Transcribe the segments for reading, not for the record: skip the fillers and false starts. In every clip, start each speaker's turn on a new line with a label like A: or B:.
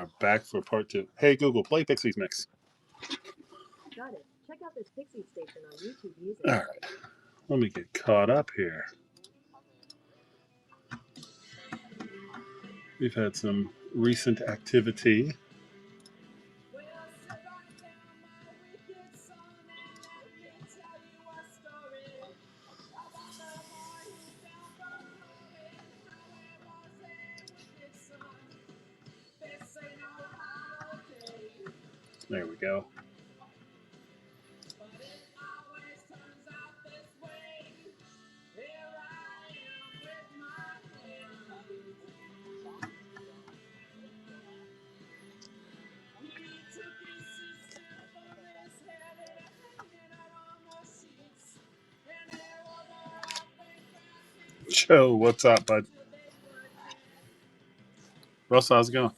A: are back for part 2. Hey Google, play Pixies Mix.
B: Got it. Check out this Pixies station on YouTube Music.
A: All right, let me get caught up here. We've had some recent activity. There we go. Joe, what's up, bud? Russell, how's it going?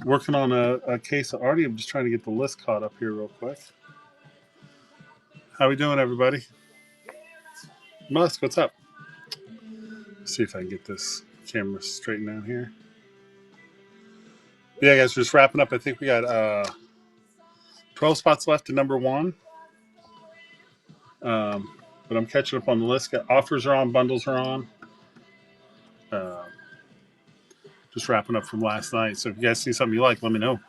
A: Working on a case of Artie. I'm just trying to get the list caught up here real quick. How we doing, everybody? Musk, what's up? Let's see if I can get this camera straightened out here. Yeah, guys, just wrapping up. I think we got 12 spots left to number 1. But I'm catching up on the list. Got offers are on, bundles are on. Just wrapping up from last night. So if you guys see something you like, let me know.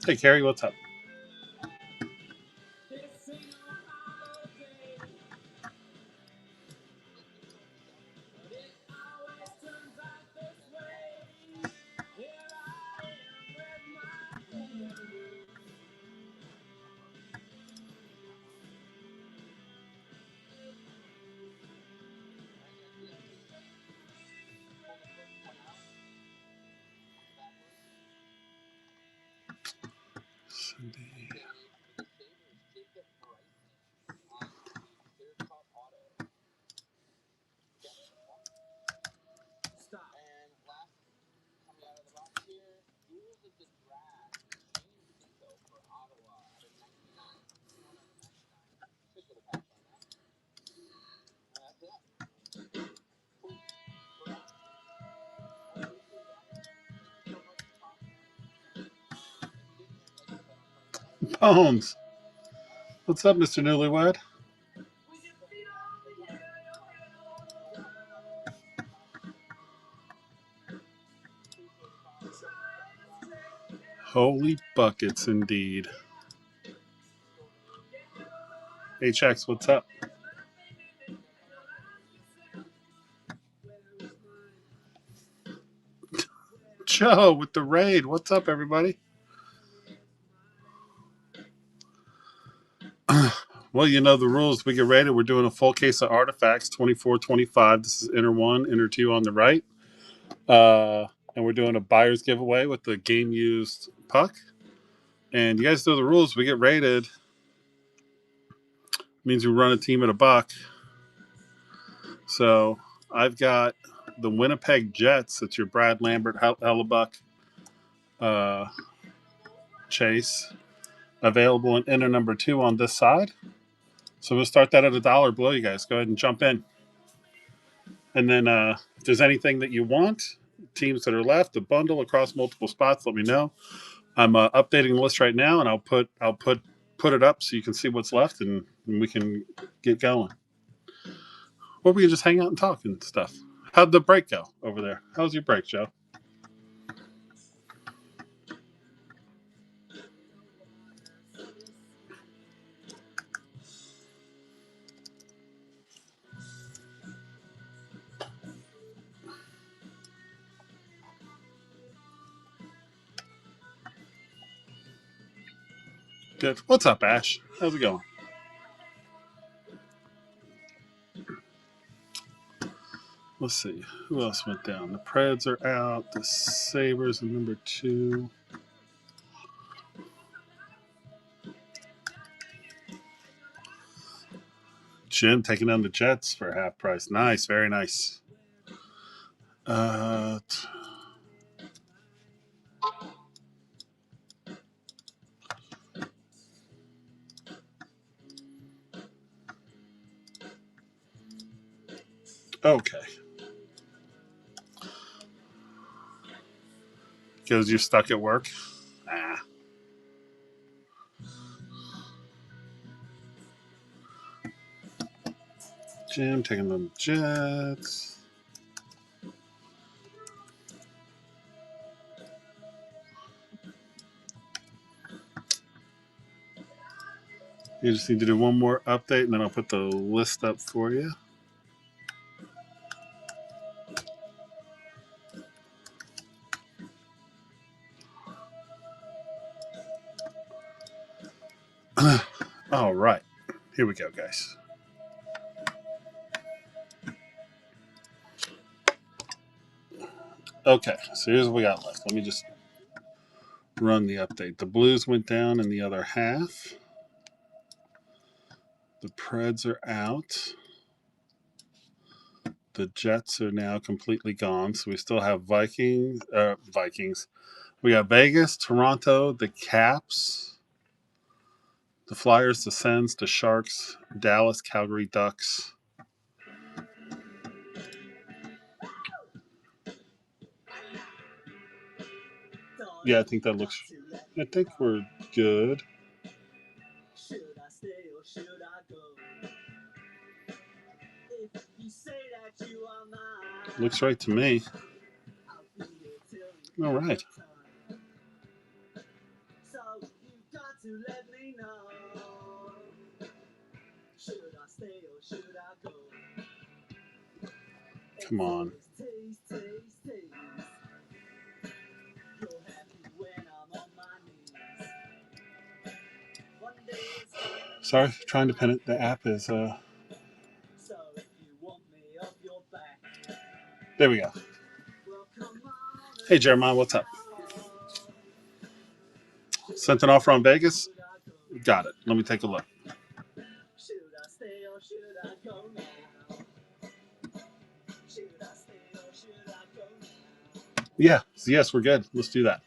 A: Hey, Carrie, what's up? Bones. What's up, Mr. Newlywed? Holy buckets, indeed. HX, what's up? Joe with the raid. What's up, everybody? Well, you know the rules. We get rated. We're doing a full case of Artifacts, 24-25. This is Inner 1, Inner 2 on the right. And we're doing a buyer's giveaway with the game-used puck. And you guys know the rules. We get rated. Means we run a team at $1. So I've got the Winnipeg Jets. That's your Brad Lambert, Hellebuck, Chase. Available in Inner number 2 on this side. So we'll start that at $1 below, you guys. Go ahead and jump in. And then if there's anything that you want, teams that are left, a bundle across multiple spots, let me know. I'm updating the list right now, and I'll put it up so you can see what's left, and we can get going. Or we can just hang out and talk and stuff. How'd the break go over there? How was your break, Joe? Good. What's up, Ash? How's it going? Let's see. Who else went down? The Preds are out. The Sabres are number 2. Jim taking down the Jets for half price. Nice. Very nice. Okay. Because you're stuck at work? Ah. Jim taking the Jets. You just need to do one more update, and then I'll put the list up for you. All right. Here we go, guys. Okay, so here's what we got left. Let me just run the update. The Blues went down in the other half. The Preds are out. The Jets are now completely gone. So we still have Vikings. We got Vegas, Toronto, the Caps, the Flyers, the Sens, the Sharks, Dallas, Calgary Ducks. Yeah, I think that looks. I think we're good. Looks right to me. All right. Come on. Sorry, trying to pin it. The app is. There we go. Hey, Jeremiah, what's up? Sent an offer on Vegas? Got it. Let me take a look. Yeah, yes, we're good. Let's do that.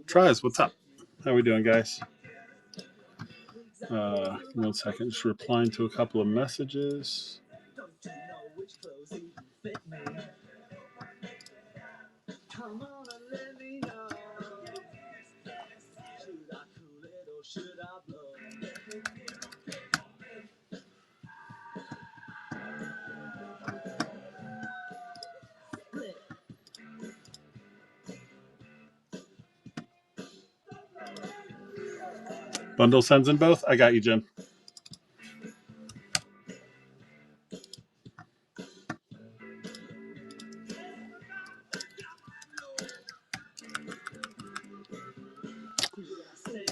A: Tries, what's up? How are we doing, guys? 1 second. Just replying to a couple of messages. Bundle sends in both? I got you, Jim.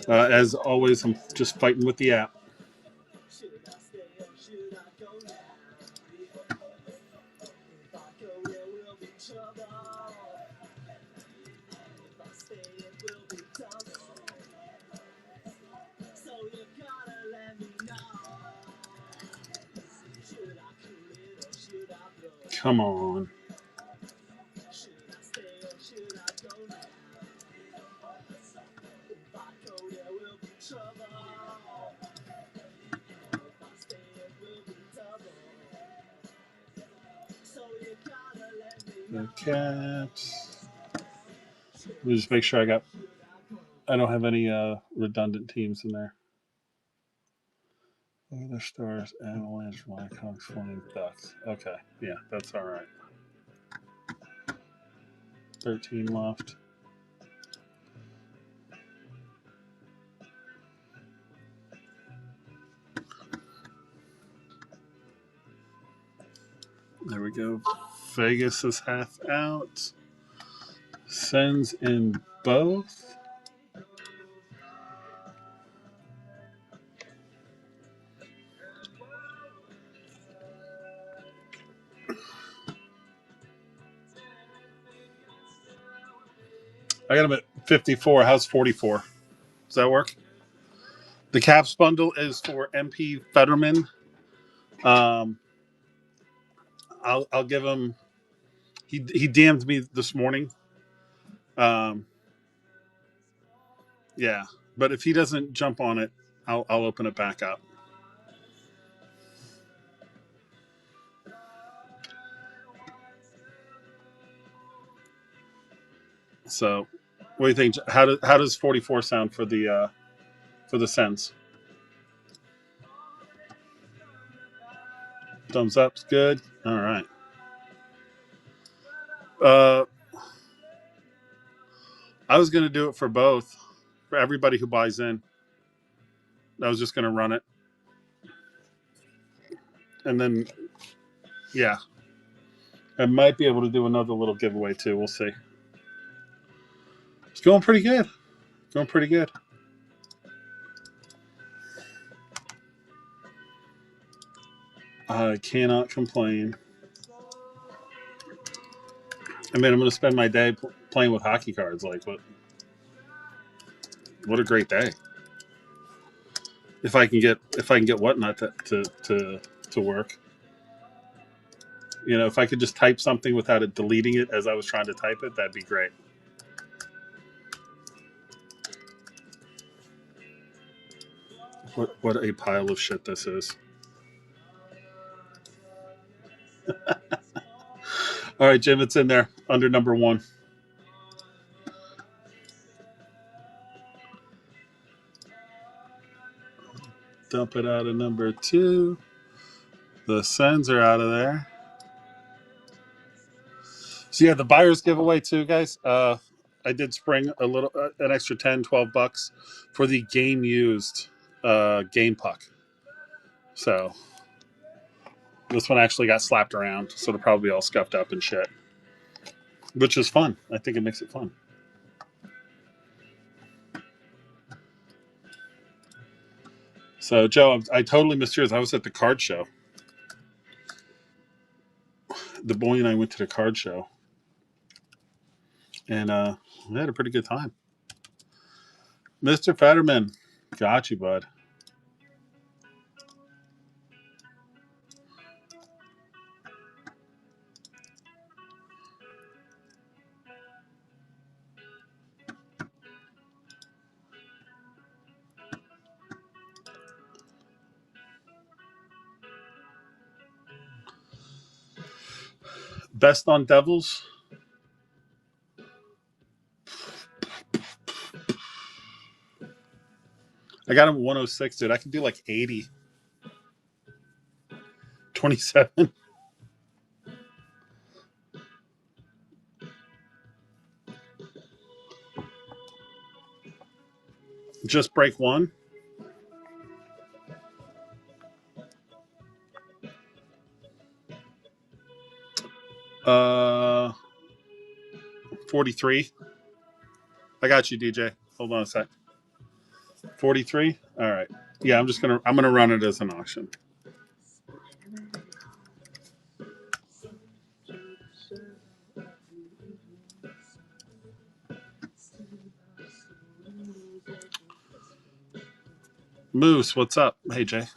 A: As always, I'm just fighting with the app. Come on. The Caps. Let me just make sure I don't have any redundant teams in there. Other Stars, Avalanche, Blackhawks, Flames, Ducks. Okay, yeah, that's all right. 13 left. There we go. Vegas is half out. Sends in both. I got him at 54. How's 44? Does that work? The caps bundle is for MP Fetterman. I'll give him. He DM'd me this morning. Um, yeah, but if he doesn't jump on it, I'll open it back up. So, what do you think? How does 44 sound for the Sens? Thumbs up's good. All right. I was gonna do it for both, for everybody who buys in. I was just gonna run it, and then yeah, I might be able to do another little giveaway too. We'll see. It's going pretty good. Going pretty good. I cannot complain. I mean, I'm going to spend my day playing with hockey cards. Like, what a great day! If I can get Whatnot to work, if I could just type something without it deleting it as I was trying to type it, that'd be great. What a pile of shit this is. All right, Jim, it's in there under number 1. Dump it out of number 2. The Sens are out of there. So yeah, the buyer's giveaway too, guys. I did spring a little, an extra $10-12 for the game used game puck. So this one actually got slapped around, so it'll probably be all scuffed up and shit, which is fun. I think it makes it fun. So Joe, I totally missed yours. I was at the card show. The boy and I went to the card show, and we had a pretty good time. Mr. Fetterman, got you, bud. Best on Devils. I got him 106, dude. I could do like 80. 27. Just break 1. 43. I got you, DJ. Hold on a sec. 43. All right. Yeah, I'm gonna run it as an auction. Moose, what's up? Hey, Jay.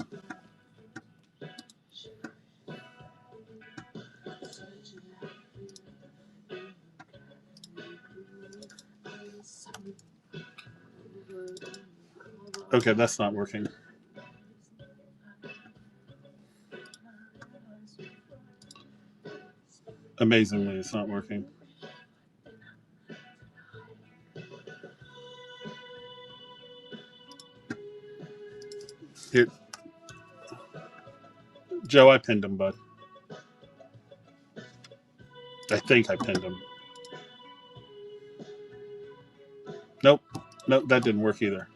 A: Okay, that's not working. Amazingly, it's not working. Here, Joe, I pinned him, bud. I think I pinned him. Nope, that didn't work either.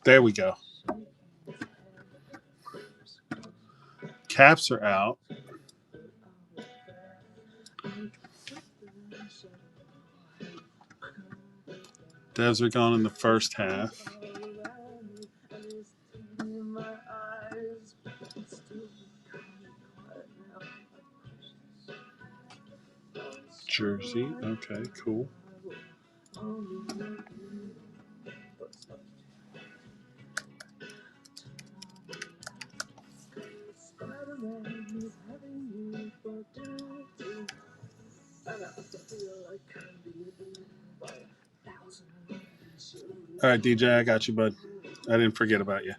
A: There we go. Caps are out. Devs are gone in the first half. Jersey. Okay, cool. All right, DJ, I got you, bud. I didn't forget about you.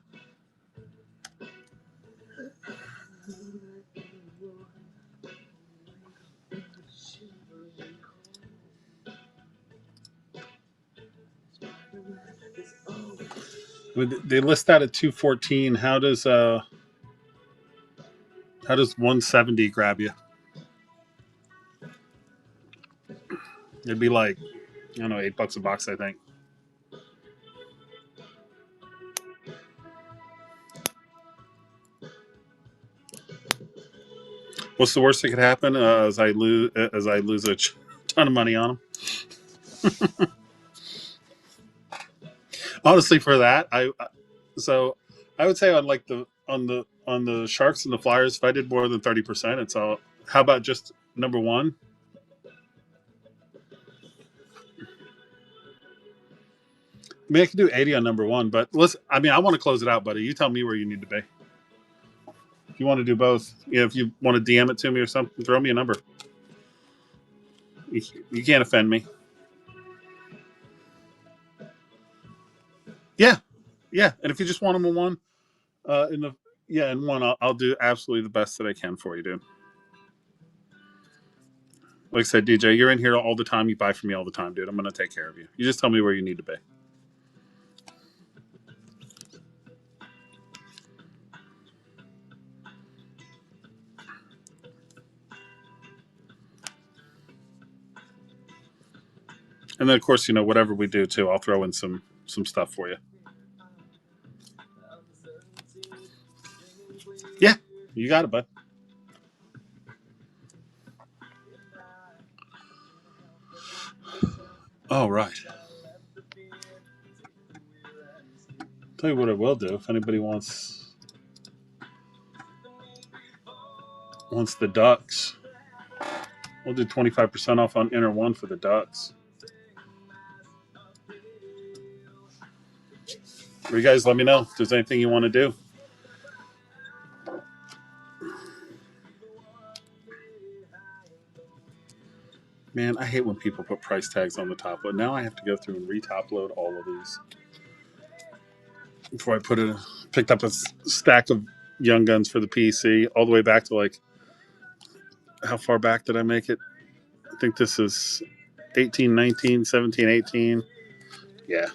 A: They list that at 214. How does 170 grab you? It'd be like, I don't know, $8 a box, I think. What's the worst that could happen? As I lose a ton of money on them. Honestly, for that, I would say on like on the Sharks and the Flyers, if I did more than 30%, it's all. How about just number one? I mean, I could do 80 on number one, but listen, I mean, I want to close it out, buddy. You tell me where you need to be. If you want to do both, if you want to DM it to me or something, throw me a number. You can't offend me. Yeah, yeah. And if you just want them in one, in one, I'll do absolutely the best that I can for you, dude. Like I said, DJ, you're in here all the time. You buy from me all the time, dude. I'm gonna take care of you. You just tell me where you need to be. And then, of course, whatever we do too, I'll throw in some stuff for you. Yeah, you got it, bud. All right. Tell you what I will do. If anybody wants the Ducks, we'll do 25% off on Inner One for the Ducks. Or you guys let me know if there's anything you want to do. Man, I hate when people put price tags on the top load. Now I have to go through and re-top load all of these before I picked up a stack of Young Guns for the PC all the way back to like, how far back did I make it? I think this is 18, 19, 17, 18. Yeah.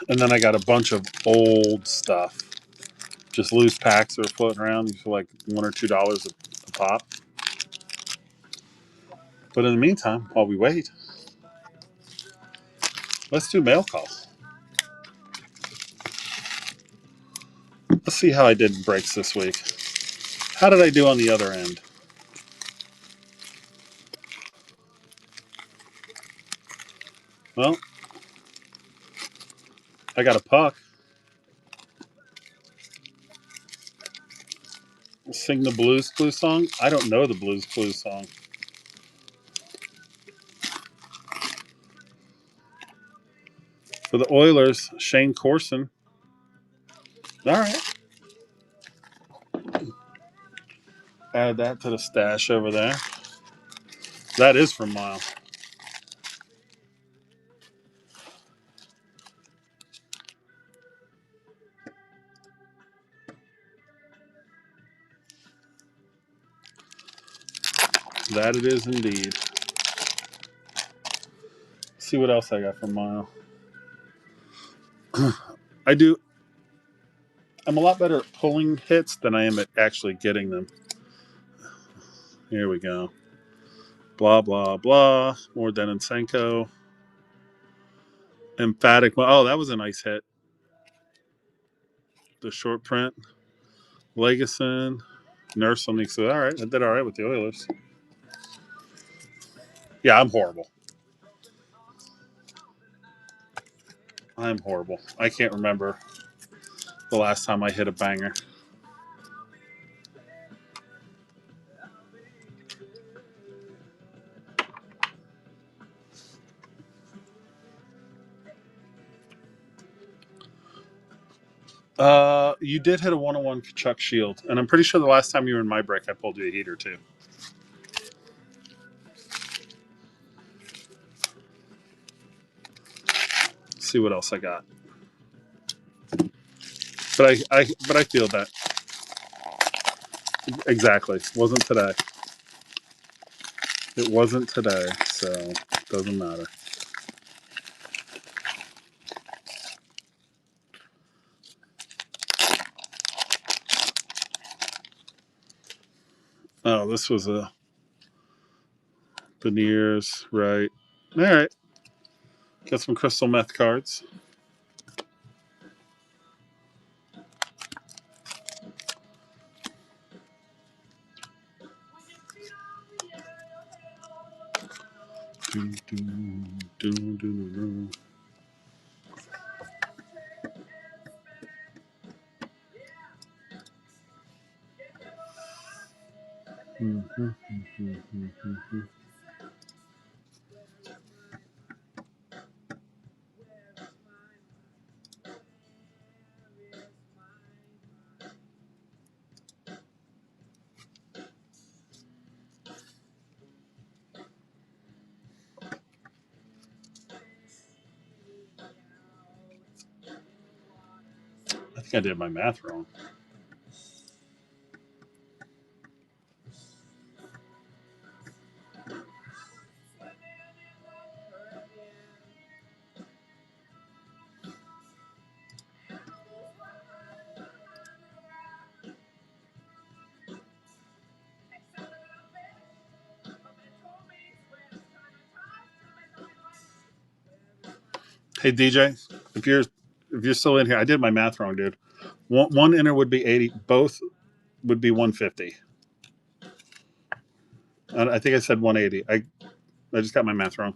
A: And then I got a bunch of old stuff. Just loose packs that are floating around for like $1 or $2 a pop. But in the meantime, while we wait, let's do mail calls. Let's see how I did in breaks this week. How did I do on the other end? Well, I got a puck. Sing the Blues Clues song. I don't know the Blues Clues song. For the Oilers, Shane Corson. All right. Add that to the stash over there. That is from Mile. That it is indeed. Let's see what else I got from Mile. I'm a lot better at pulling hits than I am at actually getting them. Here we go. Blah, blah, blah. More Denensenko. Emphatic. Oh, that was a nice hit. The short print. Legason. Nurse on the. So, all right. I did all right with the Oilers. Yeah, I'm horrible. I'm horrible. I can't remember the last time I hit a banger. You did hit a 101 Chuck Shield, and I'm pretty sure the last time you were in my break, I pulled you a heater too. see what else I got. But I feel that exactly. Wasn't today. It wasn't today, so it doesn't matter. Oh, this was a veneers, right? All right. Got some crystal meth cards. I think I did my math wrong. Hey DJ, if you're still in here, I did my math wrong, dude. One inner would be 80. Both would be 150. I think I said 180. I just got my math wrong.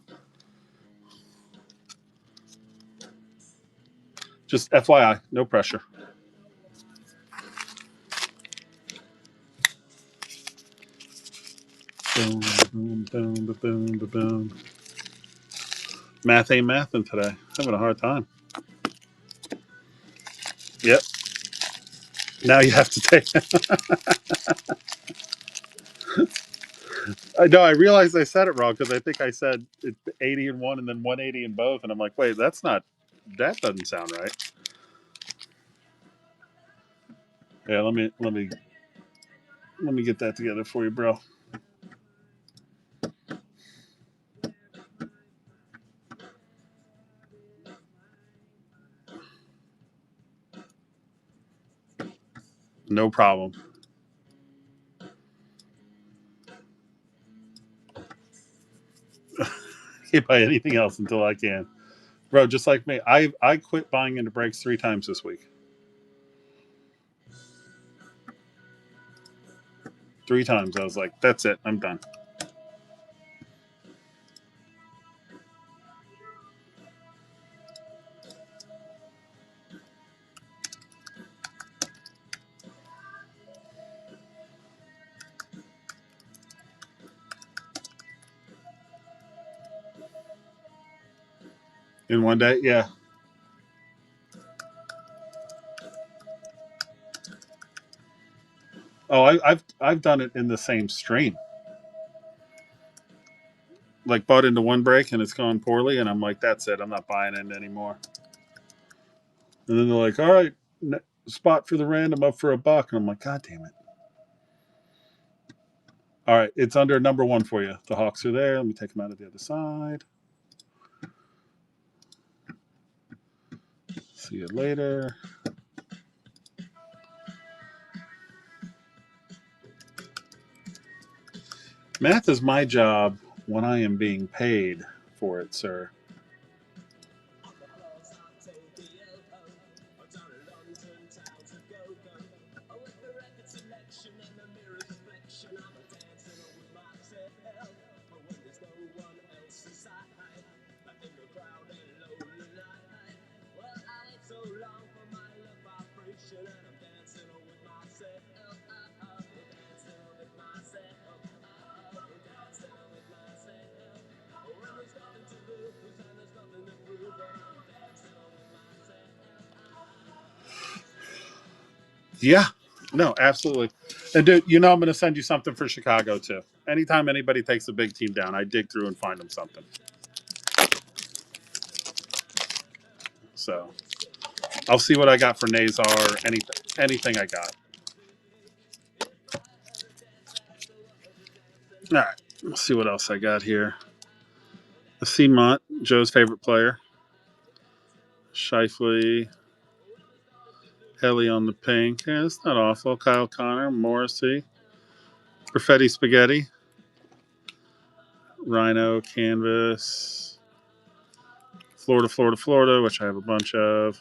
A: Just FYI, no pressure. Boom, boom, boom, boom, boom, boom. Math ain't mathing today. Having a hard time. Yep. Now you have to take. I know. I realized I said it wrong because I think I said 80 in one and then 180 in both, and I'm like, wait, that's not. That doesn't sound right. Yeah, let me get that together for you, bro. No problem. Can't buy anything else until I can, bro. Just like me, I quit buying into breaks 3 times this week. 3 times. I was like, that's it. I'm done. In one day, yeah. Oh, I've done it in the same stream. Like bought into one break and it's gone poorly, and I'm like, that's it. I'm not buying in anymore. And then they're like, all right, spot for the random up for $1, and I'm like, God damn it. All right, it's under number 1 for you. The Hawks are there. Let me take them out of the other side. See you later. Math is my job when I am being paid for it, sir. Yeah, no, absolutely. And dude, I'm going to send you something for Chicago too. Anytime anybody takes a big team down, I dig through and find them something. So I'll see what I got for Nazar. Anything I got. All right. Let's see what else I got here. The Seamont, Joe's favorite player. Shifley. Helly on the pink. Yeah, it's not awful. Kyle Connor, Morrissey. Perfetti Spaghetti. Rhino, Canvas. Florida, which I have a bunch of.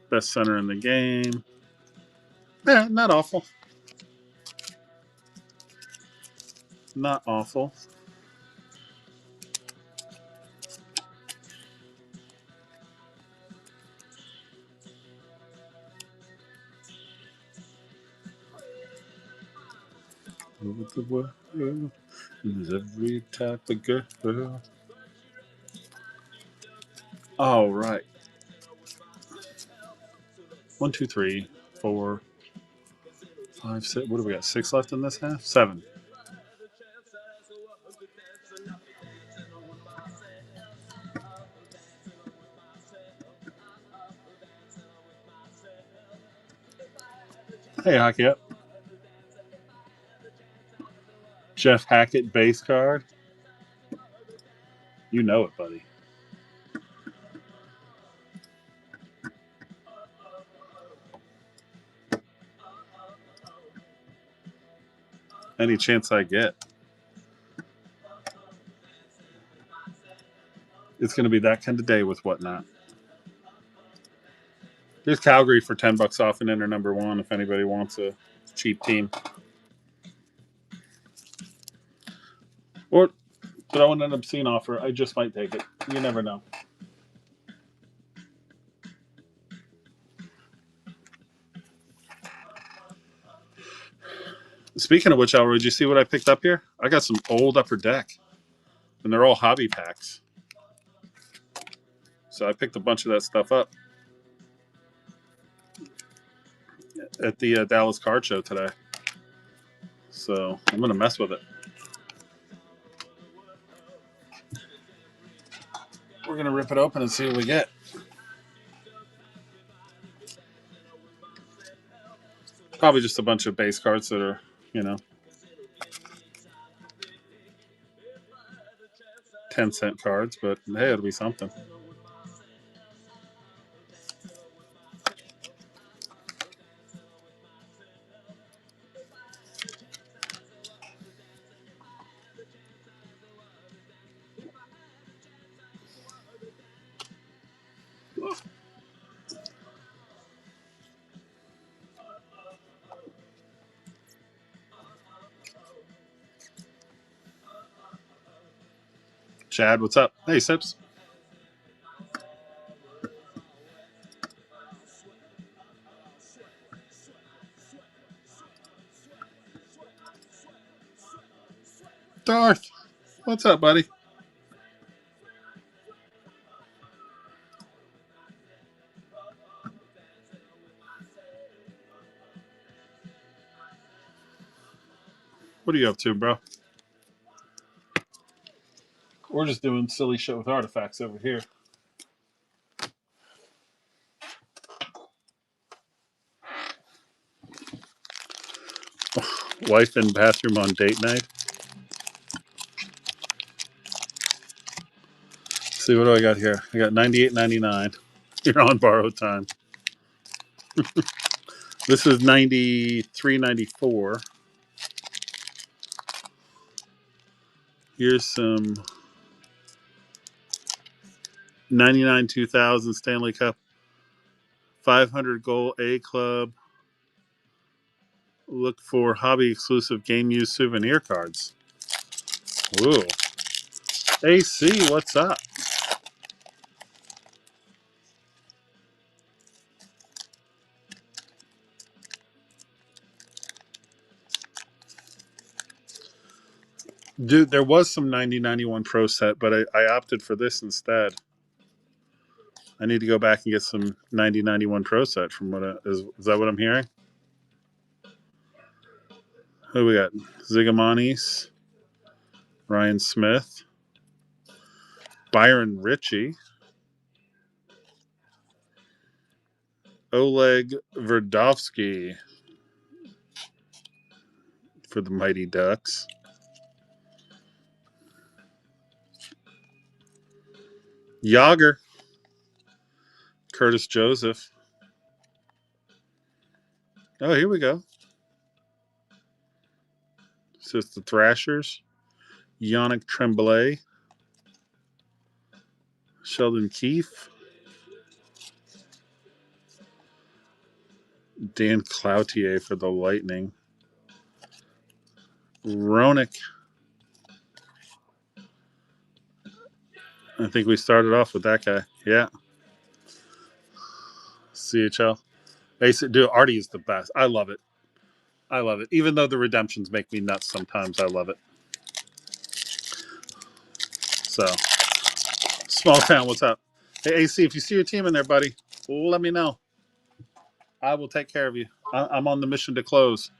A: Best center in the game. Yeah, not awful. Not awful. Over the world, there's every type of girl. All right. 1, 2, 3, 4, 5, 6. What do we got? 6 left in this half? 7. Hey, Hockey Up. Jeff Hackett base card. You know it, buddy. Any chance I get. It's going to be that kind of day with whatnot. There's Calgary for $10 off and enter number 1 if anybody wants a cheap team. Or throw in an obscene offer. I just might take it. You never know. Speaking of which, Elroy, did you see what I picked up here? I got some old Upper Deck, and they're all hobby packs. So I picked a bunch of that stuff up at the Dallas Card Show today. So I'm going to mess with it. We're going to rip it open and see what we get. Probably just a bunch of base cards that are, 10-cent cards, but hey, it'll be something. Chad, what's up? Hey, Sips. Darth, what's up, buddy? What are you up to, bro? We're just doing silly shit with artifacts over here. Wife in bathroom on date night. Let's see, what do I got here? I got 98.99. You're on borrowed time. This is 93.94. Here's some 99 2000 Stanley Cup 500 goal A Club. Look for hobby exclusive game used souvenir cards. Ooh. AC, what's up? Dude, there was some 90-91 Pro set, but I opted for this instead. I need to go back and get some 90-91 Pro set from is that what I'm hearing? Who we got? Zigomanis, Ryan Smith, Byron Ritchie. Oleg Verdovsky for the Mighty Ducks. Yager. Curtis Joseph. Oh, here we go. This is the Thrashers. Yannick Tremblay. Sheldon Keefe. Dan Cloutier for the Lightning. Roenick. I think we started off with that guy. Yeah. CHL. Dude, Artie is the best. I love it. I love it. Even though the redemptions make me nuts sometimes, I love it. So, small town, what's up? Hey, AC, if you see your team in there, buddy, let me know. I will take care of you. I'm on the mission to close.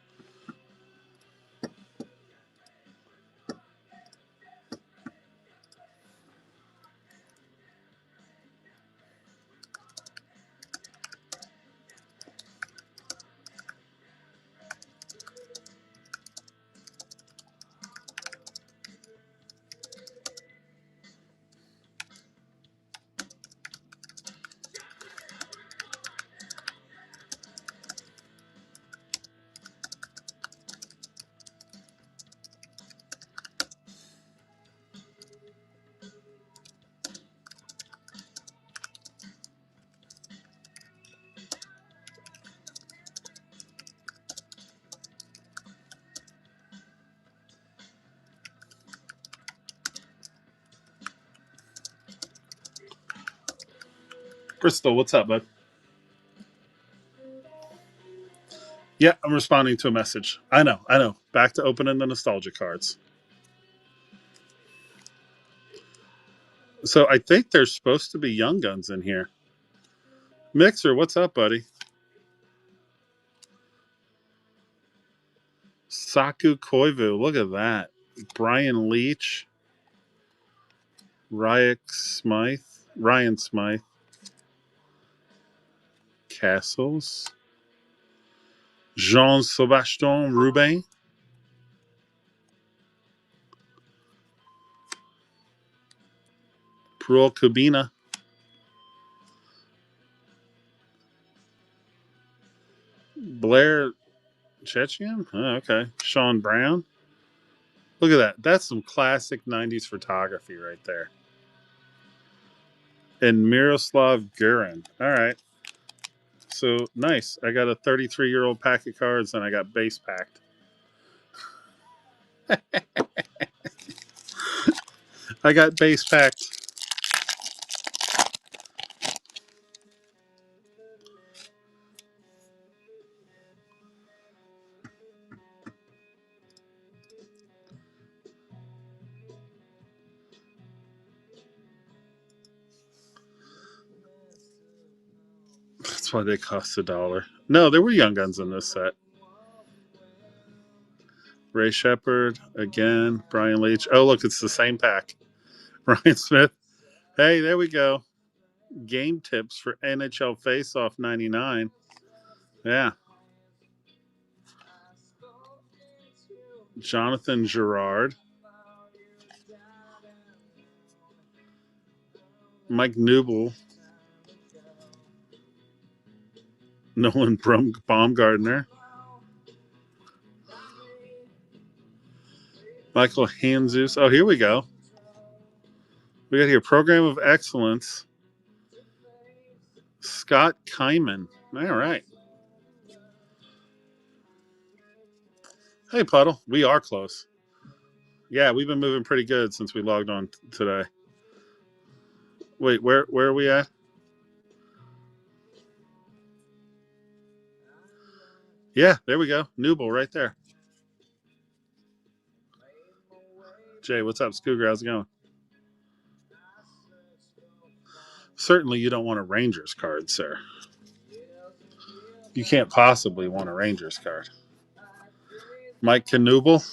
A: Bristol, what's up, bud? Yeah, I'm responding to a message. I know. Back to opening the nostalgia cards. So I think there's supposed to be Young Guns in here. Mixer, what's up, buddy? Saku Koivu, look at that. Brian Leach. Ryan Smythe. Castles. Jean-Sebastien Rubin. Perul Kubina. Blair Chechian? Oh, okay. Sean Brown. Look at that. That's some classic 90s photography right there. And Miroslav Gurin. All right. So, nice. I got a 33-year-old pack of cards and I got base packed. I got base packed. That's why they cost $1. No, there were Young Guns in this set. Ray Shepard, again. Brian Leach. Oh, look, it's the same pack. Ryan Smith. Hey, there we go. Game tips for NHL Face-Off 99. Yeah. Jonathan Girard. Mike Newble. Nolan Baumgartner. Michael Hanzus. Oh, here we go. We got here Program of Excellence. Scott Kyman. All right. Hey, Puddle. We are close. Yeah, we've been moving pretty good since we logged on today. Wait, where are we at? Yeah, there we go. Newble right there. Jay, what's up? Scooger, how's it going? Certainly you don't want a Rangers card, sir. You can't possibly want a Rangers card. Mike Knuble.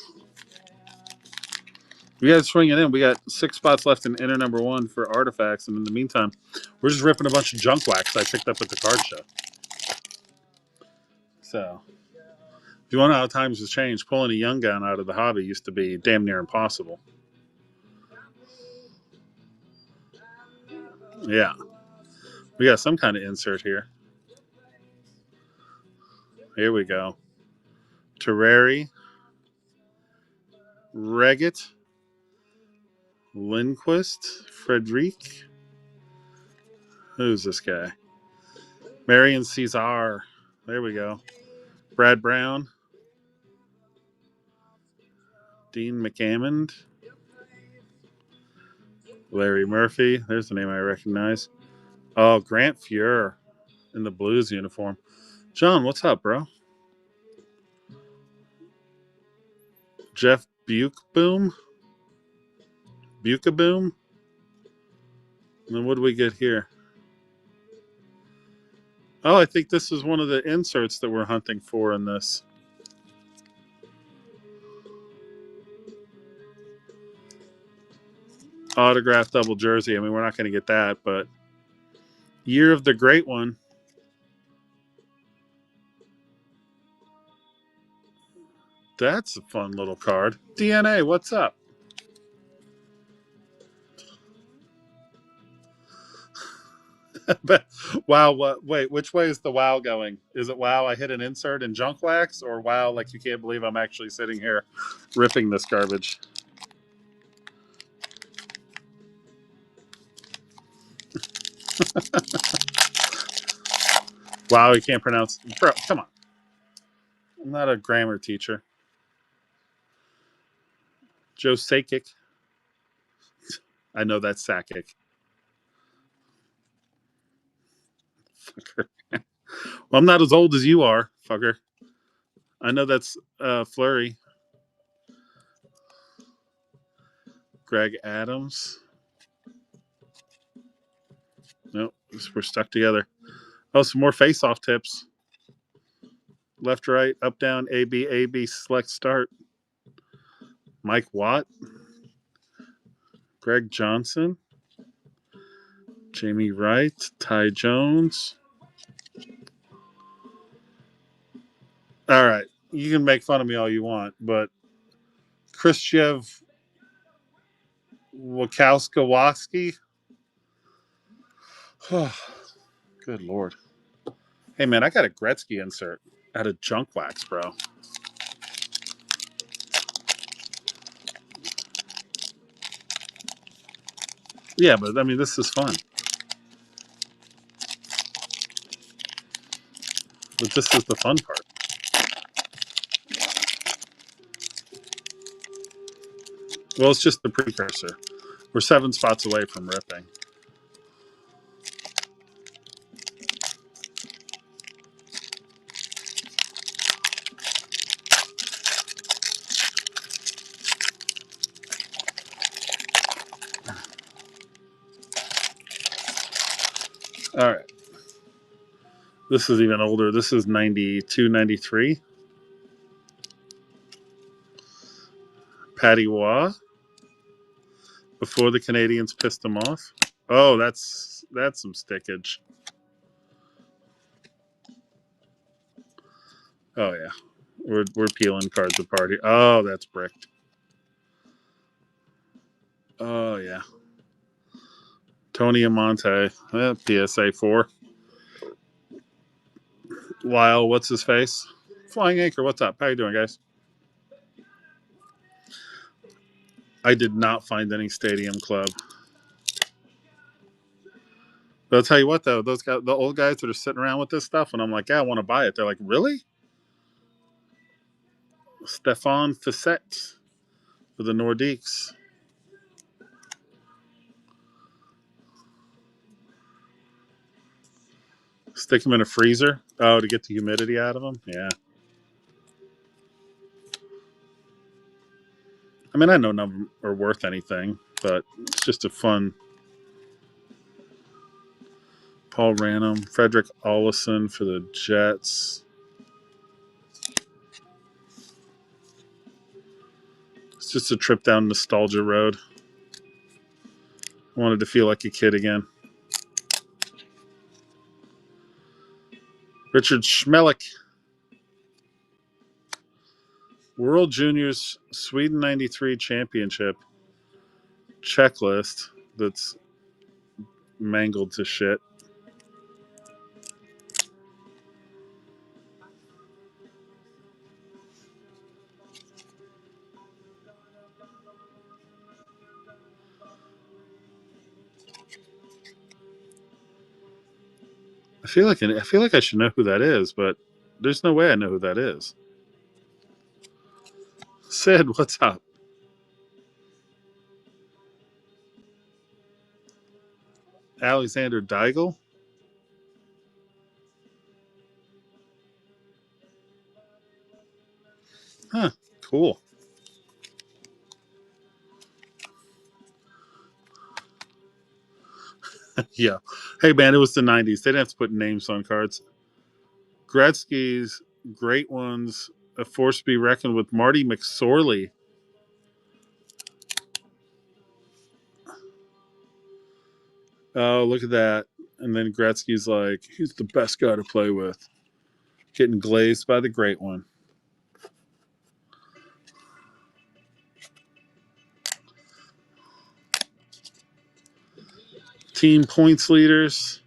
A: You guys swing it in. We got 6 spots left in inner number 1 for Artifacts, and in the meantime, we're just ripping a bunch of junk wax I picked up at the card show. So, if you want to know how times have changed, pulling a young gun out of the hobby used to be damn near impossible. Yeah. We got some kind of insert here. Here we go. Terrari, Reggett, Lindquist, Frederic. Who's this guy? Marion Cesar. There we go. Brad Brown. Dean McAmmond. Larry Murphy. There's the name I recognize. Oh, Grant Fuhr in the Blues uniform. John, what's up, bro? Jeff Bukeboom. Bukeboom. And then what do we get here? Oh, I think this is one of the inserts that we're hunting for in this. Autographed double jersey. I mean, we're not going to get that, but Year of the Great One. That's a fun little card. DNA, what's up? Wow, what? Wait, which way is the wow going? Is it wow, I hit an insert in junk wax, or wow, like you can't believe I'm actually sitting here ripping this garbage? Wow, you can't pronounce. Bro, come on. I'm not a grammar teacher. Joe Sakic. I know that's Sakic. Fucker. Well, I'm not as old as you are, fucker. I know that's Flurry. Greg Adams. Nope, we're stuck together. Oh, some more face-off tips. Left, right, up, down, A, B, select, start. Mike Watt. Greg Johnson. Jamie Wright. Ty Jones. All right. You can make fun of me all you want, but Khrushchev Wachowski. Good Lord. Hey, man, I got a Gretzky insert out of junk wax, bro. Yeah, but I mean, this is fun. But this is the fun part. Well, it's just the precursor. We're 7 spots away from ripping. All right. This is even older. This is 92, 93. Patty Waugh. Before the Canadians pissed him off. Oh, that's some stickage. Oh yeah, we're peeling cards apart here. Oh, that's bricked. Oh yeah, Tony Amonte, PSA 4. Lyle, what's his face? Flying Anchor, what's up? How you doing, guys? I did not find any Stadium Club. But I'll tell you what, though, those guys, the old guys that are sitting around with this stuff, and I'm like, yeah, I want to buy it. They're like, really? Stefan Facette for the Nordiques. Stick them in a freezer. Oh, to get the humidity out of them? Yeah. I mean, I know none of them are worth anything, but it's just a fun. Paul Ranum, Frederick Ollison for the Jets. It's Just a trip down nostalgia road. I wanted to feel like a kid again. Richard Schmelik. World Juniors Sweden 93 Championship checklist that's mangled to shit. I feel like I should know who that is, but there's no way I know who that is. Sid, what's up? Alexander Deigel? Huh, cool. Yeah. Hey, man, it was the 90s. They didn't have to put names on cards. Gretzky's great ones, a force to be reckoned with. Marty McSorley. Oh, look at that. And then Gretzky's like, he's the best guy to play with. Getting glazed by the great one. Team points leaders.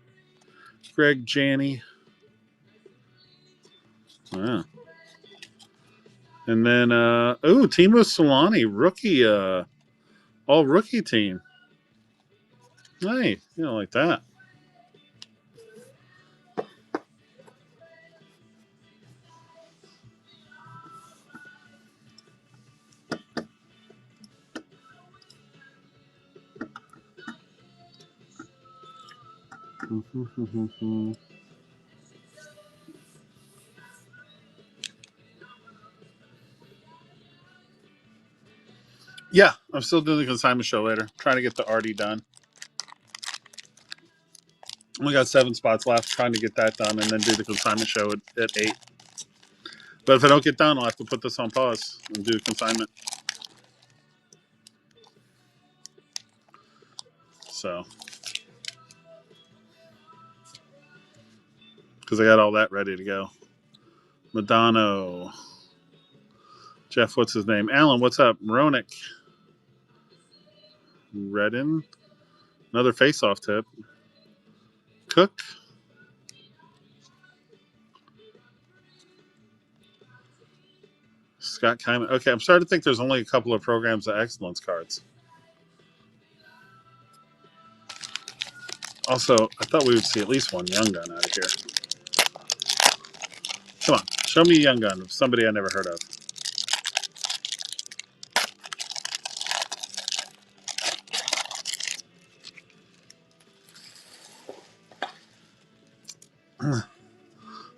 A: Greg Janney. Wow. And then, Timo Solani, rookie, all rookie team. Hey, you know, like that. Yeah, I'm still doing the consignment show later. Trying to get the Artie done. We got 7 spots left. Trying to get that done and then do the consignment show at 8. But if I don't get done, I'll have to put this on pause and do consignment. So, because I got all that ready to go. Madonna. Jeff, what's his name? Alan, what's up? Ronick. Redden. Another face-off tip. Cook. Scott Kyman. Okay, I'm starting to think there's only a couple of programs of excellence cards. Also, I thought we would see at least one Young Gun out of here. Come on, show me a Young Gun of somebody I never heard of.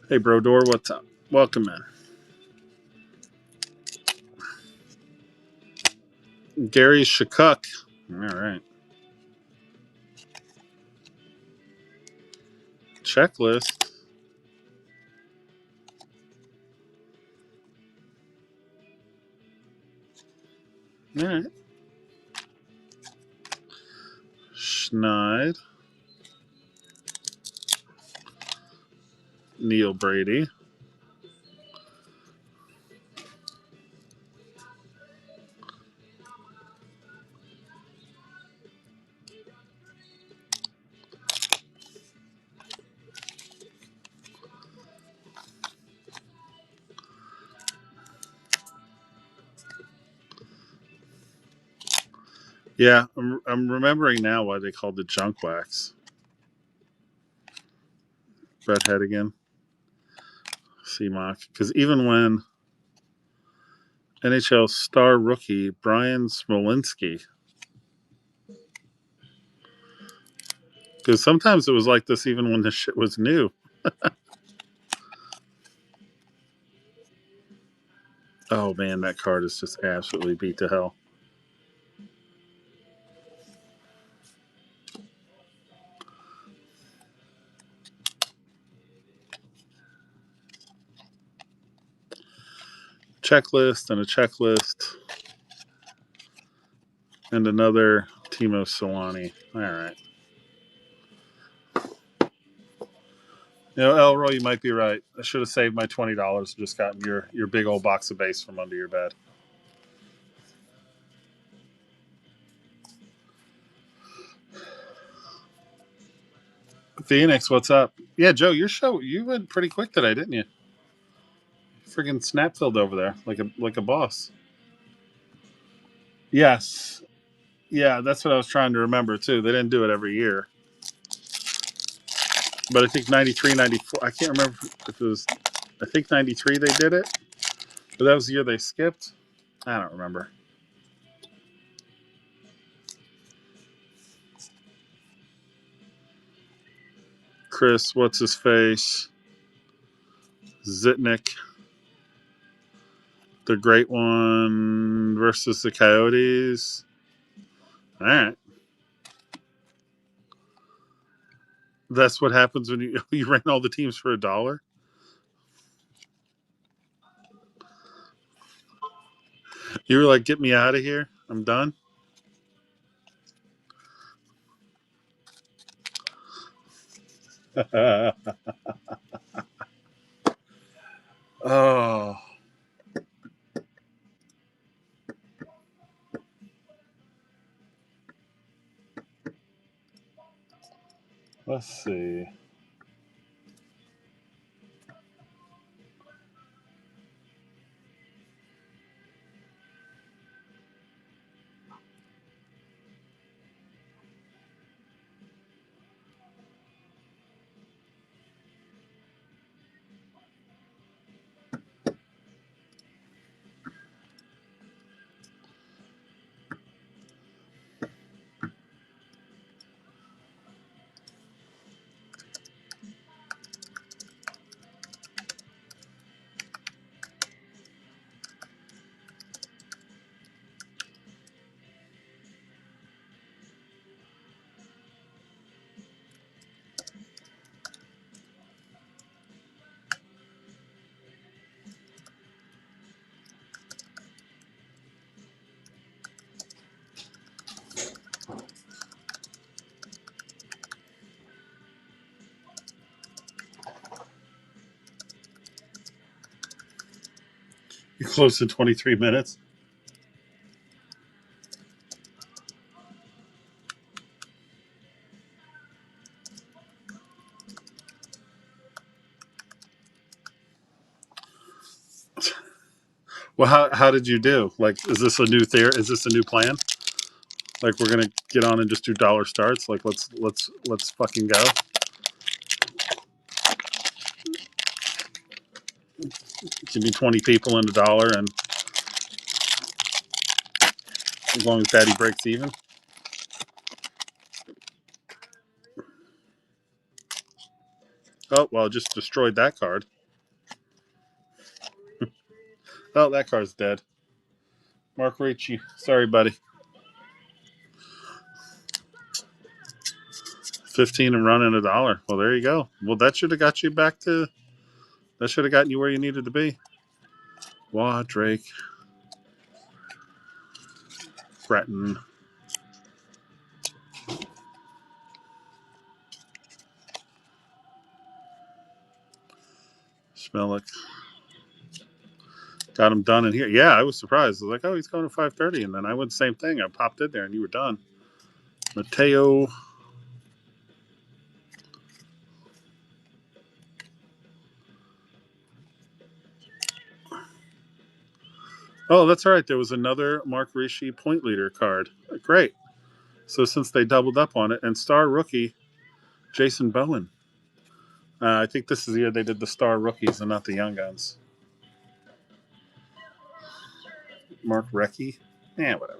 A: Hey, Brodor, what's up? Welcome in. Gary Shakuk. All right. Checklist. All right. Schneid. Neil Brady. Yeah, I'm remembering now why they called it junk wax. Brett Hedigan. C-Mock. Because even when NHL star rookie Brian Smolinski. Because sometimes it was like this even when the shit was new. Oh, man, that card is just absolutely beat to hell. Checklist and a checklist. And another Timo Solani. All right. You know, Elroy, you might be right. I should have saved my $20 and just gotten your big old box of base from under your bed. Phoenix, what's up? Yeah, Joe, you went pretty quick today, didn't you? Friggin' snap filled over there like a boss. Yes. Yeah, that's what I was trying to remember too. They didn't do it every year. But I think 93, 94. I can't remember if it was, I think 93 they did it. But that was the year they skipped. I don't remember. Chris, what's his face? Zitnik, the great one versus the Coyotes. All right. That's what happens when you you rent all the teams for $1. You were like, get me out of here. I'm done. Oh, let's see. You're close to 23 minutes. Well, how did you do? Like, is this a new theory? Is this a new plan? Like, we're gonna get on and just do dollar starts. Like, let's fucking go. Give me 20 people in $1, and as long as Daddy breaks even. Oh well, I just destroyed that card. Oh, that card's dead. Mark Ricci, sorry, buddy. 15 and running $1. Well, there you go. Well, that should have got you back to. That should have gotten you where you needed to be. Waugh, Drake, Breton, Smellick. Got him done in here. Yeah, I was surprised. I was like, oh, he's going to 5:30, and then I went the same thing. I popped in there, and you were done. Mateo. Oh, that's right. There was another Mark Ricci point leader card. Great. So since they doubled up on it, and star rookie Jason Bowen. I think this is the year they did the star rookies and not the young guns. Mark Recchi. Yeah, whatever.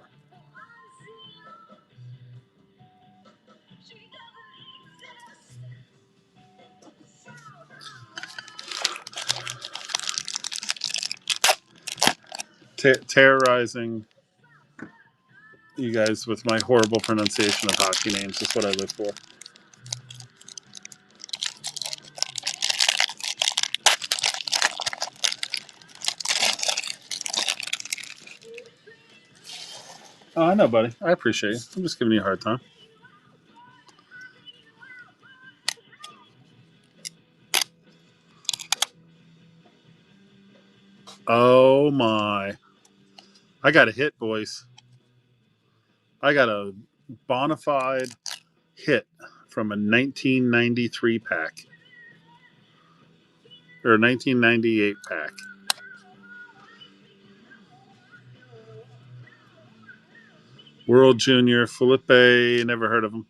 A: Terrorizing you guys with my horrible pronunciation of hockey names is what I live for. Oh, I know, buddy. I appreciate you. I'm just giving you a hard time. Oh my! I got a hit, boys. I got a bona fide hit from a 1993 pack or 1998 pack. World Junior Felipe. Never heard of him.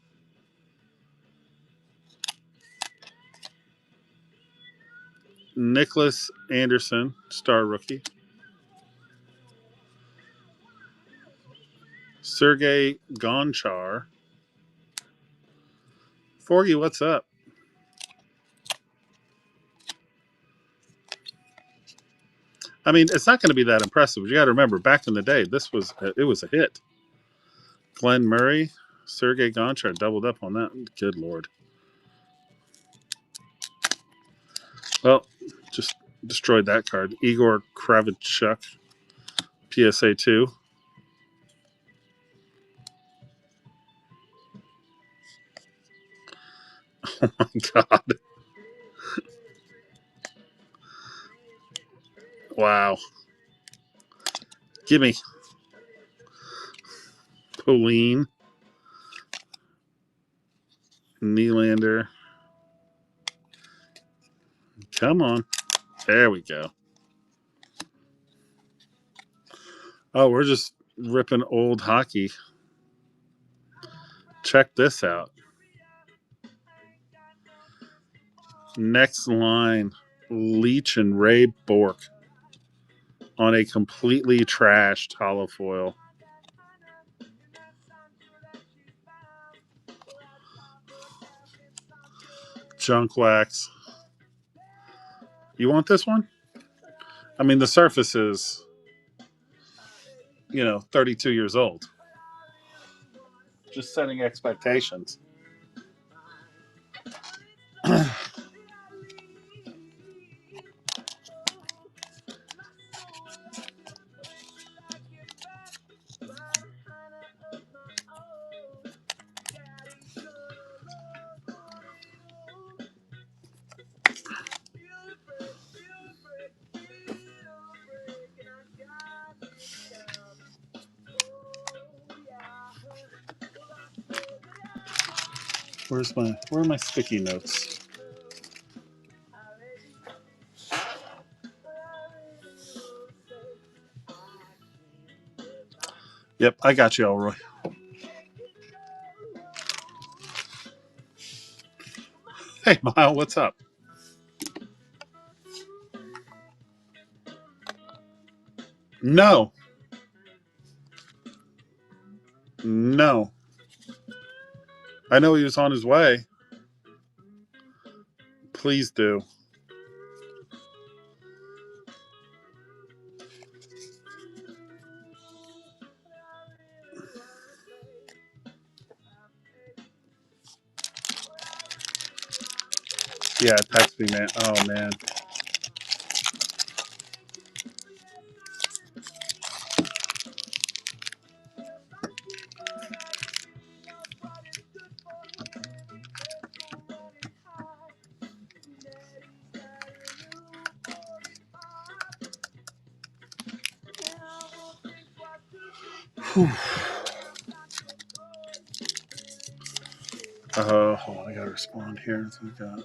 A: Nicholas Anderson, star rookie. Sergey Gonchar. Forgy, what's up? I mean, it's not going to be that impressive. You got to remember, back in the day, it was a hit. Glenn Murray, Sergey Gonchar doubled up on that. Good lord. Well, just destroyed that card. Igor Kravchuk, PSA 2. Oh my god. Wow. Gimme. Pauline. Nylander. Come on. There we go. Oh, we're just ripping old hockey. Check this out. Next line. Leach and Ray Bork on a completely trashed hollow foil. Junk wax. You want this one? I mean, the surface is, 32 years old. Just setting expectations. Where are my sticky notes? Yep, I got you, Elroy. Hey, Mile, what's up? No. No. I know he was on his way. Please do. Yeah, text me, man. Oh, man. Whew. Hold on, I gotta respond here. So we got.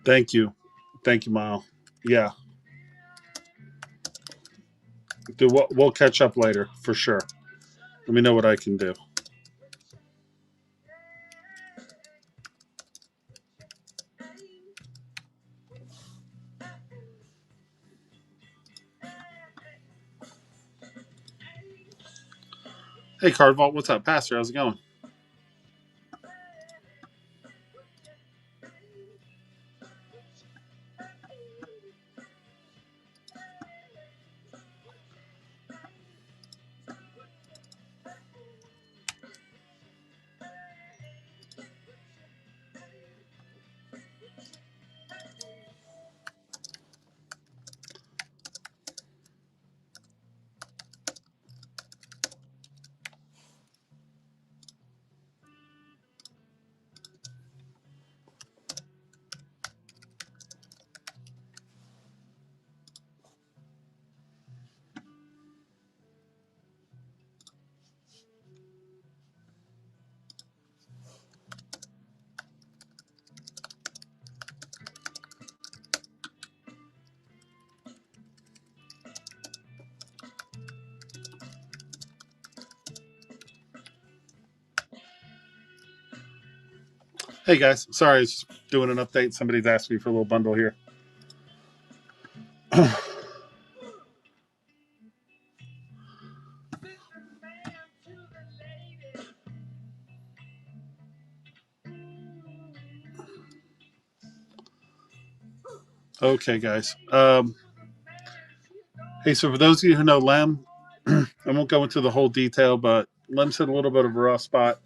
A: Thank you. Thank you, Mile. Yeah. We'll catch up later for sure. Let me know what I can do. Hey, Card Vault, what's up? Pastor, how's it going? Hey, guys. Sorry, I was just doing an update. Somebody's asked me for a little bundle here. Okay, guys. Hey, so for those of you who know Lem, I won't go into the whole detail, but Lem's hit a little bit of a rough spot.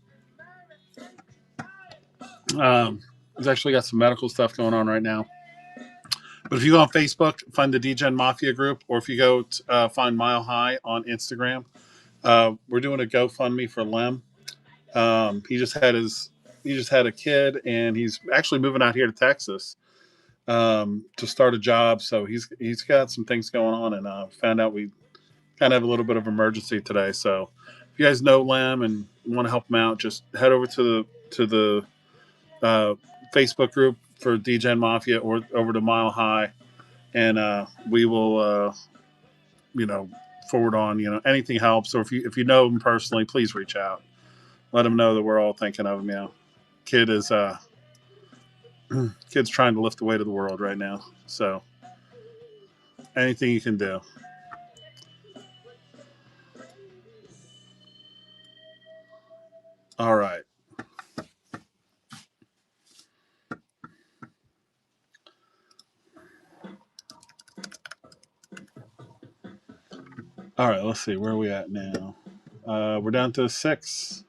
A: He's actually got some medical stuff going on right now. But if you go on Facebook, find the DGen Mafia group, or if you go find Mile High on Instagram, we're doing a GoFundMe for Lem. He just had a kid, and he's actually moving out here to Texas to start a job. So he's got some things going on, and found out we kind of have a little bit of emergency today. So if you guys know Lem and want to help him out, just head over to the Facebook group for DGen Mafia or over to Mile High, and we will forward on anything helps. Or if you know him personally, please reach out. Let him know that we're all thinking of him. Kid is kid's trying to lift the weight of the world right now. So anything you can do. All right. All right, let's see. Where are we at now? We're down to 6.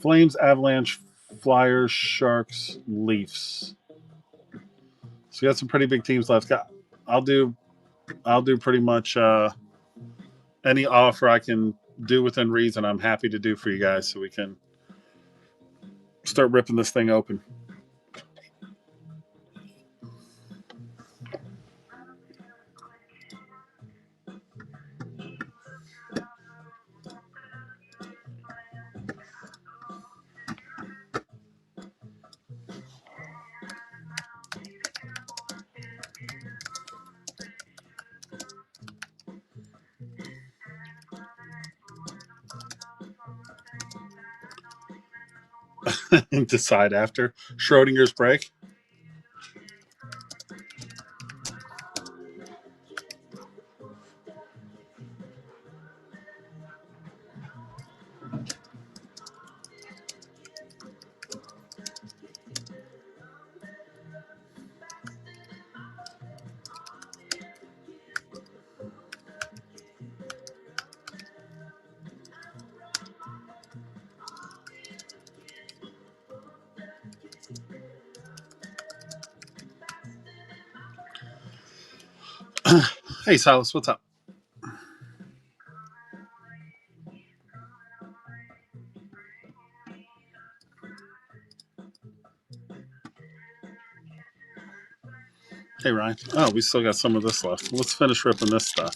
A: Flames, Avalanche, Flyers, Sharks, Leafs. So we got some pretty big teams left. I'll do pretty much any offer I can do within reason. I'm happy to do for you guys, so we can start ripping this thing open. And decide after Schrodinger's break. Hey, Silas, what's up? Hey, Ryan. Oh, we still got some of this left. Let's finish ripping this stuff.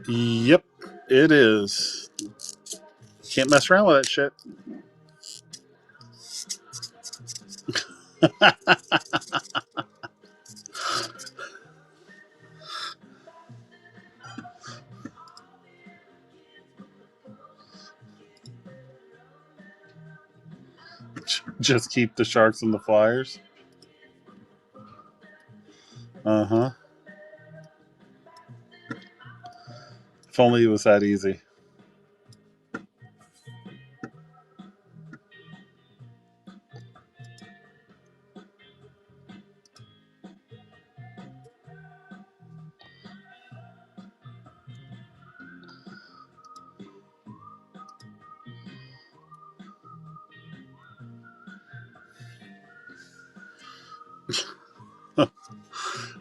A: Yep, it is. Can't mess around with that shit. Just keep the Sharks and the Flyers. Uh-huh. If only it was that easy.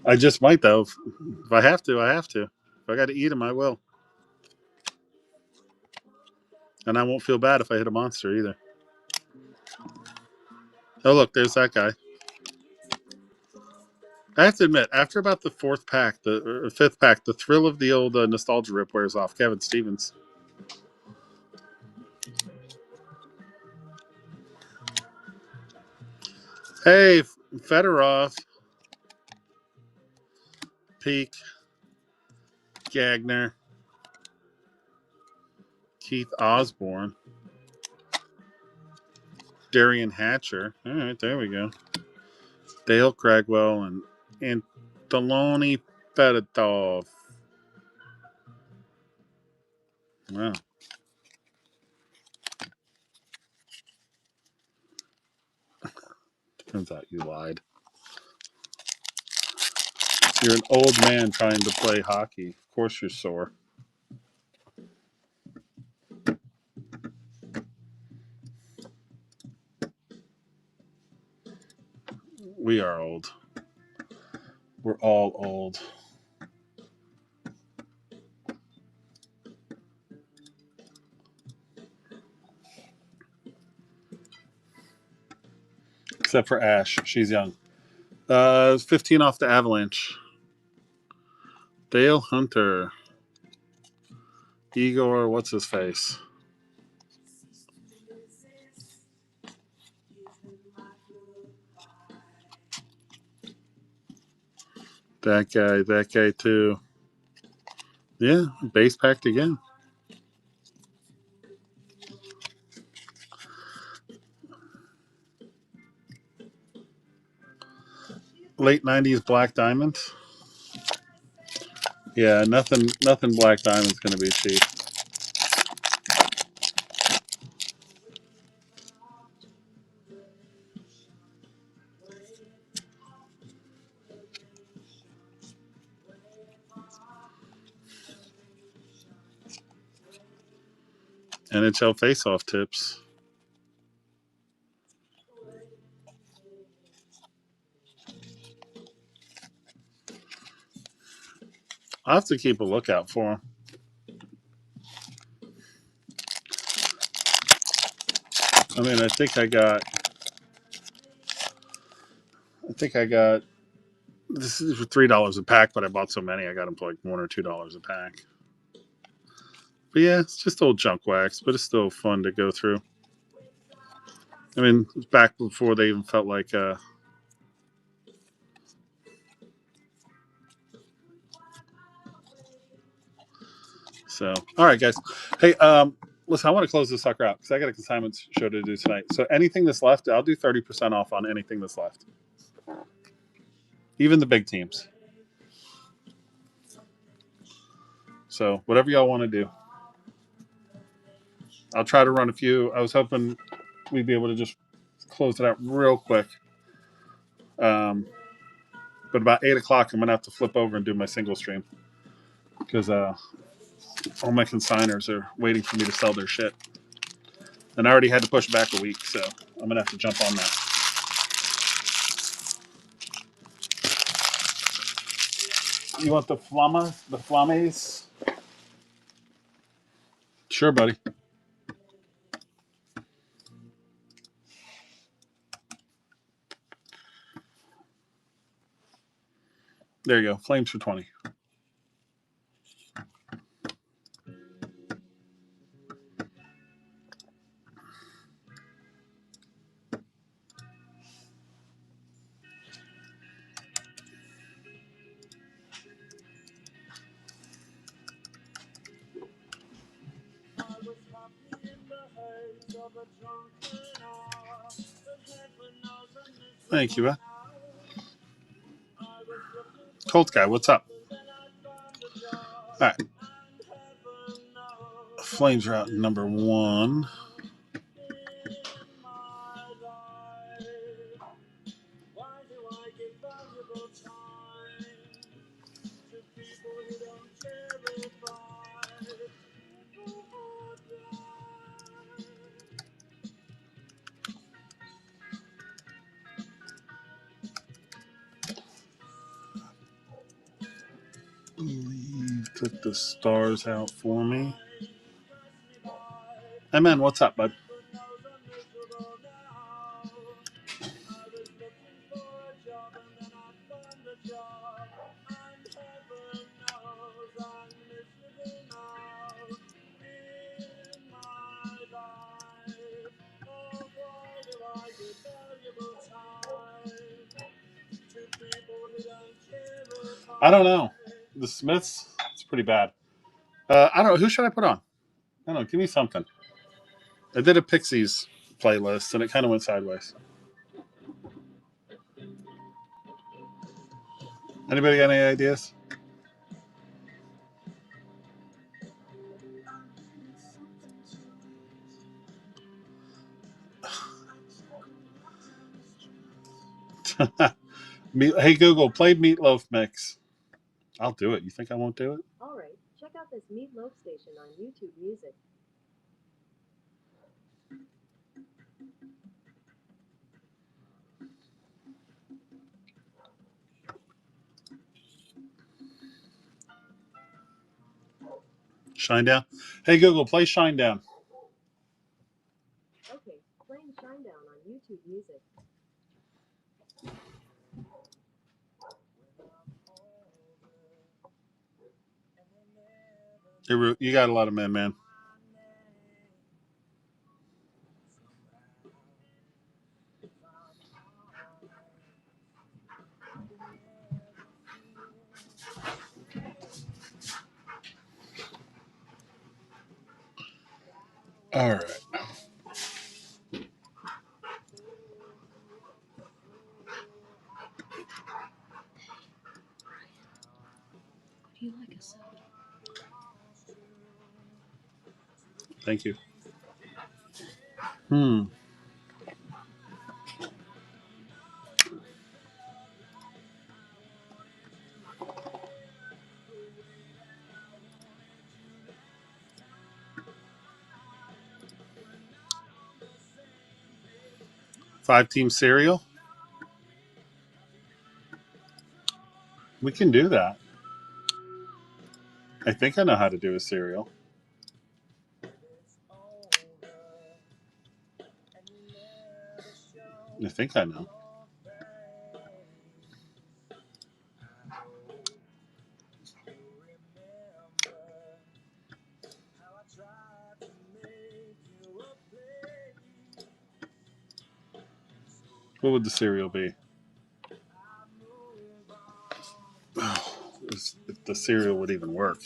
A: I just might, though. If I have to, I have to. If I got to eat them, I will. And I won't feel bad if I hit a monster either. Oh, look, there's that guy. I have to admit, after about the fourth pack, the fifth pack, the thrill of the old nostalgia rip wears off. Kevin Stevens. Hey, Fedorov, Peak, Gagner, Keith Osborne, Darian Hatcher. All right, there we go. Dale Cragwell and Anthony Fedotov. Wow. Turns out you lied. You're an old man trying to play hockey. Of course you're sore. We are old. We're all old. Except for Ash. She's young. 15 off the Avalanche. Dale Hunter. Igor, what's his face? That guy too. Yeah, base packed again. Late 90s Black Diamond. Yeah, nothing Black Diamond's going to be cheap. NHL face-off tips. I'll have to keep a lookout for them. I mean, I think I got this is for $3 a pack, but I bought so many I got them for like $1 or $2 a pack. But yeah, it's just old junk wax, but it's still fun to go through. I mean, it's back before they even felt like so. All right, guys. Hey, listen, I want to close this sucker out because I got a consignment show to do tonight. So anything that's left, I'll do 30% off on anything that's left, even the big teams. So whatever y'all want to do, I'll try to run a few. I was hoping we'd be able to just close it out real quick. But about 8 o'clock, I'm gonna have to flip over and do my single stream because all my consigners are waiting for me to sell their shit, and I already had to push back a week, so I'm gonna have to jump on that. You want the flammas? The flammes? Sure, buddy. There you go. Flames for 20. Thank you, man. Colt guy, what's up? All right. Flames are out number 1. Took the stars out for me. Hey man, what's up, bud? I don't know. The Smiths, it's pretty bad. I don't know. Who should I put on? I don't know. Give me something. I did a Pixies playlist, and it kind of went sideways. Anybody got any ideas? Hey, Google, play Meatloaf Mix. I'll do it. You think I won't do it?
B: All right, check out this Meatloaf station on YouTube Music.
A: Shinedown. Hey, Google, play Shinedown.
B: Okay, playing Shinedown on YouTube Music.
A: You got a lot of men, man. All right.
B: Do you like a soda?
A: Thank you. 5-team cereal. We can do that. I think I know how to do a cereal. I think I know. What would the cereal be? If the cereal would even work.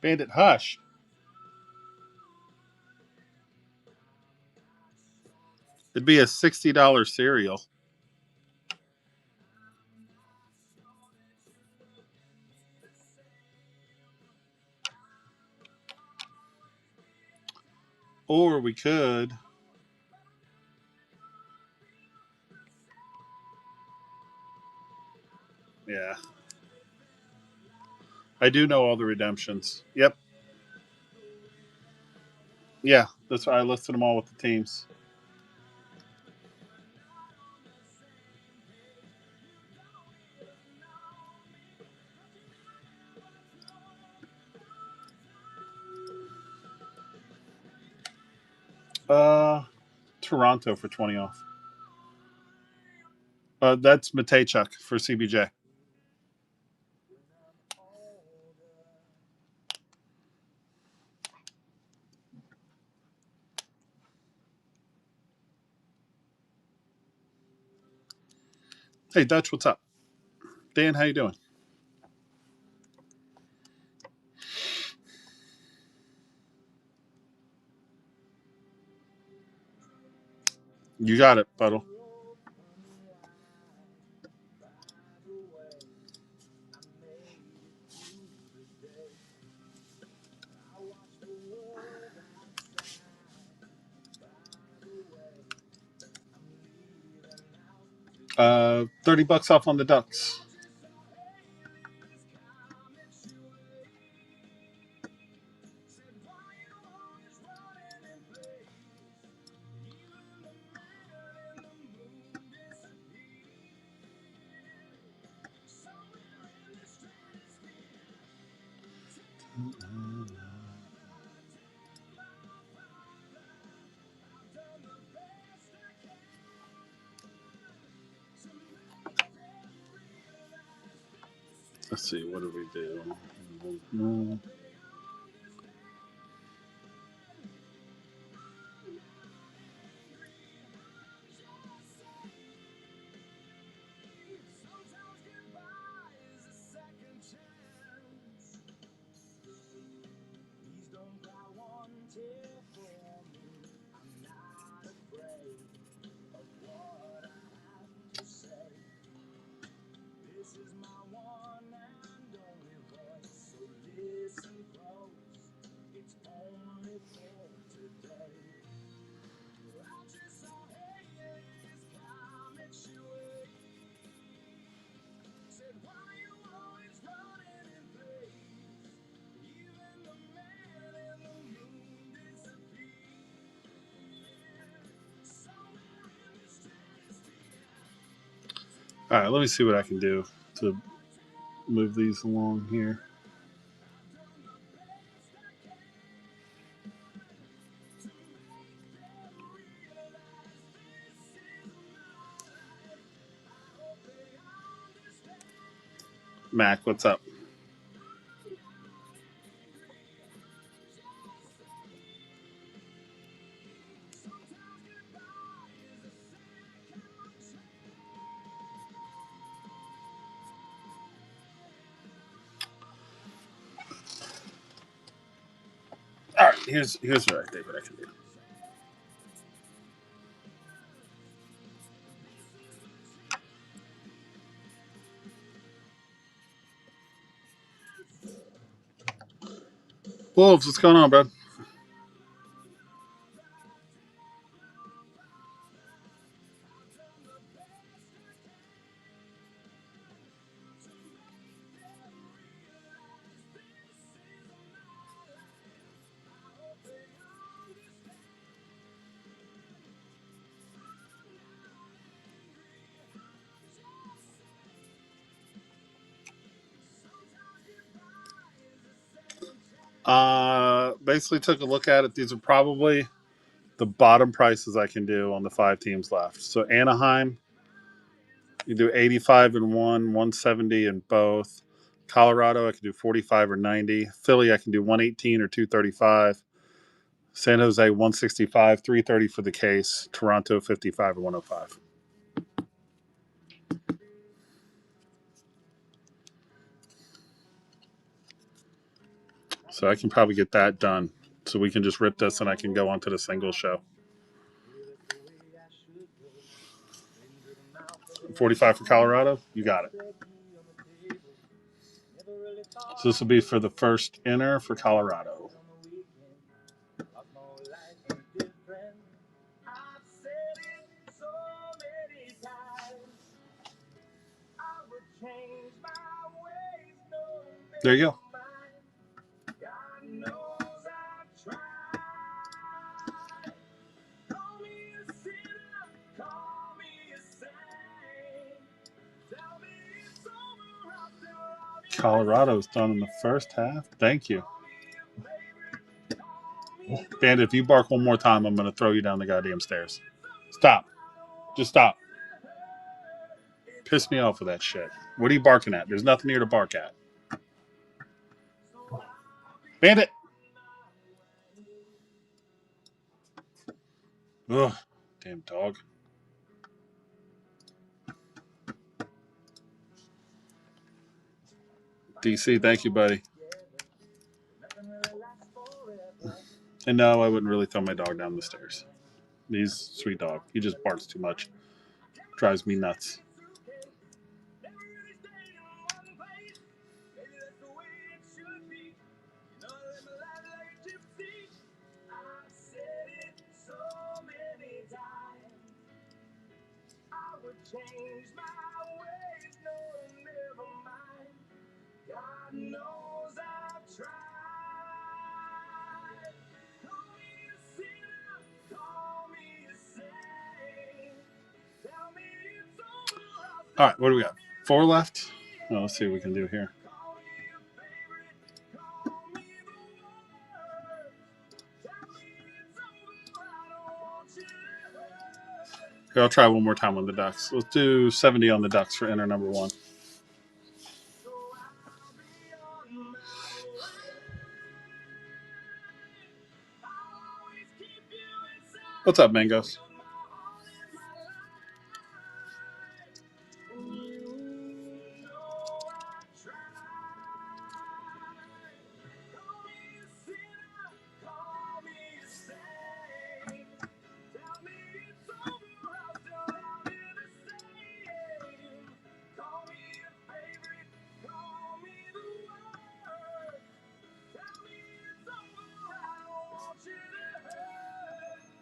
A: Bandit Hush. It'd be a $60 cereal. Or we could. Yeah. I do know all the redemptions. Yep. Yeah, that's why I listed them all with the teams. Toronto for 20 off. That's Matejchuk for CBJ. Hey, Dutch, what's up? Dan, how you doing? You got it, Puddle. $30 off on the Ducks. Let's see, what do we do? All right, let me see what I can do to move these along here. Mac, what's up? All right, here's what I think what I can do. Wolves, what's going on, bro? Basically took a look at it. These are probably the bottom prices I can do on the 5 teams left. So Anaheim, you do 85 and 170 in both. Colorado, I can do 45 or 90. Philly, I can do 118 or 235. San Jose, 165, 330 for the case. Toronto, 55 or 105. So I can probably get that done. So we can just rip this and I can go on to the single show. 45 for Colorado? You got it. So this will be for the first inner for Colorado. There you go. Colorado's done in the first half. Thank you. Bandit, if you bark one more time, I'm going to throw you down the goddamn stairs. Stop. Just stop. Piss me off with that shit. What are you barking at? There's nothing here to bark at. Bandit! Ugh. Damn dog. DC, thank you, buddy. And no, I wouldn't really throw my dog down the stairs. He's a sweet dog. He just barks too much. Drives me nuts.
C: Change my ways, no, never mind. God knows I've tried. Call me a sinner, call me a saint. Tell me it's over.
A: All right, what do we got? 4 left? Well, let's see what we can do here.
C: Call me a favorite, call me the worst. Tell me it's over, I don't want you to hurt.
A: Here, I'll try one more time on the Ducks. Let's do 70 on the Ducks for inner number 1. What's up, Mangos?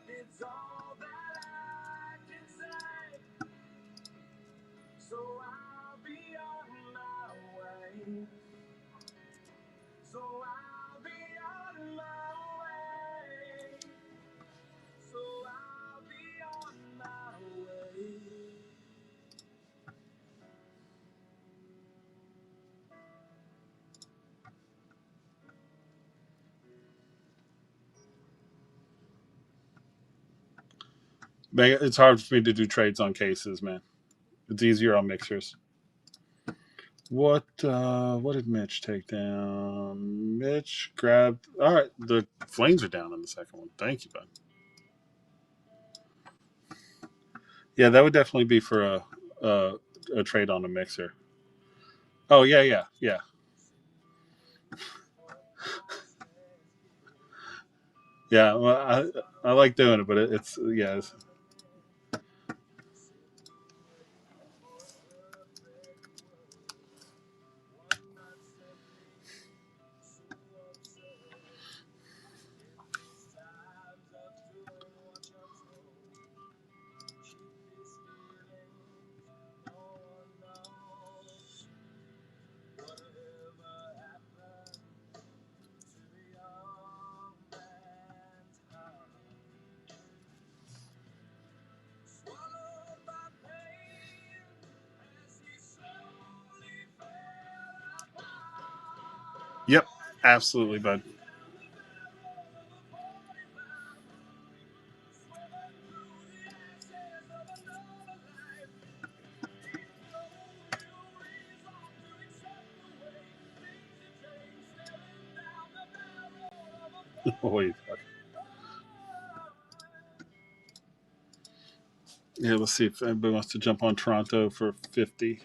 C: It's all that I can say. So I'll be on my way. So I'll be on my way. So I'll be on my way.
A: It's hard for me to do trades on cases, man. It's easier on mixers. What did Mitch take down? Mitch grabbed. All right, the flames are down on the second one. Thank you, bud. Yeah, that would definitely be for a trade on a mixer. Oh yeah. Yeah, well, I like doing it, but it's yeah. It's, Yep, absolutely, bud. Holy fuck. Yeah, let's see if anybody wants to jump on Toronto for 50.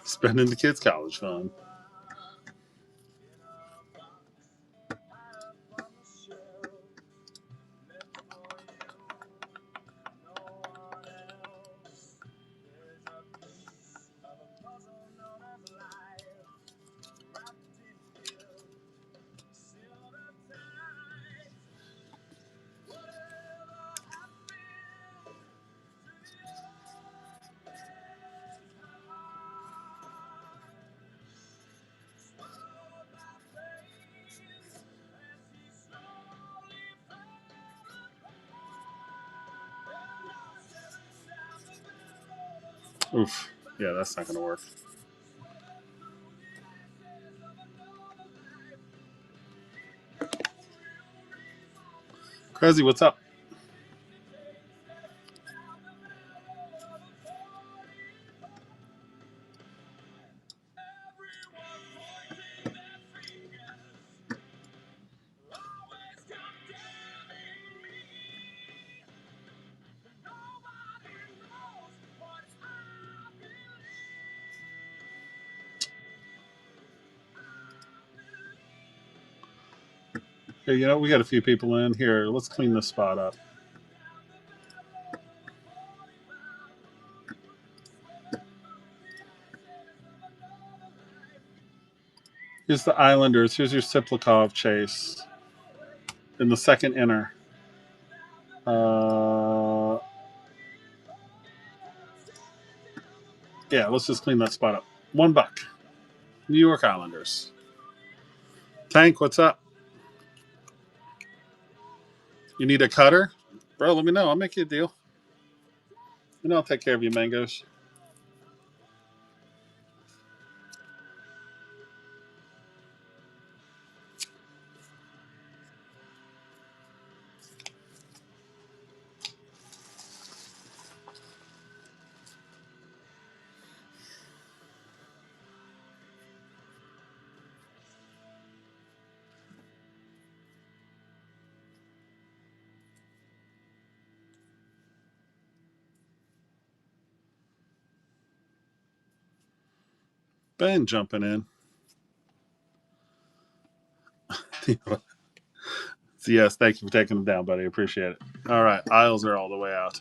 A: Spending the kids' college fund. Oof. Yeah, that's not going to work. Crazy, what's up? Hey, you know, we got a few people in here. Let's clean this spot up. Here's the Islanders. Here's your Siplikov chase in the second inner. Yeah, let's just clean that spot up. $1. New York Islanders. Tank, what's up? You need a cutter? Bro, let me know. I'll make you a deal. And I'll take care of your mangoes. Ben jumping in. Yes, thank you for taking them down, buddy. Appreciate it. All right, aisles are all the way out.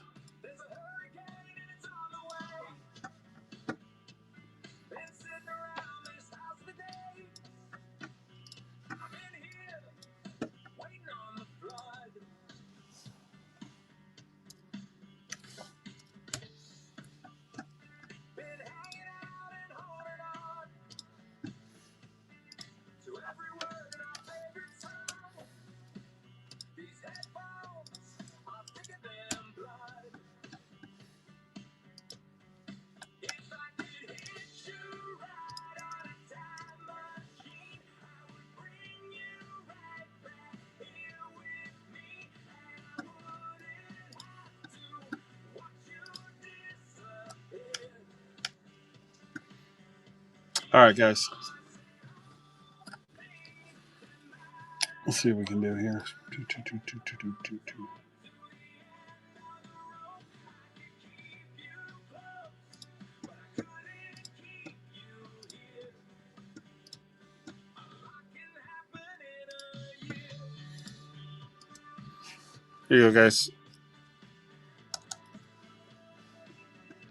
A: All right, guys. Let's see what we can do here. Here you go, guys.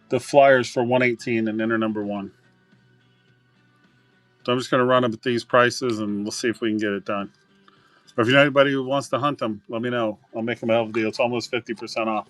A: The Flyers for 118 and enter number 1. So I'm just going to run them at these prices, and we'll see if we can get it done. Or if you know anybody who wants to hunt them, let me know. I'll make them a hell of a deal. It's almost 50% off.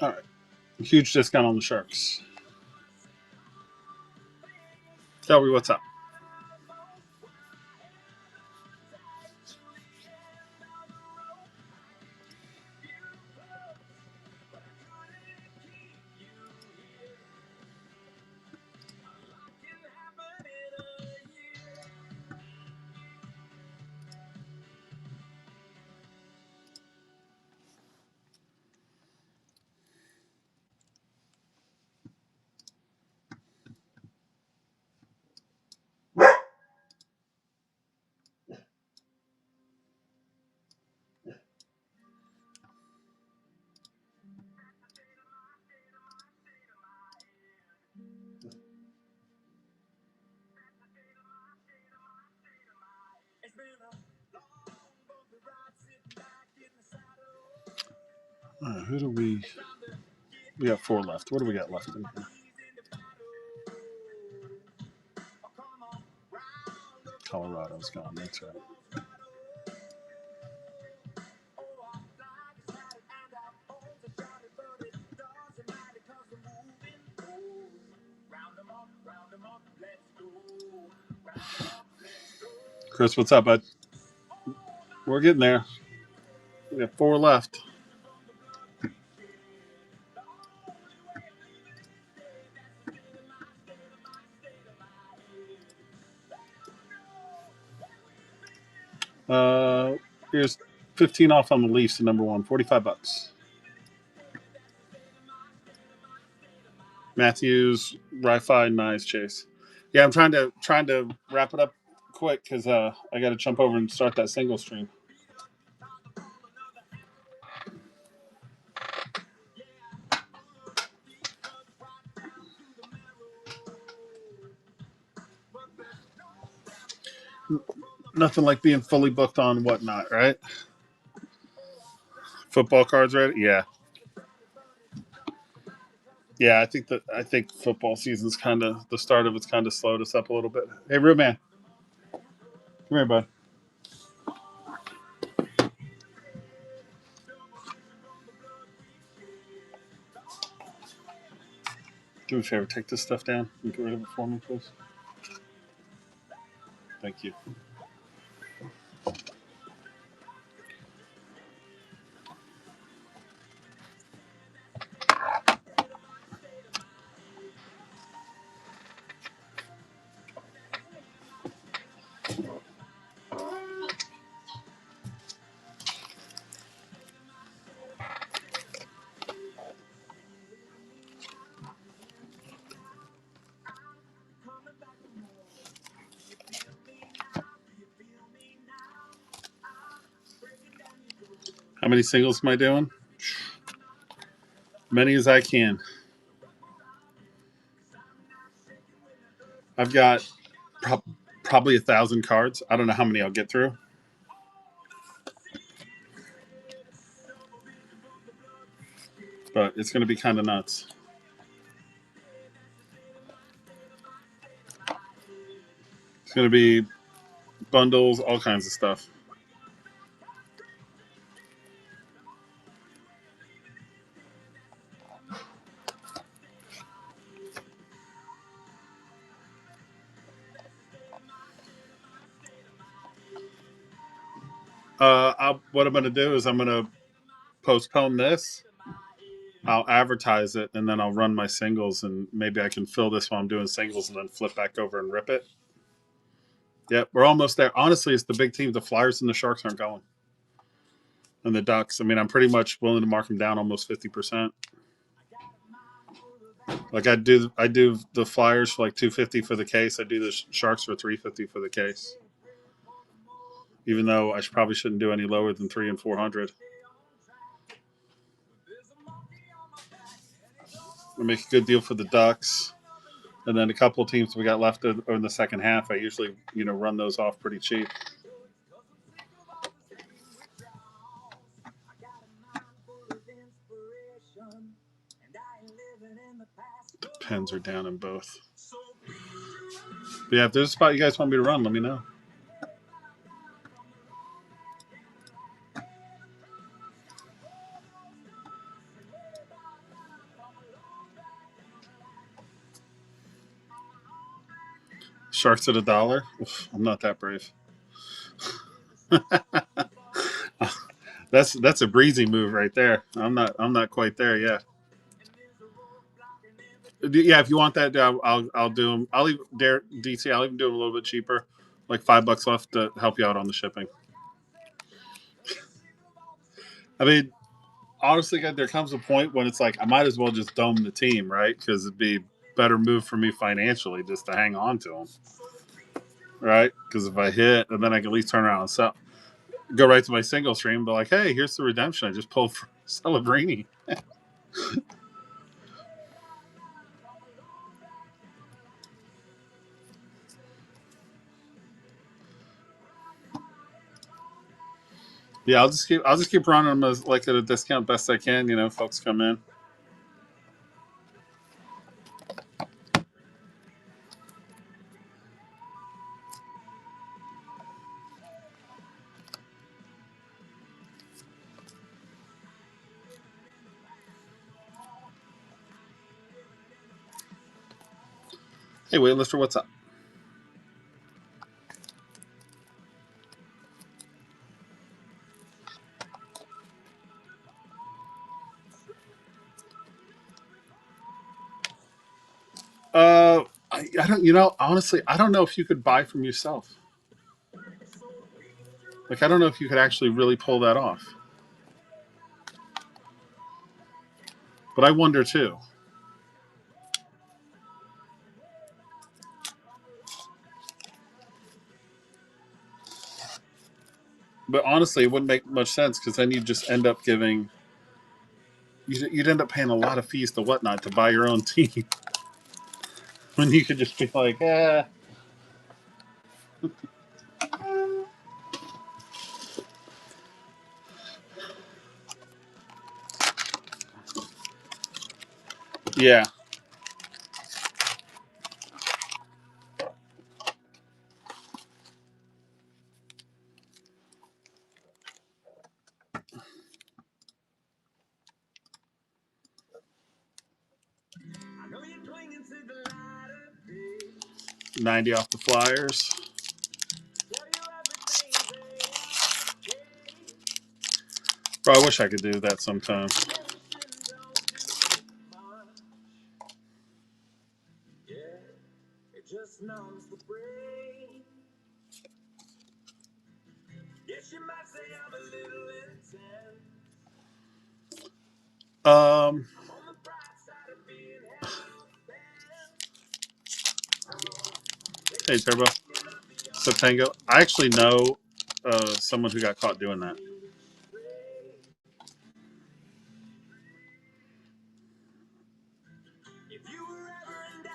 A: All right. Huge discount on the Sharks. Shelby, what's up? Who do we... We got 4 left. What do we got left in here? Colorado's gone. That's right. Chris, what's up, bud? We're getting there. We got 4 left. Here's 15 off on the Leafs at number 1. $45. Matthews, Wi-Fi, nice Chase. Yeah, I'm trying to wrap it up quick because I got to jump over and start that single stream. Nothing like being fully booked on whatnot, right? Football cards ready? Yeah. Yeah, I think football season's kind of the start of it's kind of slowed us up a little bit. Hey, Real Man, come here, bud. Do me a favor, take this stuff down and get rid of it for me, please. Thank you. How many singles am I doing? Many as I can. I've got probably 1,000 cards. I don't know how many I'll get through. But it's going to be kind of nuts. It's going to be bundles, all kinds of stuff. What I'm going to do is I'm going to postpone this. I'll advertise it, and then I'll run my singles, and maybe I can fill this while I'm doing singles and then flip back over and rip it. Yep, we're almost there. Honestly, it's the big team. The Flyers and the Sharks aren't going. And the Ducks, I mean, I'm pretty much willing to mark them down almost 50%. Like I do the Flyers for like $250 for the case. I do the Sharks for $350 for the case. Even though I probably shouldn't do any lower than 300 and 400. I make a good deal for the Ducks, and then a couple of teams we got left in the second half. I usually run those off pretty cheap. The pens are down in both. But yeah, if there's a spot you guys want me to run, let me know. Sharks at $1. Oof, I'm not that brave. That's a breezy move right there. I'm not quite there yet. Yeah, if you want that, I'll do them. I'll even DC. I'll even do them a little bit cheaper, like $5 left to help you out on the shipping. I mean, honestly, there comes a point when it's like I might as well just dome the team, right? Because it'd be a better move for me financially just to hang on to them, right? Because if I hit, and then I can at least turn around and sell, go right to my single stream, and be like, hey, here's the redemption I just pulled for Celebrini. Yeah, I'll just keep running them as like at a discount best I can. Folks come in. Hey, waitlifter, what's up? I don't. Honestly, I don't know if you could buy from yourself. Like, I don't know if you could actually really pull that off. But I wonder too. But honestly, it wouldn't make much sense because then you'd just end up giving. You'd end up paying a lot of fees to whatnot to buy your own team when you could just be like, yeah.
C: I know you're clinging to the light of day.
A: 90 off the Flyers.
C: Tell you everything's okay.
A: Bro, I wish I could do that sometime.
C: Redemption don't do much. Yeah, it just numbs the brain. Yes, you might say I'm a little intense.
A: Um,
C: I'm on the bright side of being hell bent.
A: hey, Turbo. So, Tango, I actually know someone who got caught doing that.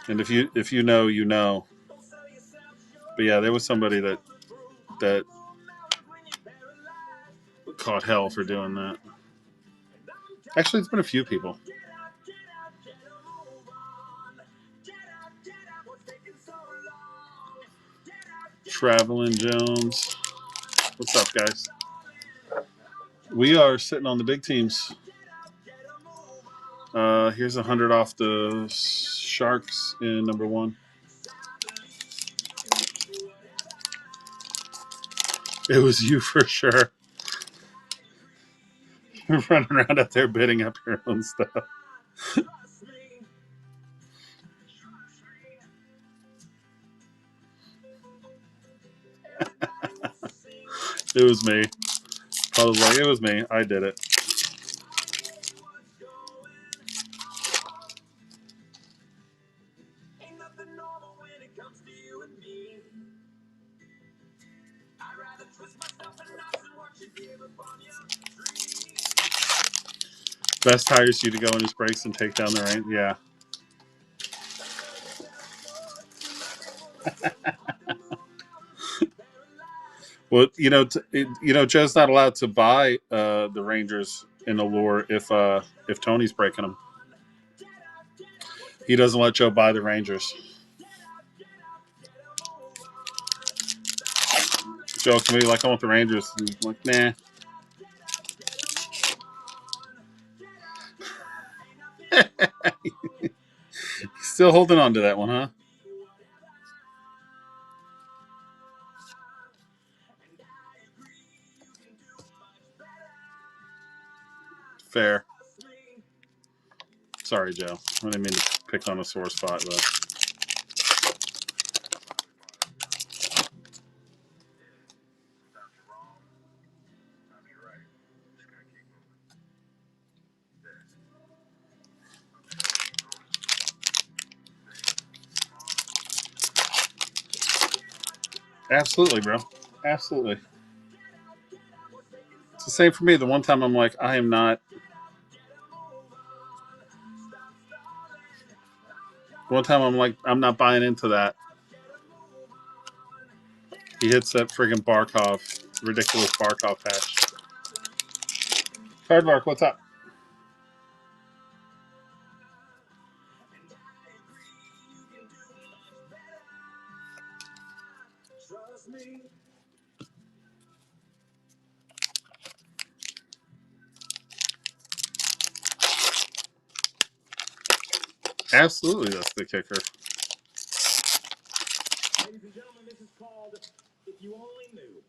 A: And if you know, you know. But yeah, there was somebody that caught hell for doing that. Actually, it's been a few people. Traveling Jones. What's up, guys? We are sitting on the big teams. Here's 100 off the Sharks in number 1. It was you for sure. You're running around out there bidding up your own stuff. It was me. I was like, it was me. I did it. Best hires you to go in his breaks and take down the range. Yeah. Well, Joe's not allowed to buy the Rangers in Allure if Tony's breaking them. He doesn't let Joe buy the Rangers. Joe can be like, I want the Rangers. And I'm like, nah. Still holding on to that one, huh? Fair. Sorry, Joe. I didn't mean to pick on a sore spot, but absolutely, bro. Absolutely. It's the same for me. The one time I'm like, I am not. One time I'm like, I'm not buying into that. He hits that friggin' Barkov, ridiculous Barkov patch. Cardmark, what's up?
C: Trust me.
A: Absolutely, that's the kicker.
C: Ladies and gentlemen, this is called If You Only Knew.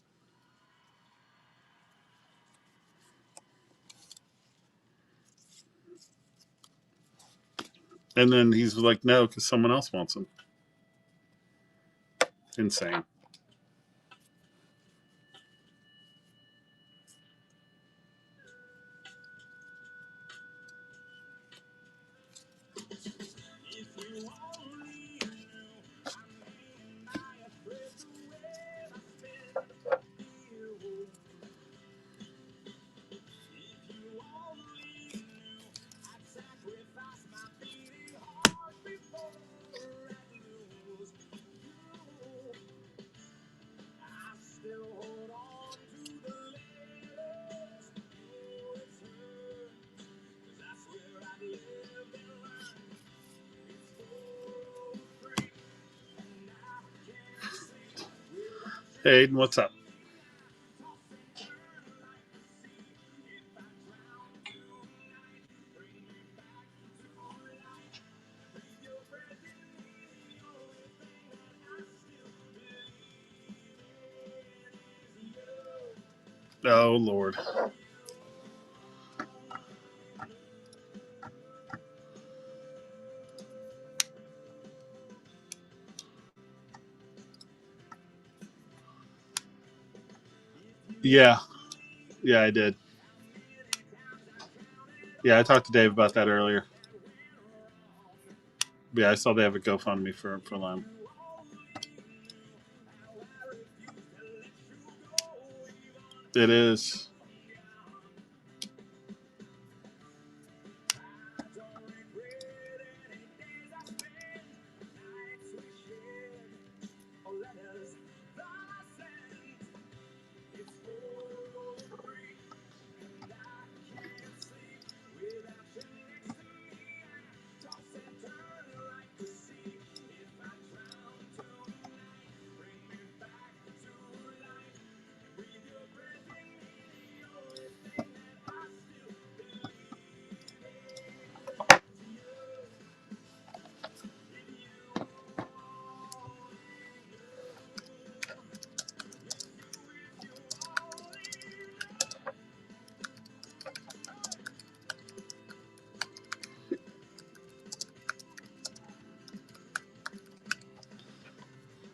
A: And then he's like, no, because someone else wants him. Insane.
C: If you only knew, I mean, I have spread the way I spend you. If you only knew, I'd sacrifice my beating heart before I lose you. I still hold on to the letters you returned, 'cause that's where I lived and learned. It's for free, and I can't sleep without you.
A: Hey, Aiden, what's up?
C: Toss and turn like the sea. If I drown tonight, bring me back to life. Breathe your breath in me, the only thing that I still believe in is you.
A: Oh, Lord. Yeah. Yeah, I did. Yeah, I talked to Dave about that earlier. Yeah, I saw they have a GoFundMe for Lem. It is.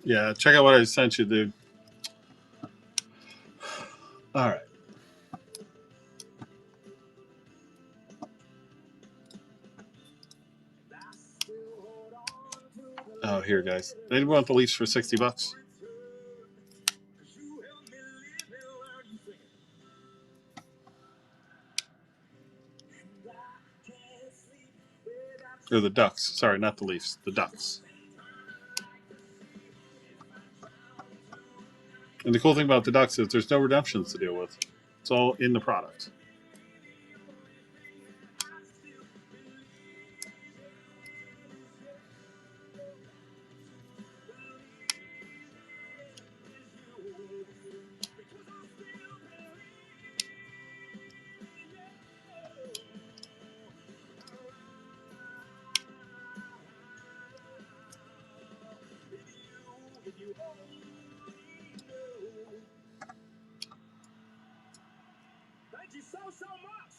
A: Yeah, check out what I sent you, dude. All right. Oh, here, guys. Anyone want the Leafs for $60? Or the Ducks. Sorry, not the Leafs. The Ducks. And the cool thing about the Ducks is there's no redemptions to deal with. It's all in the product.
C: Thank you so much.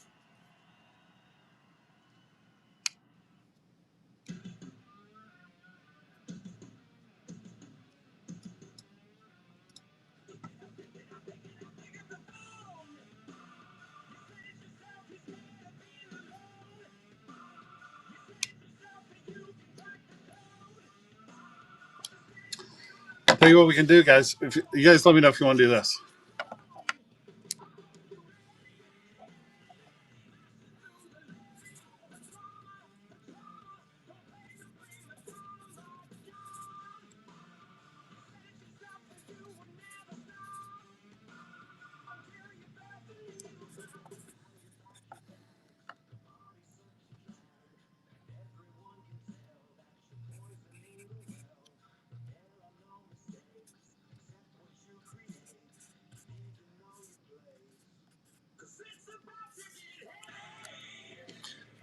A: Tell you what we can do, guys. If you guys let me know if you want to do this.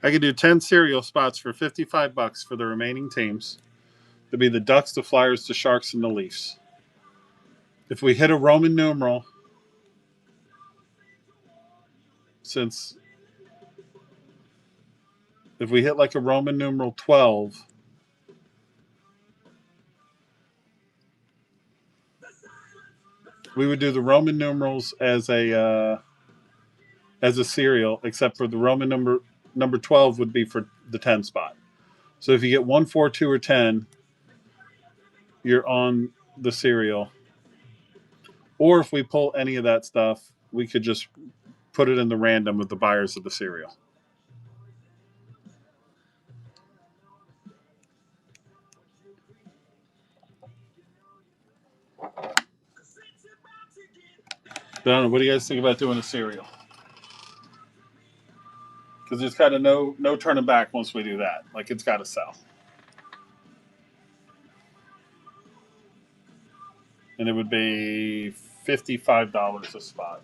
A: I could do 10 cereal spots for $55 for the remaining teams. To be the Ducks, the Flyers, the Sharks, and the Leafs. If we hit a Roman numeral, since if we hit like a Roman numeral 12, we would do the Roman numerals as a cereal, except for the Roman number 12 would be for the 10 spot. So if you get 1, 4, 2, or 10, you're on the cereal. Or if we pull any of that stuff, we could just put it in the random with the buyers of the cereal. Don, what do you guys think about doing a cereal? Because there's kind of no turning back once we do that. Like, it's got to sell. And it would be $55 a spot.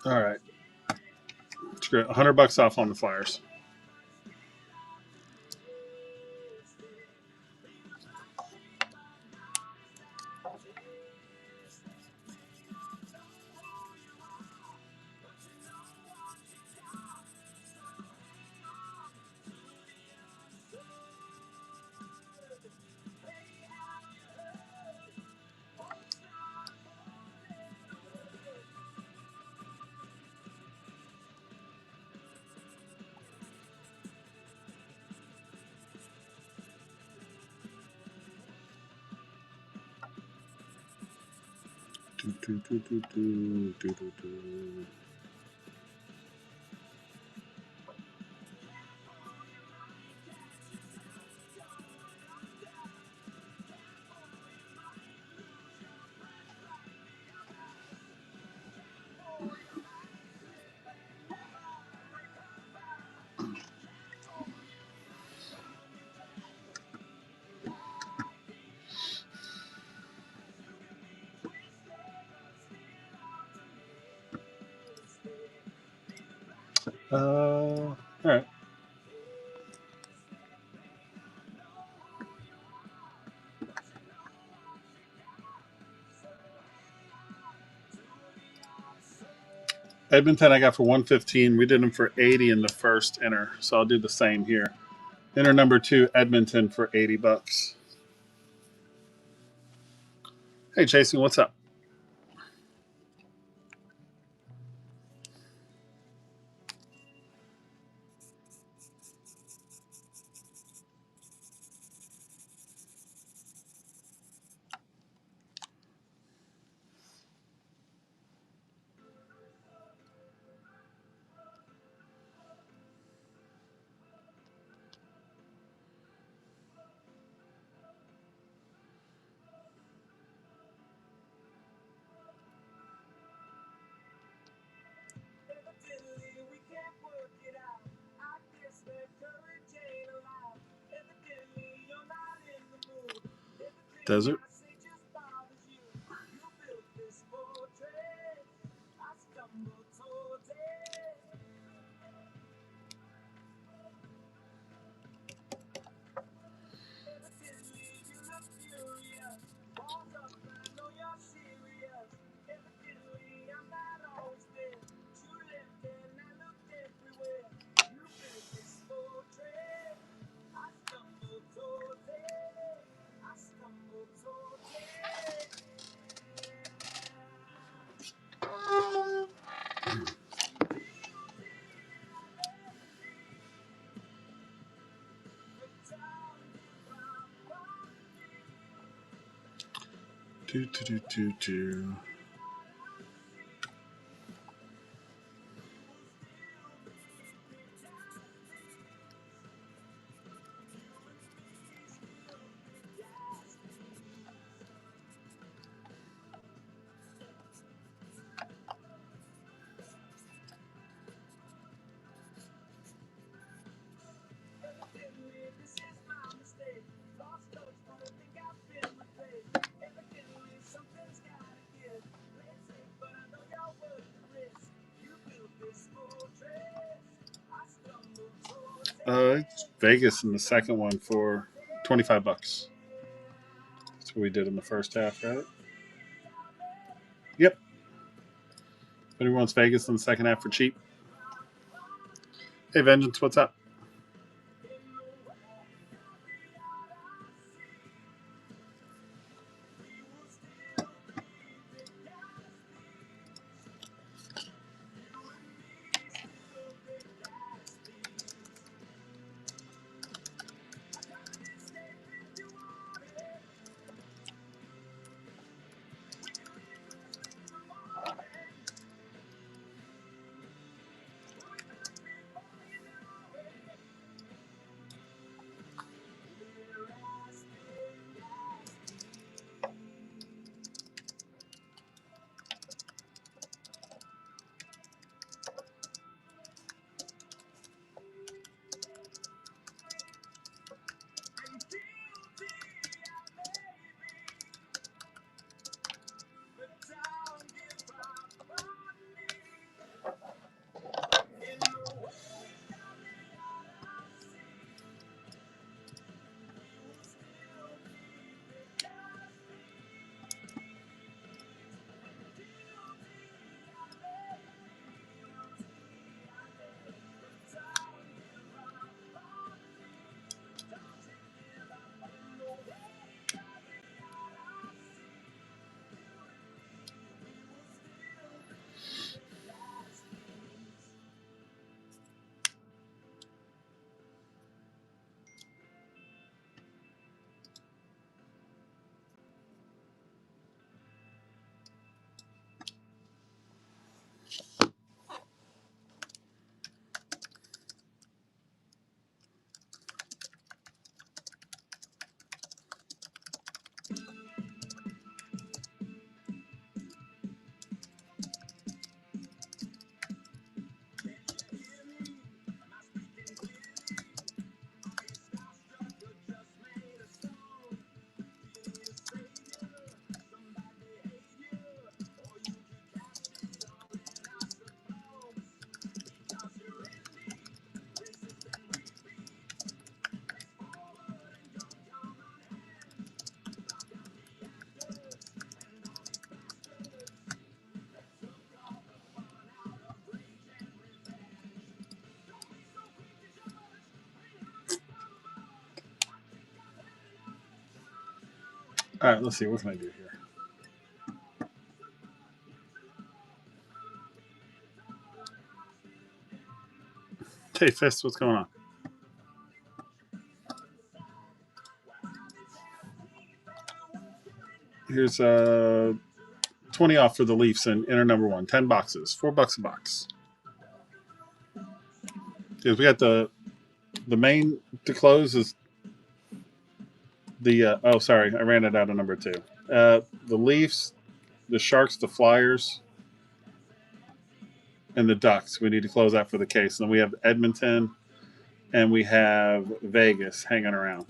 A: All right. It's great. $100 off on the Flyers. Do, do, do, do, do, do, do, do. All right. Edmonton I got for 115. We did them for 80 in the first inner, so I'll do the same here. Inner number 2, Edmonton for $80. Hey, Chasing, what's up?
C: Evidently, we can't work it out. I guess that courage ain't allowed. Evidently, you're not in the mood. Everything
A: Desert.
C: I say just bothers you. You built this fortress. I stumbled towards it. Evidently, you look furious. Walls up, I know you're serious. Evidently, I'm not always there. You left and I looked everywhere. You built this fortress. I stumbled towards it. I stumbled towards it. The time you found me.
A: Do, do, do, do, do.
C: Evidently, this is my mistake. Lost touch, but I think I've been replaced. Evidently, something's gotta give. Play it safe, but I know you're worth the risk. You built this fortress. I stumbled towards it.
A: It's Vegas in the second one for $25. That's what we did in the first half, right? Yep. But he wants Vegas in the second half for cheap. Hey, Vengeance, what's up? All right, let's see. What can I do here? Hey, Fist, what's going on? Here's 20 off for the Leafs in inner number 1. 10 boxes. $4 a box. Because we got the main to close is the oh, sorry, I ran it out of number 2. The Leafs, the Sharks, the Flyers, and the Ducks. We need to close out for the case. And then we have Edmonton and we have Vegas hanging around.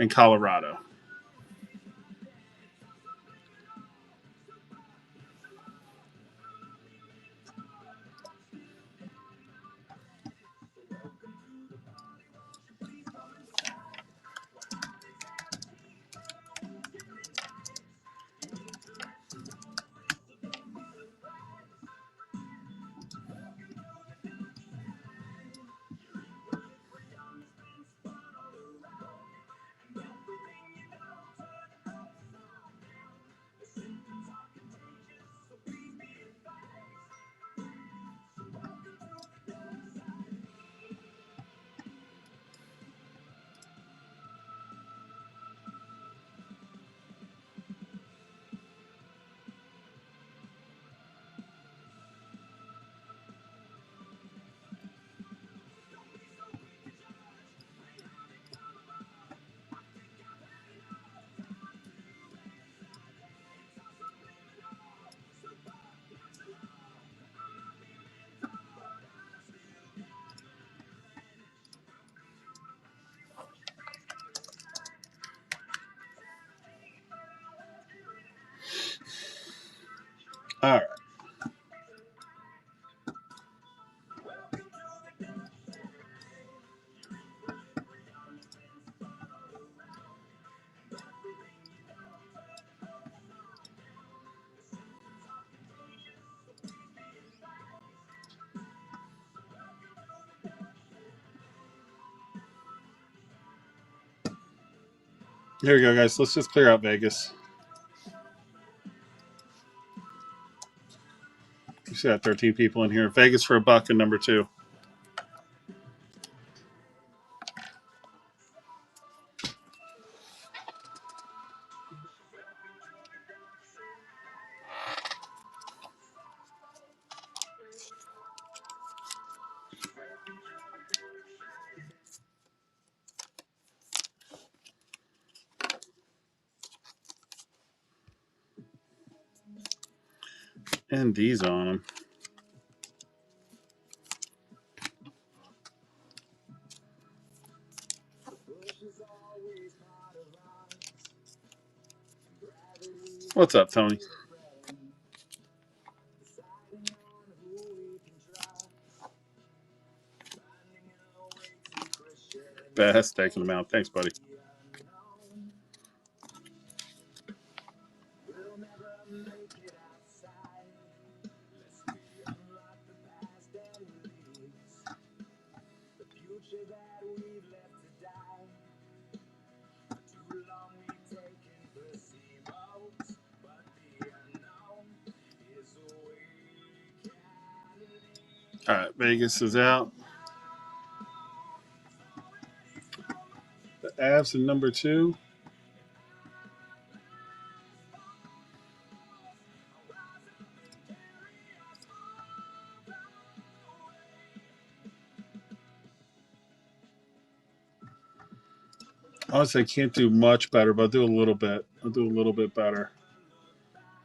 A: And Colorado. All right. Here we go, guys. Let's just clear out Vegas. You see got 13 people in here. Vegas for $1 in number 2. And D's on them. What's up, Tony? Best taking them out. Thanks, buddy. All right, Vegas is out. The Avs in number 2. Honestly, I can't do much better, but I'll do a little bit. I'll do a little bit better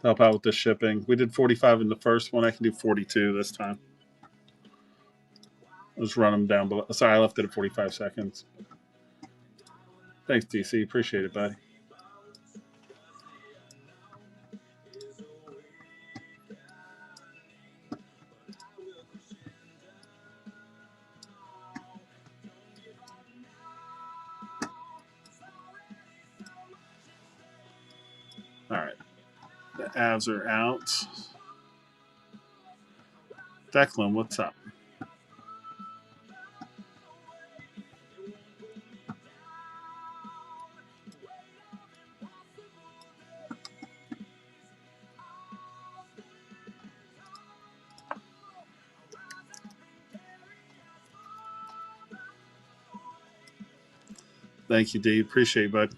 A: to help out with the shipping. We did 45 in the first one. I can do 42 this time. Let's run them down below. Sorry, I left it at 45 seconds. Thanks, DC. Appreciate it, buddy. All right. The Avs are out. Declan, what's up? Thank you, D. Appreciate it, bud.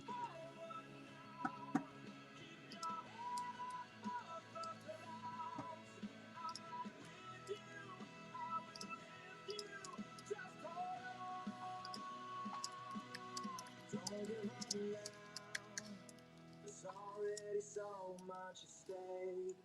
C: Don't give up now. There's already so much at stake.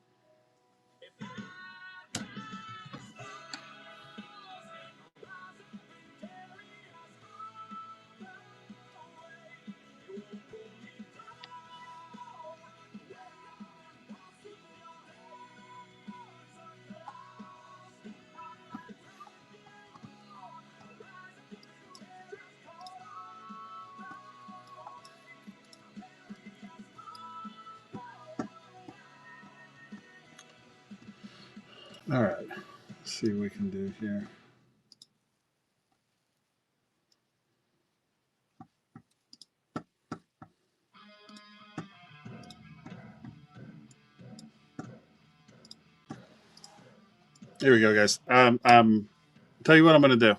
A: All right. Let's see what we can do here. Here we go, guys. Tell you what I'm going to do.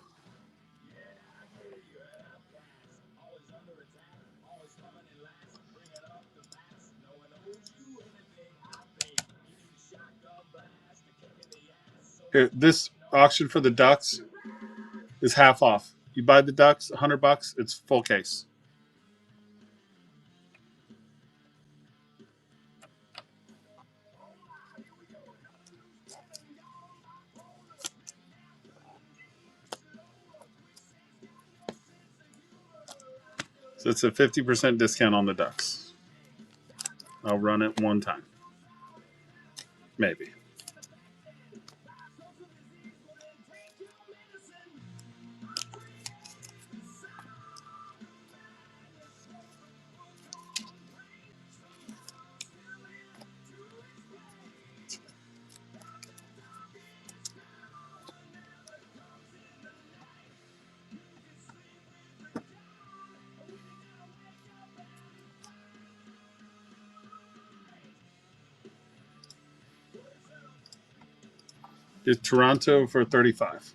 A: Here, this auction for the ducks is half off. You buy the ducks, $100. It's full case. So it's a 50% discount on the ducks. I'll run it one time. Maybe. Did Toronto for 35.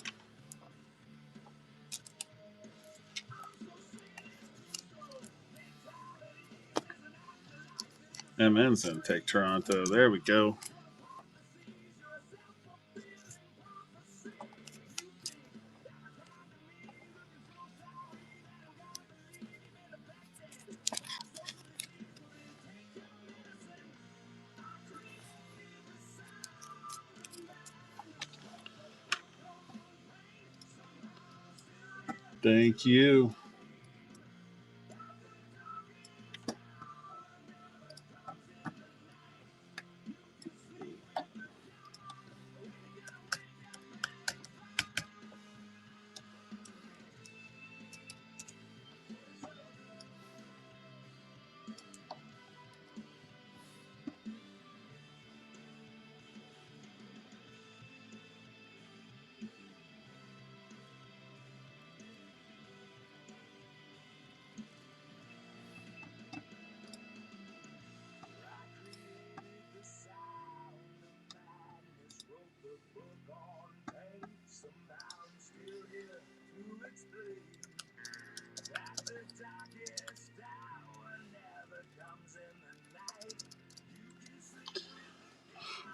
A: MN's going to take Toronto. There we go. Thank you.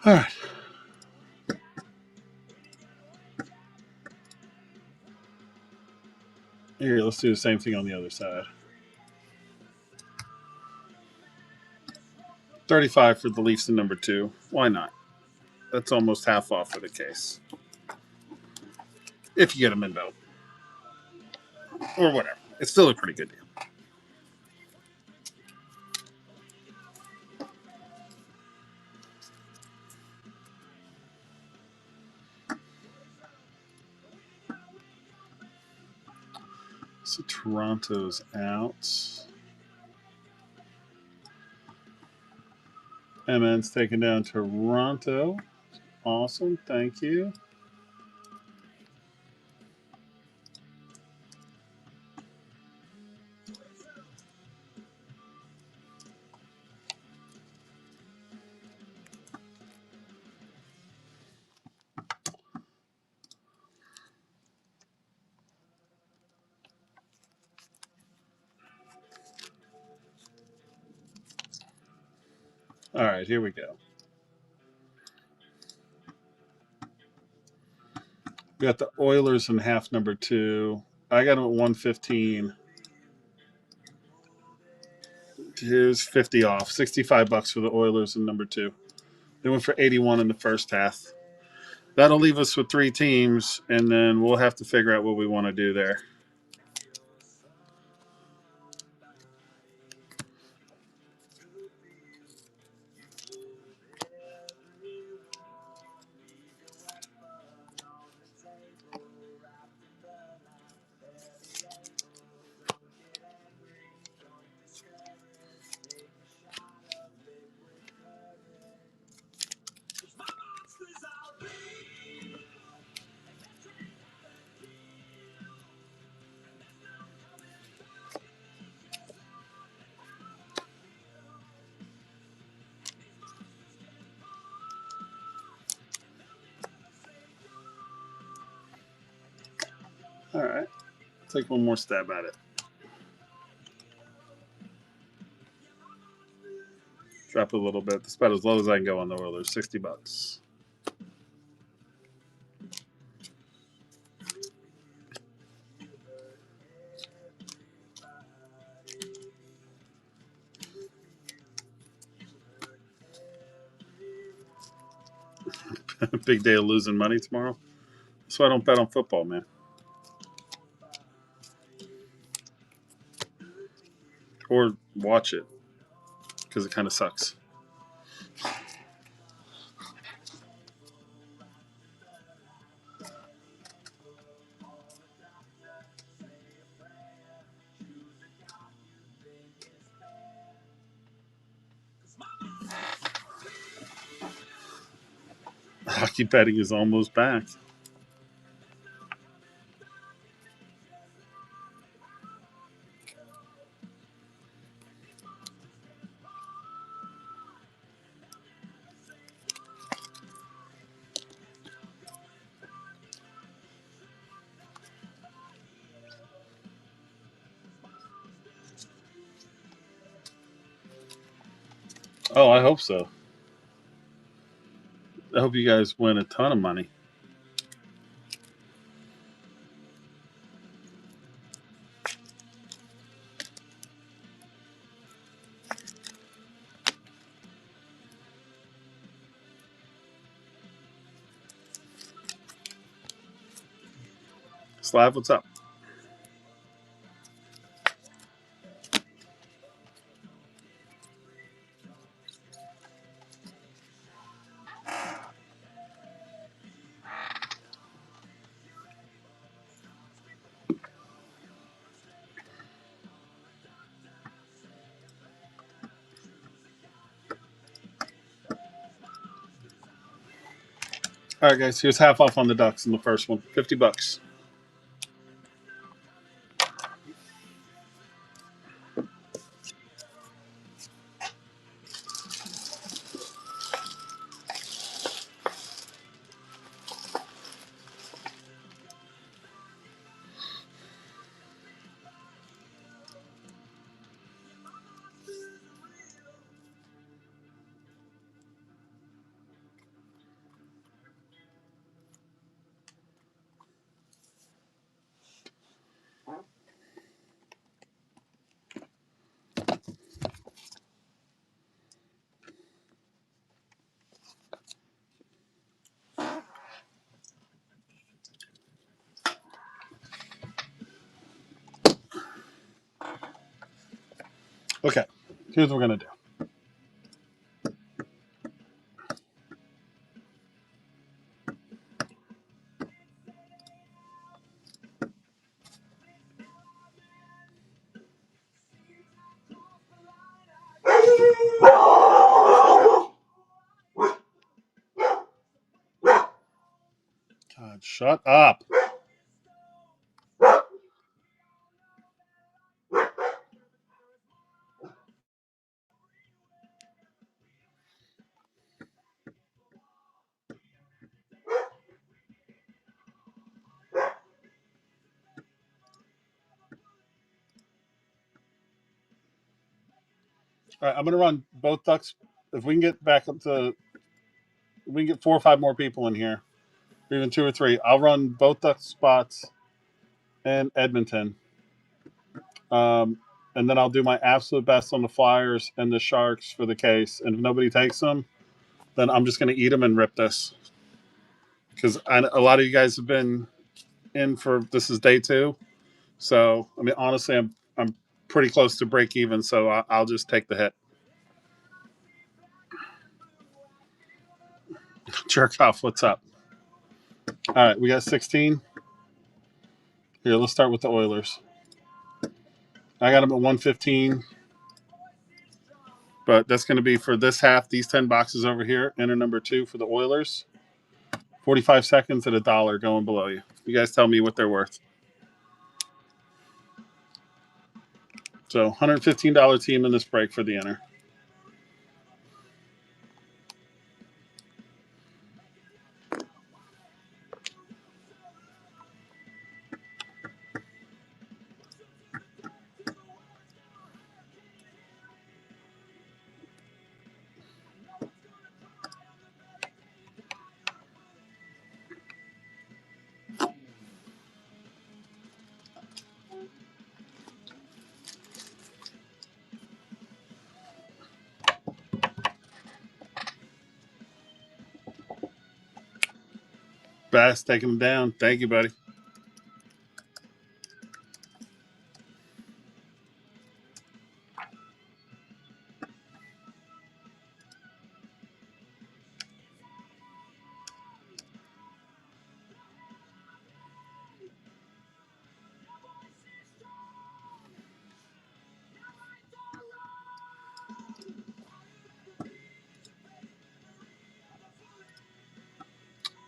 A: All right. Here, let's do the same thing on the other side. 35 for the Leafs in number 2. Why not? That's almost half off for the case. If you get them in belt. Or whatever. It's still a pretty good deal. So Toronto's out. MN's taking down Toronto. Awesome. Thank you. All right, here we go. We got the Oilers in half number 2. I got them at 115. Here's 50 off. $65 for the Oilers in number 2. They went for 81 in the first half. That'll leave us with 3 teams, and then we'll have to figure out what we want to do there. All right. Take one more stab at it. Drop it a little bit. That's about as low as I can go on the Oilers. $60. Big day of losing money tomorrow. That's why I don't bet on football, man. Or watch it, because it kind of sucks. Hockey betting is almost back. Oh, I hope so. I hope you guys win a ton of money. Slav, what's up? All right, guys. Here's half off on the Ducks in the first one. $50. Okay. Here's what we're going to do. God, shut up. All right, I'm going to run both Ducks if we can get back up to, we can get 4 or 5 more people in here, or even 2 or 3. I'll run both Duck spots and Edmonton. And then I'll do my absolute best on the Flyers and the Sharks for the case. And if nobody takes them, then I'm just going to eat them and rip this. Because a lot of you guys have been in for, this is day 2. So, I mean, honestly, I'm pretty close to break even. So I'll just take the hit. Jerk off, what's up? All right, we got 16. Here, let's start with the Oilers. I got them at 115. But that's going to be for this half, these 10 boxes over here. Enter number 2 for the Oilers. 45 seconds at $1 going below you. You guys tell me what they're worth. So $115 team in this break for the enter. Bass taking them down. Thank you, buddy.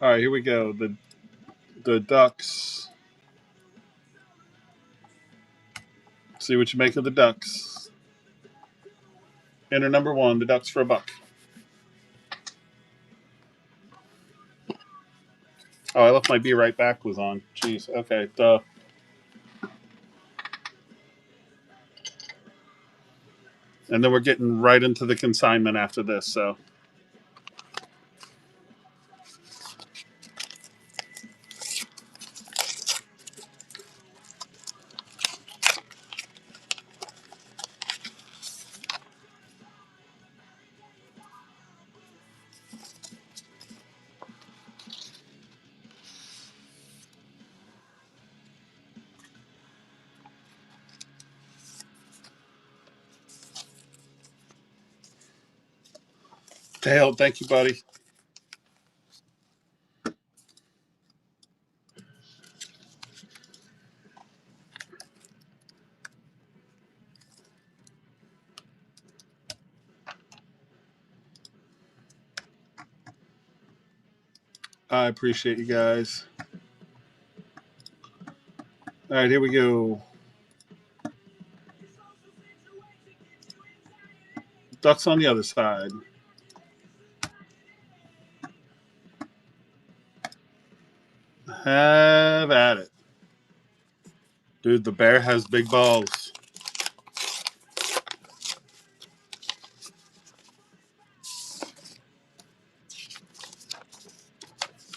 A: All right, here we go. The Ducks. See what you make of the Ducks. Enter number 1, the Ducks for $1. Oh, I left my Be Right Back was on. Jeez. Okay. Duh. And then we're getting right into the consignment after this. So. Dale, thank you, buddy. I appreciate you guys. All right, here we go. Ducks on the other side. Have at it. Dude, the bear has big balls.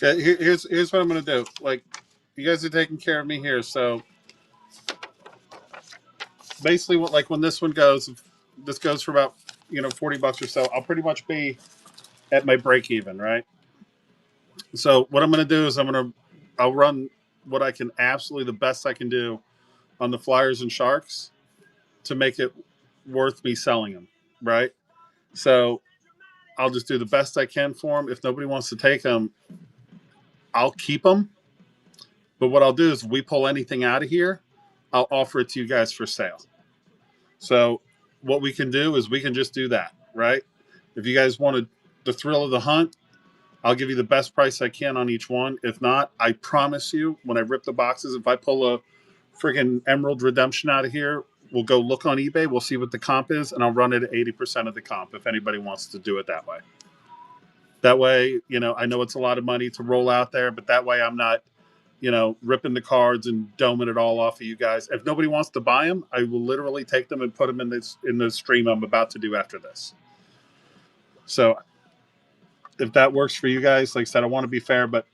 A: Okay, here's what I'm going to do. Like, you guys are taking care of me here. So, basically, when this one goes, this goes for about, $40 or so, I'll pretty much be at my break even, right? So, what I'm going to do is I'll run what I can absolutely the best I can do on the Flyers and Sharks to make it worth me selling them, right? So I'll just do the best I can for them. If nobody wants to take them, I'll keep them. But what I'll do is, if we pull anything out of here, I'll offer it to you guys for sale. So what we can do is we can just do that, right? If you guys wanted the thrill of the hunt, I'll give you the best price I can on each one. If not, I promise you, when I rip the boxes, if I pull a friggin' Emerald Redemption out of here, we'll go look on eBay. We'll see what the comp is, and I'll run it at 80% of the comp if anybody wants to do it that way. That way, I know it's a lot of money to roll out there, but that way I'm not, ripping the cards and doming it all off of you guys. If nobody wants to buy them, I will literally take them and put them in the stream I'm about to do after this. So if that works for you guys, like I said, I want to be fair, but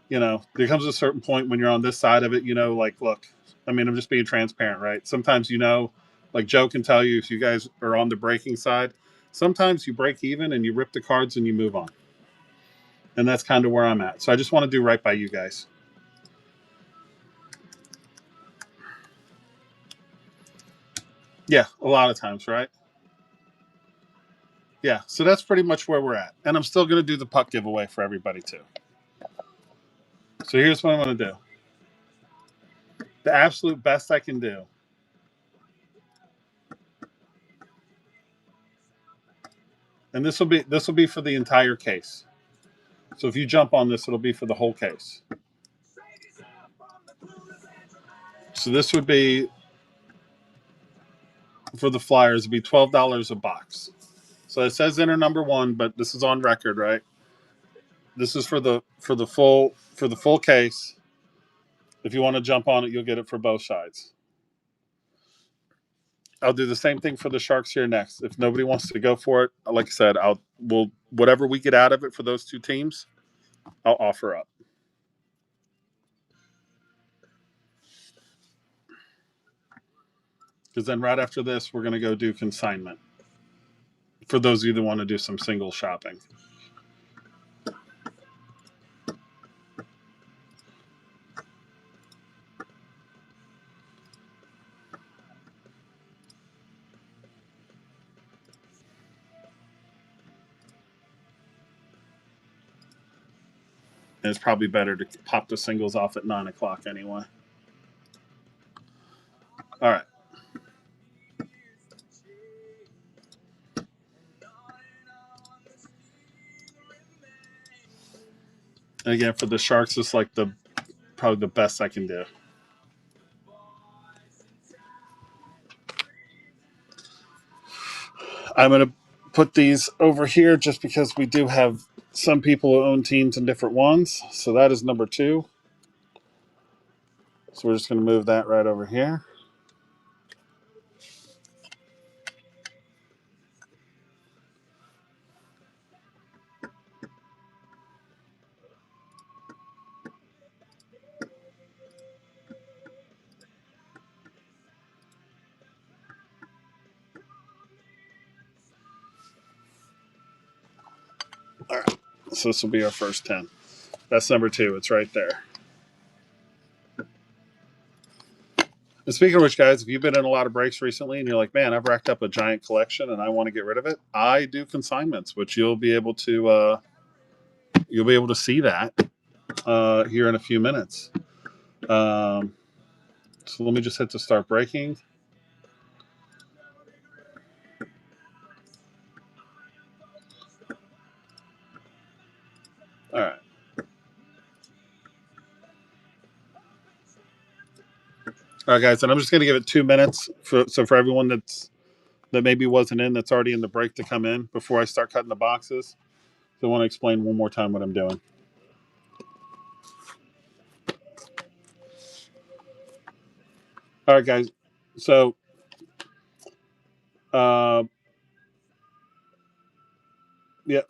A: there comes a certain point when you're on this side of it, like, look, I mean, I'm just being transparent, right? Sometimes, like Joe can tell you, if you guys are on the breaking side, sometimes you break even and you rip the cards and you move on. And that's kind of where I'm at. So I just want to do right by you guys. Yeah, a lot of times, right? Yeah, so that's pretty much where we're at. And I'm still going to do the puck giveaway for everybody, too. So here's what I'm going to do. The absolute best I can do. And this will be for the entire case. So if you jump on this, it'll be for the whole case. So this would be, for the Flyers, it'd be $12 a box. So it says enter number 1, but this is on record, right? This is for the full case. If you want to jump on it, you'll get it for both sides. I'll do the same thing for the Sharks here next. If nobody wants to go for it, like I said, we'll whatever we get out of it for those two teams, I'll offer up. Because then right after this, we're going to go do consignment. For those of you that want to do some single shopping. And it's probably better to pop the singles off at 9 o'clock anyway. All right. And again, for the Sharks, it's like probably the best I can do. I'm going to put these over here just because we do have some people who own teams in different ones. So that is number 2. So we're just going to move that right over here. All right. So this will be our first 10. That's number 2. It's right there. And speaking of which, guys, if you've been in a lot of breaks recently and you're like, man, I've racked up a giant collection and I want to get rid of it, I do consignments, which you'll be able to see that here in a few minutes. So let me just hit to start breaking. All right. All right, guys, and I'm just going to give it 2 minutes for everyone that maybe wasn't in, that's already in the break, to come in before I start cutting the boxes. So I want to explain one more time what I'm doing. All right, guys. So, yeah,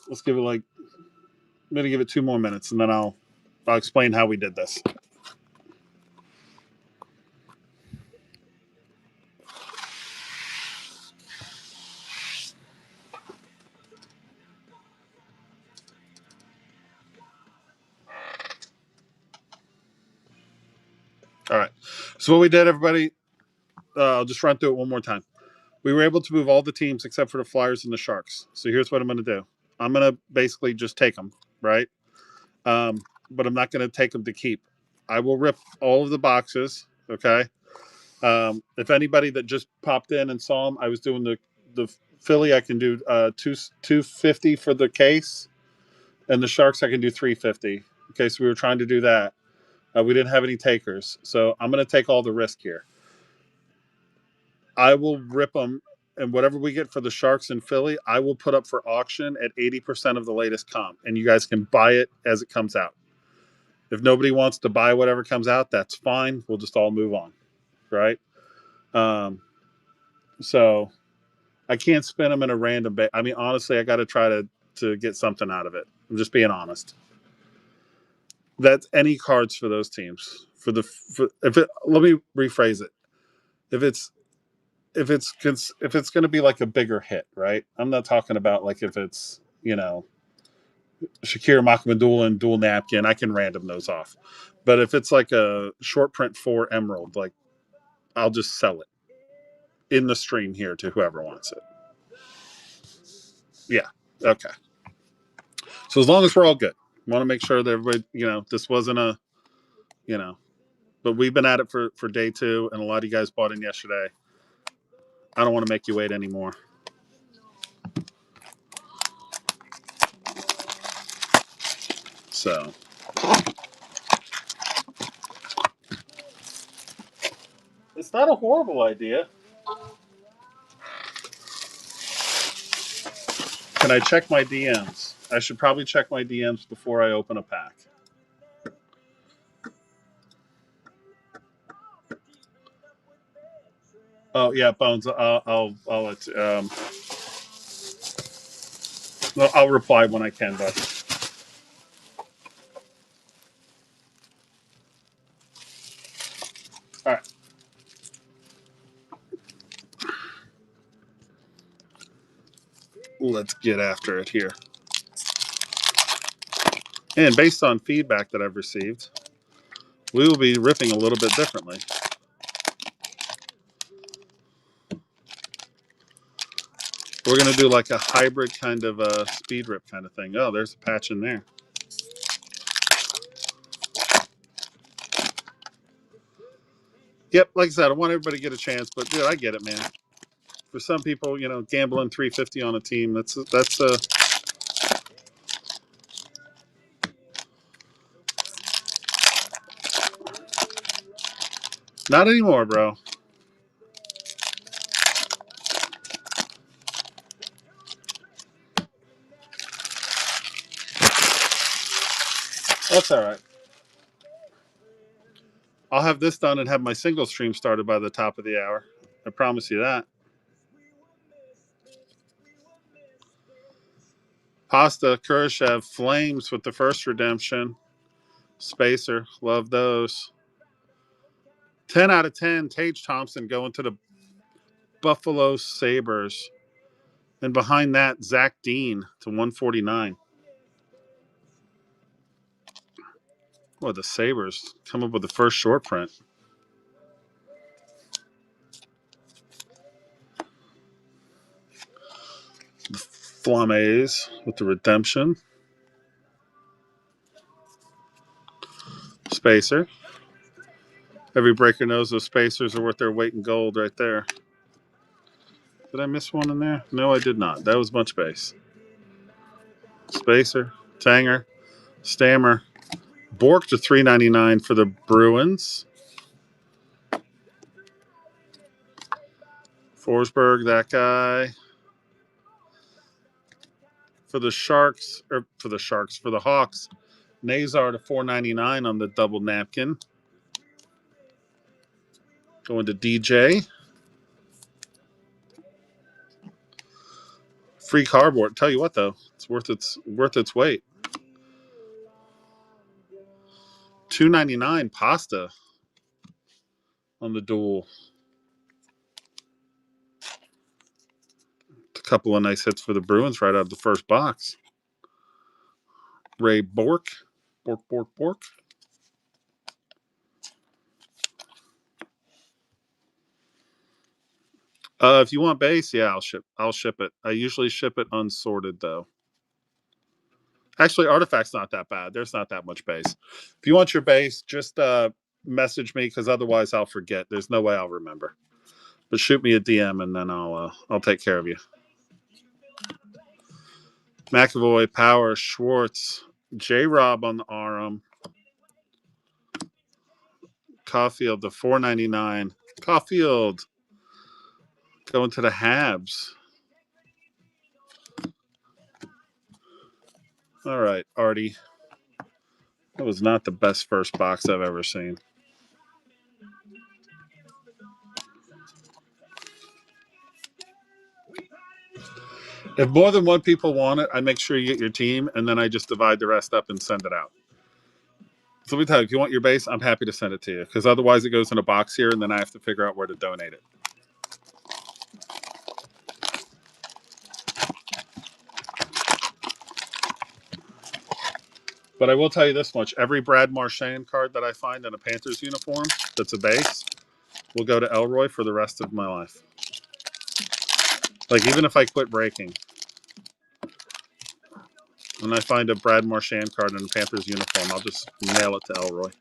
A: let's give it I'm going to give it 2 more minutes, and then I'll explain how we did this. All right. So what we did, everybody, I'll just run through it one more time. We were able to move all the teams except for the Flyers and the Sharks. So here's what I'm going to do. I'm going to basically just take them, right? But I'm not going to take them to keep. I will rip all of the boxes, okay? If anybody that just popped in and saw them, I was doing the Philly. I can do $250 for the case, and the Sharks I can do $350. Okay, so we were trying to do that. We didn't have any takers, so I'm going to take all the risk here. I will rip them, and whatever we get for the Sharks and Philly, I will put up for auction at 80% of the latest comp, and you guys can buy it as it comes out. If nobody wants to buy whatever comes out, that's fine. We'll just all move on, right? So I can't spin them in a random I mean, honestly, I got to try to to get something out of it. I'm just being honest. That's any cards for those teams. Let me rephrase it. If it's if it's going to be like a bigger hit, right? I'm not talking about like if it's Shakir Makmadul and dual napkin. I can random those off. But if it's like a short print 4 emerald, like I'll just sell it in the stream here to whoever wants it. Yeah. Okay. So as long as we're all good, want to make sure that everybody, this wasn't but we've been at it for day 2, and a lot of you guys bought in yesterday. I don't want to make you wait anymore. So it's not a horrible idea. Can I check my DMs? I should probably check my DMs before I open a pack. Oh yeah, Bones. I'll let I'll reply when I can, but all right. Let's get after it here. And based on feedback that I've received, we will be ripping a little bit differently. We're going to do like a hybrid kind of a speed rip kind of thing. Oh, there's a patch in there. Yep, like I said, I want everybody to get a chance, but dude, I get it, man. For some people, gambling $350 on a team, that's not anymore, bro. That's all right. I'll have this done and have my single stream started by the top of the hour. I promise you that. Pasta, Khrushchev, Flames with the first redemption. Spacer, love those. 10 out of 10, Tage Thompson going to the Buffalo Sabres. And behind that, Zach Dean to 149. Well, the Sabres come up with the first short print. The Flames with the redemption. Spacer. Every breaker knows those spacers are worth their weight in gold right there. Did I miss one in there? No, I did not. That was bunch base. Spacer, Tanger, Stammer, Bork to $3.99 for the Bruins. Forsberg, that guy. For the Hawks, Nazar to $4.99 on the double napkin. Going to DJ. Free cardboard. Tell you what though, it's worth its weight. $2.99 pasta on the dual. A couple of nice hits for the Bruins right out of the first box. Ray Bork. Bork. If you want base, yeah, I'll ship it. I usually ship it unsorted though. Actually, Artifact's not that bad. There's not that much base. If you want your base, just message me because otherwise I'll forget. There's no way I'll remember. But shoot me a DM and then I'll take care of you. McAvoy, Power, Schwartz, J-Rob on the Aram. Caulfield to $4.99. Caulfield going to the Habs. All right, Artie. That was not the best first box I've ever seen. If more than one people want it, I make sure you get your team, and then I just divide the rest up and send it out. So let me tell you, if you want your base, I'm happy to send it to you, because otherwise it goes in a box here, and then I have to figure out where to donate it. But I will tell you this much. Every Brad Marchand card that I find in a Panthers uniform that's a base will go to Elroy for the rest of my life. Like, even if I quit breaking, when I find a Brad Marchand card in a Panthers uniform, I'll just mail it to Elroy.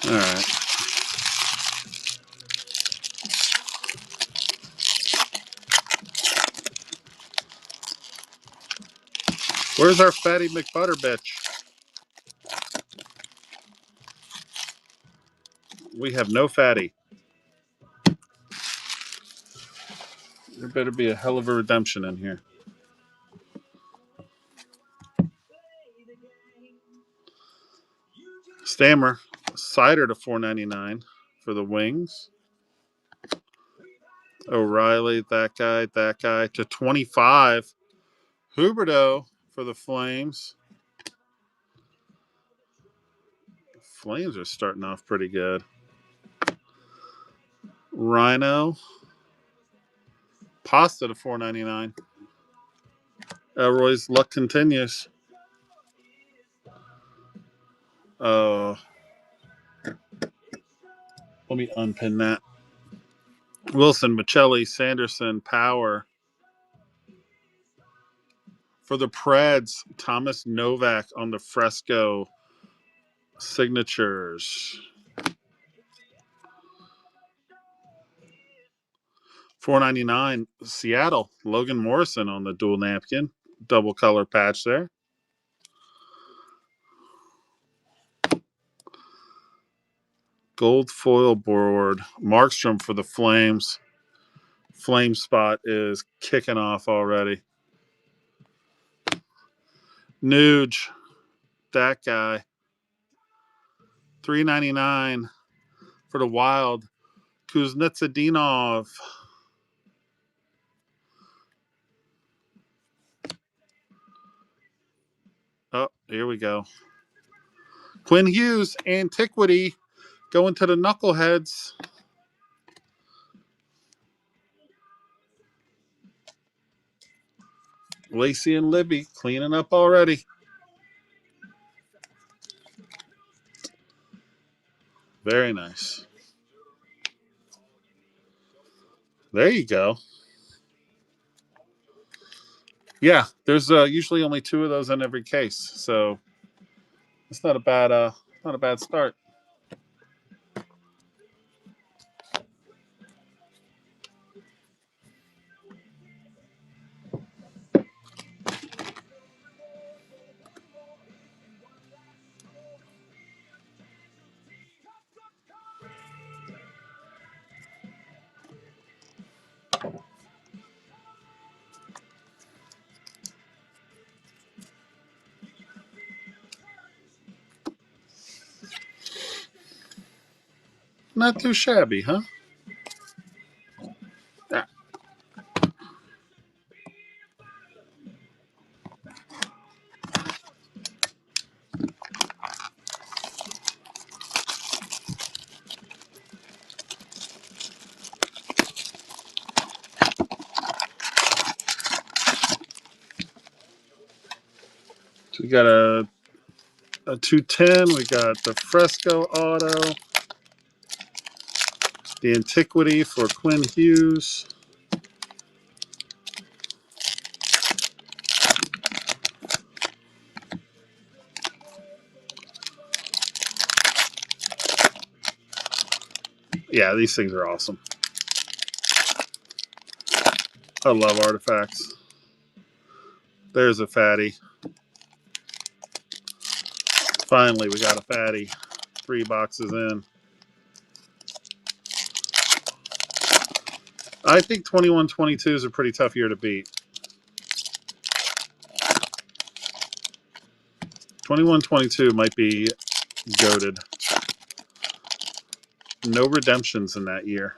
A: All right. Where's our fatty McButter bitch? We have no fatty. There better be a hell of a redemption in here. Stammer, cider to $4.99 for the Wings. O'Reilly, that guy to 25. Huberto for the Flames. Flames are starting off pretty good. Rhino, Pasta to $4.99. Elroy's luck continues. Let me unpin that. Wilson, Michelli, Sanderson, Power. For the Preds, Thomas Novak on the Fresco signatures. $4.99. Seattle, Logan Morrison on the dual napkin. Double color patch there. Gold foil board. Markstrom for the Flames. Flame spot is kicking off already. Nuge, that guy. $3.99 for the Wild. Kuznetsov. Oh, here we go. Quinn Hughes, Antiquity, going to the Knuckleheads. Lacey and Libby cleaning up already. Very nice. There you go. Yeah, there's usually only 2 of those in every case, so it's not a bad start. Not too shabby, huh? Yeah. So we got a 210. We got the Fresco Auto. The Antiquity for Quinn Hughes. Yeah, these things are awesome. I love Artifacts. There's a fatty. Finally, we got a fatty. 3 boxes in. I think 21-22 is a pretty tough year to beat. 21-22 might be goated. No redemptions in that year.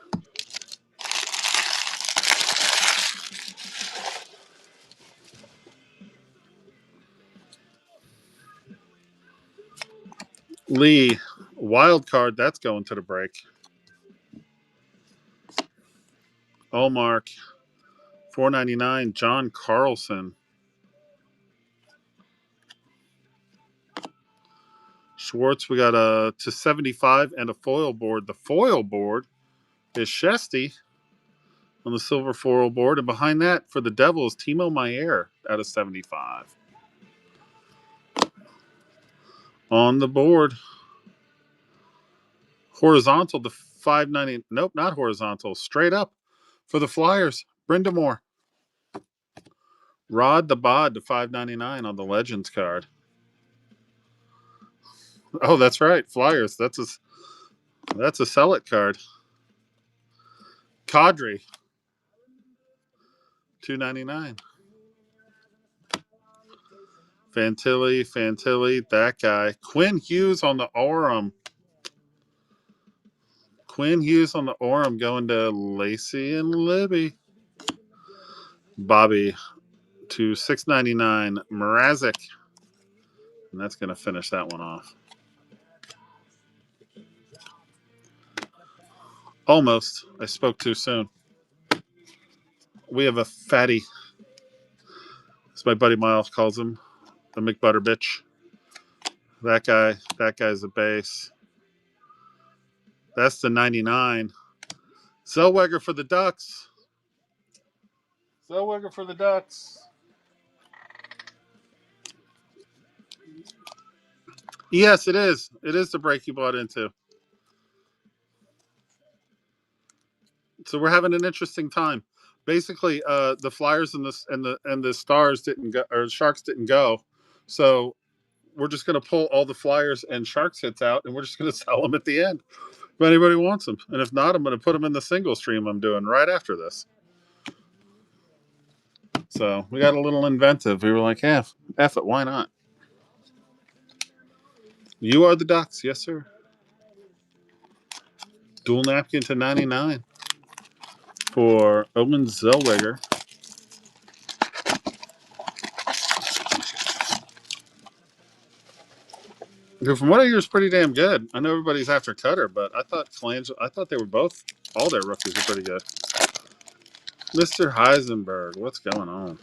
A: Lee, wild card, that's going to the break. Allmark, $4.99. John Carlson. Schwartz, we got a /75 and a foil board. The foil board is Shesty on the silver foil board. And behind that, for the Devils, Timo Meier out of 75. On the board, horizontal to 590. Nope, not horizontal. Straight up for the Flyers. Brindamore. Rod the Bod to 599 on the Legends card. Oh, that's right. Flyers. That's a sell it card. Kadri. $2.99. Fantilli, that guy. Quinn Hughes on the Orem. Quinn Hughes on the Orem going to Lacey and Libby. Bobby to $6.99. Mrazek. And that's going to finish that one off. Almost. I spoke too soon. We have a fatty, as my buddy Miles calls him, the McButterbitch. That guy's a base. That's the 99. Zellweger for the Ducks. Yes, it is. It is the break you bought into. So we're having an interesting time. Basically, the Flyers and the Stars didn't go, or Sharks didn't go. So we're just going to pull all the Flyers and Sharks hits out, and we're just going to sell them at the end if anybody wants them. And if not, I'm going to put them in the single stream I'm doing right after this. So we got a little inventive. We were like, F it, why not? You are the Ducks, yes, sir. Dual napkin to 99 for Owen Zellweger. From what I hear, is pretty damn good. I know everybody's after Cutter, but I thought they were both, all their rookies were pretty good. Mr. Heisenberg, what's going on?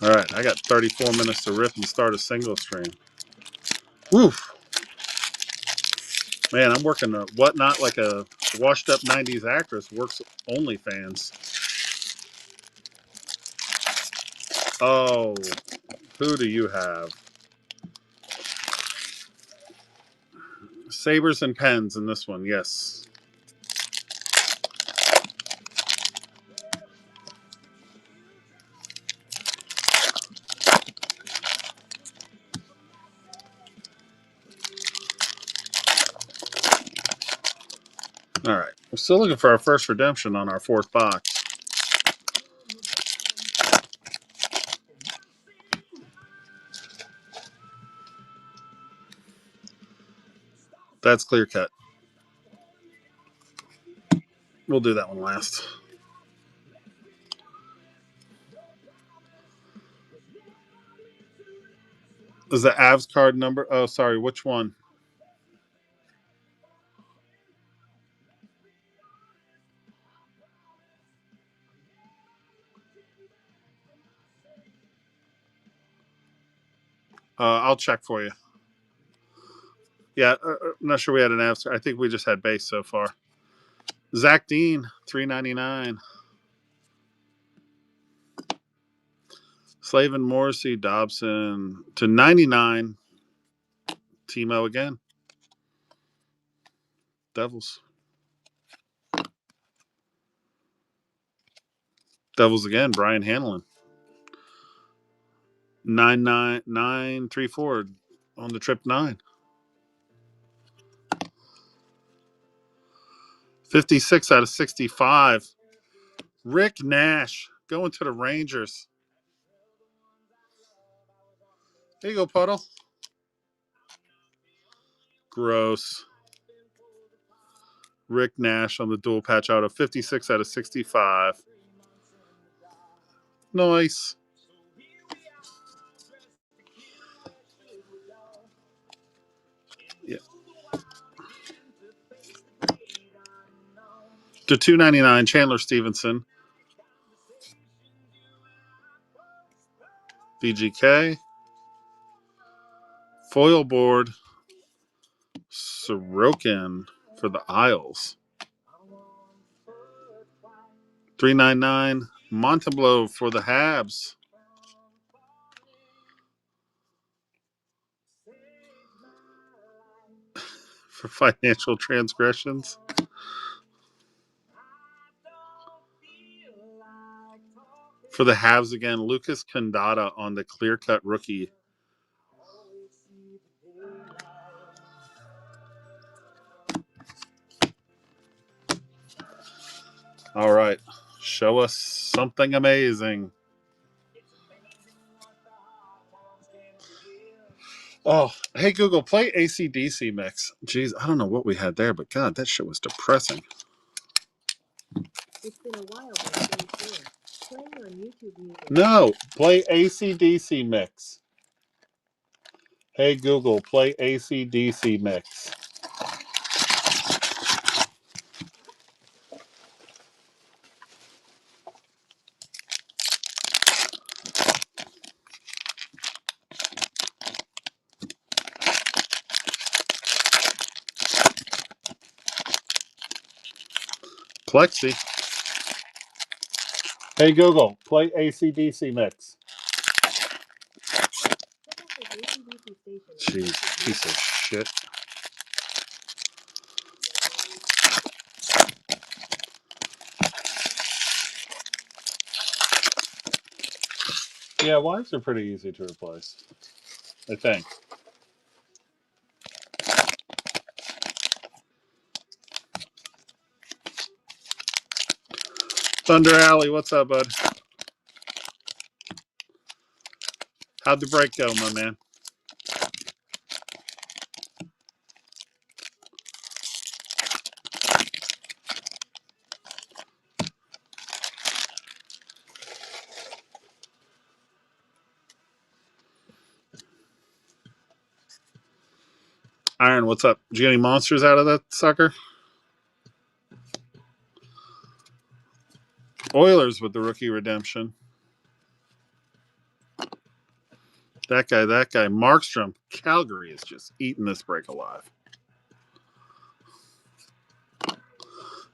A: All right, I got 34 minutes to rip and start a single stream. Woof. Man, I'm working a whatnot like a washed up 90s actress works OnlyFans. Oh, who do you have? Sabres and Pens in this one, yes. All right, we're still looking for our first redemption on our fourth box. That's clear cut. We'll do that one last. Is the Avs card number? Oh, sorry, which one? I'll check for you. Yeah, I'm not sure we had an Avs card. I think we just had base so far. Zach Dean, $3.99. Slavin Morrissey, Dobson to 99. Timo again. Devils. Devils again. Brian Hanlon. 9-9-9-3-4 on the trip 9. 56 out of 65. Rick Nash going to the Rangers. Here you go, Puddle. Gross. Rick Nash on the dual patch out of 56 out of 65. Nice. Yeah. To 299, Chandler Stevenson. VGK. Foil board. Sorokin for the Isles. 399, Montablo for the Habs. For financial transgressions. For the Habs again, Lucas Condata on the clear-cut rookie. All right. Show us something amazing. Oh, hey, Google, play AC/DC mix. Jeez, I don't know what we had there, but God, that shit was depressing.
B: It's been a while, but it's very clear. Playing on YouTube Music.
A: No, play AC/DC mix. Hey, Google, play AC/DC mix. Plexi. Hey, Google, play AC/DC mix.
B: Check out this AC/DC station.
A: Jeez, piece of shit. Yeah, wires are pretty easy to replace, I think. Thunder Alley, what's up, bud? How'd the break go, my man? Iron, what's up? Did you get any monsters out of that sucker? Oilers with the rookie redemption. That guy. Markstrom. Calgary is just eating this break alive.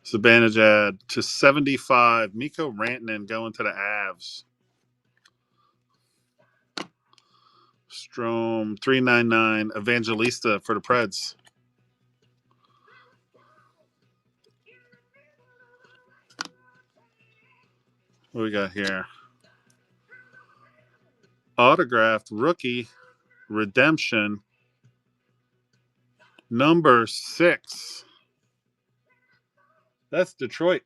A: Zibanejad to 75. Mikko Rantanen going to the Avs. Strome 399. Evangelista for the Preds. What do we got here? Autographed rookie redemption number 6. That's Detroit.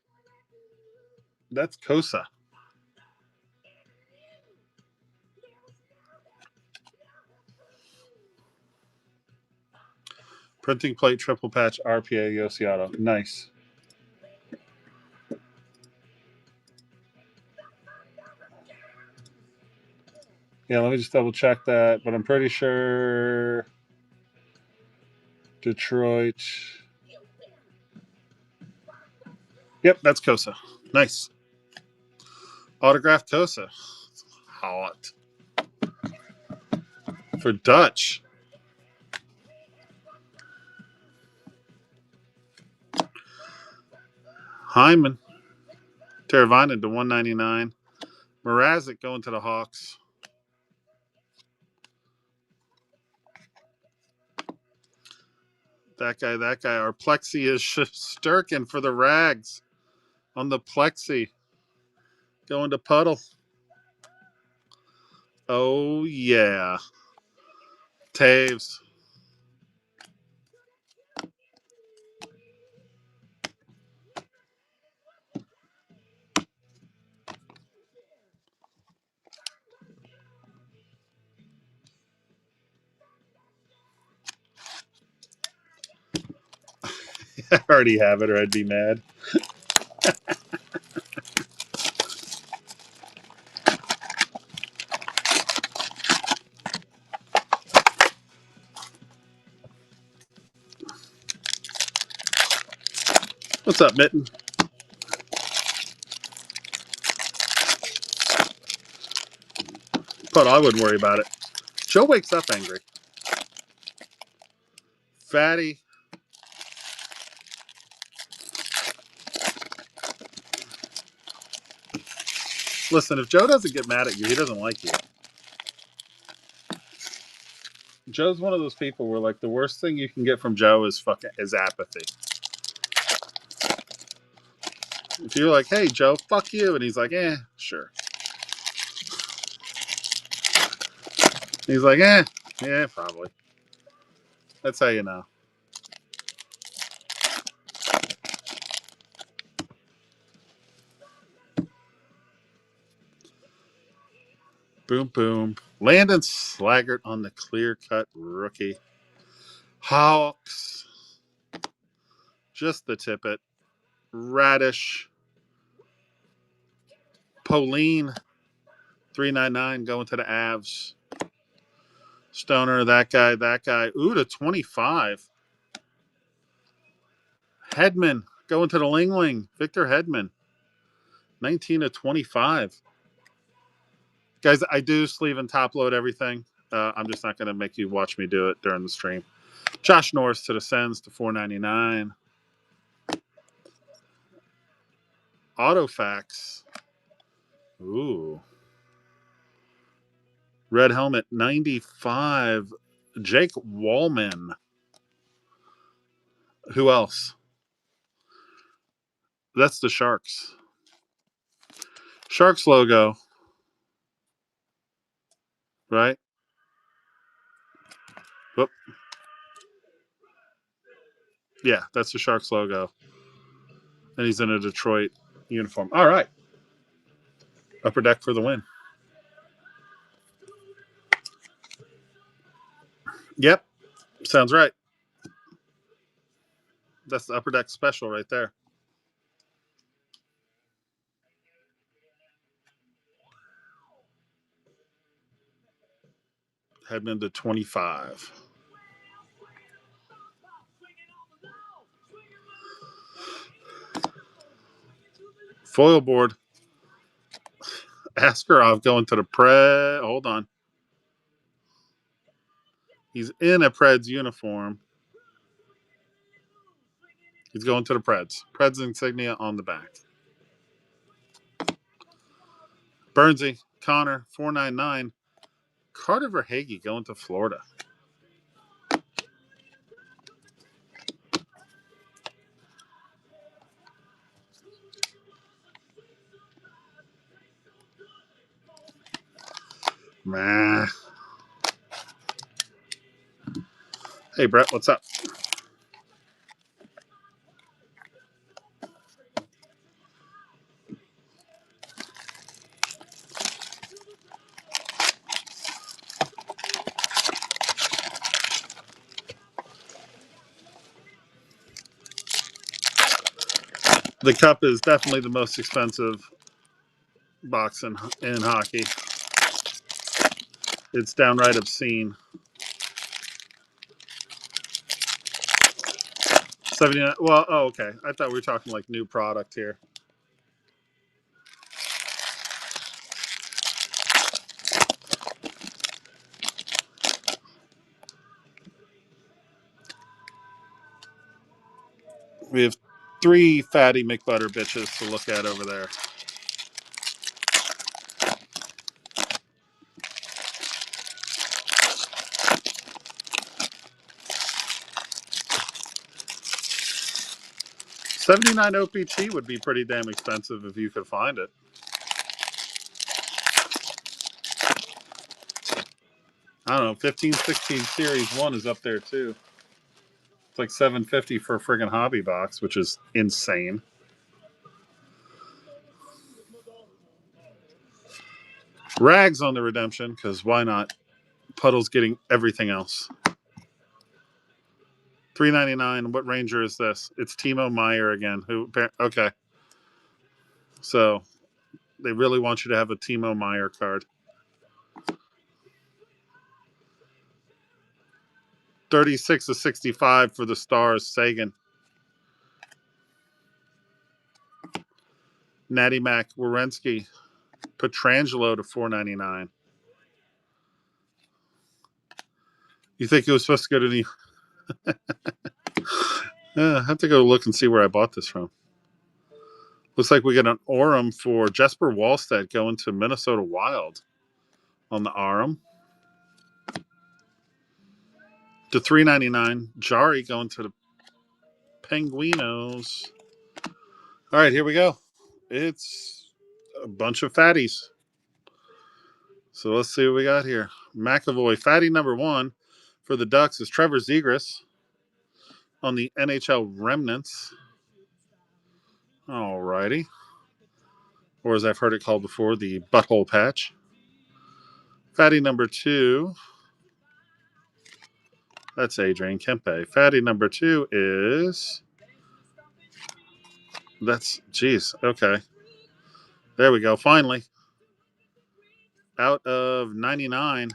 A: That's Kosa. Printing plate, triple patch, RPA, Yosiato. Nice. Yeah, let me just double check that, but I'm pretty sure Detroit. Yep, that's Kosa. Nice. Autographed Kosa. Hot. For Dutch. Hyman. Teravainen to 199. Mrazek going to the Hawks. That guy. Our Plexi is Sturkin for the Rags. On the Plexi. Going to Puddle. Oh, yeah. Taves. I already have it, or I'd be mad. What's up, Mitten? But I wouldn't worry about it. Joe wakes up angry. Fatty. Listen, if Joe doesn't get mad at you, he doesn't like you. Joe's one of those people where, like, the worst thing you can get from Joe is apathy. If you're like, hey, Joe, fuck you, and he's like, sure. He's like, yeah, probably. That's how you know. Boom, boom. Landon Slaggart on the clear-cut rookie. Hawks. Just the tippet. Radish. Pauline. 399 going to the Avs. Stoner, that guy. Ooh, to 25. Hedman going to the Ling. Victor Hedman. 19 to 25. Guys, I do sleeve and top load everything. I'm just not going to make you watch me do it during the stream. Josh Norris to the Sens to 499. Artifacts. Ooh. Red helmet 95. Jake Wallman. Who else? That's the Sharks. Sharks logo. Right? Whoop. Yeah, that's the Sharks logo. And he's in a Detroit uniform. All right. Upper Deck for the win. Yep. Sounds right. That's the Upper Deck special right there. Heading into 25. Foil board. Askarov going to the Preds. Hold on. He's in a Preds uniform. He's going to the Preds. Preds insignia on the back. Bernsey, Connor, 499. Carter Verhaeghe going to Florida. Nah. Hey, Brett, what's up? The cup is definitely the most expensive box in hockey. It's downright obscene. 79. Well, oh, okay. I thought we were talking like new product here. We have 3 fatty McButter bitches to look at over there. $79 OPT would be pretty damn expensive if you could find it. I don't know. 15, 16 Series 1 is up there too. It's like $750 for a friggin' hobby box, which is insane. Rags on the redemption, because why not? Puddle's getting everything else. $3.99. What Ranger is this? It's Timo Meyer again. Okay. So they really want you to have a Timo Meyer card. 36/65 for the Stars, Sagan. Natty Mac, Werenski, Petrangelo to $4.99. You think it was supposed to go to New? I have to go look and see where I bought this from. Looks like we got an Orem for Jesper Wallstedt going to Minnesota Wild on the Orem. To $3.99. Jari going to the Penguinos. All right, here we go. It's a bunch of fatties. So let's see what we got here. McAvoy, fatty number 1 for the Ducks is Trevor Zegras on the NHL Remnants. All righty. Or as I've heard it called before, the butthole patch. Fatty number 2. That's Adrian Kempe. Fatty number 2 is... okay. There we go, finally. Out of 99.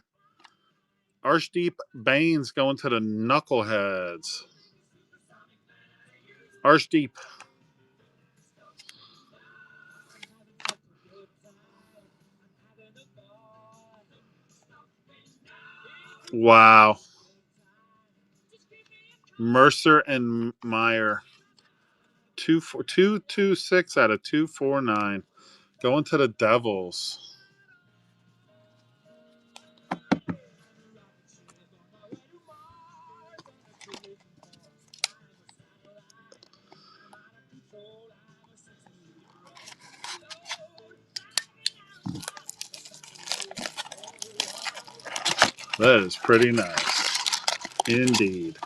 A: Arshdeep Baines going to the Knuckleheads. Arshdeep. Wow. Mercer and Meyer. 226 out of 249. Going to the Devils. That is pretty nice. Indeed.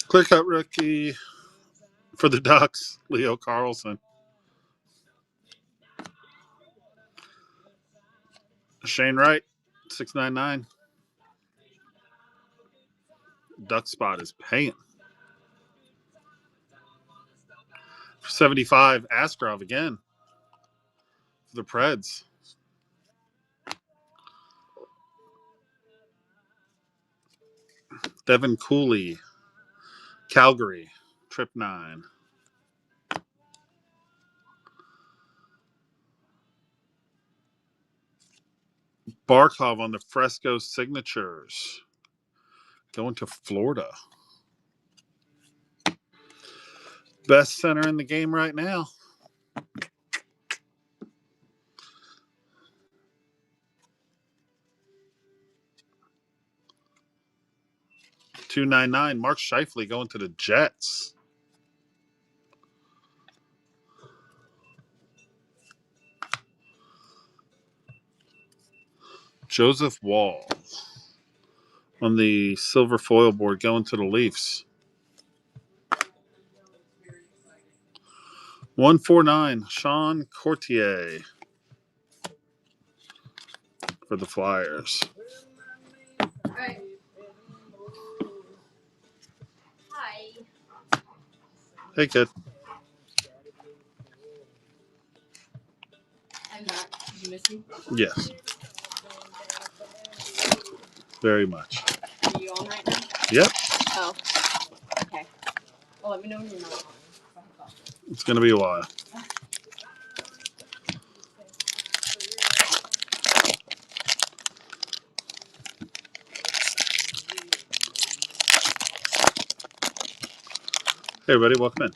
A: Clear cut rookie for the Ducks, Leo Carlson. Shane Wright, 699. Duck spot is paying. 75, Askarov again for the Preds. Devin Cooley, Calgary, trip 9. Barkov on the Fresco signatures. Going to Florida. Best center in the game right now. $2.99. Mark Scheifele going to the Jets. Joseph Wall on the silver foil board going to the Leafs. 149, Sean Courtier for the Flyers.
B: Hi.
A: Hey, kid.
B: I'm not. Did you miss me?
A: Yes. Very much.
B: Are you on right now?
A: Yep.
B: Oh. Okay. Well, let me know when you're not on.
A: It's going to be a while. Hey, everybody, welcome in.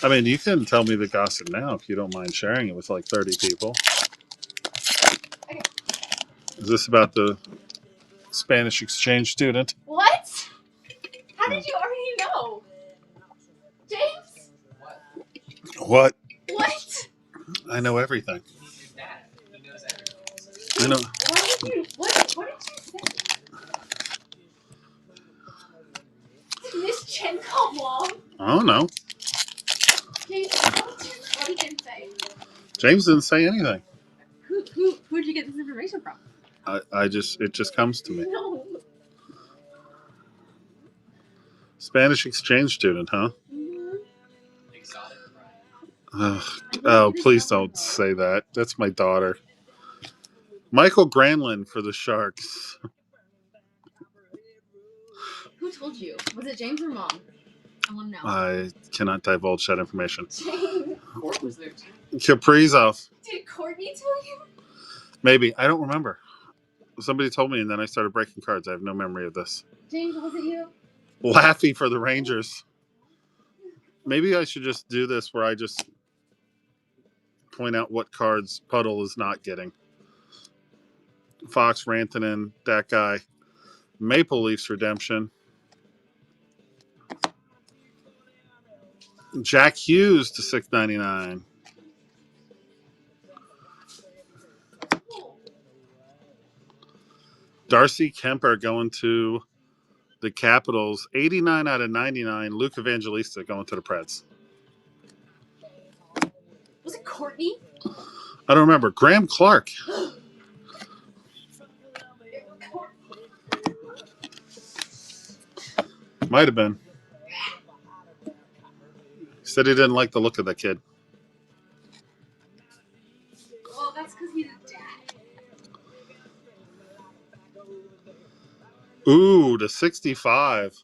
A: I mean, you can tell me the gossip now if you don't mind sharing it with like 30 people.
B: Okay.
A: Is this about the Spanish exchange student?
B: What? How did you already know? James?
A: What?
B: What?
A: I know everything.
C: He's your dad. He knows everything.
A: I know.
B: What did you say? Did Miss Chen call Mom?
A: I don't know.
B: James, what did James say?
A: James didn't say anything.
B: Who'd you get this information from?
A: It just comes to me.
B: No.
A: Spanish exchange student, huh?
C: Exotic pride.
A: Oh, please don't say that. That's my daughter. Michael Granlund for the Sharks.
B: Who told you? Was it James or Mom? I want to know.
A: I cannot divulge that information.
B: James.
C: Court was there too.
A: Kaprizov.
B: Did Courtney tell you?
A: Maybe. I don't remember. Somebody told me and then I started breaking cards. I have no memory of this.
B: James, was it you?
A: Laffy for the Rangers. Maybe I should just do this where I just point out what cards Puddle is not getting. Fox, Rantanen, that guy. Maple Leafs redemption. Jack Hughes to $6.99. Darcy Kemper going to the Capitals. 89 out of 99. Luke Evangelista going to the Preds.
B: Was it Courtney?
A: I don't remember. Graham Clark. Might have been. He said he didn't like the look of that kid.
B: Well, that's because he's a dad.
A: Ooh, to 65.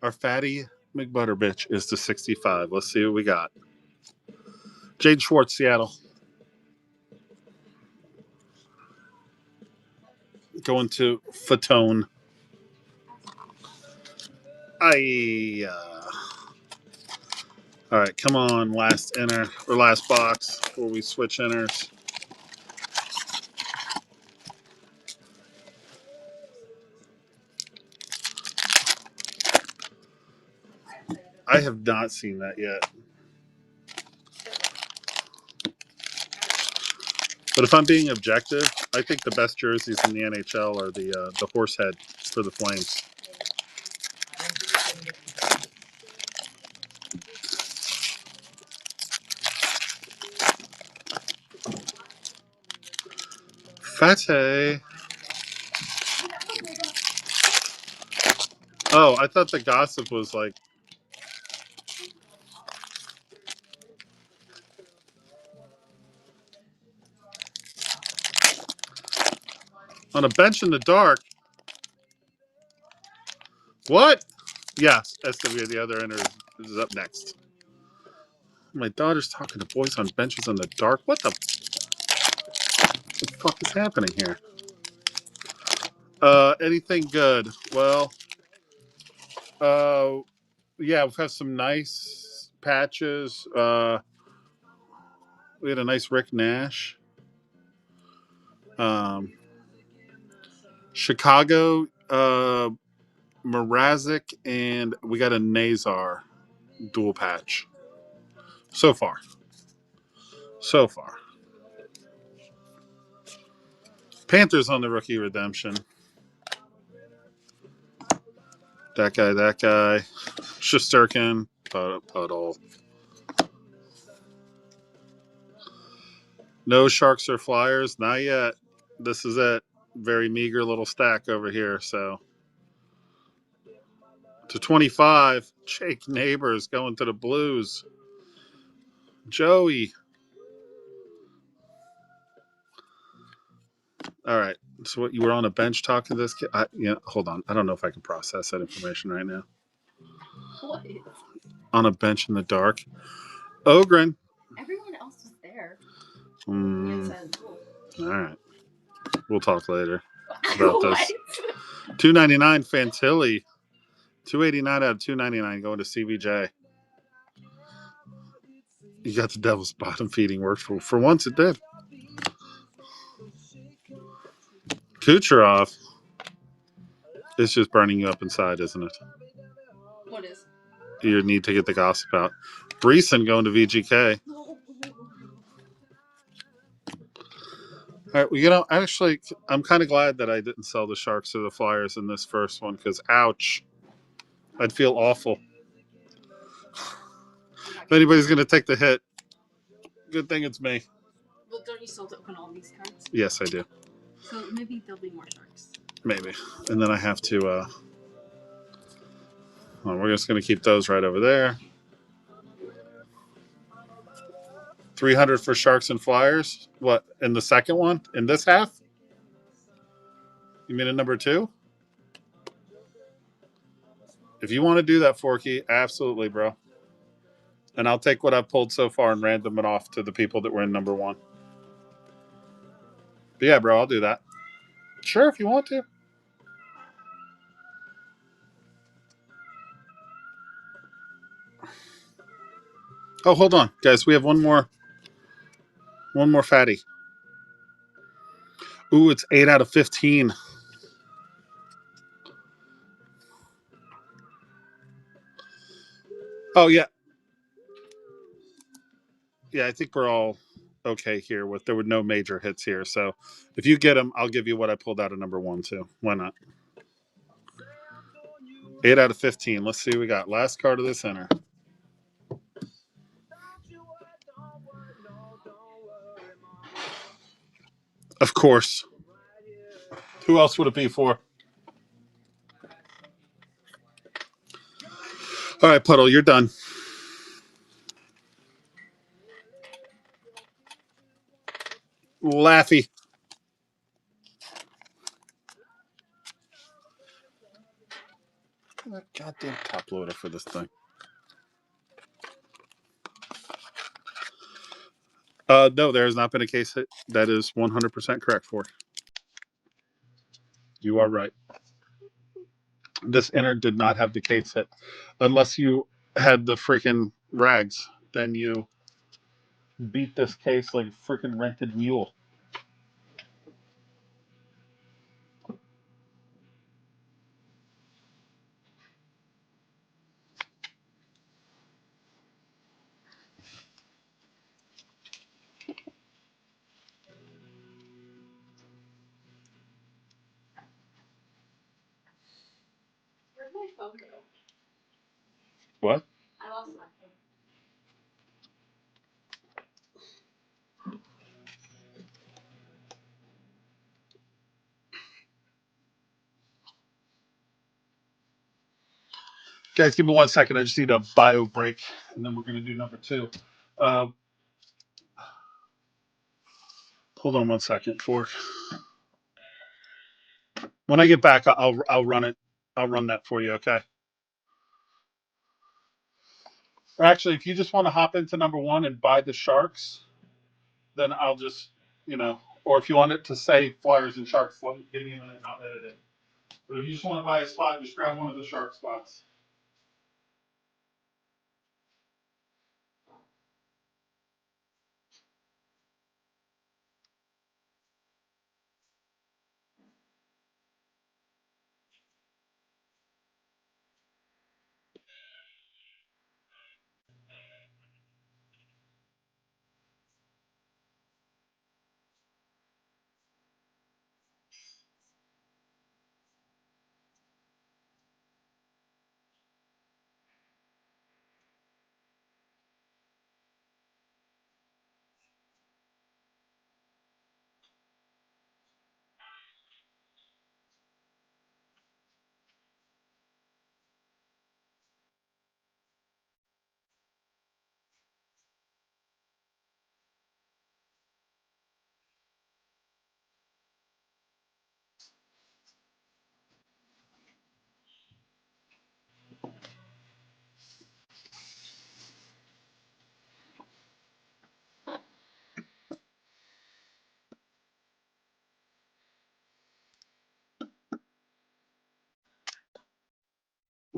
A: Our fatty McButterbitch is to 65. Let's see what we got. Jade Schwartz, Seattle. Going to Fatone. All right, come on, last enter or last box before we switch enters. I have not seen that yet. But if I'm being objective, I think the best jerseys in the NHL are the horse head for the Flames. Fate. Oh, I thought the gossip was like. On a bench in the dark. What? Yes, SW, the other enter is up next. My daughter's talking to boys on benches in the dark. What the fuck is happening here? Anything good? Well, yeah, we've had some nice patches. We had a nice Rick Nash. Chicago, Mrazek, and we got a Nazar dual patch. So far. Panthers on the rookie redemption. That guy. Shesterkin, Puddle. No Sharks or Flyers, not yet. This is it. Very meager little stack over here, so To 25. Jake Neighbors going to the Blues. Joey. All right. So what, you were on a bench talking to this kid? Hold on. I don't know if I can process that information right now.
B: What?
A: On a bench in the dark. Ogren.
B: Everyone else was there.
A: Mm,
B: Inside the pool.
A: all right. We'll talk later about
B: What?
A: this. 299 Fantilli. 289 out of 299 going to CBJ. You got the Devil's bottom feeding works for once it did. Kucherov. It's just burning you up inside, isn't it?
B: What is?
A: You need to get the gossip out. Breeson going to VGK.
B: No.
A: All right, well, actually, I'm kind of glad that I didn't sell the Sharks or the Flyers in this first one because, ouch, I'd feel awful. If anybody's going to take the hit, good thing it's me.
B: Well, don't you still have to open all these cards?
A: Yes, I do.
B: So maybe there'll be more sharks.
A: Maybe. And then I have to, well, we're just going to keep those right over there. 300 for Sharks and Flyers. What, in the second one? In this half? You mean in number 2? If you want to do that, Forky, absolutely, bro. And I'll take what I've pulled so far and random it off to the people that were in number 1. But yeah, bro, I'll do that. Sure, if you want to. Oh, hold on, guys. We have one more fatty. Ooh, it's 8 out of 15. Oh, yeah. Yeah, I think we're all okay here. There were no major hits here. So if you get them, I'll give you what I pulled out of number 1, too. Why not? 8 out of 15. Let's see what we got. Last card of the center. Of course. Who else would it be for? All right, Puddle, you're done. Laffy. That goddamn top loader for this thing. No, there has not been a case hit. That is 100% correct, for. You are right. This inner did not have the case hit. Unless you had the freaking rags, then you beat this case like a freaking rented mule.
B: Where'd my phone go?
A: What?
B: I lost my phone.
A: Guys, give me 1 second. I just need a bio break, and then we're going to do number 2. Uh, hold on 1 second, Fork. When I get back, I'll run it. I'll run that for you, okay? Or actually, if you just want to hop into number 1 and buy the Sharks, then I'll just, or if you want it to say Flyers and Sharks, give me a minute and I'll edit it. But if you just want to buy a spot, just grab one of the Shark spots.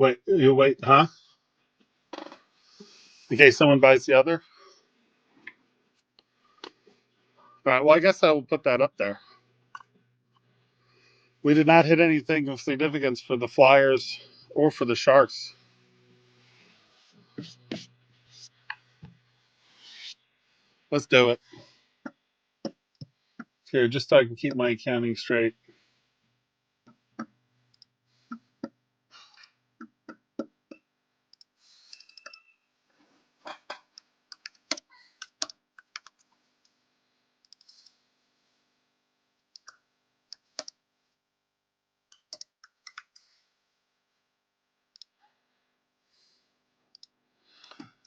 A: Wait, you wait, huh? In case someone buys the other. All right. Well, I guess I will put that up there. We did not hit anything of significance for the Flyers or for the Sharks. Let's do it. Here, just so I can keep my accounting straight.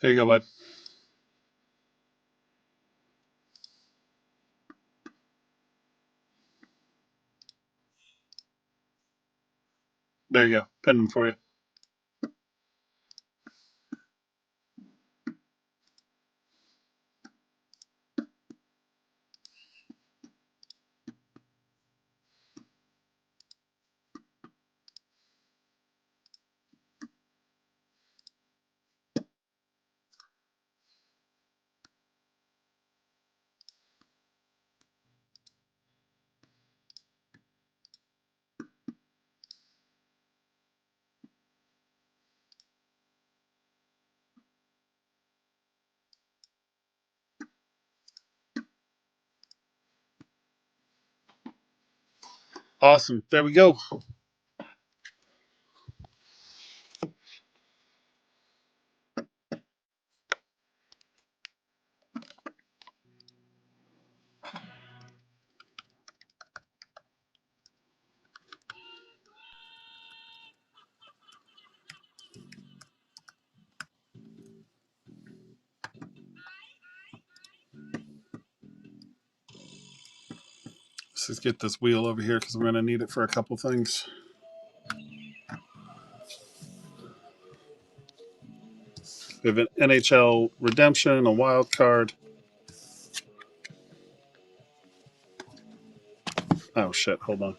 A: There you go, bud. There you go. Pin them for you. Awesome. There we go. Let's just get this wheel over here because we're going to need it for a couple things. We have an NHL redemption, a wild card. Oh, shit. Hold on.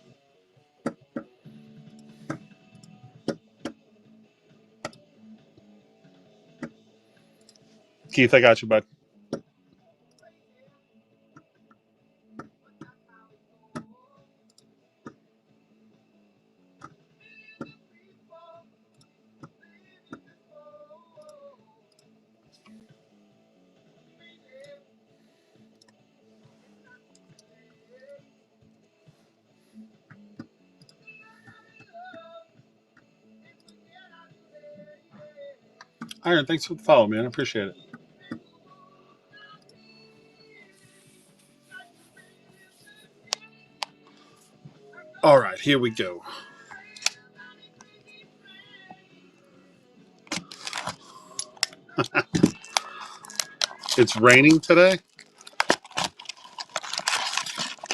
A: Keith, I got you, bud. Iron, thanks for the follow, man. I appreciate it. All right, here we go. It's raining today.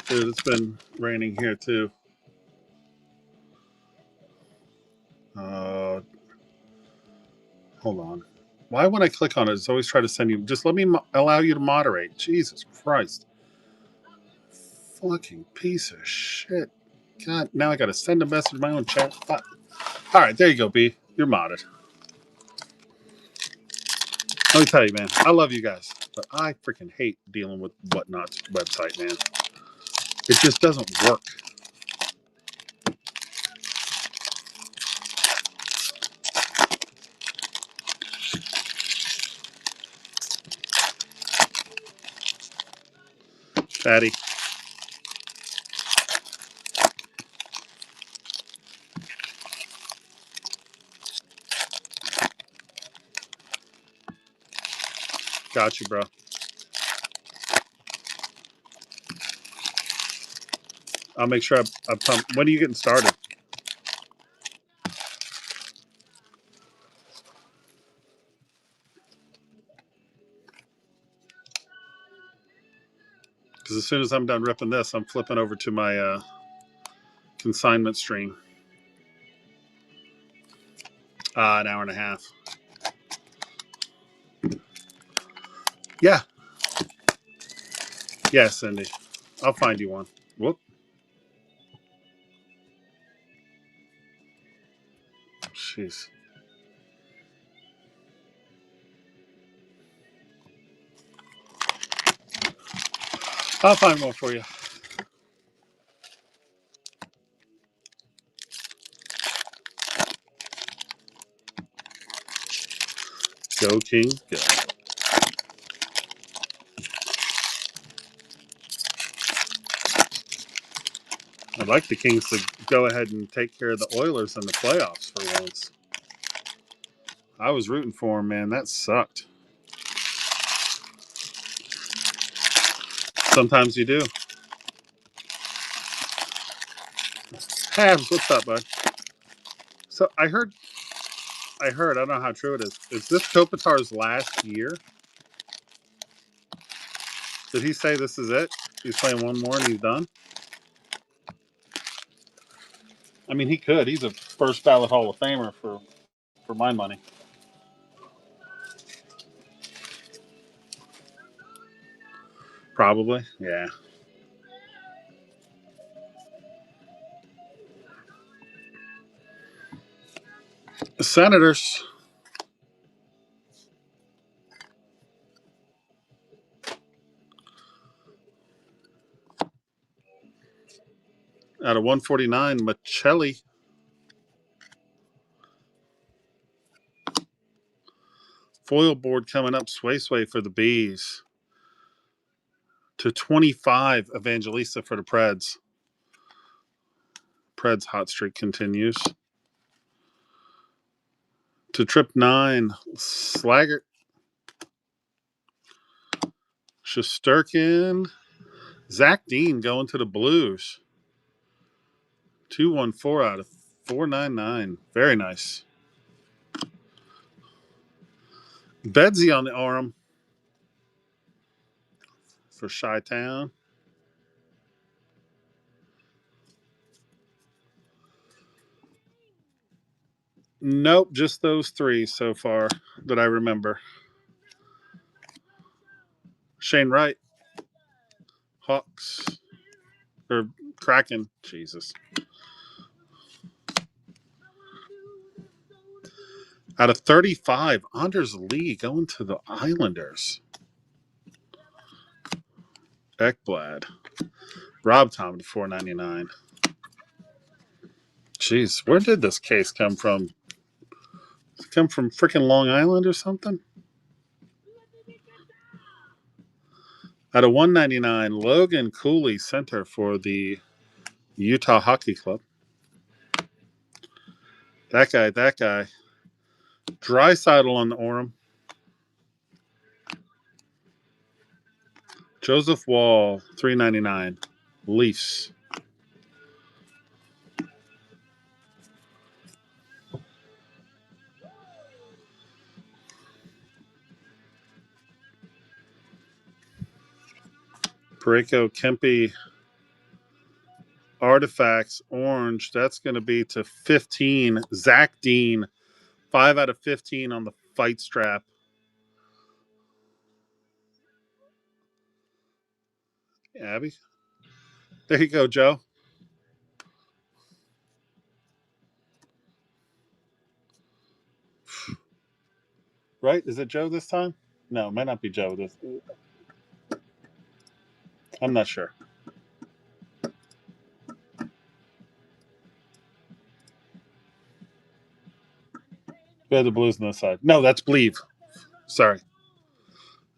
A: Dude, it's been raining here too. Hold on. Why when I click on it, it's always try to send you. Just let me allow you to moderate. Jesus Christ. Fucking piece of shit. God, now I got to send a message to my own chat. Fuck. All right, there you go, B. You're modded. Let me tell you, man. I love you guys, but I freaking hate dealing with Whatnot's website, man. It just doesn't work. Fatty. Got you, bro. I'll make sure I pump. When are you getting started? Because as soon as I'm done ripping this, I'm flipping over to my consignment stream. An hour and a half. Yeah. Yeah, Cindy. I'll find you one. Whoop. Jeez. I'll find one for you. Go Kings, go. I'd like the Kings to go ahead and take care of the Oilers in the playoffs for once. I was rooting for them, man. That sucked. Sometimes you do. Habs, what's up, bud? So I heard, I don't know how true it is. Is this Kopitar's last year? Did he say this is it? He's playing one more and he's done? I mean, he could. He's a first ballot Hall of Famer for my money. Probably, yeah. The Senators out of 149, Michelli. Foil board coming up, Sway for the Bees. To 25, Evangelista for the Preds. Preds hot streak continues. To trip 9, Slaggert. Shesterkin. Zach Dean going to the Blues. 214 out of 499. Very nice. Bedsy on the arm for Chi-Town. Nope, just those 3 so far that I remember. Shane Wright. Hawks. Or Kraken. Jesus. Out of 35, Anders Lee going to the Islanders. Ekblad. Rob Tom to 499. Jeez, where did this case come from? Does it come from freaking Long Island or something? Out of 199, Logan Cooley, center for the Utah Hockey Club. That guy. Draisaitl on the Orem. Joseph Wall, 399. Leafs. Pareko Kempe. Artifacts orange. That's going to be to 15. Zach Dean, 5 out of 15 on the fight strap. Abby. There you go, Joe. Right? Is it Joe this time? No, it might not be Joe. I'm not sure. We have the Blues on the side. No, that's Believe. Sorry.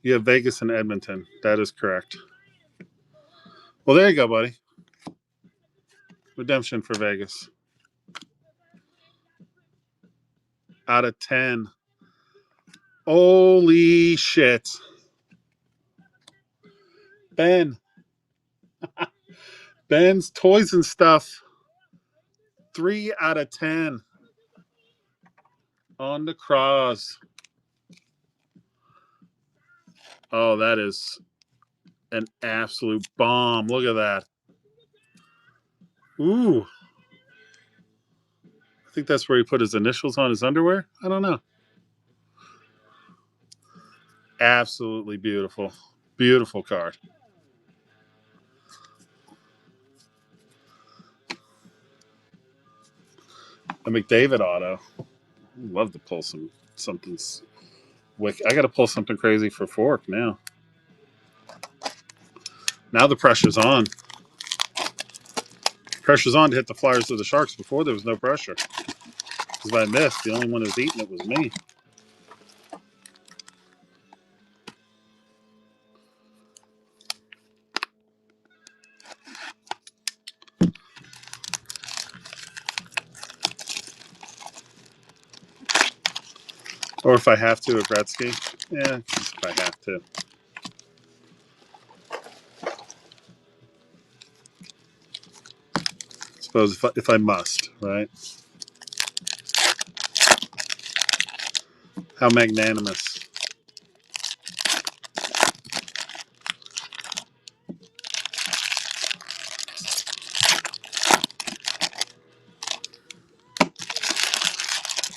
A: You have Vegas and Edmonton. That is correct. Well, there you go, buddy. Redemption for Vegas. Out of 10. Holy shit. Ben. Ben's Toys and Stuff. 3 out of 10. On the cross. Oh, that is an absolute bomb. Look at that. Ooh. I think that's where he put his initials on his underwear. I don't know. Absolutely beautiful. Beautiful card. A McDavid auto. I'd love to pull something. I got to pull something crazy for Fork now. Now the pressure's on. Pressure's on to hit the Flyers or the Sharks. Before there was no pressure. Because if I missed, the only one who was eating it was me. Or if I have to at Gretzky. Yeah, if I have to. I suppose if I must, right? How magnanimous.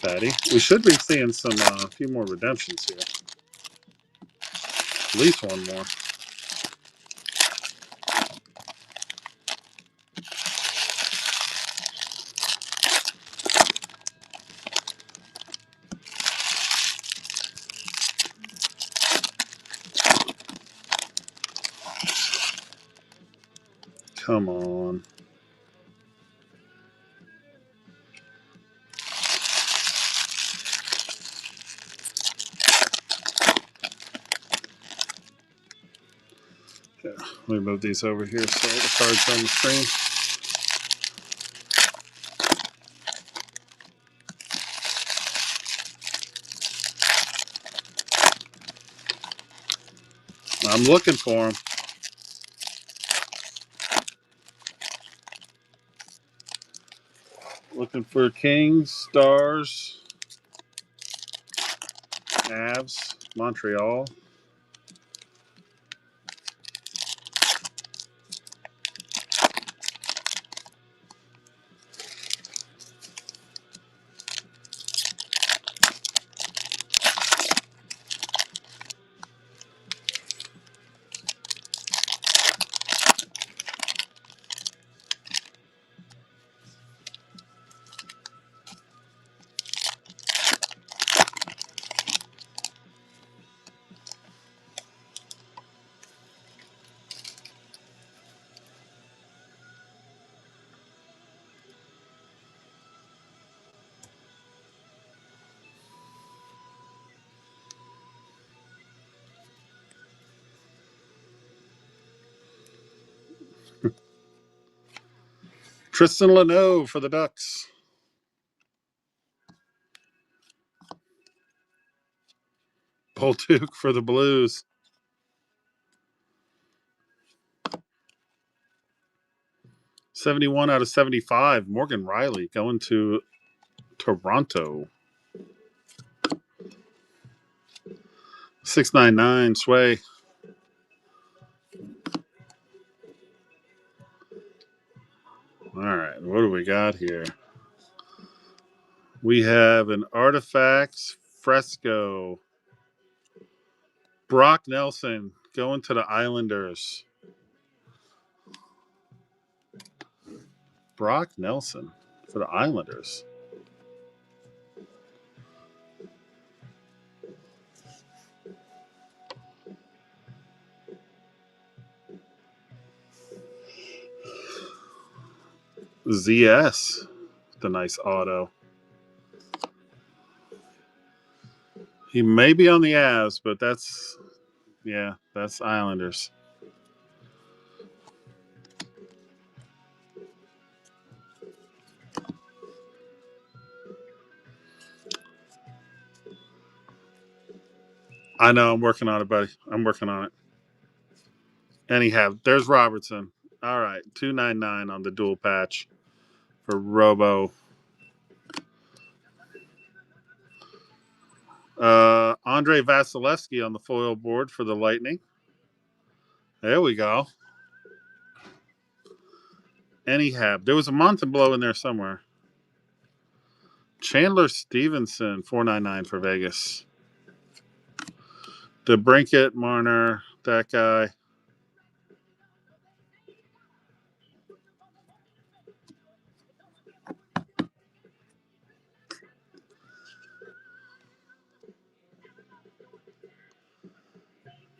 A: Fatty. We should be seeing some a few more redemptions here. At least one more. Come on. Yeah, let me move these over here so the cards are on the screen. I'm looking for them. Looking for Kings, Stars, Avs, Montreal. Tristan Leno for the Ducks. Bolduc for the Blues. 71 out of 75. Morgan Riley going to Toronto. 699 Sway. All right, what do we got here? We have an Artifacts Fresco. Brock Nelson going to the Islanders. Brock Nelson for the Islanders. ZS, the nice auto. He may be on the Avs, but that's Islanders. I know, I'm working on it, buddy. I'm working on it. Anyhow, there's Robertson. All right, 299 on the dual patch for Robo. Andre Vasilevsky on the foil board for the Lightning. There we go. Anyhow, there was a Montembeau in there somewhere. Chandler Stevenson, 499 for Vegas. The Brinket, Marner, that guy.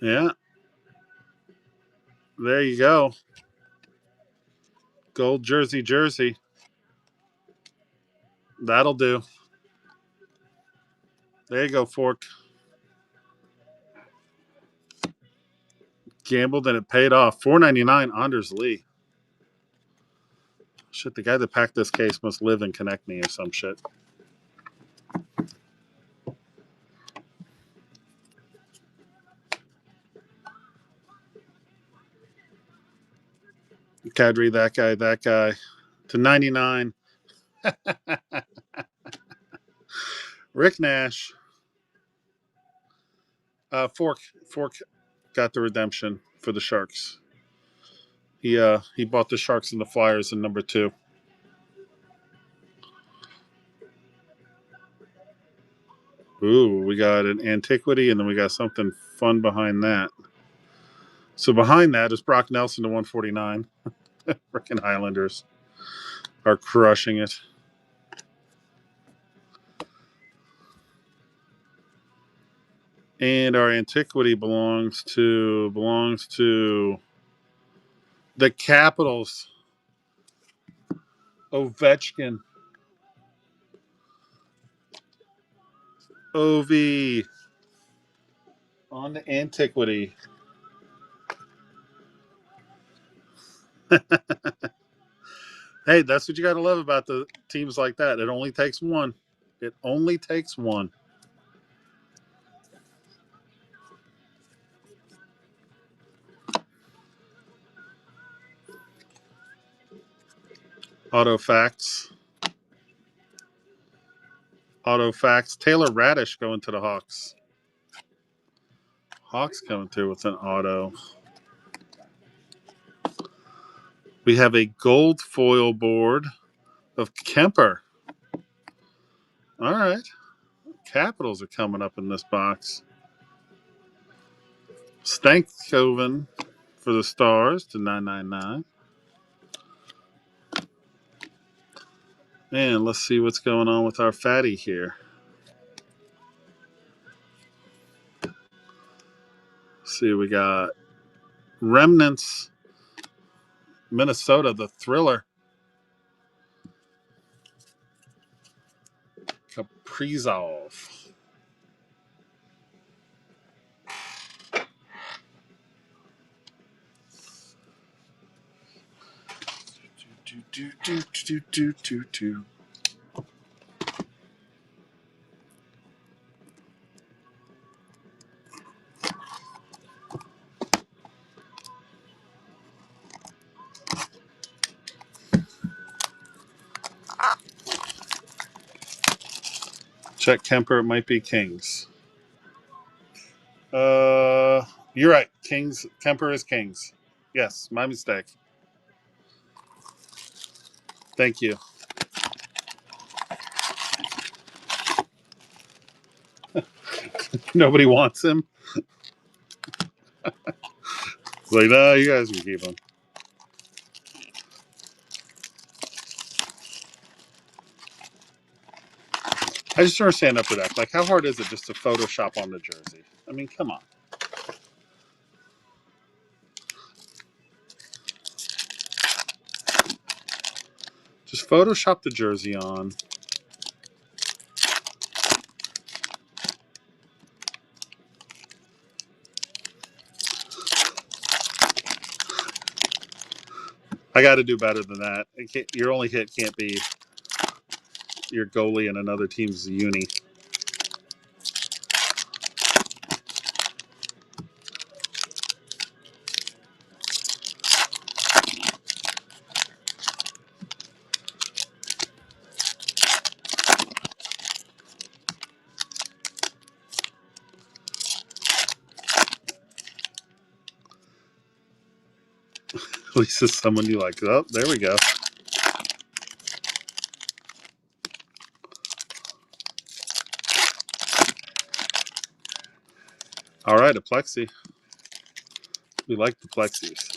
A: Yeah. There you go. Gold jersey. That'll do. There you go, Fork. Gambled and it paid off. $4.99 Anders Lee. Shit, the guy that packed this case must live in Connectney or some shit. Kadri, that guy. To 99. Rick Nash. Fork got the redemption for the Sharks. He bought the Sharks and the Flyers in number 2. Ooh, we got an antiquity, and then we got something fun behind that. So behind that is Brock Nelson to 149. Frickin' Highlanders are crushing it. And our antiquity belongs to the Capitals. Ovechkin. Ovi on the antiquity. Hey, that's what you got to love about the teams like that. It only takes one. It only takes one. Artifacts. Taylor Radish going to the Hawks. Hawks coming through with an auto. We have a gold foil board of Kemper. All right. Capitals are coming up in this box. Stankoven for the Stars to 999. And let's see what's going on with our fatty here. Let's see, we got Remnants, Minnesota, the Thriller. Kaprizov. Do. Check Kemper, it might be Kings. You're right. Kings. Kemper is Kings. Yes, my mistake. Thank you. Nobody wants him. It's like, no, you guys can keep him. I just don't understand Upper Deck. Like, how hard is it just to Photoshop on the jersey? I mean, come on. Just Photoshop the jersey on. I got to do better than that. Your only hit can't be your goalie in another team's uni. At least it's someone you like. Oh, there we go. All right, a plexi. We like the plexis.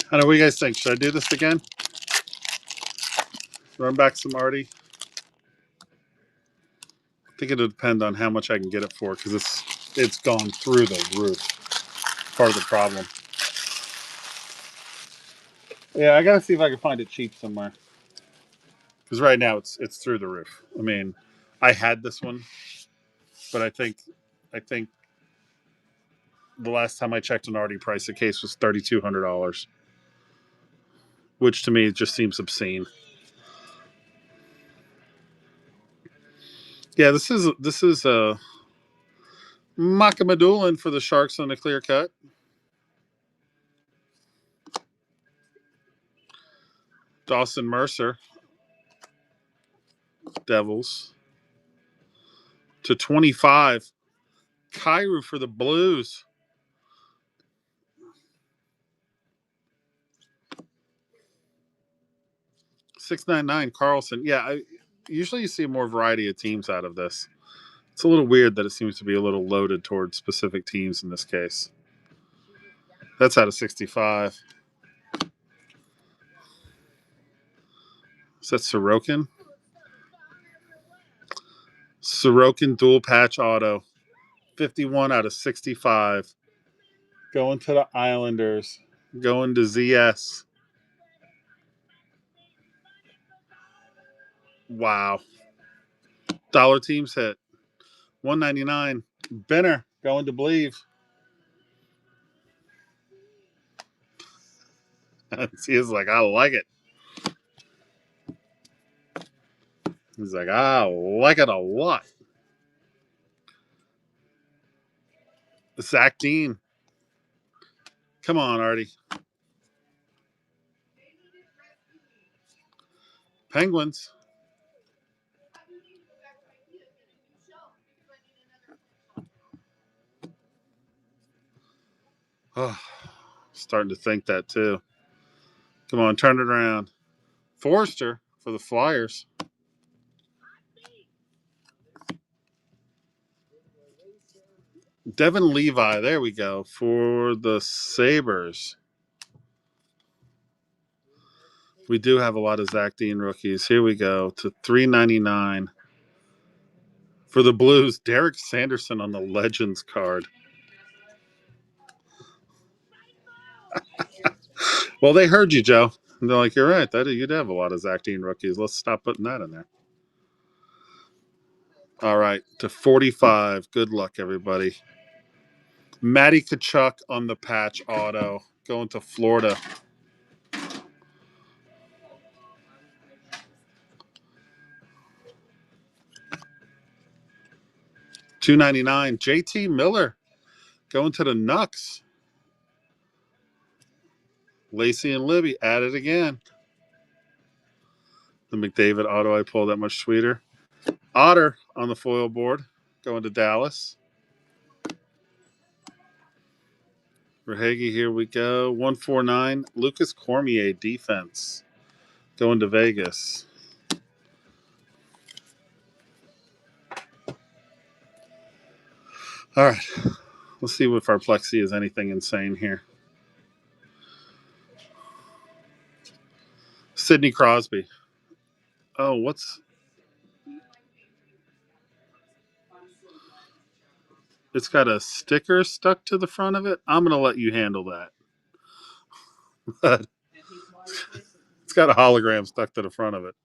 A: I don't know. What do you guys think? Should I do this again? Run back some Artie. I think it'll depend on how much I can get it for because it's gone through the roof. Part of the problem. Yeah, I gotta see if I can find it cheap somewhere. Because right now it's through the roof. I mean, I had this one, but I think the last time I checked an Artie price, the case was $3,200, which to me just seems obscene. Yeah, this is Makamadulin for the Sharks on the clear cut. Dawson Mercer, Devils. To 25, Kyrou for the Blues. $6.99 Carlson. Yeah, usually you see more variety of teams out of this. It's a little weird that it seems to be a little loaded towards specific teams in this case. That's out of 65. Is that Sorokin? Sorokin dual patch auto. 51 out of 65. Going to the Islanders. Going to ZS. Wow. Dollar teams hit. 199. Benner going to Believe. He's like, I like it. He's like, I like it a lot. Zach Dean. Come on, Artie. Penguins. Oh, starting to think that too. Come on, turn it around. Forrester for the Flyers. Devin Levi, there we go, for the Sabres. We do have a lot of Zach Dean rookies. Here we go to $3.99 for the Blues. Derek Sanderson on the Legends card. Well, they heard you, Joe. And they're like, you're right. You'd have a lot of Zach Dean rookies. Let's stop putting that in there. All right, to 45. Good luck, everybody. Matty Tkachuk on the patch auto. Going to Florida. $2.99. JT Miller going to the Nucks. Lacey and Libby at it again. The McDavid auto I pulled that much sweeter. Otter on the foil board going to Dallas. Verhage, here we go. 149. Lucas Cormier defense going to Vegas. All right. Let's see if our Plexi is anything insane here. Sidney Crosby. Oh, what's... It's got a sticker stuck to the front of it. I'm going to let you handle that. But it's got a hologram stuck to the front of it.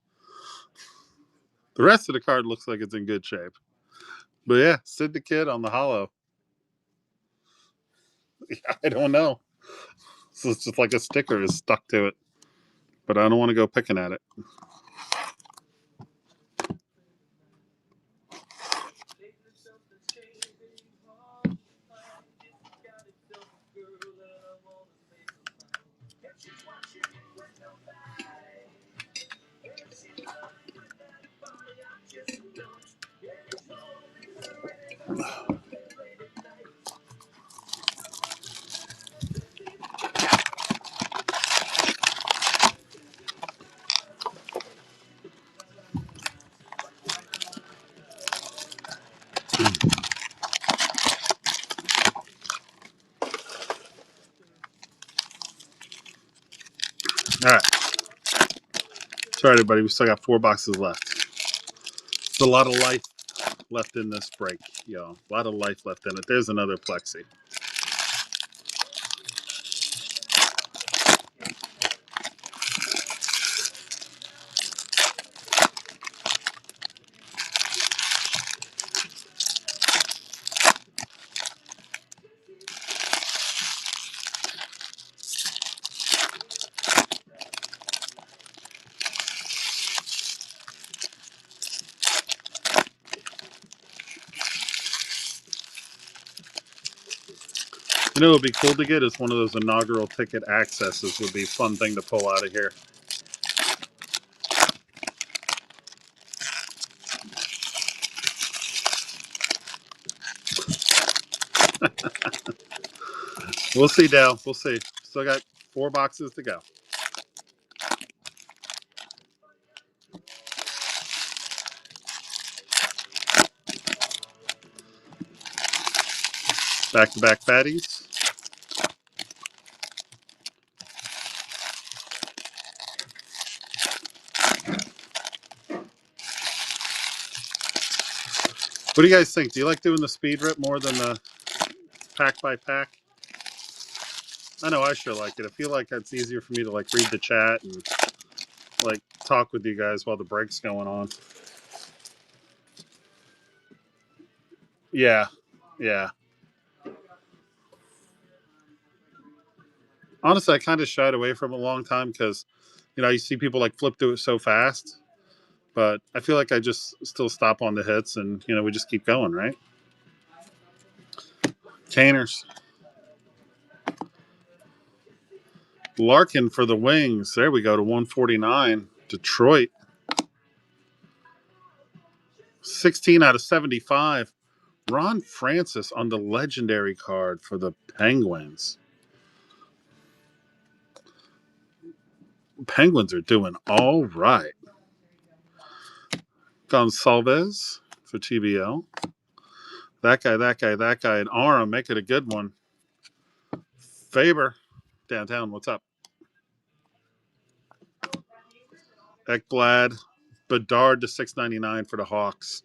A: The rest of the card looks like it's in good shape. But yeah, Sid the Kid on the holo. I don't know. So it's just like a sticker is stuck to it. But I don't want to go picking at it. Sorry, everybody. We still got 4 boxes left. It's a lot of life left in this break, yo. A lot of life left in it. There's another plexi. You know what would be cool to get is one of those inaugural ticket accesses. Would be a fun thing to pull out of here. We'll see, Dal. We'll see. Still got 4 boxes to go. Back-to-back fatties. What do you guys think? Do you like doing the speed rip more than the pack by pack? I know I sure like it. I feel like it's easier for me to like read the chat and like talk with you guys while the break's going on. Yeah, yeah. Honestly, I kind of shied away from it a long time because, you know, you see people like flip through it so fast. But I feel like I just still stop on the hits and, you know, we just keep going, right? Canners. Larkin for the Wings. There we go to 149. Detroit. 16 out of 75. Ron Francis on the legendary card for the Penguins. Penguins are doing all right. Gonsalves for TBL. That guy, and Aram, make it a good one. Faber, downtown, what's up? Ekblad, Bedard to 699 for the Hawks.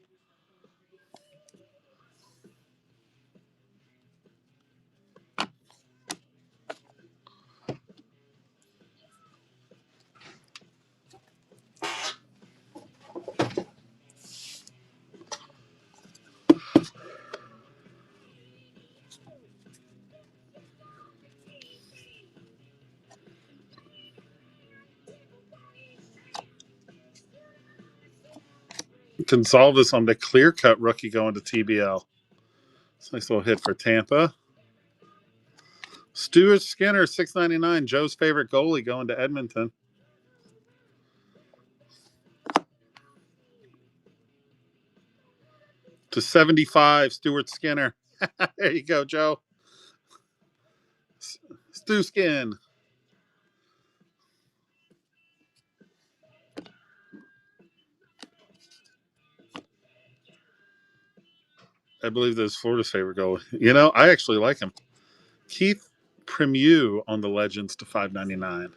A: Gonsalves on the clear cut rookie going to TBL. It's a nice little hit for Tampa. Stuart Skinner, 699. Joe's favorite goalie going to Edmonton. To 75, Stuart Skinner. There you go, Joe. Stu Skin. I believe that's Florida's favorite goalie. You know, I actually like him. Keith Primieux on the Legends to 599.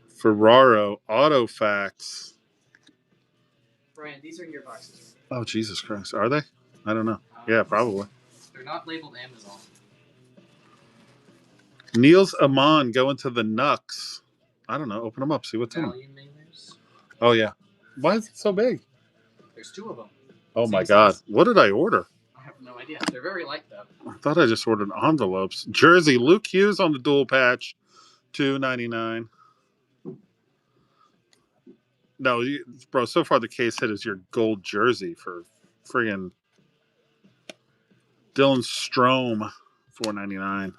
A: Ferraro, Artifacts.
D: Brian, these are your boxes.
A: Oh, Jesus Christ. Are they? I don't know. Yeah, probably.
D: They're not labeled Amazon.
A: Niels Amon going to the Nucks. I don't know. Open them up. See what's in them.
D: Value mailers.
A: Oh, yeah. Why is it so big?
D: There's 2 of them.
A: Oh,
D: Same
A: my God.
D: size.
A: What did I order?
D: I have no idea. They're very light, though.
A: I thought I just ordered envelopes. Jersey, Luke Hughes on the dual patch, $2.99. No, bro, so far the case hit is your gold jersey for friggin' Dylan Strome, $4.99.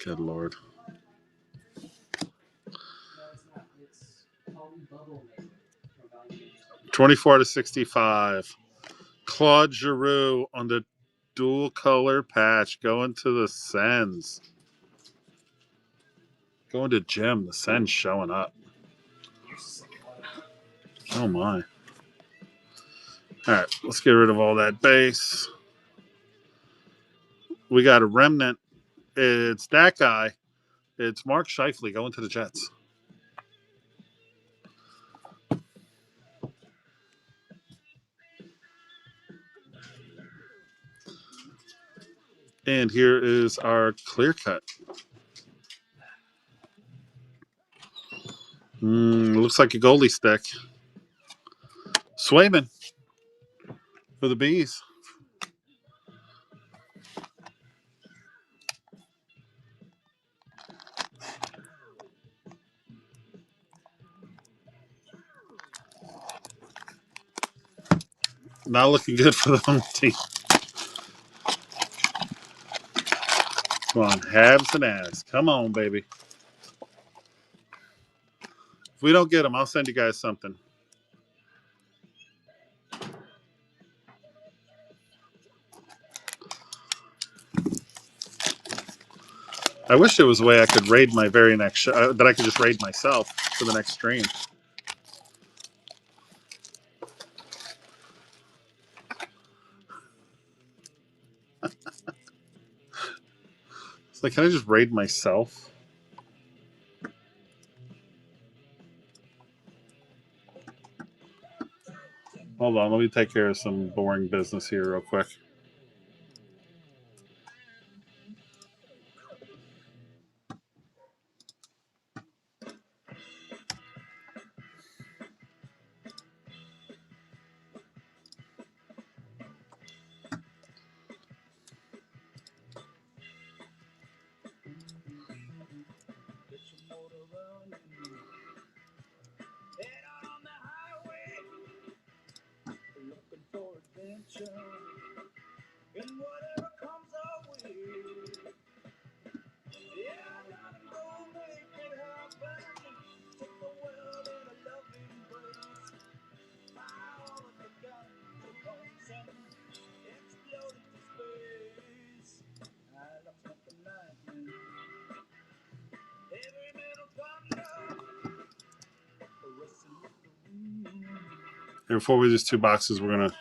A: Good Lord.
D: No, it's not. It's called Bubble Maker from Value Mailers.
A: 24 to 65. Claude Giroux on the dual color patch going to the Sens. Going to Jim. The Sens showing up. Oh my. All right, let's get rid of all that base. We got a remnant. It's that guy. It's Mark Scheifele going to the Jets. And here is our clear cut. Looks like a goalie stick. Swayman for the Bees. Not looking good for the home team. Come on, Habs and ass. Come on, baby. If we don't get them, I'll send you guys something. I wish there was a way I could raid my very next show, that I could just raid myself for the next stream. It's like, can I just raid myself? Hold on, let me take care of some boring business here real quick.
C: Head out on the highway, looking for adventure, and whatever comes our way. Yeah, I gotta go make it happen. Take the world in a loving embrace. Fire all of the guns and bombs and explode into space. I love something lightning. Heavy metal thunder. Wrestling with the wind.
A: And before we do these two boxes, we're going to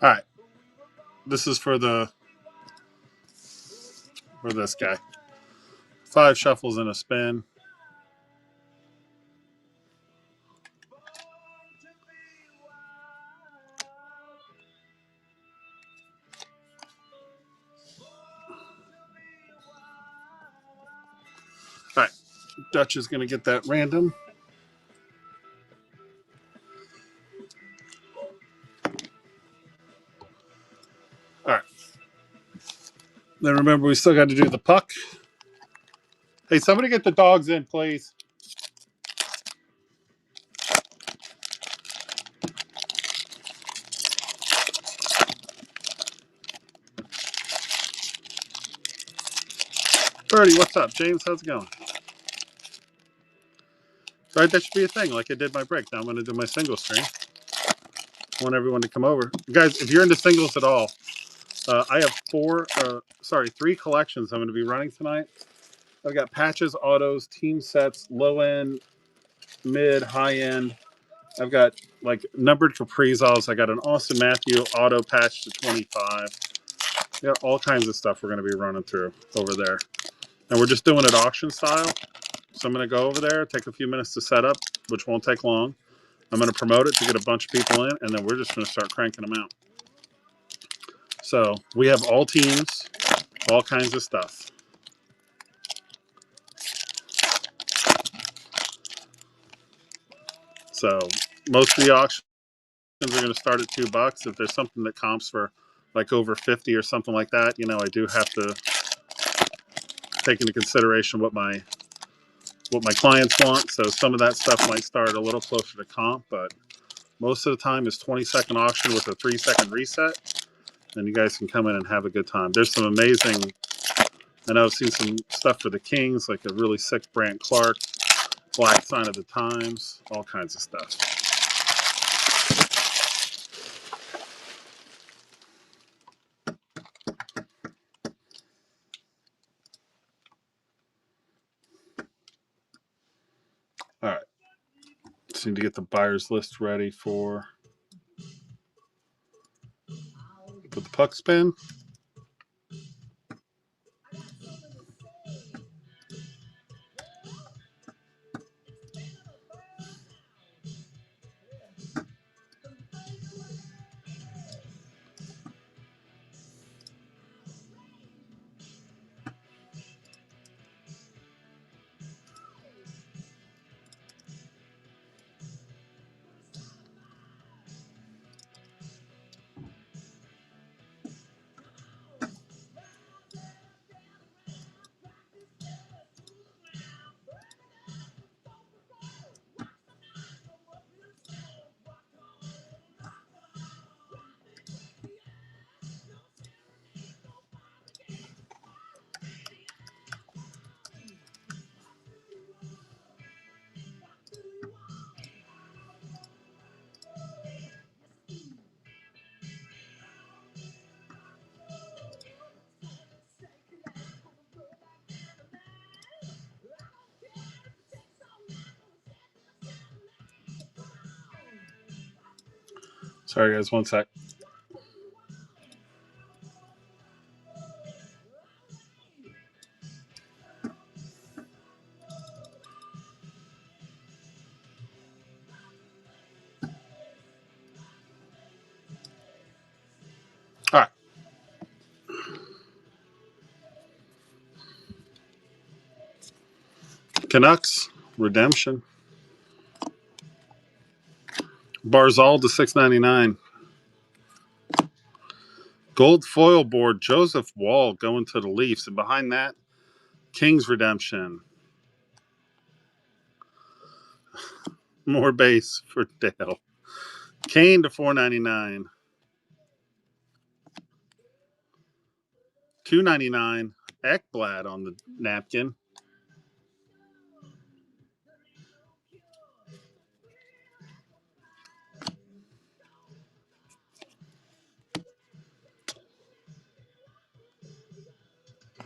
A: all right. This is for this guy. 5 shuffles and a spin. All right. Dutch is going to get that random. All right. Then remember, we still got to do the puck. Hey, somebody get the dogs in, please. Birdie, what's up? James, how's it going? All right, that should be a thing, like I did my break. Now I'm going to do my single stream. I want everyone to come over. Guys, if you're into singles at all, I have 3 collections I'm going to be running tonight. I've got patches, autos, team sets, low end, mid, high end. I've got like numbered Caprizals. I got an Austin Matthew auto patch to 25. Yeah, all kinds of stuff we're going to be running through over there. And we're just doing it auction style. So I'm going to go over there, take a few minutes to set up, which won't take long. I'm going to promote it to get a bunch of people in, and then we're just going to start cranking them out. So we have all teams, all kinds of stuff. So most of the auctions are going to start at $2. If there's something that comps for like over 50 or something like that, you know, I do have to take into consideration what my clients want. So some of that stuff might start a little closer to comp, but most of the time is 20-second auction with a 3-second reset. And you guys can come in and have a good time. There's some amazing, I know I've seen some stuff for the Kings, like a really sick Brant Clark. Black Sign of the Times, all kinds of stuff. All right. Just need to get the buyer's list ready for the puck spin. Sorry, guys, one sec. All right. Canucks, redemption. Barzal to $6.99. Gold foil board, Joseph Wall going to the Leafs. And behind that, Kings redemption. More base for Dale. Kane to $4.99. $2.99. Ekblad on the napkin.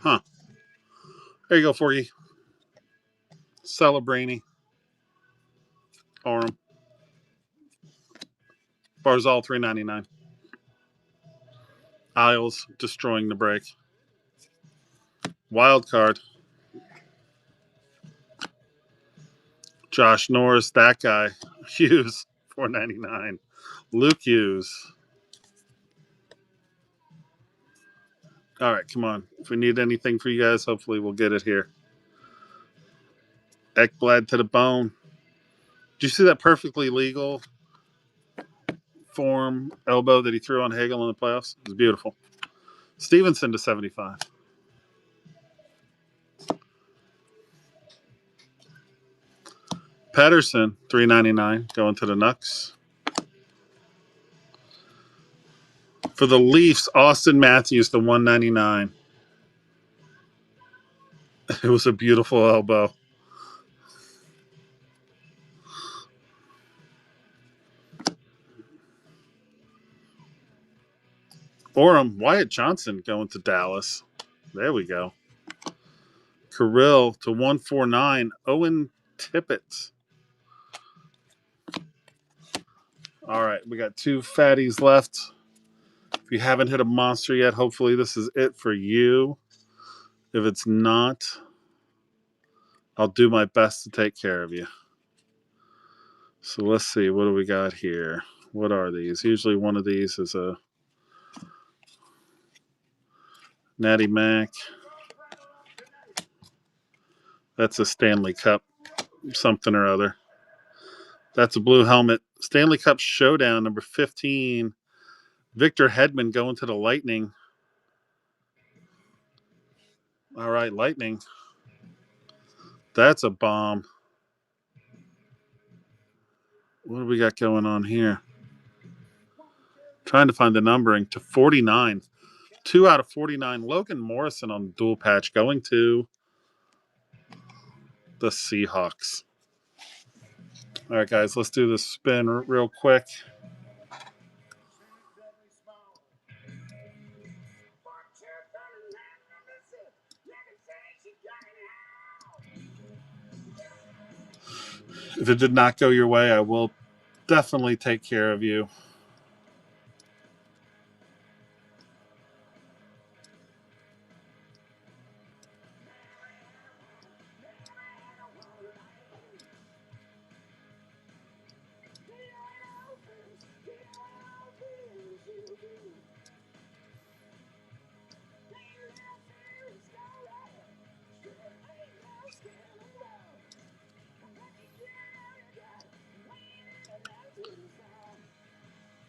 A: Huh. There you go, Forky. Celebrini. Orem. Barzal $3.99. Isles destroying the break. Wild card. Josh Norris, that guy. Hughes, $4.99. Luke Hughes. All right, come on. If we need anything for you guys, hopefully we'll get it here. Ekblad to the bone. Did you see that perfectly legal form elbow that he threw on Hagel in the playoffs? It was beautiful. Stevenson to 75. Pedersen, $3.99, going to the Nucks. For the Leafs, Austin Matthews to $1.99. It was a beautiful elbow. Orem, Wyatt Johnson going to Dallas. There we go. Kirill to 149. Owen Tippett. All right, we got two fatties left. If you haven't hit a monster yet, hopefully this is it for you. If it's not, I'll do my best to take care of you. So let's see, what do we got here? What are these? Usually one of these is a Natty Mac. That's a Stanley Cup something or other. That's a blue helmet. Stanley Cup Showdown, number 15. Victor Hedman going to the Lightning. All right, Lightning. That's a bomb. What do we got going on here? Trying to find the numbering to 49. 2 out of 49. Logan Morrison on the dual patch going to the Seahawks. All right, guys, let's do this spin real quick. If it did not go your way, I will definitely take care of you.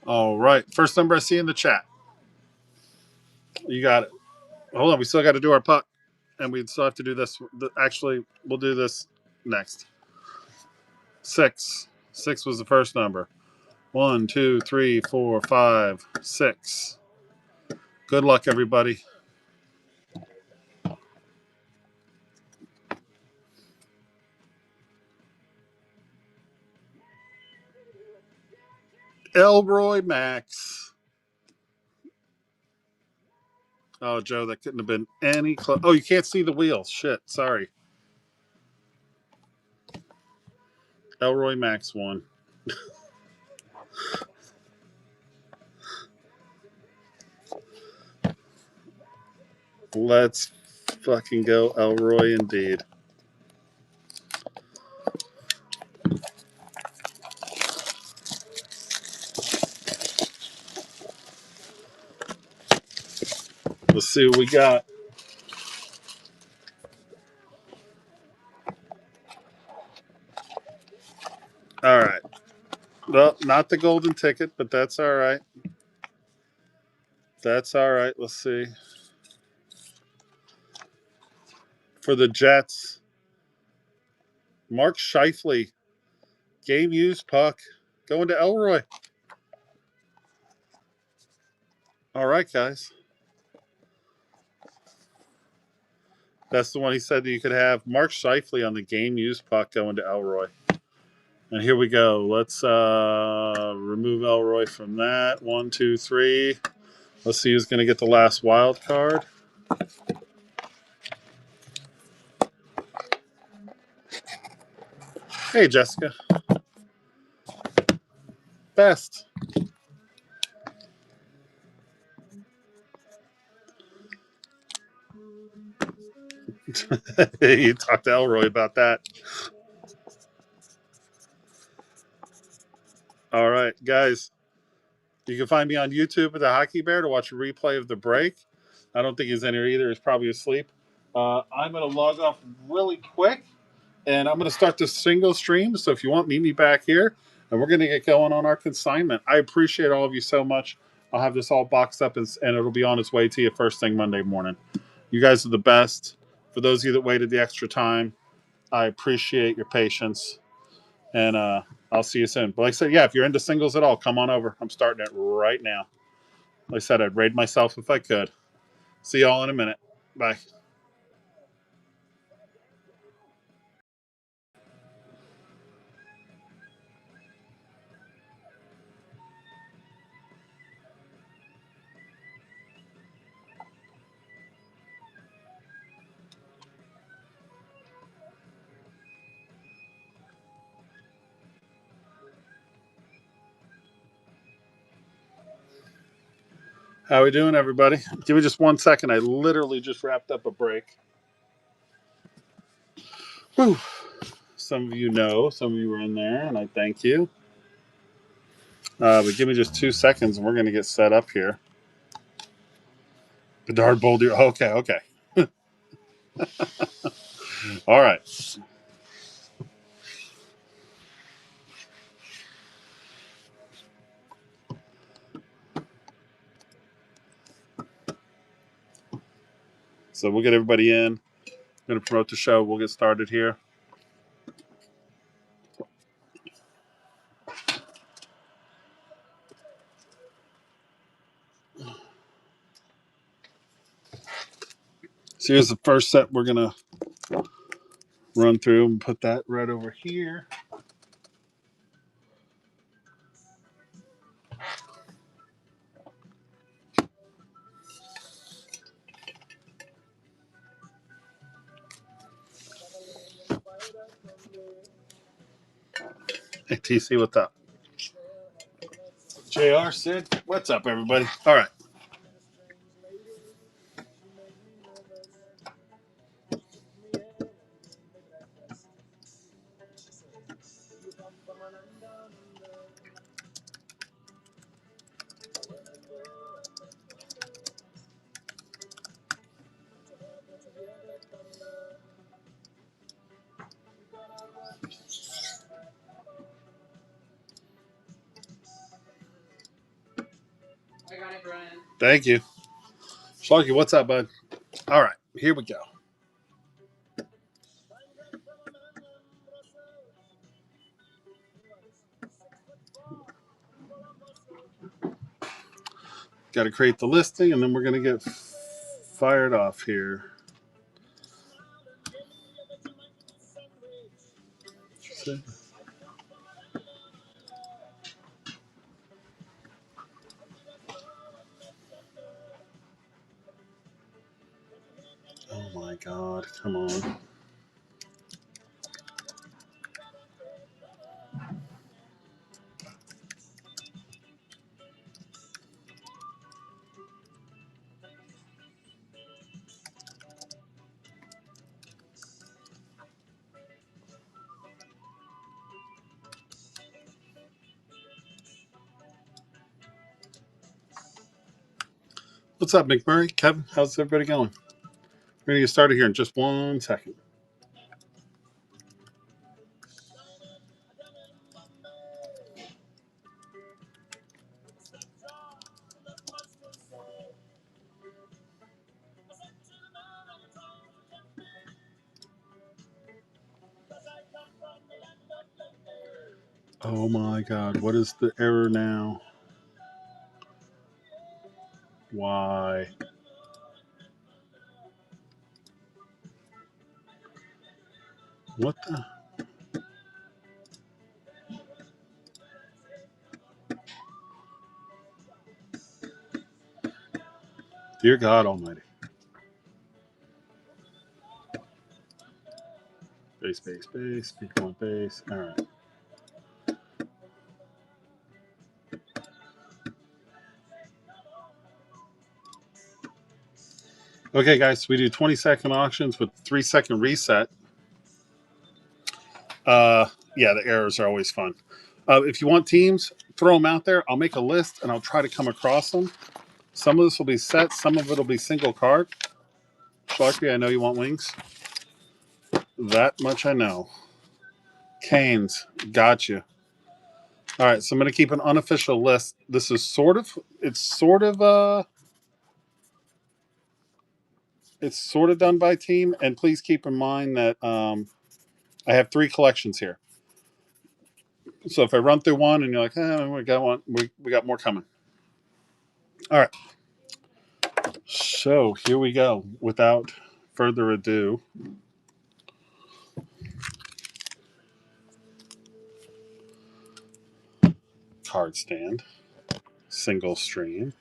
A: All right. First number I see in the chat. You got it. Hold on. We still got to do our puck. And we still have to do this. Actually, we'll do this next. 6. 6 was the first number. 1, 2, 3, 4, 5, 6. Good luck, everybody. Elroy Max. Oh, Joe, that couldn't have been any close. Oh, you can't see the wheels. Shit. Sorry. Elroy Max won. Let's fucking go, Elroy, indeed. Let's see what we got. All right. Well, not the golden ticket, but that's all right. That's all right. Let's see. For the Jets, Mark Scheifele, game used puck, going to Elroy. All right, guys. That's the one he said that you could have. Mark Scheifele on the game used puck going to Elroy. And here we go. Let's remove Elroy from that. 1, 2, 3. Let's see who's going to get the last wild card. Hey, Jessica. Best. You talked to Elroy about that. All right, guys. You can find me on YouTube at the Hockey Bear to watch a replay of the break. I don't think he's in here either. He's probably asleep. I'm going to log off really quick, and I'm going to start the single stream. So if you want, meet me back here, and we're going to get going on our consignment. I appreciate all of you so much. I'll have this all boxed up, and it'll be on its way to you first thing Monday morning. You guys are the best. For those of you that waited the extra time, I appreciate your patience. And I'll see you soon. But like I said, yeah, if you're into singles at all, come on over. I'm starting it right now. Like I said, I'd raid myself if I could. See y'all in a minute. Bye. How we doing, everybody? Give me just 1 second. I literally just wrapped up a break. Whew. Some of you know, some of you were in there, and I thank you. But give me just 2 seconds, and we're going to get set up here. Bedard Boulder. Okay. All right. So we'll get everybody in. I'm going to promote the show. We'll get started here. So here's the first set we're going to run through and put that right over here. Hey, TC, what's up? JR, Sid, what's up, everybody? All right.
D: I got it, Brian.
A: Thank you. Sharky, what's up, bud? All right, here we go. Got to create the listing, and then we're going to get fired off here. Oh my God, come on. What's up, McMurray? Kevin, how's everybody going? We're going to get started here in just 1 second. Oh my God, what is the error now? Why? What the? Dear God Almighty. Base, base, base, speak on base. All right. Okay, guys, we do 20-second auctions with 3-second reset. Yeah, the errors are always fun. If you want teams, throw them out there. I'll make a list and I'll try to come across them. Some of this will be set. Some of it will be single card. Sharky, I know you want wings. That much I know. Canes, got you. All right, so I'm going to keep an unofficial list. This is it's sort of done by team. And please keep in mind that I have 3 collections here. So if I run through one and you're like, we got one, we got more coming. All right. So here we go. Without further ado, card stand, single stream,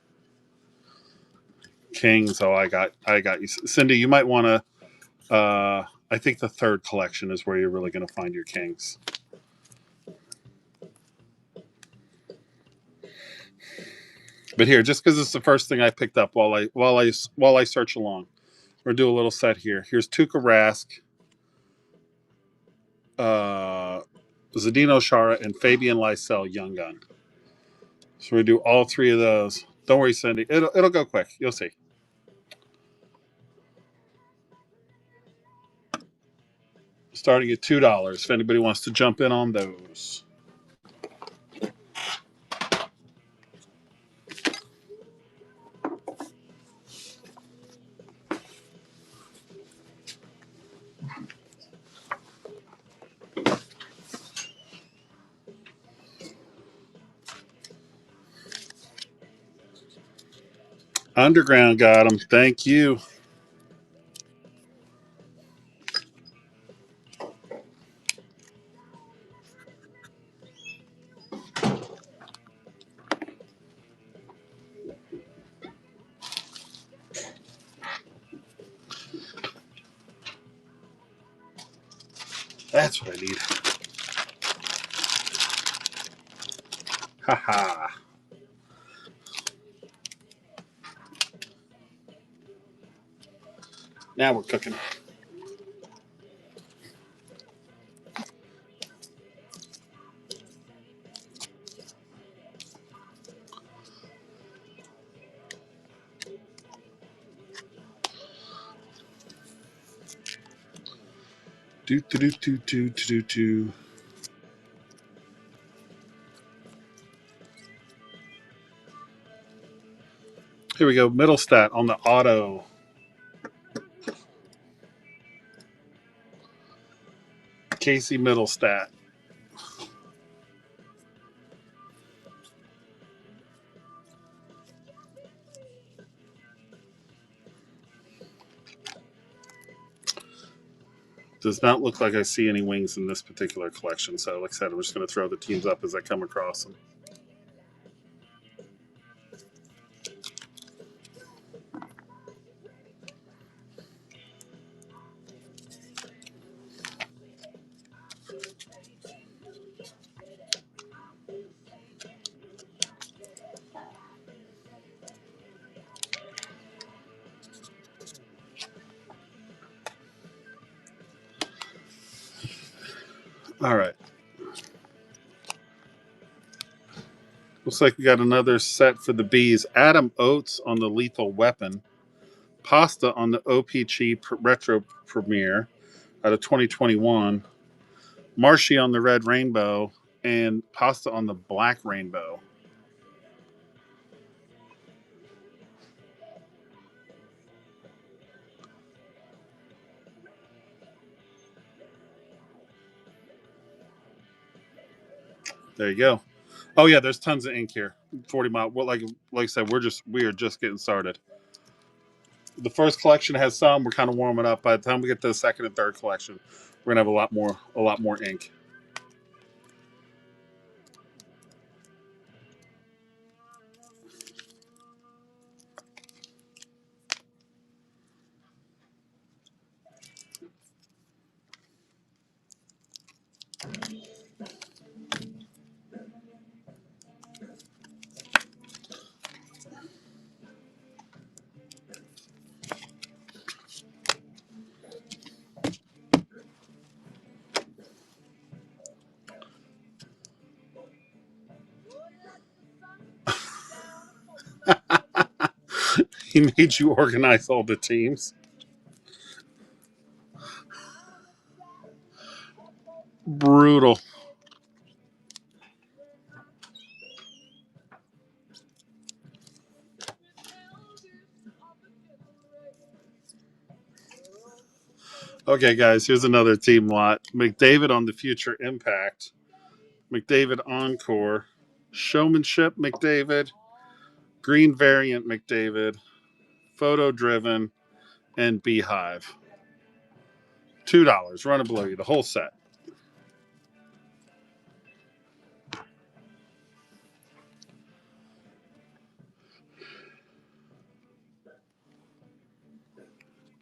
A: kings. Oh, I got you, Cindy. You might want to. I think the 3rd collection is where you're really going to find your kings. But here, just because it's the first thing I picked up while I search along, we'll do a little set here. Here's Tuukka Rask, Zdeno Chara, and Fabian Lysell, Young Gun. So we do all 3 of those. Don't worry, Cindy. It'll go quick. You'll see. Starting at $2. If anybody wants to jump in on those. Underground got them. Thank you. That's what I need. Haha. Now we're cooking. Do do do do do do do. Here we go. Middle stat on the auto. Casey Middlestat. Does not look like I see any wings in this particular collection. So, like I said, I'm just going to throw the teams up as I come across them. All right. Looks like we got another set for the bees. Adam Oates on the Lethal Weapon. Pasta on the OPG Retro Premiere out of 2021. Marshy on the Red Rainbow. And Pasta on the Black Rainbow. There you go. Oh yeah, there's tons of ink here. 40 mile. Well, like I said, we are just getting started. The first collection has some. We're kind of warming up. By the time we get to the second and third collection, we're gonna have a lot more ink. He made you organize all the teams. Brutal. Okay, guys, here's another team lot. McDavid on the Future Impact. McDavid Encore. Showmanship McDavid. Green Variant McDavid. Photo Driven. And Beehive. $2. Run it below you. The whole set.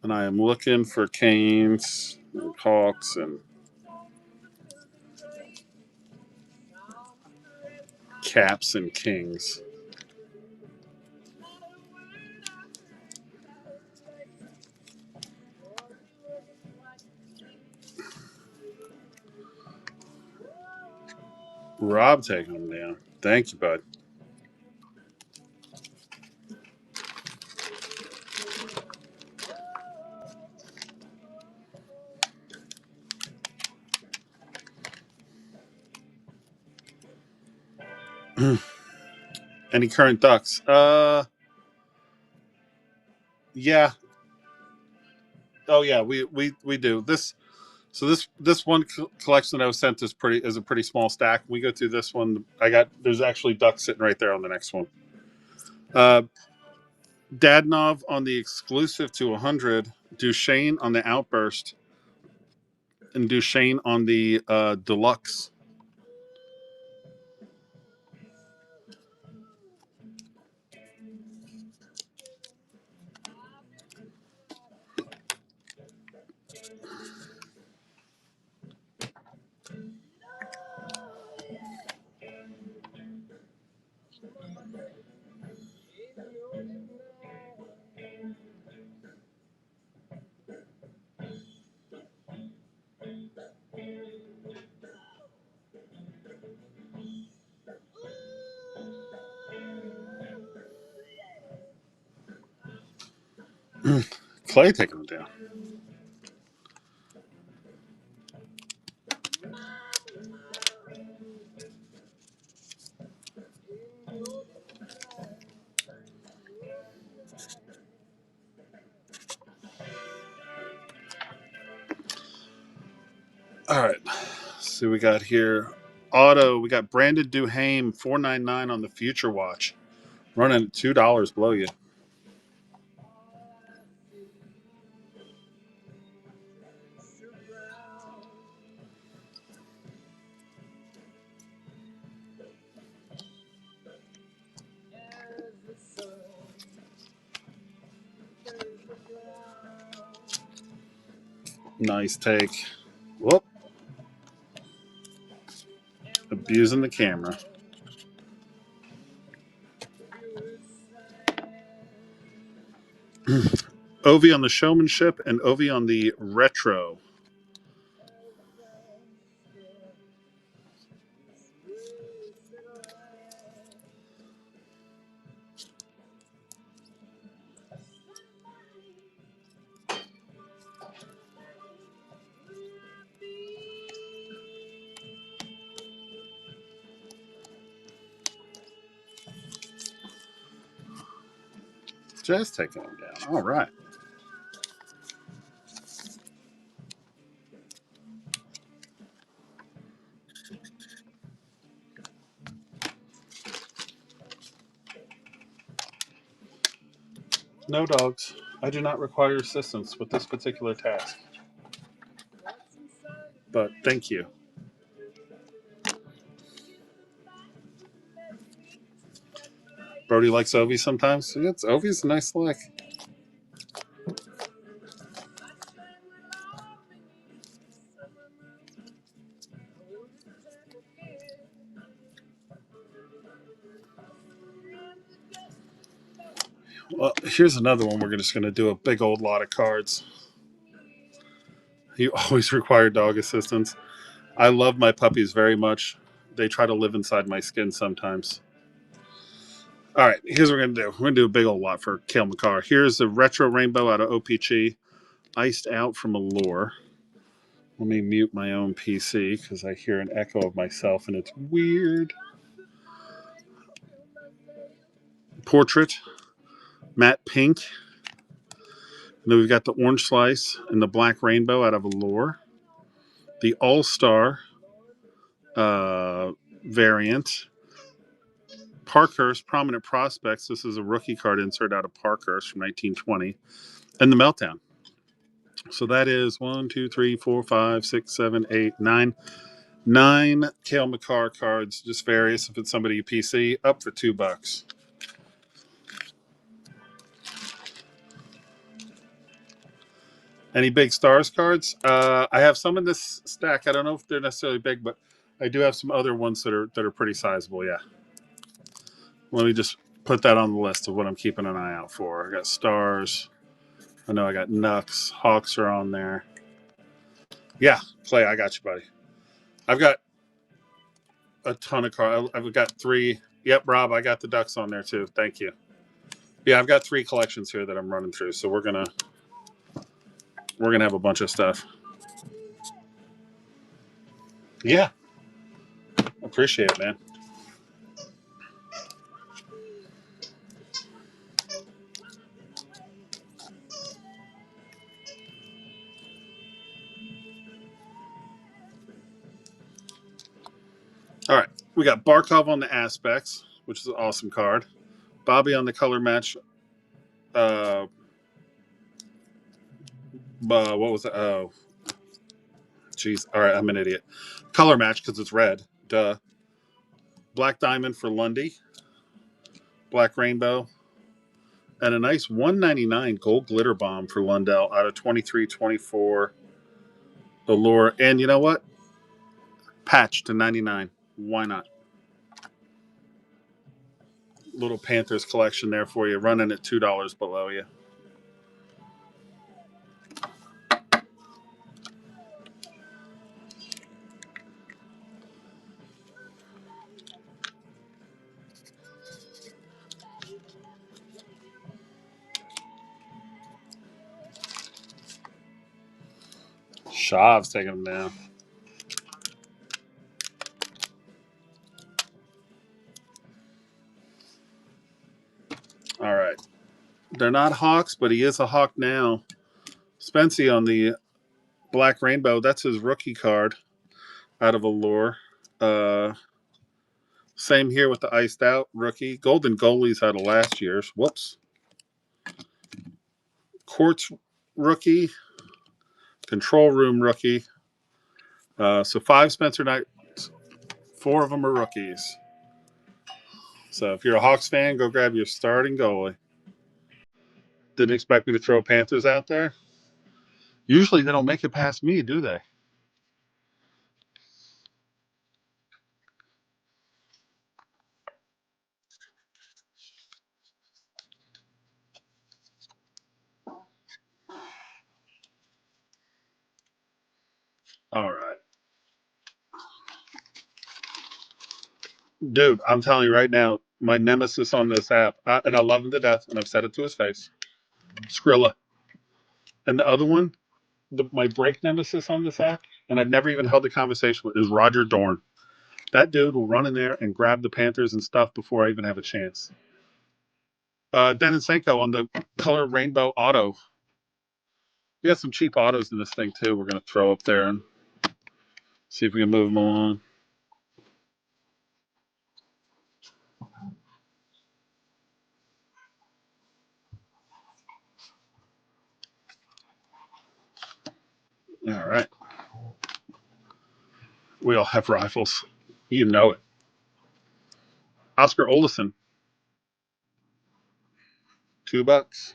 A: And I am looking for Canes and Hawks and Caps and Kings. Rob taking them down. Thank you, bud. Any current Ducks? Yeah. Oh yeah, we do. This one collection that I was sent is a pretty small stack. We go through this one. There's actually Ducks sitting right there on the next one. Dadnov on the exclusive to 100, Duchesne on the Outburst, and Duchesne on the deluxe. Clay taking them down. All right. So we got here auto. We got Brandon Duhame $4.99 on the Future Watch, running at $2 below you. Nice take. Whoop. Abusing the camera. Ovi on the showmanship and Ovi on the retro. Just taking them down. All right. No dogs. I do not require assistance with this particular task. But thank you. Brody likes Ovi sometimes. It's Ovi's a nice look. Well, here's another one. We're just going to do a big old lot of cards. You always require dog assistance. I love my puppies very much. They try to live inside my skin sometimes. All right, here's what we're going to do. We're going to do a big old lot for Cale McCarr. Here's the Retro Rainbow out of OPG, iced out from Allure. Let me mute my own PC because I hear an echo of myself and it's weird. Portrait, matte pink. And then we've got the orange slice and the black rainbow out of Allure. The All-Star variant. Parkhurst, Prominent Prospects. This is a rookie card insert out of Parkhurst from 1920. And the Meltdown. So that is 1, 2, 3, 4, 5, 6, 7, 8, 9. 9 Cale McCarr cards, just various. If it's somebody PC, up for $2. Any big stars cards? I have some in this stack. I don't know if they're necessarily big, but I do have some other ones that are pretty sizable. Yeah. Let me just put that on the list of what I'm keeping an eye out for. I got stars. I know I got Nux. Hawks are on there. Yeah, Clay, I got you, buddy. I've got a ton of cards. I've got 3. Yep, Rob, I got the Ducks on there too. Thank you. Yeah, I've got 3 collections here that I'm running through, so we're gonna have a bunch of stuff. Yeah, appreciate it, man. All right, we got Barkov on the Aspects, which is an awesome card. Bobby on the color match. What was it? Oh, jeez. All right, I'm an idiot. Color match because it's red. Duh. Black Diamond for Lundy. Black Rainbow. And a nice 199 gold glitter bomb for Lundell out of 23-24 Allure. And you know what? Patch to 99. Why not? little Panthers collection there for you, running at $2 below you. Shav's taking them down. All right. They're not Hawks, but he is a Hawk now. Spency on the Black Rainbow. That's his rookie card out of Allure. Same here with the iced out rookie. Golden goalies out of last year's. Whoops. Quartz rookie. Control room rookie. So 5 Spencer Knights. 4 of them are rookies. So if you're a Hawks fan, go grab your starting goalie. Didn't expect me to throw Panthers out there. Usually they don't make it past me, do they? All right. Dude, I'm telling you right now, my nemesis on this app, and I love him to death, and I've said it to his face, Skrilla. And the other one, my break nemesis on this app, and I've never even held a conversation with, is Roger Dorn. That dude will run in there and grab the Panthers and stuff before I even have a chance. Denisenko on the color rainbow auto. We got some cheap autos in this thing too. We're gonna throw up there and see if we can move them along. All right. We all have rifles. You know it. Oscar Olesen, $2.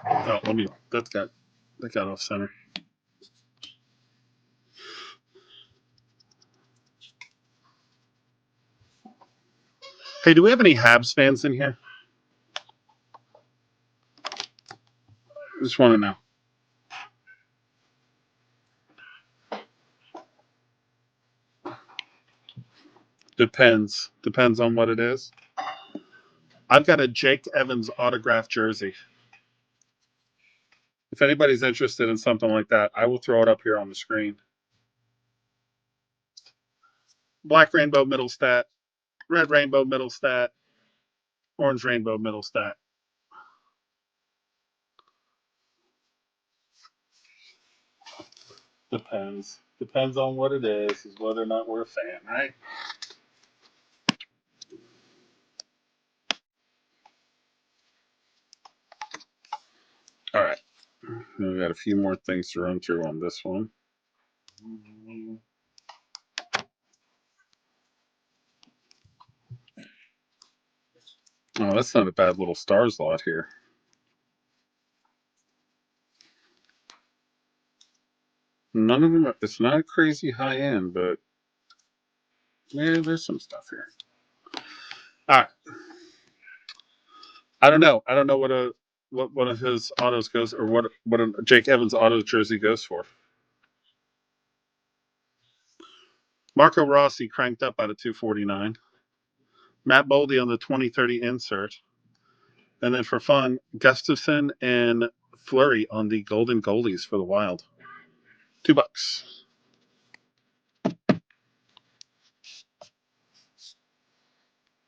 A: Oh, that got off center. Hey, do we have any Habs fans in here? I just want to know. Depends on what it is. I've got a Jake Evans autographed jersey. If anybody's interested in something like that, I will throw it up here on the screen. Black rainbow middle stat, red rainbow middle stat, orange rainbow middle stat. Depends on what it is whether or not we're a fan, right? All right. We got a few more things to run through on this one. Oh, that's not a bad little stars lot here. None of them. It's not crazy high end, but yeah, there's some stuff here. All right. I don't know. I don't know what one of his autos goes, or what a Jake Evans auto jersey goes for. Marco Rossi cranked up out of 249. Matt Boldy on the 2030 insert. And then for fun, Gustafson and Fleury on the golden goalies for the Wild. $2.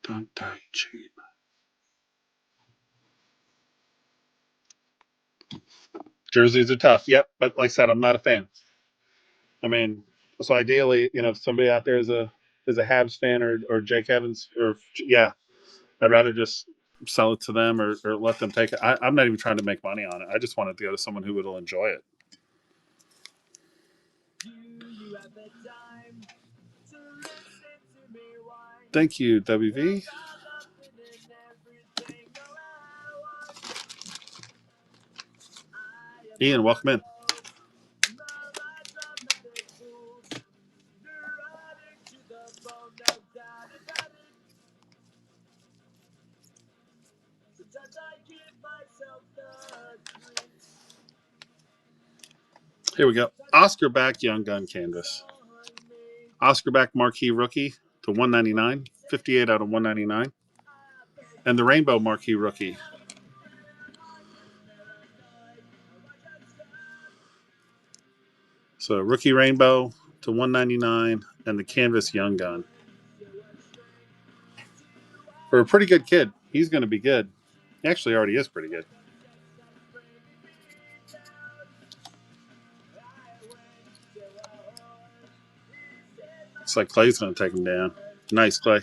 A: Don't die cheap. Jerseys are tough. Yep, but like I said, I'm not a fan. I mean, so ideally, if somebody out there is a Habs fan or Jake Evans or yeah, I'd rather just sell it to them or let them take it. I'm not even trying to make money on it. I just want it to go to someone who will enjoy it. Thank you, WV. Ian, welcome in. Here we go. Oscar back Young Gun Canvas. Oscar back Marquee Rookie to 199. 58 out of 199. And the Rainbow Marquee Rookie. So Rookie Rainbow to 199 and the Canvas Young Gun. For a pretty good kid. He's going to be good. He actually already is pretty good. Looks like Clay's going to take him down. Nice, Clay.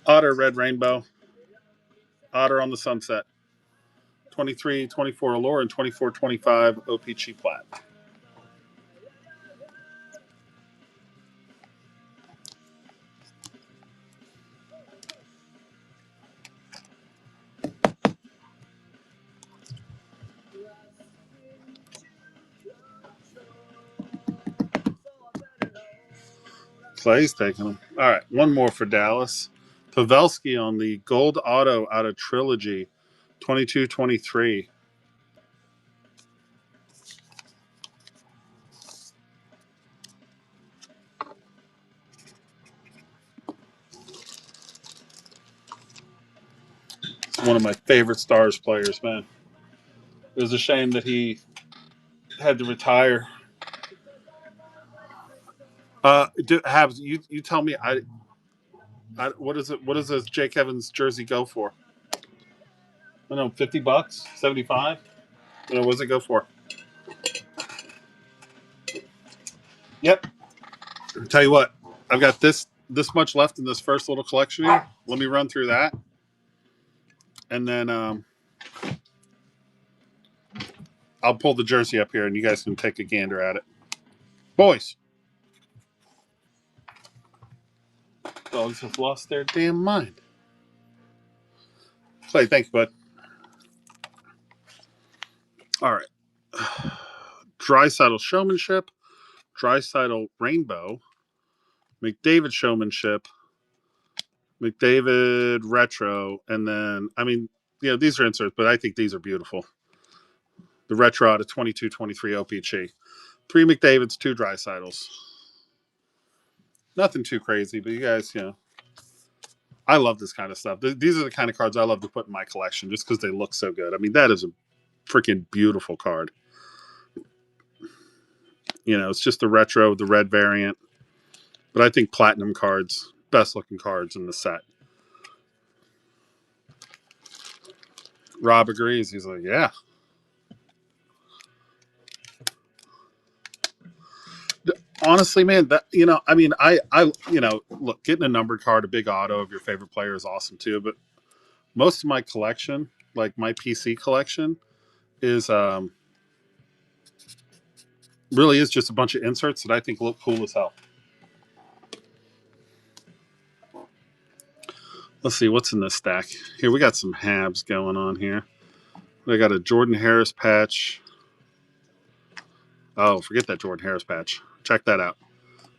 A: Otter Red Rainbow. Otter on the Sunset. 23-24 Allure and 24-25 OPG Plat. Clay's taking them. All right, one more for Dallas. Pavelski on the gold auto out of Trilogy, 22-23. It's one of my favorite Stars players, man. It was a shame that he had to retire. Habs, you tell me. What is it? What does this Jake Evans jersey go for? I don't know, $50, 75. What does it go for? Yep. Tell you what, I've got this much left in this first little collection here. Let me run through that, and then I'll pull the jersey up here, and you guys can take a gander at it, boys. Dogs have lost their damn mind. Clay, thank you, bud. All right. Drysaddle Showmanship, Drysaddle Rainbow, McDavid Showmanship, McDavid Retro, and then, I mean, these are inserts, but I think these are beautiful. The Retro out of 22-23 OPG. 3 McDavids, 2 Drysaddles. Nothing too crazy, but you guys, I love this kind of stuff. These are the kind of cards I love to put in my collection just because they look so good. I mean, that is a freaking beautiful card. It's just the retro, the red variant. But I think platinum cards, best looking cards in the set. Rob agrees. He's like, yeah. Honestly, man, look, getting a numbered card, a big auto of your favorite player is awesome too. But most of my collection, like my PC collection, is really is just a bunch of inserts that I think look cool as hell. Let's see what's in this stack. Here we got some Habs going on here. I got a Jordan Harris patch. Oh, forget that Jordan Harris patch. Check that out.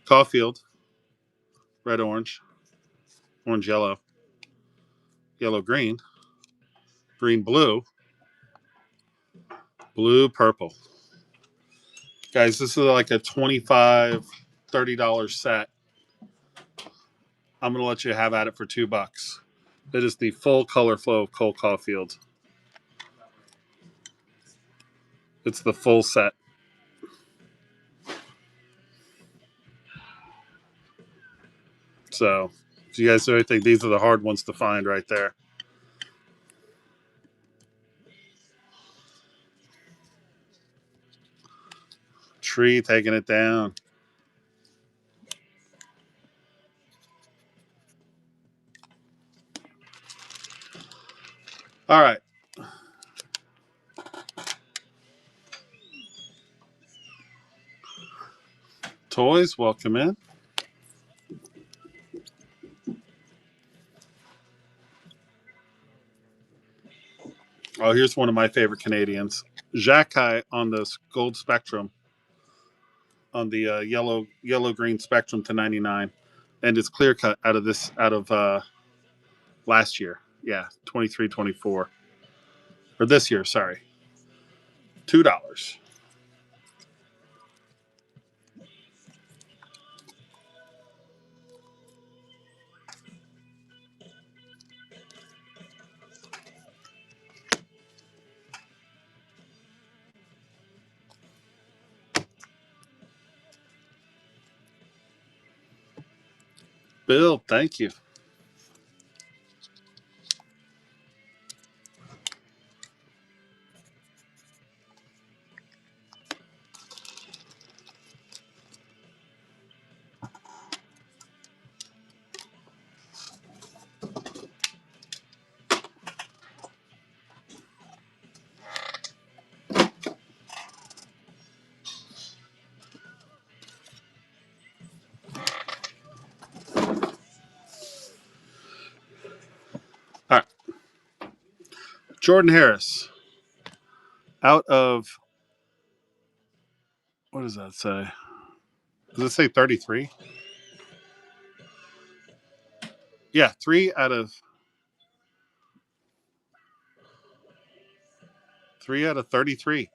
A: Caulfield, red orange, orange yellow, yellow green, green blue, blue purple. Guys, this is like a $25, $30 set. I'm going to let you have at it for $2. It is the full color flow of Cole Caulfield. It's the full set. So, if you guys really think these are the hard ones to find right there. Tree taking it down. All right. Toys, welcome in. Oh, here's one of my favorite Canadians. Jackai on this gold spectrum, on the yellow green spectrum to 99, and it's clear cut out of last year. Yeah, 23-24, or this year. Sorry, $2. Bill, thank you. All right, Jordan Harris, out of, what does that say? Does it say 33? Yeah, 3 out of 33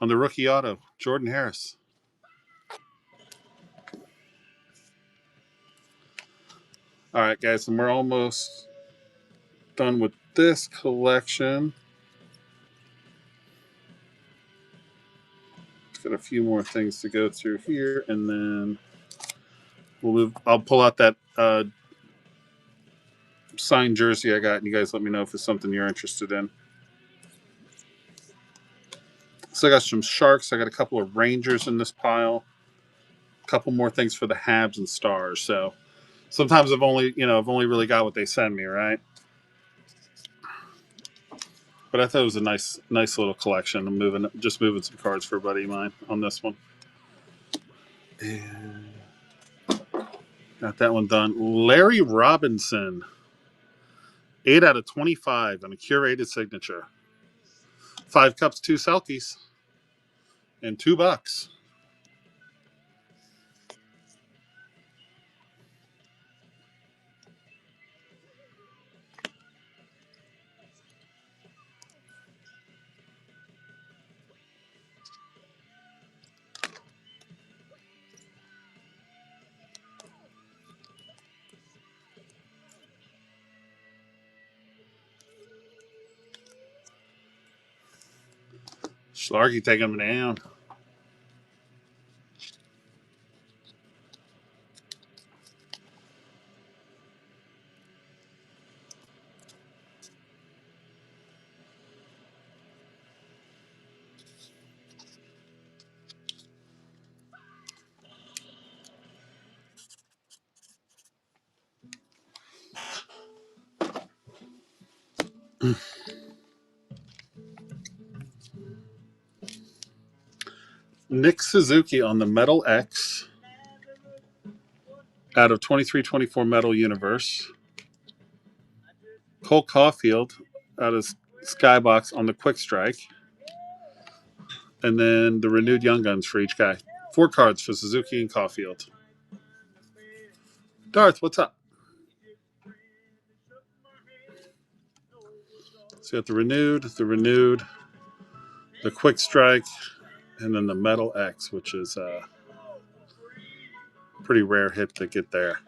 A: on the rookie auto, Jordan Harris. All right, guys, and we're almost done with this collection. Got a few more things to go through here, and then we'll move. I'll pull out that signed jersey I got, and you guys let me know if it's something you're interested in. So I got some Sharks. I got a couple of Rangers in this pile. A couple more things for the Habs and Stars. So sometimes I've only really got what they send me, right? But I thought it was a nice little collection. I'm moving some cards for a buddy of mine on this one. And got that one done. Larry Robinson, 8 out of 25 on a curated signature. 5 cups, 2 Selkies, and $2. Schlarky taking him down. Nick Suzuki on the Metal X out of 23-24 Metal Universe. Cole Caulfield out of Skybox on the Quick Strike. And then the renewed Young Guns for each guy. 4 cards for Suzuki and Caulfield. Darth, what's up? So you got the renewed, the Quick Strike, and then the Metal X, which is a pretty rare hit to get there.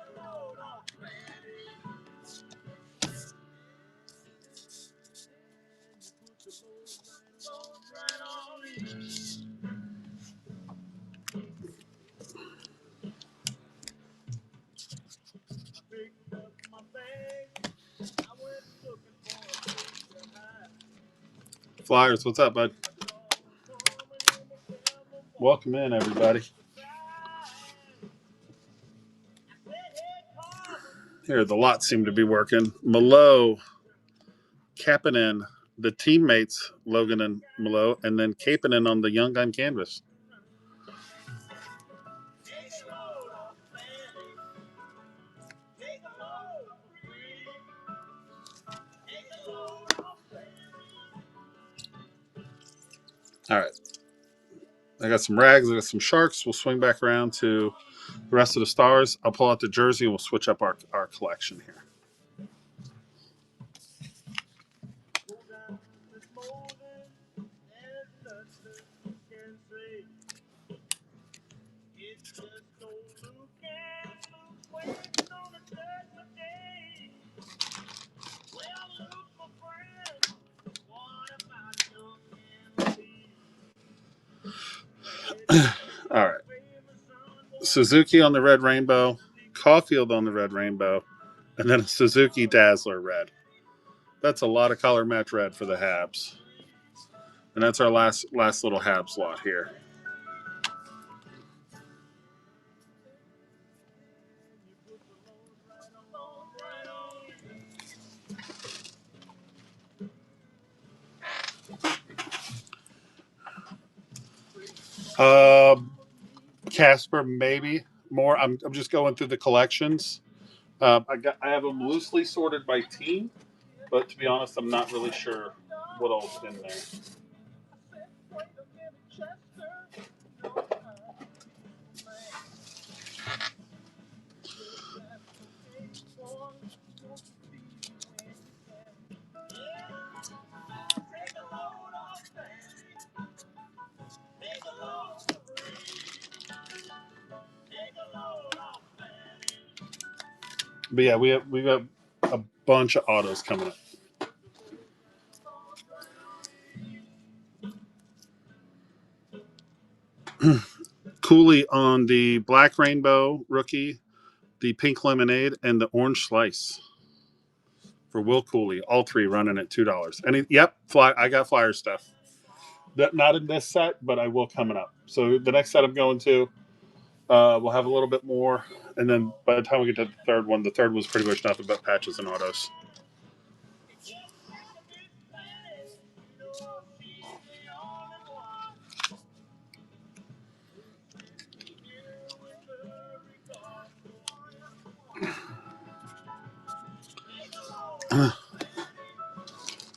A: Flyers, what's up, bud? Welcome in, everybody. Here, the lots seem to be working. Malo, Kapanen, the teammates, Logan and Malo, and then Kapanen on the Young Gun canvas. All right. I got some rags. I got some sharks. We'll swing back around to the rest of the stars. I'll pull out the jersey and we'll switch up our collection here. All right. Suzuki on the red rainbow, Caulfield on the red rainbow, and then a Suzuki Dazzler red. That's a lot of color match red for the Habs. And that's our last little Habs lot here. Casper, maybe more. I'm just going through the collections. I have them loosely sorted by team, but to be honest, I'm not really sure what all's in there. But yeah, we got a bunch of autos coming up. Cooley on the black rainbow rookie, the pink lemonade, and the orange slice for Will Cooley. All three running at $2. And yep, I got flyer stuff. That not in this set, but I will coming up. So the next set I'm going to, we'll have a little bit more, and then by the time we get to the third one, the third was pretty much nothing but patches and autos.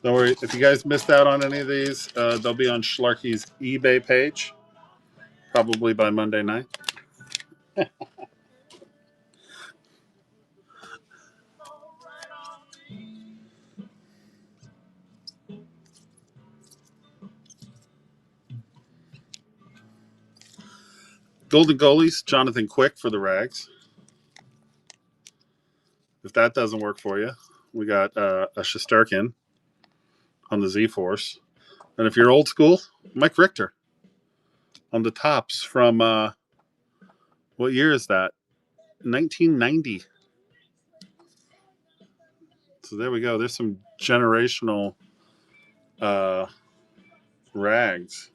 A: Don't worry, if you guys missed out on any of these, they'll be on Schlarky's eBay page, probably by Monday night. Golden Goalies, Jonathan Quick for the Rags. If that doesn't work for you, we got a Shesterkin on the Z-Force. And if you're old school, Mike Richter on the tops from, what year is that? 1990. So there we go. There's some generational rags.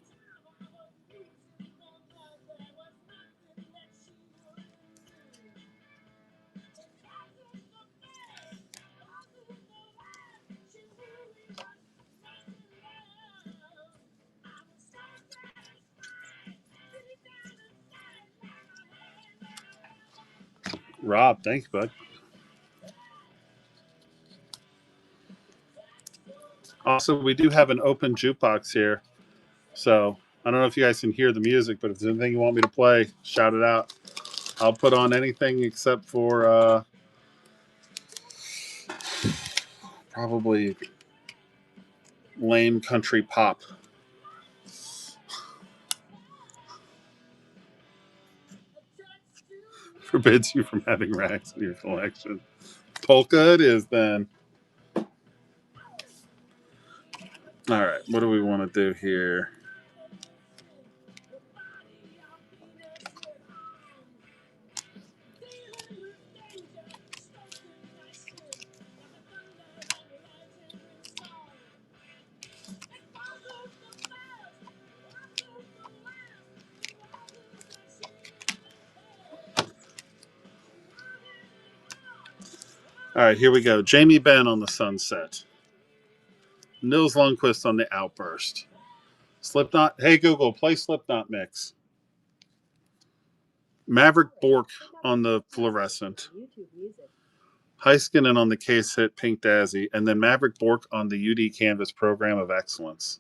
A: Rob, thanks, bud. Also, we do have an open jukebox here. So I don't know if you guys can hear the music, but if there's anything you want me to play, shout it out. I'll put on anything except for probably lame country pop. Forbids you from having rags in your collection. Polka it is then. All right, what do we want to do here? All right, here we go. Jamie Benn on the Sunset. Nils Lundqvist on the Outburst. Slipknot. Hey, Google, play Slipknot mix. Maverick Bork on the Fluorescent. Heiskanen on the Case Hit Pink Dazzy. And then Maverick Bork on the UD Canvas Program of Excellence.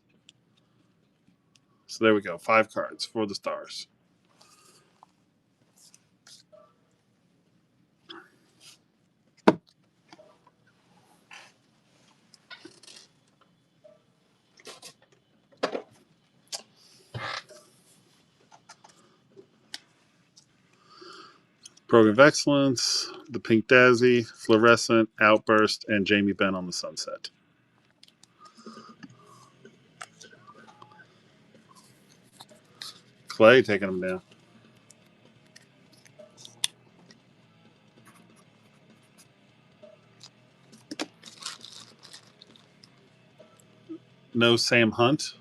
A: So there we go. 5 cards for the Stars. Program of Excellence, the Pink Daisy, Fluorescent, Outburst, and Jamie Benn on the Sunset. Clay taking them down. No Sam Hunt.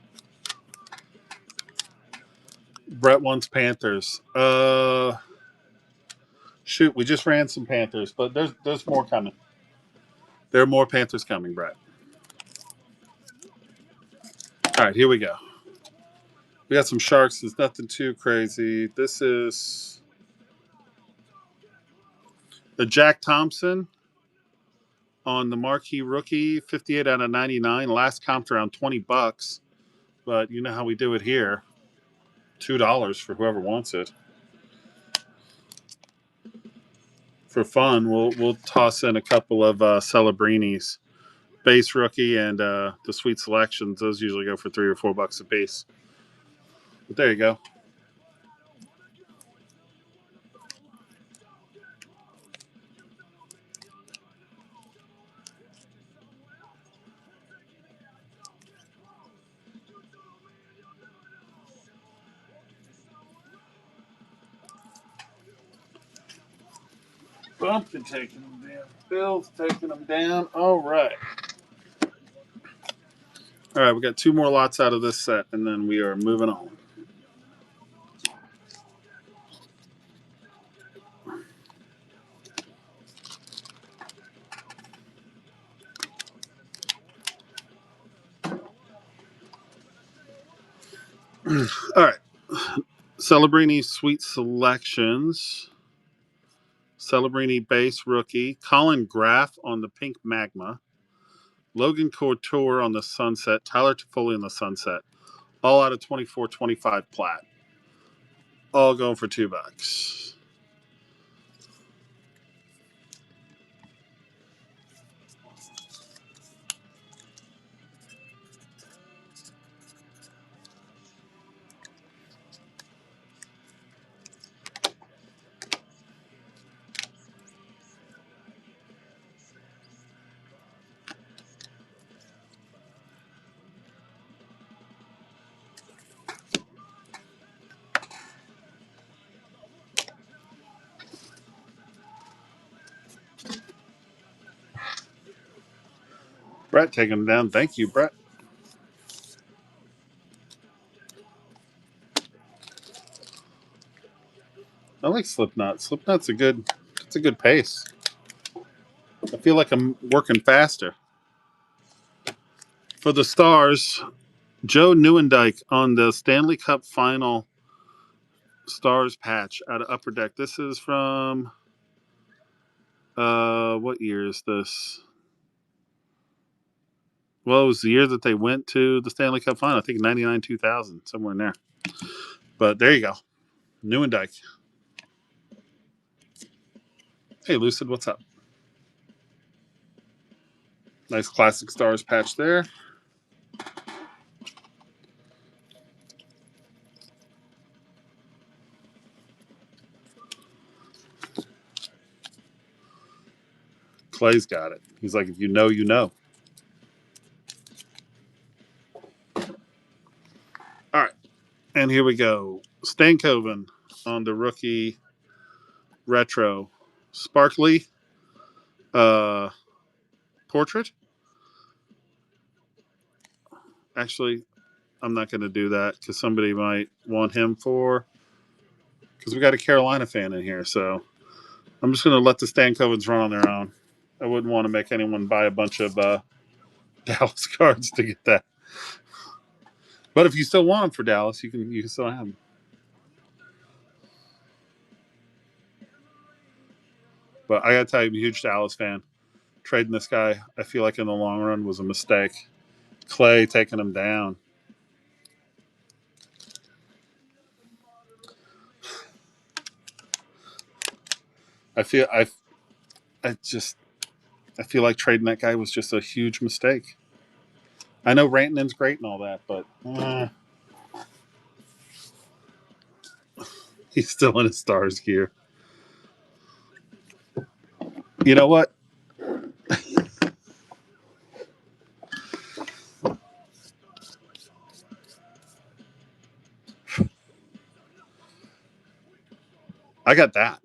A: Brett wants Panthers. Shoot, we just ran some Panthers, but there's more coming. There are more Panthers coming, Brett. All right, here we go. We got some Sharks. There's nothing too crazy. This is the Jack Thompson on the marquee rookie, 58 out of 99. Last comped around $20, but you know how we do it here. $2 for whoever wants it. For fun, we'll toss in a couple of Celebrinis, base rookie, and the sweet selections. Those usually go for $3 or $4 a piece. But there you go. Bumpkin taking them down. Bill's taking them down. All right. All right, we got 2 more lots out of this set, and then we are moving on. All right. Celebrini Sweet Selections. Celebrini base rookie. Colin Graff on the Pink Magma. Logan Couture on the Sunset. Tyler Toffoli on the Sunset. All out of 24-25 plat. All going for $2. Brett taking them down. Thank you, Brett. I like Slipknot. Slipknot's it's a good pace. I feel like I'm working faster. For the Stars, Joe Neuendijk on the Stanley Cup Final Stars patch out of Upper Deck. This is from what year is this? Well, it was the year that they went to the Stanley Cup Final. I think 99, 2000, somewhere in there. But there you go. Neuendijk. Hey, Lucid, what's up? Nice classic Stars patch there. Clay's got it. He's like, if you know, you know. All right. And here we go. Stankoven on the rookie retro. Sparkly portrait. Actually, I'm not going to do that because somebody might want him because we got a Carolina fan in here. So I'm just going to let the Stankovens run on their own. I wouldn't want to make anyone buy a bunch of Dallas cards to get that. But if you still want them for Dallas, you can still have them. But I got to tell you, I'm a huge Dallas fan. Trading this guy, I feel like in the long run was a mistake. Clay taking him down. I feel I just I feel like trading that guy was just a huge mistake. I know Rantanen's great and all that, but he's still in his stars gear. You know what? I got that.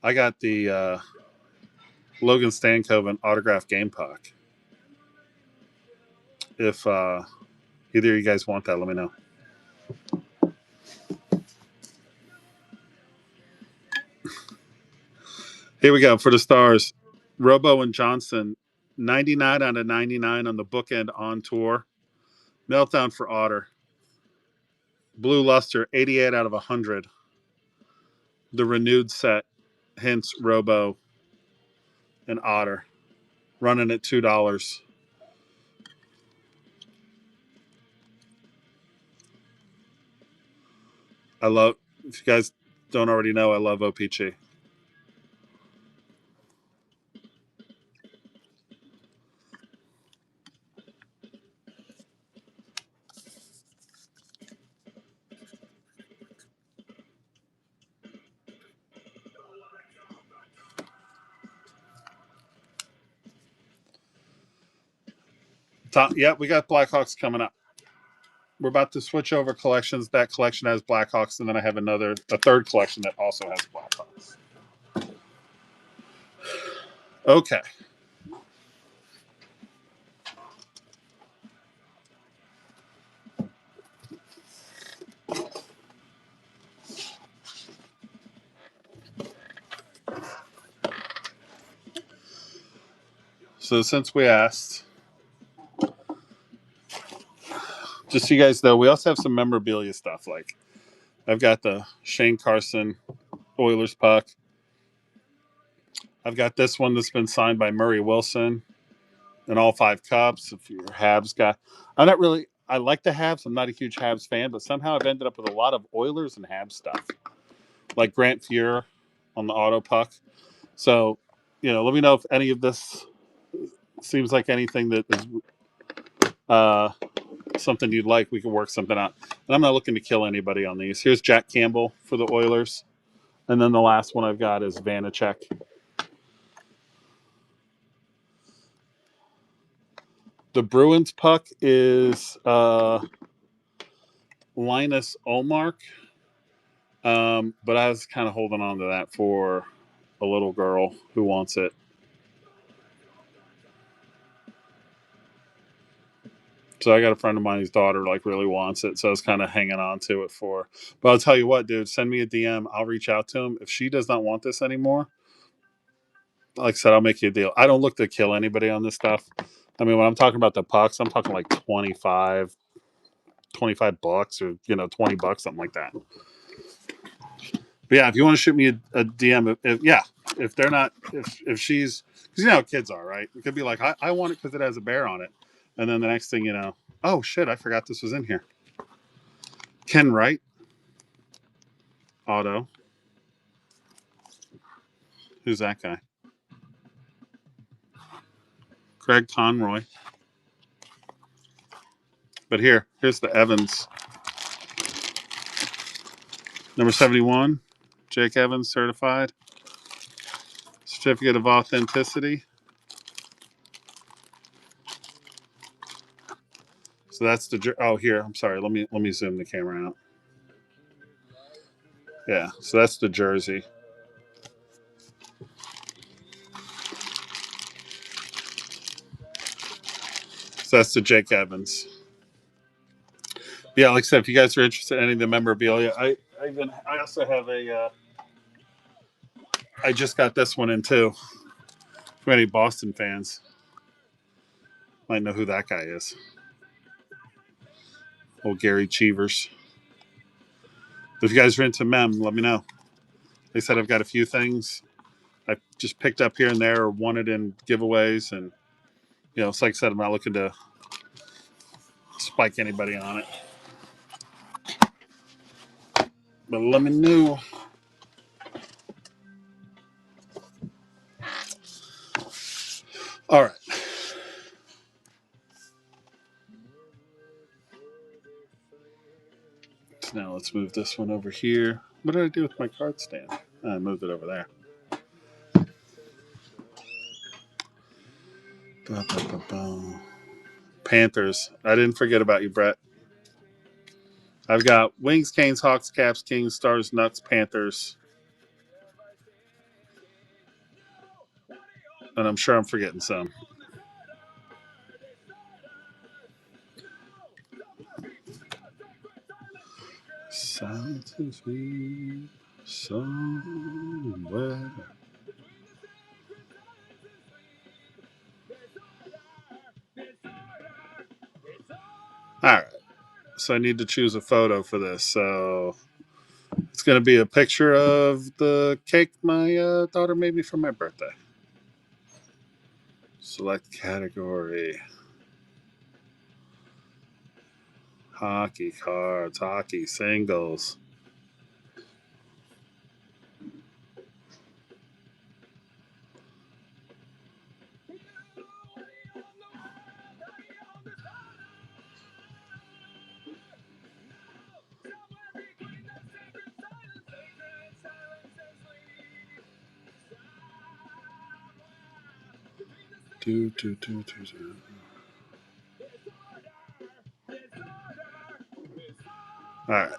A: I got the Logan Stankoven autograph game puck. If either of you guys want that, let me know. Here we go for the stars. Robo and Johnson, 99 out of 99 on the bookend on tour. Meltdown for Otter. Blue Luster, 88 out of 100. The renewed set, hence Robo and Otter, running at $2. I love, if you guys don't already know, I love OPG. Yeah, we got Blackhawks coming up. We're about to switch over collections. That collection has Blackhawks, and then I have a third collection that also has Blackhawks. Okay. So since we asked, just so you guys know, we also have some memorabilia stuff. Like I've got the Shane Carson Oilers puck. I've got this one that's been signed by Murray Wilson in all 5 cups. If you're a Habs guy, I like the Habs. I'm not a huge Habs fan, but somehow I've ended up with a lot of Oilers and Habs stuff, like Grant Fuhr on the auto puck. So, let me know if any of this seems like anything that is something you'd like. We can work something out. And I'm not looking to kill anybody on these. Here's Jack Campbell for the Oilers. And then the last one I've got is Vanacek. The Bruins puck is Linus Olmark. But I was kind of holding on to that for a little girl who wants it. So I got a friend of mine whose daughter really wants it. So I was kind of hanging on to it for. But I'll tell you what, dude, send me a DM. I'll reach out to him. If she does not want this anymore, like I said, I'll make you a deal. I don't look to kill anybody on this stuff. I mean, when I'm talking about the pucks, I'm talking like 25 bucks or, $20, something like that. But yeah, if you want to shoot me a DM, if they're not, if she's, because you know how kids are, right? It could be like, I want it because it has a bear on it. And then the next thing you know, oh shit, I forgot this was in here. Ken Wright, auto. Who's that guy? Craig Conroy. But here's the Evans. Number 71, Jake Evans, certified. Certificate of authenticity. So that's here. I'm sorry. Let me zoom the camera out. Yeah. So that's the jersey. So that's the Jake Evans. Yeah, like I said, if you guys are interested in any of the memorabilia, I also have I just got this one in too. For any Boston fans, might know who that guy is. Old Gary Cheevers. If you guys are into mem, let me know. They said I've got a few things I just picked up here and there or wanted in giveaways, and it's like I said, I'm not looking to spike anybody on it. But let me know. All right. So now let's move this one over here. What did I do with my card stand? I moved it over there. Ba, ba, ba, ba. Panthers. I didn't forget about you, Brett. I've got Wings, Canes, Hawks, Caps, Kings, Stars, Nuts, Panthers. And I'm sure I'm forgetting some. Silence is sweet somewhere. All right. So I need to choose a photo for this. So it's going to be a picture of the cake my daughter made me for my birthday. Select category. Hockey cards, hockey singles. Do. All right.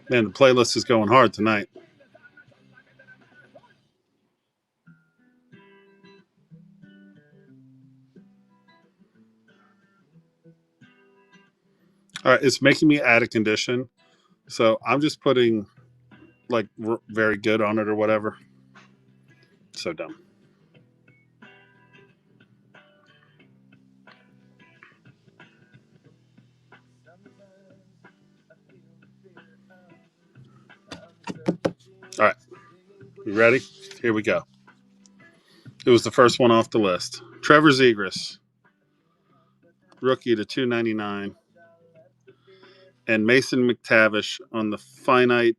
A: Man, the playlist is going hard tonight. All right, it's making me add a condition. So I'm just putting like very good on it or whatever. So dumb. All right. You ready? Here we go. It was the first one off the list. Trevor Zegras, rookie to $2.99. And Mason McTavish on the finite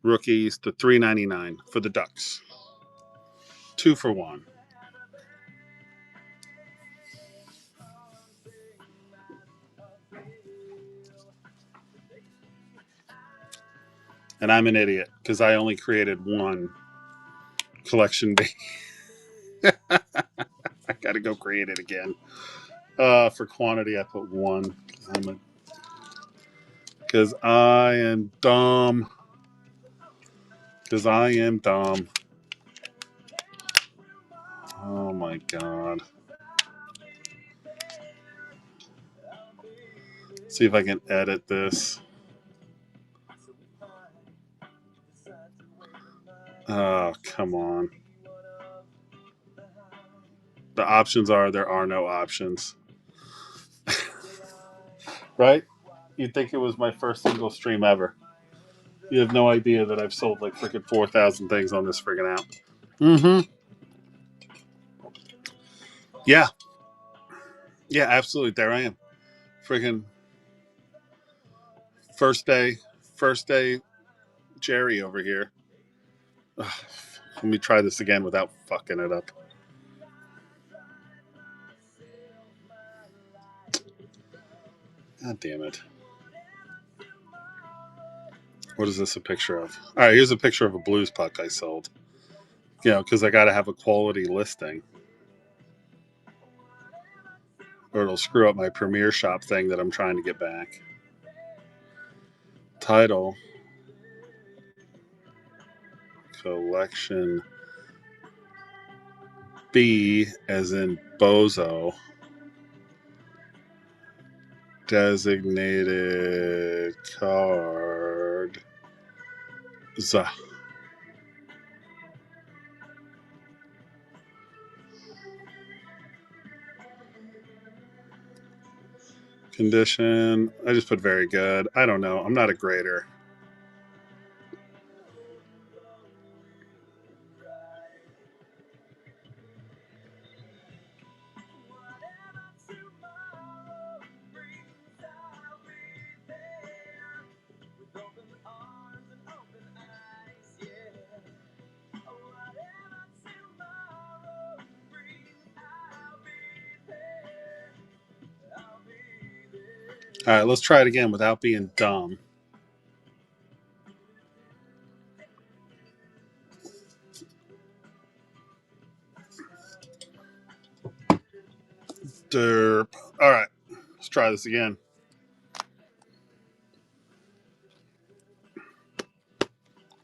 A: rookies to $3.99 for the Ducks. 2 for 1. And I'm an idiot because I only created one collection B. I got to go create it again. For quantity, I put 1 because I am dumb. Because I am dumb. Oh my god. See if I can edit this. Oh, come on. The options are there are no options. Right? You'd think it was my first single stream ever. You have no idea that I've sold like freaking 4,000 things on this freaking app. Mm-hmm. Yeah. Yeah, absolutely. There I am. Freaking first day Jerry over here. Ugh, let me try this again without fucking it up. God damn it. What is this a picture of? All right, here's a picture of a blues puck I sold. You know, because I got to have a quality listing. Or it'll screw up my Premiere Shop thing that I'm trying to get back. Title. Collection B, as in Bozo. Designated card. Z. Condition. I just put very good. I don't know. I'm not a grader. All right, let's try it again without being dumb. Derp. All right, let's try this again.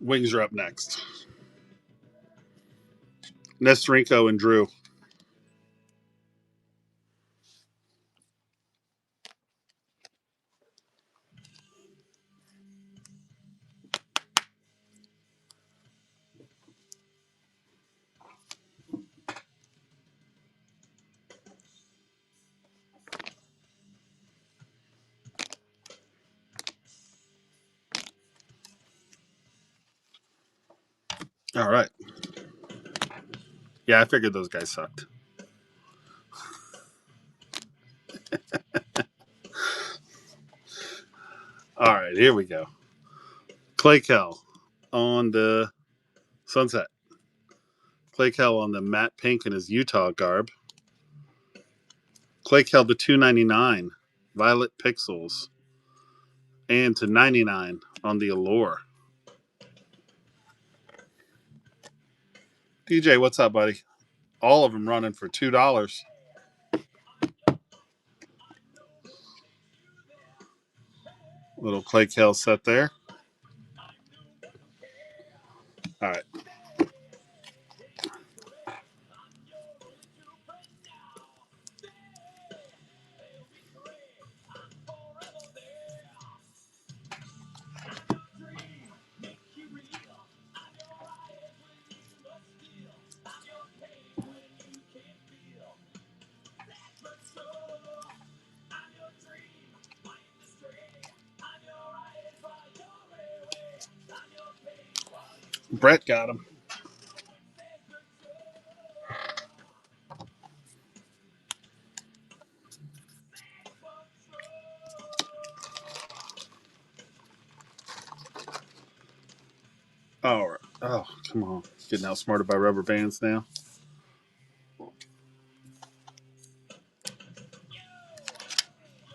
A: Wings are up next. Nesterenko and Drew. All right. Yeah, I figured those guys sucked. All right, here we go. Clay Kell on the Sunset. Clay Kell on the matte pink in his Utah garb. Clay Kell to 299, Violet Pixels, and to 99 on the Allure. DJ, what's up, buddy? All of them running for $2. Little Clay Kell set there. All right. Brett got him. All right. Oh, come on. Getting outsmarted by rubber bands now.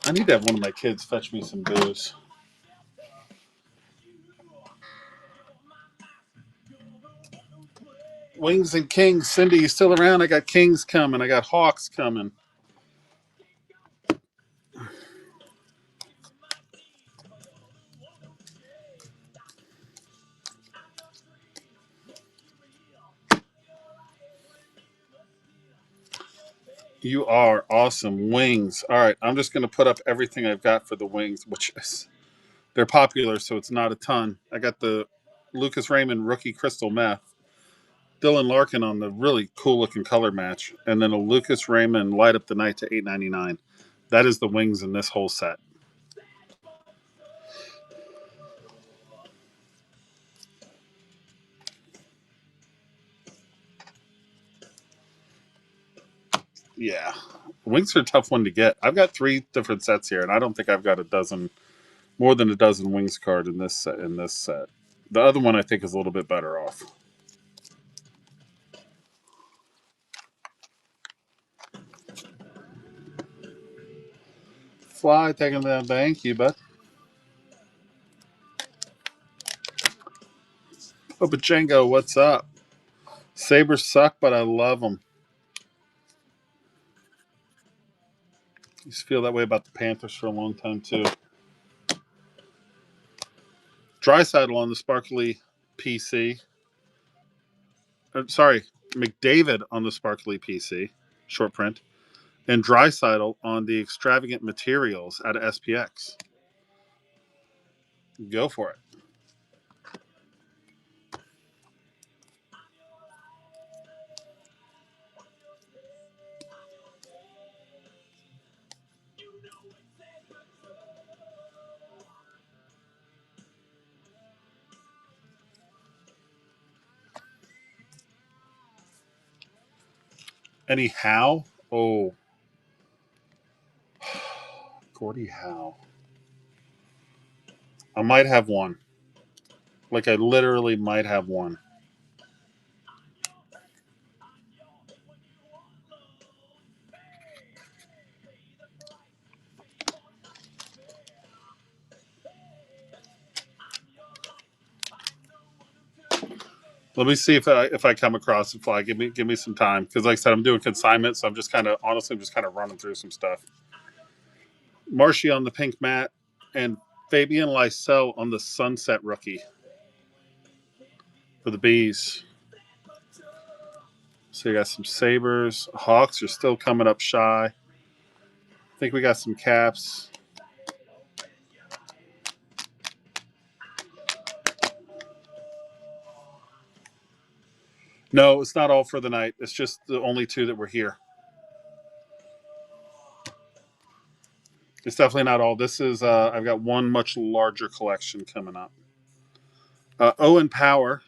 A: I need to have one of my kids fetch me some booze. Wings and Kings. Cindy, you still around? I got Kings coming. I got Hawks coming. You are awesome. Wings. All right. I'm just going to put up everything I've got for the Wings, which is, they're popular, so it's not a ton. I got the Lucas Raymond rookie crystal meth. Dylan Larkin on the really cool looking color match, and then a Lucas Raymond light up the night to $8.99. That is the Wings in this whole set. Yeah, Wings are a tough one to get. I've got 3 different sets here, and I don't think I've got more than a dozen Wings card in this set. The other one I think is a little bit better off. Fly, taking that. Thank you, bud. Opachenko, what's up? Sabres suck, but I love them. I used to feel that way about the Panthers for a long time, too. Draisaitl on the sparkly PC. Sorry, McDavid on the sparkly PC, short print. And Draisaitl on the extravagant materials out of SPX. Go for it. Anyhow? Oh. Gordie Howe. I might have one. Like, I literally might have one. Let me see if I come across a fly. Give me some time because, like I said, I'm doing consignment, so I'm just kind of honestly I'm just kind of running through some stuff. Marshy on the pink mat, and Fabian Lysell on the sunset rookie for the bees. So you got some Sabres. Hawks are still coming up shy. I think we got some Caps. No, it's not all for the night. It's just the only two that were here. It's definitely not all. This is I've got one much larger collection coming up. Owen Power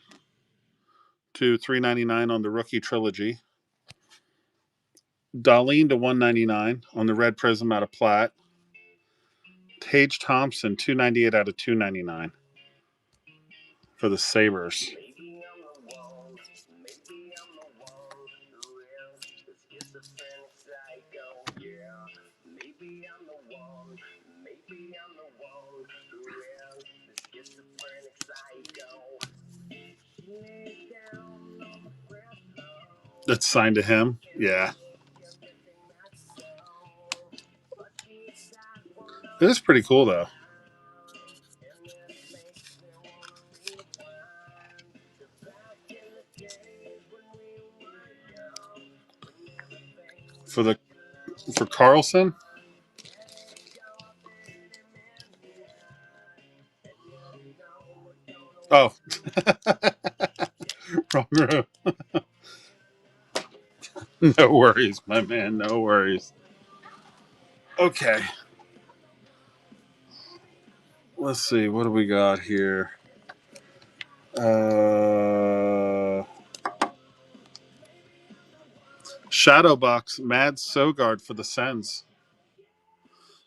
A: to $3.99 on the rookie trilogy. Darlene to $1.99 on the red prism out of Platt. Tage Thompson $2.98 out of $2.99 for the Sabres. That's signed to him. Yeah. It is pretty cool though. For Carlson. Oh. Wrong room. No worries, my man. No worries. Okay. Let's see. What do we got here? Shadowbox Mad Sogard for the Sens.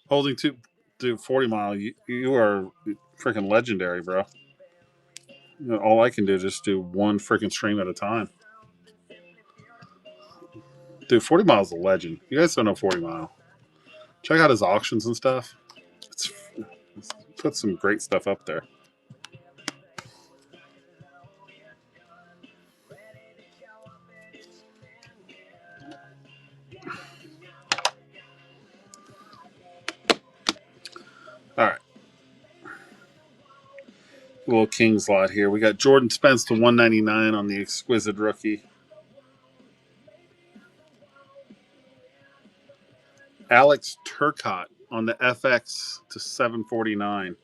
A: Holding to 40 Mile. You are freaking legendary, bro. You know, all I can do is just do one freaking stream at a time. Dude, 40 Mile is a legend. You guys don't know 40 Mile. Check out his auctions and stuff. It's put some great stuff up there. All right. A little Kings lot here. We got Jordan Spence to $1.99 on the exquisite rookie. Alex Turcotte on the FX to $7.49.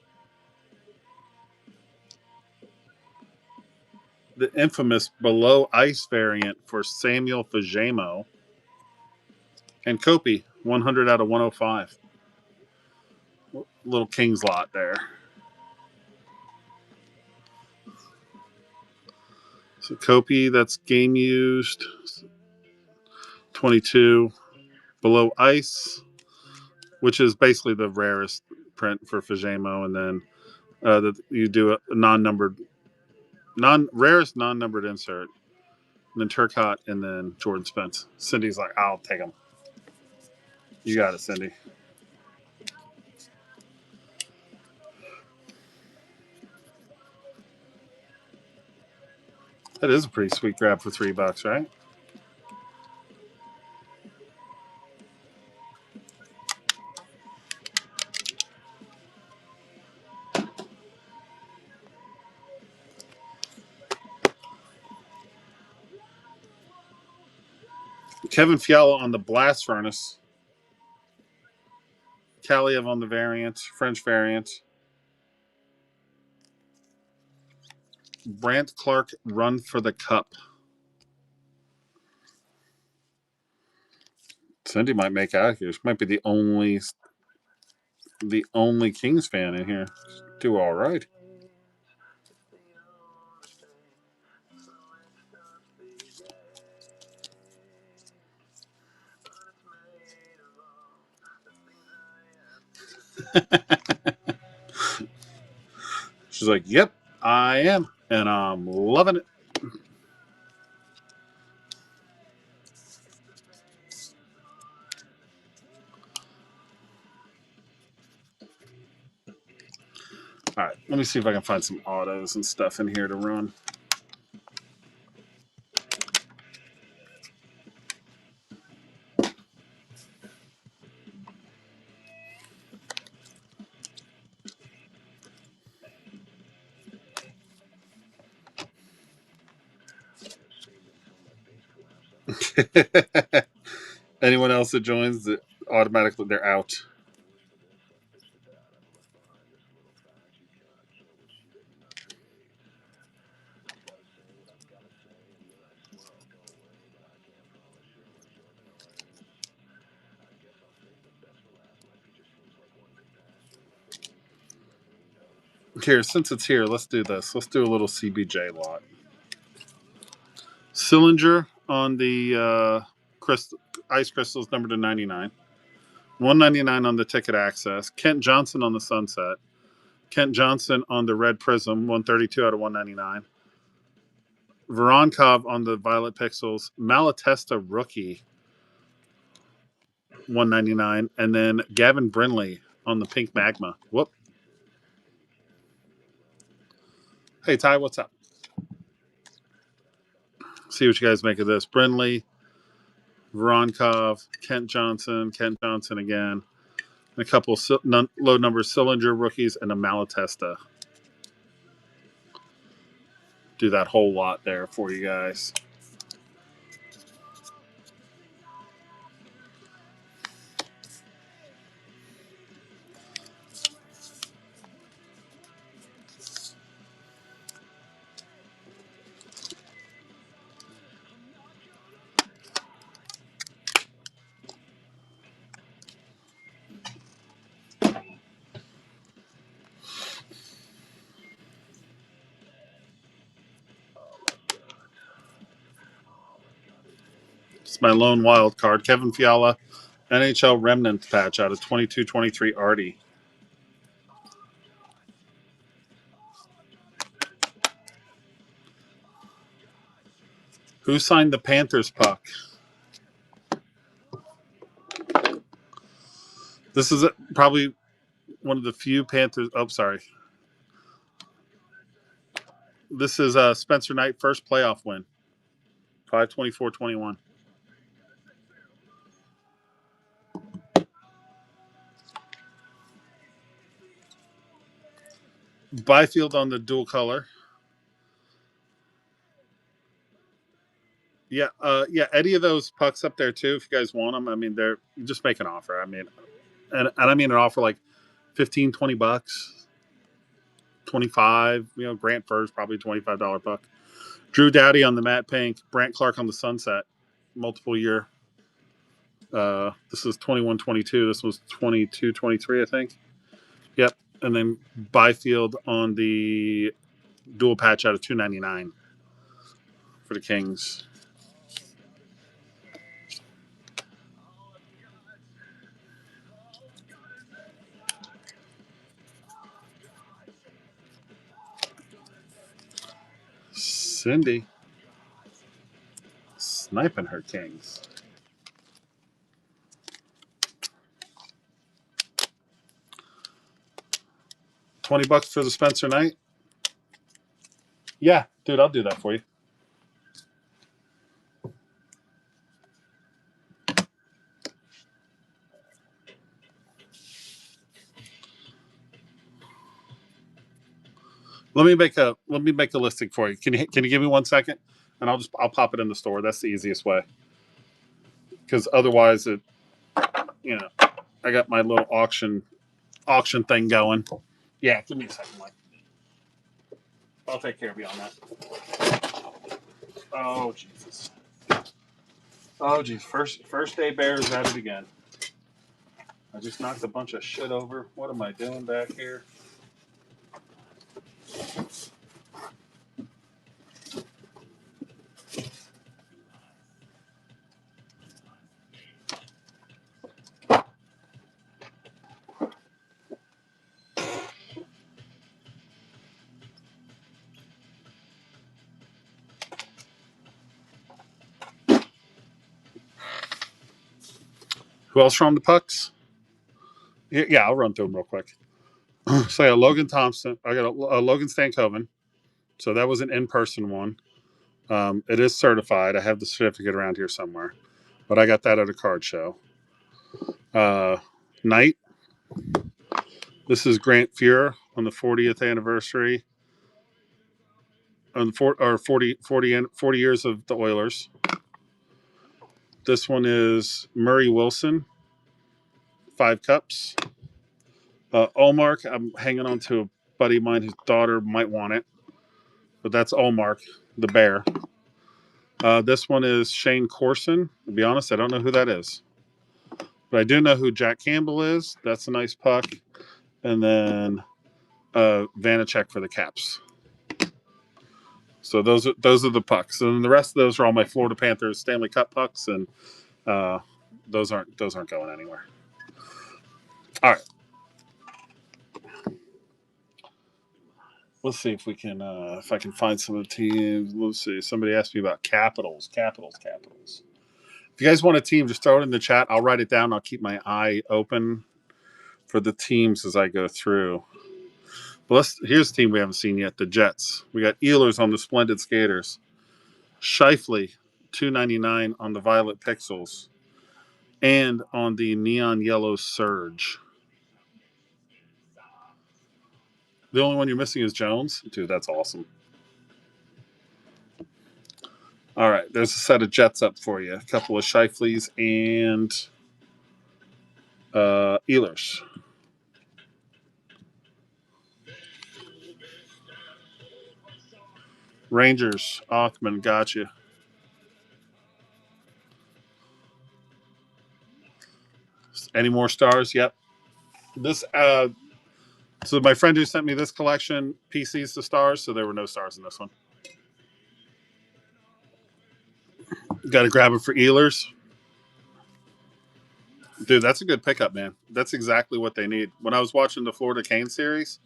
A: The infamous below ice variant for Samuel Fajemo. And Kopi, 100 out of 105. Little Kings lot there. So Kopi, that's game used. 22. Below ice, which is basically the rarest print for Fajemo. And then you do a non-numbered, rarest non-numbered insert. And then Turcotte, and then Jordan Spence. Cindy's like, I'll take them. You got it, Cindy. That is a pretty sweet grab for $3, right? Kevin Fiala on the Blast Furnace. Kaliev on the variant, French variant. Brant Clark Run for the Cup. Cindy might make out here. She might be the only Kings fan in here. Do all right. She's like, yep, I am. And I'm loving it. All right, let me see if I can find some autos and stuff in here to run. Anyone else that joins, automatically they're out. Here, since it's here, let's do this. Let's do a little CBJ lot. Sillinger on the ice crystals, number to 99. 199 on the ticket access. Kent Johnson on the sunset. Kent Johnson on the red prism, 132 out of 199. Voronkov on the violet pixels. Malatesta rookie, 199. And then Gavin Brindley on the pink magma. Whoop. Hey, Ty, what's up? See what you guys make of this. Brindley, Voronkov, Kent Johnson again. A couple low number Sillinger rookies and a Malatesta. Do that whole lot there for you guys. It's my lone wild card. Kevin Fiala, NHL Remnant patch out of 22-23 Artie. Who signed the Panthers puck? This is probably one of the few Panthers. Oh, sorry. This is Spencer Knight first playoff win. 5-24-21. Byfield on the dual color. Yeah, any of those pucks up there too, if you guys want them. I mean, they're just make an offer. I mean, and I mean an offer like $15-20, 25. Grant Furr's probably $25 puck. Drew Doughty on the matte pink. Brant Clark on the sunset. Multiple year. This is 21-22. This was 22-23, I think. Yep. And then Byfield on the dual patch out of 299 for the Kings. Cindy sniping her Kings. $20 for the Spencer Knight. Yeah, dude, I'll do that for you. Let me make a listing for you. Can you give me 1 second, and I'll pop it in the store. That's the easiest way. Because otherwise, I got my little auction thing going. Yeah, give me a second, Mike. I'll take care of you on that. Oh Jesus. Oh geez, first day Bears at it again. I just knocked a bunch of shit over. What am I doing back here? Who else from the pucks? Yeah, I'll run through them real quick. So I got Logan Thompson. I got a Logan Stankoven. So that was an in-person one. It is certified. I have the certificate around here somewhere, but I got that at a card show. Knight. This is Grant Fuhrer on the 40th anniversary. On the 40 years of the Oilers. This one is Murray Wilson, 5 cups. Olmark, I'm hanging on to a buddy of mine whose daughter might want it, but that's Olmark, the bear. This one is Shane Corson. To be honest, I don't know who that is, but I do know who Jack Campbell is. That's a nice puck. And then Vanacek for the caps. So those are the pucks, and then the rest of those are all my Florida Panthers Stanley Cup pucks, and those aren't going anywhere. All right, let's see if we can if I can find some of the teams. Let's see. Somebody asked me about Capitals. If you guys want a team, just throw it in the chat. I'll write it down. I'll keep my eye open for the teams as I go through. But here's a team we haven't seen yet: the Jets. We got Ehlers on the Splendid Skaters, Scheifele, $2.99 on the Violet Pixels, and on the Neon Yellow Surge. The only one you're missing is Jones? Dude, that's awesome. All right, there's a set of Jets up for you. A couple of Scheifele's and Ehlers. Rangers, Othman, gotcha. Any more stars? Yep. This so my friend who sent me this collection PCs to stars, so there were no stars in this one. Got to grab it for Ehlers. Dude, that's a good pickup, man. That's exactly what they need. When I was watching the Florida Cane series,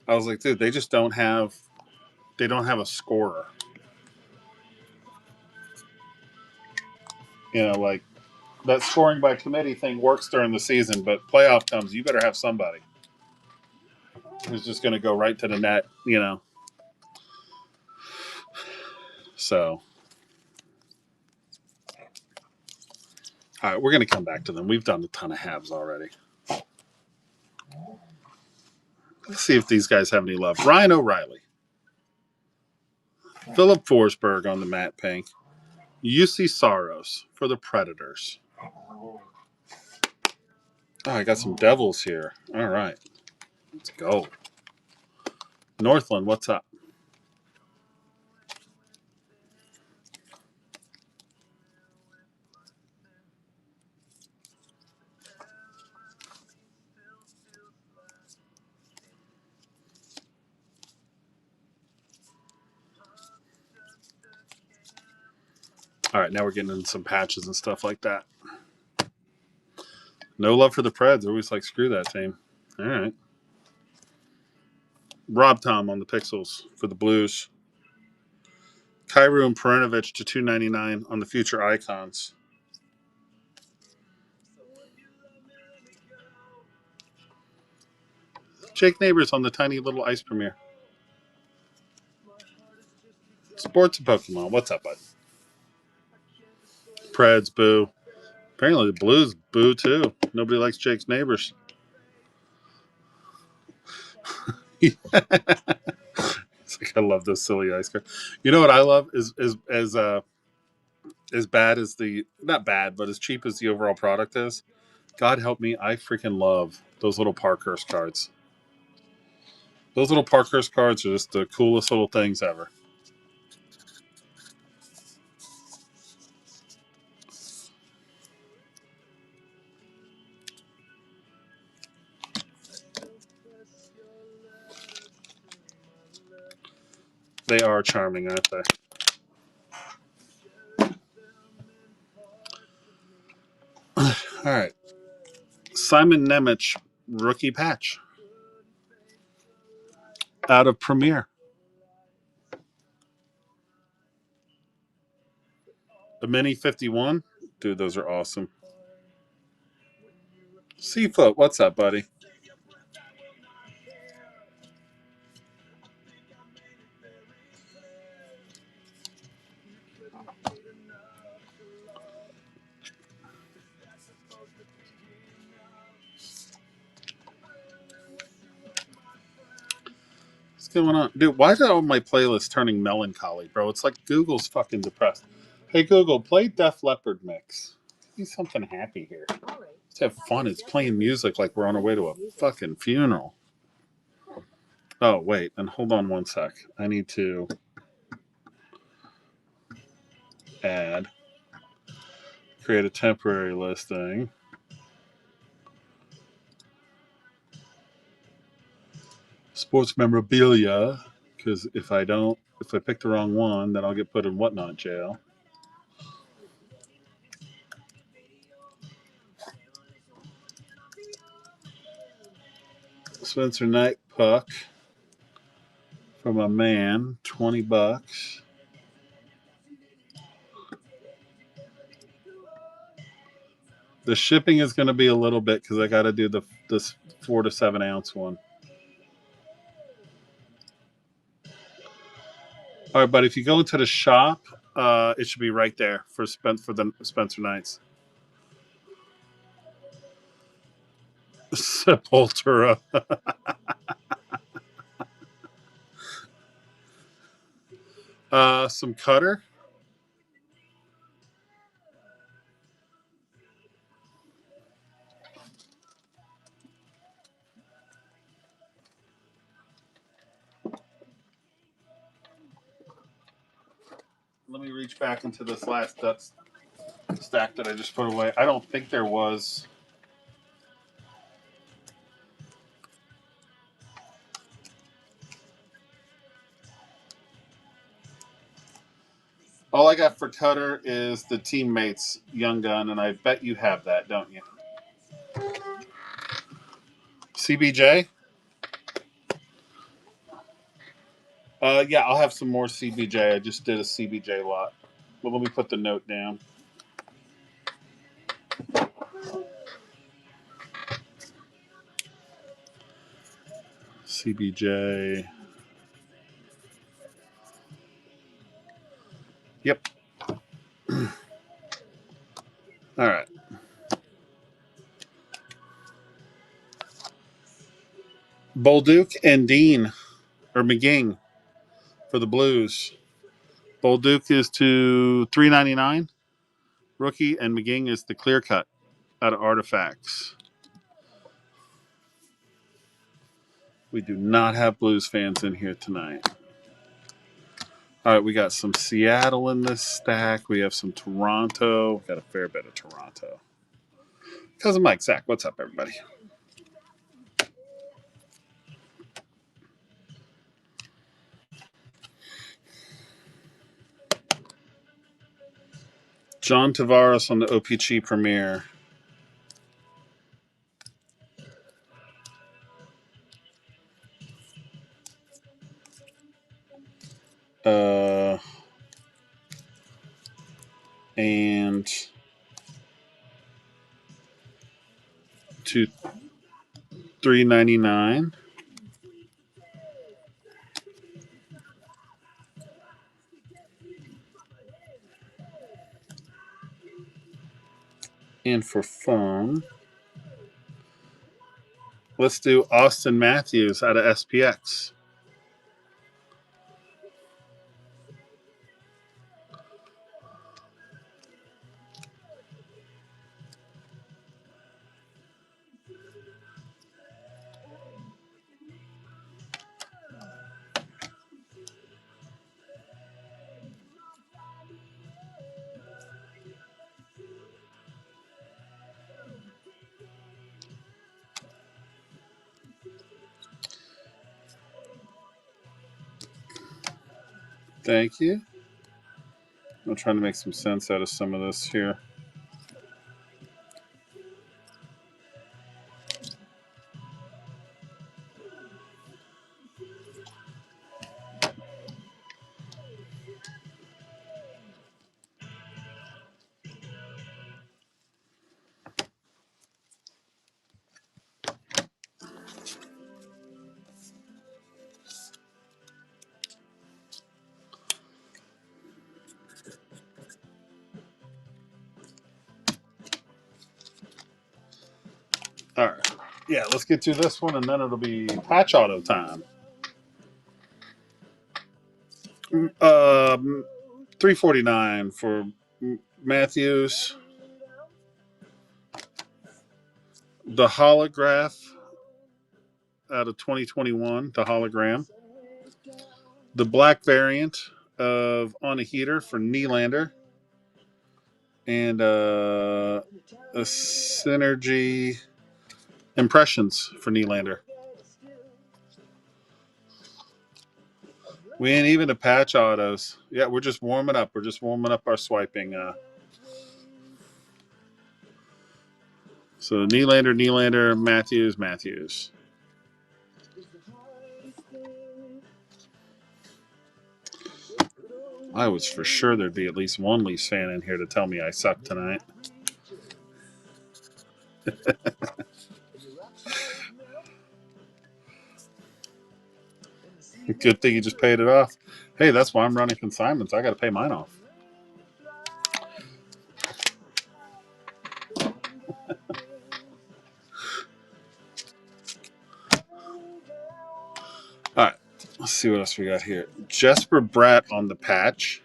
A: I was like, dude, they don't have a scorer. You know, like that scoring by committee thing works during the season, but playoff comes, you better have somebody who's just going to go right to the net, you know. So, all right, we're going to come back to them. We've done a ton of halves already. Let's see if these guys have any love. Ryan O'Reilly. Philip Forsberg on the matte pink. UC Saros for the Predators. Oh, I got some Devils here. All right. Let's go. Northland, what's up? All right, now we're getting into some patches and stuff like that. No love for the Preds. Always like, screw that team. All right. Rob Tom on the Pixels for the Blues. Kyrou and Perunovich to $2.99 on the Future Icons. Jake Neighbors on the tiny little Ice Premier. Sports and Pokemon. What's up, bud? Preds, boo. Apparently the Blues, boo, too. Nobody likes Jake's Neighbors. It's like, I love those silly ice cards. You know what I love is as bad as the, not bad, but as cheap as the overall product is. God help me, I freaking love those little Parkhurst cards. Those little Parkhurst cards are just the coolest little things ever. They are charming, aren't they? All right. Simon Nemec, rookie patch. Out of Premier. The Mini 51. Dude, those are awesome. Seafoot, what's up, buddy? What's going on? Dude, why is all my playlists turning melancholy, bro? It's like Google's fucking depressed. Hey Google, play Def Leppard mix. Be something happy here.
B: All right.
A: Let's have fun. It's playing music like we're on our way to a fucking funeral. Oh, wait. And hold on one sec. I need to add, create a temporary listing. Sports memorabilia. Because if I pick the wrong one, then I'll get put in whatnot jail. Spencer Knight puck from a man, $20. The shipping is going to be a little bit because I got to do this 4 to 7 ounce one. All right, but if you go into the shop, it should be right there for the Spencer Knights. Sepultura. Some Cutter. Let me reach back into this last stack that I just put away. I don't think there was. All I got for Cutter is the Teammates Young Gun, and I bet you have that, don't you? CBJ? Yeah, I'll have some more CBJ. I just did a CBJ lot. Well, let me put the note down. CBJ. Yep. All right. Bolduc and Dean, or McGing for the Blues. Bolduc is to $3.99 rookie, and McGing is the clear cut out of Artifacts. We do not have Blues fans in here tonight. All right, we got some Seattle in this stack. We have some Toronto. We got a fair bit of Toronto. Cousin Mike, Zach, what's up, everybody? John Tavares on the OPG premiere. And to $3.99. And for fun, let's do Austin Matthews out of SPX. Thank you. I'm trying to make some sense out of some of this here. All right. Yeah, let's get to this one, and then it'll be patch auto time. $3.49 for Matthews. The holograph out of 2021, the hologram. The black variant of On a Heater for Nylander. And a Synergy Impressions for Nylander. We ain't even a patch autos. Yeah, we're just warming up. We're just warming up our swiping. So Nylander, Matthews. I was for sure there'd be at least one Leafs fan in here to tell me I suck tonight. Good thing you just paid it off. Hey, that's why I'm running consignments. I got to pay mine off. All right, let's see what else we got here. Jesper Bratt on the patch.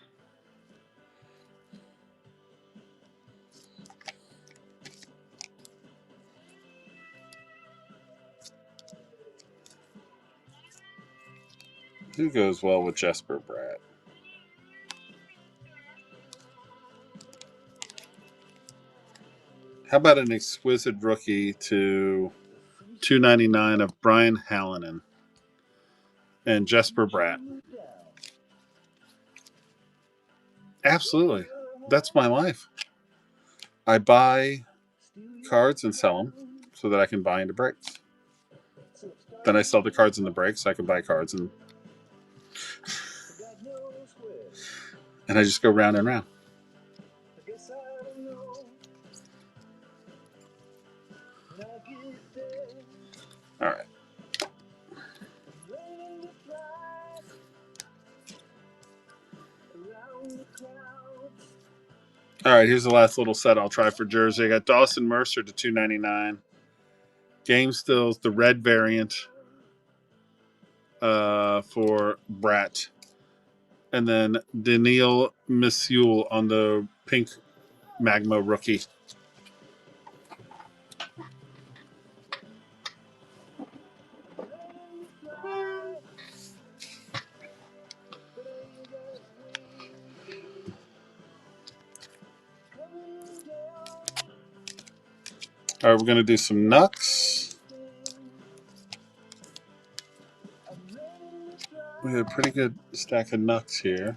A: Who goes well with Jesper Bratt? How about an exquisite rookie to $2.99 of Brian Hallinan and Jesper Bratt? Absolutely. That's my life. I buy cards and sell them so that I can buy into breaks. Then I sell the cards in the breaks so I can buy cards, and I just go round and round. All right. All right, here's the last little set I'll try for Jersey. I got Dawson Mercer to $2.99. Game Stills, the red variant for Bratt. And then Daniil Missoul on the pink Magma rookie. All right, we're going to do some Nucks. We have a pretty good stack of Nucks here.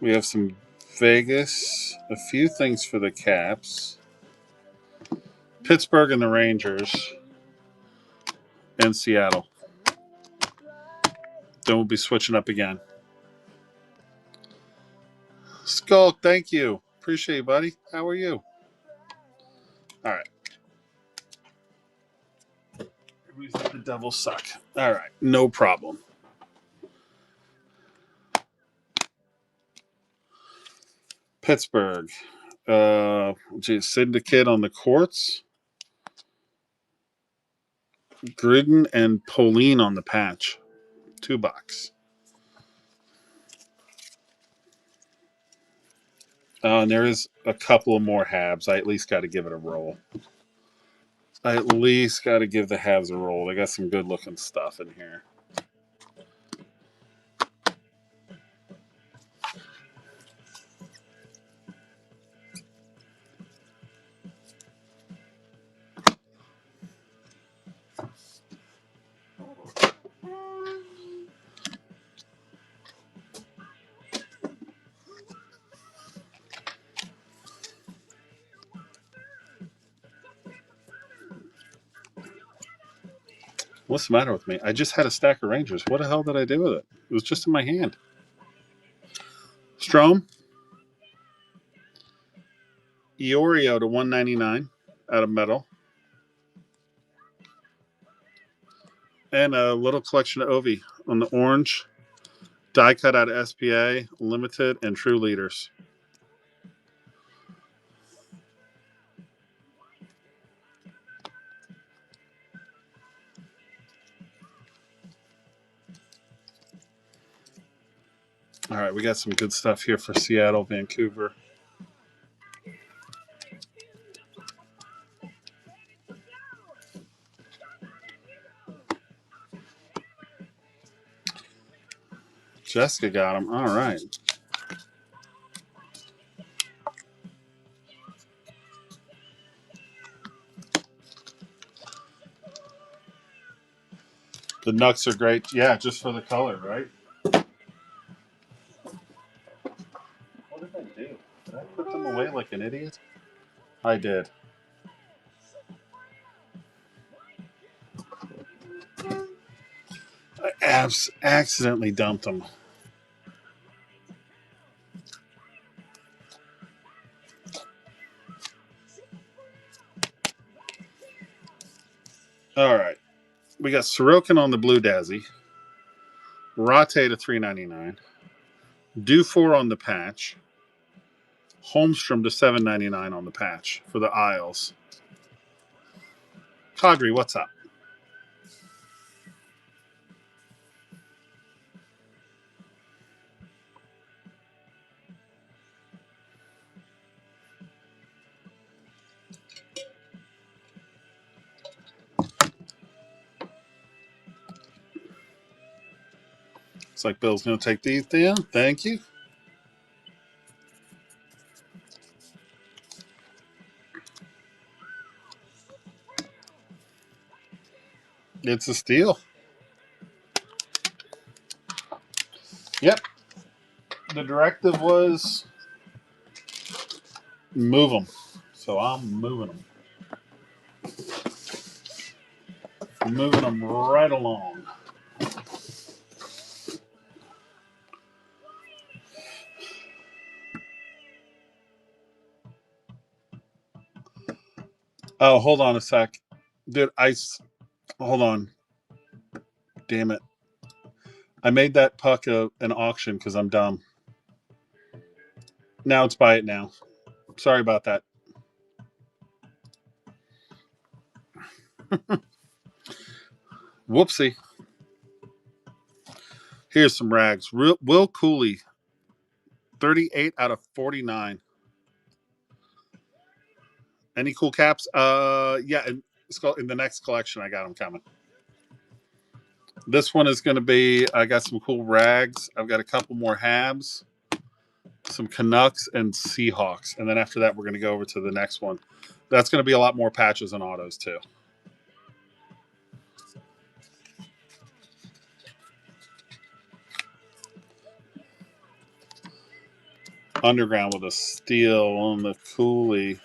A: We have some Vegas, a few things for the Caps, Pittsburgh and the Rangers, and Seattle. Then we'll be switching up again. Skulk, thank you. Appreciate you, buddy. How are you? All right. The Devils suck. All right. No problem. Pittsburgh. Syndicate on the courts. Gridden and Pauline on the patch. $2. And there is a couple of more Habs. I at least got to give it a roll. I at least got to give the Habs a roll. They got some good looking stuff in here. What's the matter with me? I just had a stack of Rangers. What the hell did I do with it? It was just in my hand. Strome. Iorio to $1.99 out of metal. And a little collection of Ovi on the orange. Die cut out of SPA, limited, and true leaders. All right, we got some good stuff here for Seattle, Vancouver. Jessica got them. All right. The Nucks are great. Yeah, just for the color, right? What did I do? Did I put them away like an idiot? I did. I accidentally dumped them. All right. We got Sorokin on the Blue Dazzy. Rate to $3.99. Dufour on the patch. Holmstrom to $7.99 on the patch for the Isles. Kadri, what's up? Looks like Bill's going to take these down. Thank you. It's a steal. Yep. The directive was move them. So I'm moving them. Moving them right along. Oh, hold on a sec. Dude, hold on. Damn it. I made that puck an auction because I'm dumb. Now it's buy it now. Sorry about that. Whoopsie. Here's some rags. Will Cooley, 38 out of 49. Any cool caps? Yeah, in the next collection, I got them coming. This one is going to be, I got some cool rags. I've got a couple more Habs, some Canucks, and Seahawks. And then after that, we're going to go over to the next one. That's going to be a lot more patches and autos, too. Underground with a steal on the Cooley.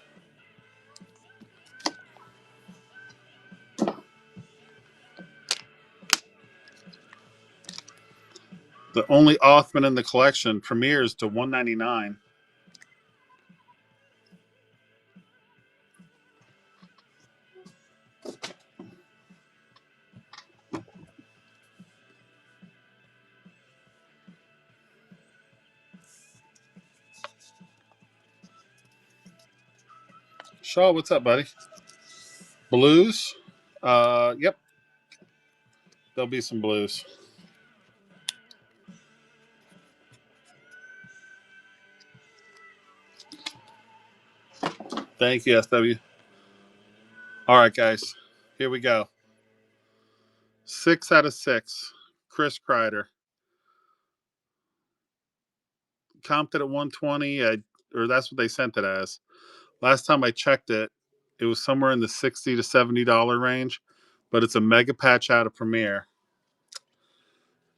A: The only Othman in the collection premieres to $199. Shaw, what's up, buddy? Blues? Yep. There'll be some blues. Thank you, SW. All right, guys. Here we go. 6 out of 6. Chris Kreider. Comped it at 120, or that's what they sent it as. Last time I checked it, it was somewhere in the $60 to $70 range, but it's a mega patch out of Premiere.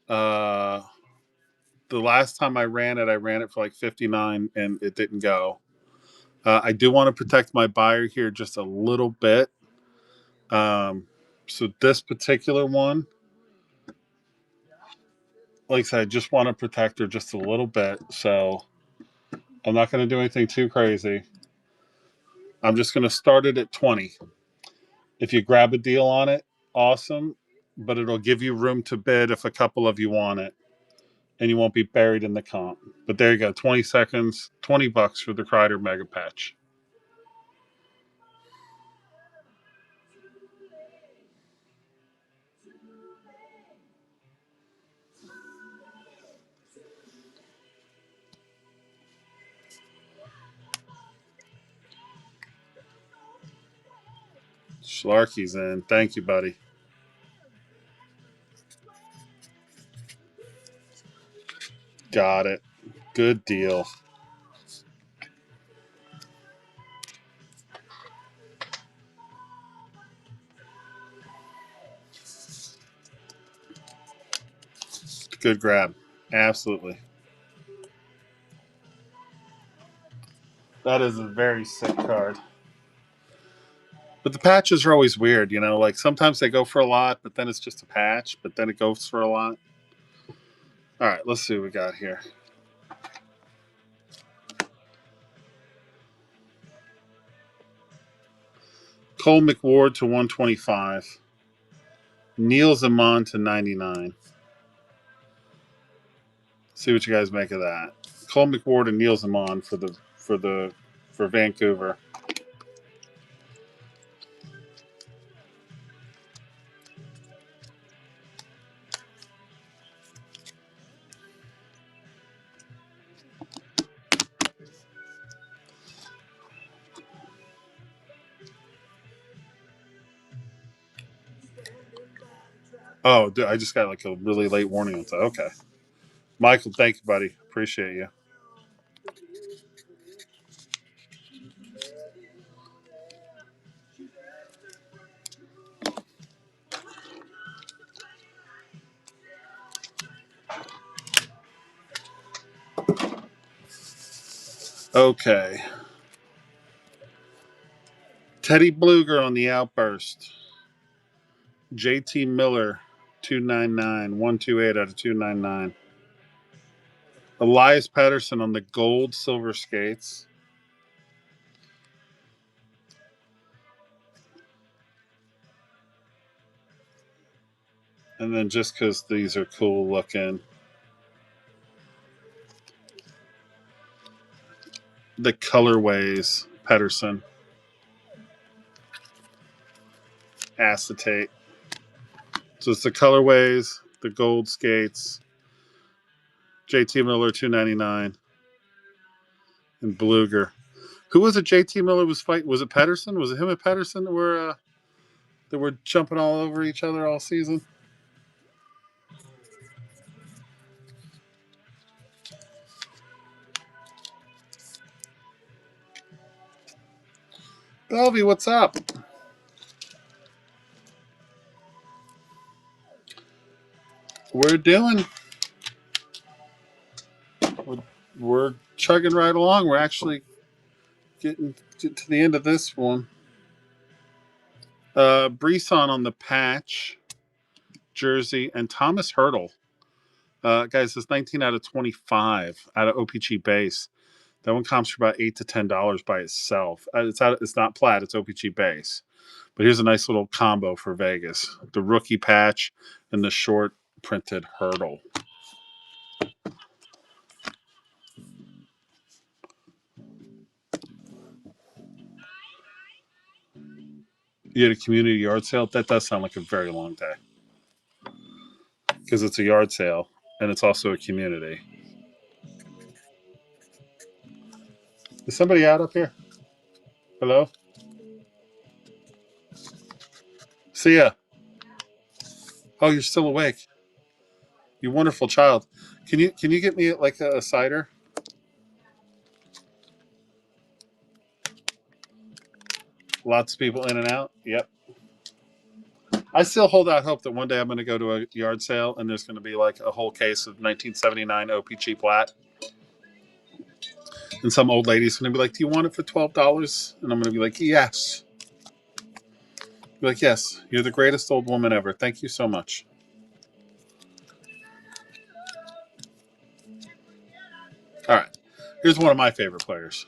A: The last time I ran it for like 59, and it didn't go. I do want to protect my buyer here just a little bit. So this particular one, like I said, I just want to protect her just a little bit. So I'm not going to do anything too crazy. I'm just going to start it at 20. If you grab a deal on it, awesome. But it'll give you room to bid if a couple of you want it. And you won't be buried in the comp. But there you go. 20 seconds, $20 for the Kreider Mega Patch. Schlarky's in. Thank you, buddy. Got it. Good deal. Good grab. Absolutely. That is a very sick card. But the patches are always weird, you know. Like sometimes they go for a lot, but then it's just a patch, but then it goes for a lot. All right, let's see what we got here. Cole McWard to 125. Neil Zaman to 99. See what you guys make of that. Cole McWard and Neil Zaman for Vancouver. Oh, dude, I just got like a really late warning on that. Okay. Michael, thank you, buddy. Appreciate you. Okay. Teddy Bluger on the outburst. JT Miller, 299. 128 out of 299. Elias Patterson on the gold silver skates. And then just because these are cool looking, the colorways, Patterson. Acetate. So it's the colorways, the gold skates, JT Miller 299, and Bluger. Who was it? JT Miller was fighting. Was it Patterson? Was it him and Patterson that were jumping all over each other all season? Belvy, what's up? We're doing. We're chugging right along. We're actually getting to the end of this one. Brisson on the patch jersey and Thomas Hurdle. Guys, it's 19 out of 25 out of OPG base. That one comps for about $8 to $10 by itself. It's not plat, it's OPG base. But here's a nice little combo for Vegas: the rookie patch and the short printed Hurdle. You had a community yard sale. That does sound like a very long day because it's a yard sale and it's also a community. Is somebody out up here? Hello? See ya. Oh, you're still awake. You wonderful child. Can you get me like a cider? Lots of people in and out. Yep. I still hold out hope that one day I'm going to go to a yard sale and there's going to be like a whole case of 1979 OPG plat. And some old lady's going to be like, "Do you want it for $12?" And I'm going to be like, "Yes." Be like, "Yes, you're the greatest old woman ever. Thank you so much." All right. Here's one of my favorite players.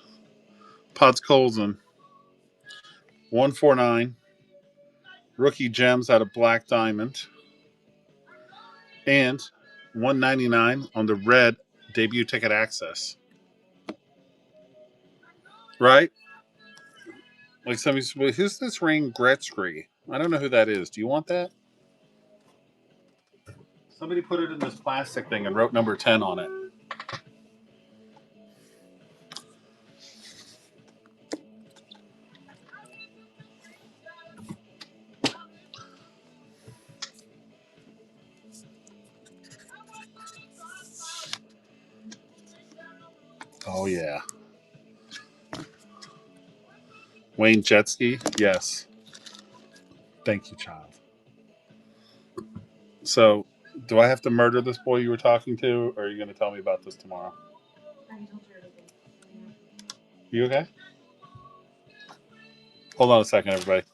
A: Pods Colson. 149. Rookie gems out of Black Diamond. And 199 on the red debut ticket access. Right? Like somebody's, well, who's this ring Gretzky? I don't know who that is. Do you want that? Somebody put it in this plastic thing and wrote number 10 on it. Oh, yeah. Wayne Jetski? Yes. Thank you, child. So, do I have to murder this boy you were talking to, or are you going to tell me about this tomorrow?
B: I already told you everything.
A: You okay? Hold on a second, everybody.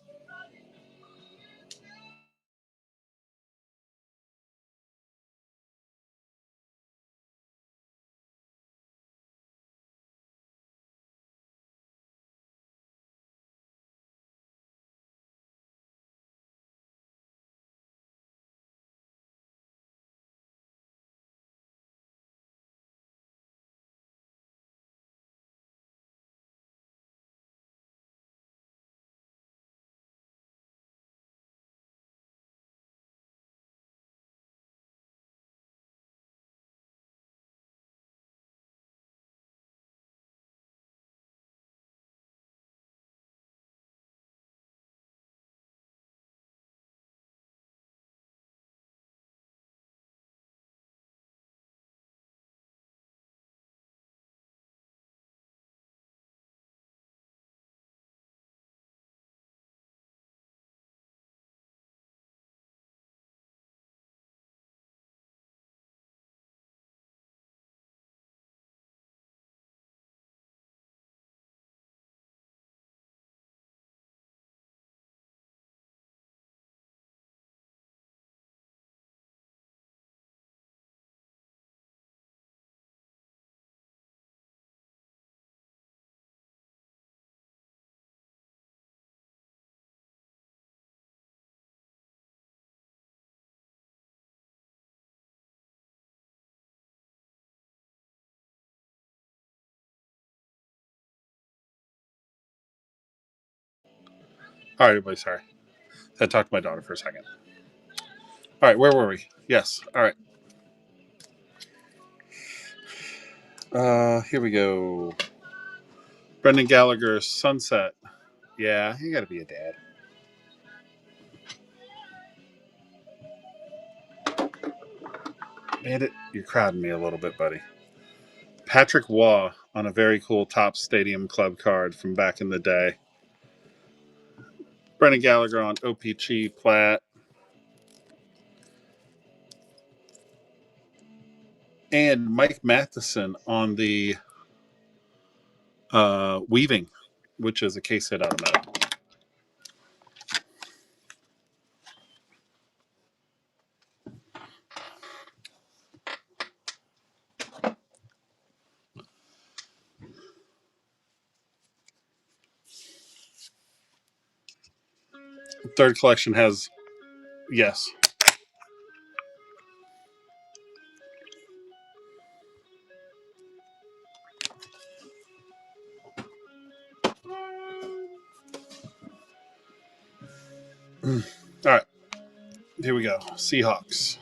A: All right, everybody, sorry. I talked to my daughter for a second. All right, where were we? Yes. All right. Here we go. Brendan Gallagher, Sunset. Yeah, you got to be a dad. Bandit, you're crowding me a little bit, buddy. Patrick Waugh on a very cool Top Stadium Club card from back in the day. Brendan Gallagher on OPG Plat. And Mike Matheson on the Weaving, which is a case hit out of metal. Third collection has, yes. All right, here we go. Seahawks.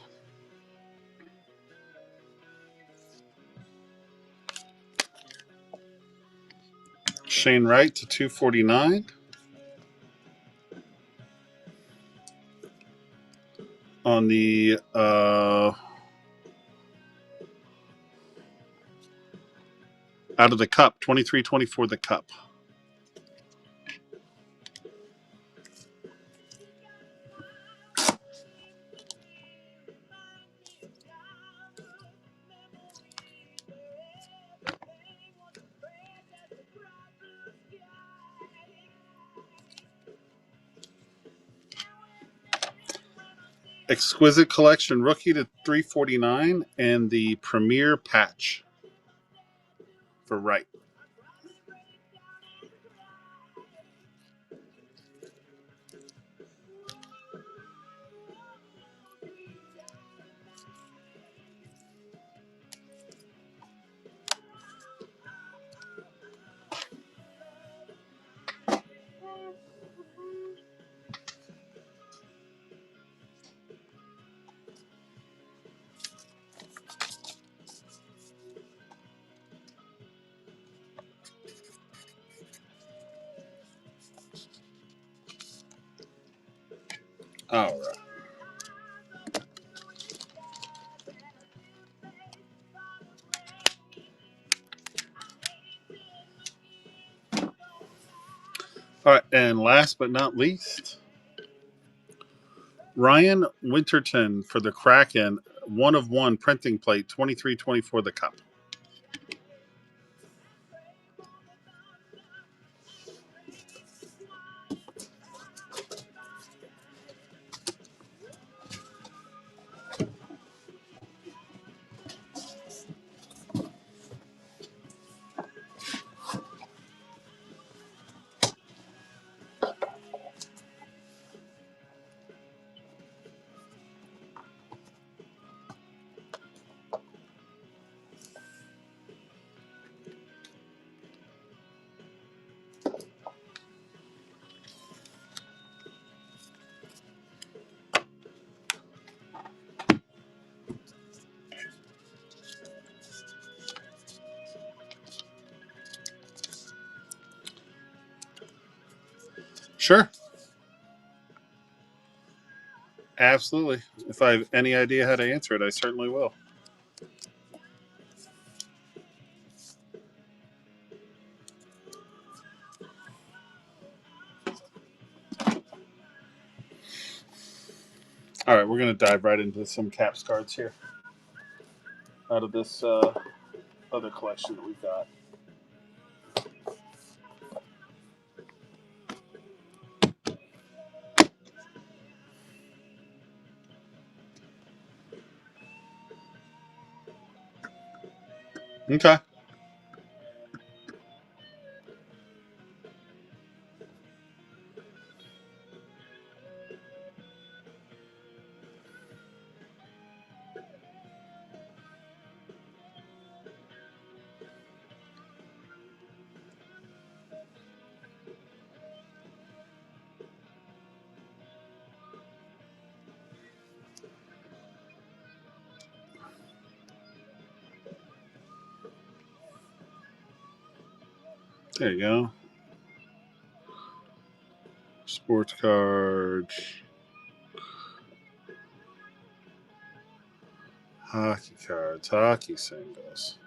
A: Shane Wright to 249. On the out of the cup, 23-24 the cup. Exquisite Collection rookie to 349 and the Premier patch for Wright. All right. All right, and last but not least, Ryan Winterton for the Kraken, 1/1 printing plate, 23-24 the cup. Sure. Absolutely. If I have any idea how to answer it, I certainly will. All right, we're going to dive right into some Caps cards here out of this other collection that we've got. Okay. There you go. Sports cards. Hockey cards. Hockey singles.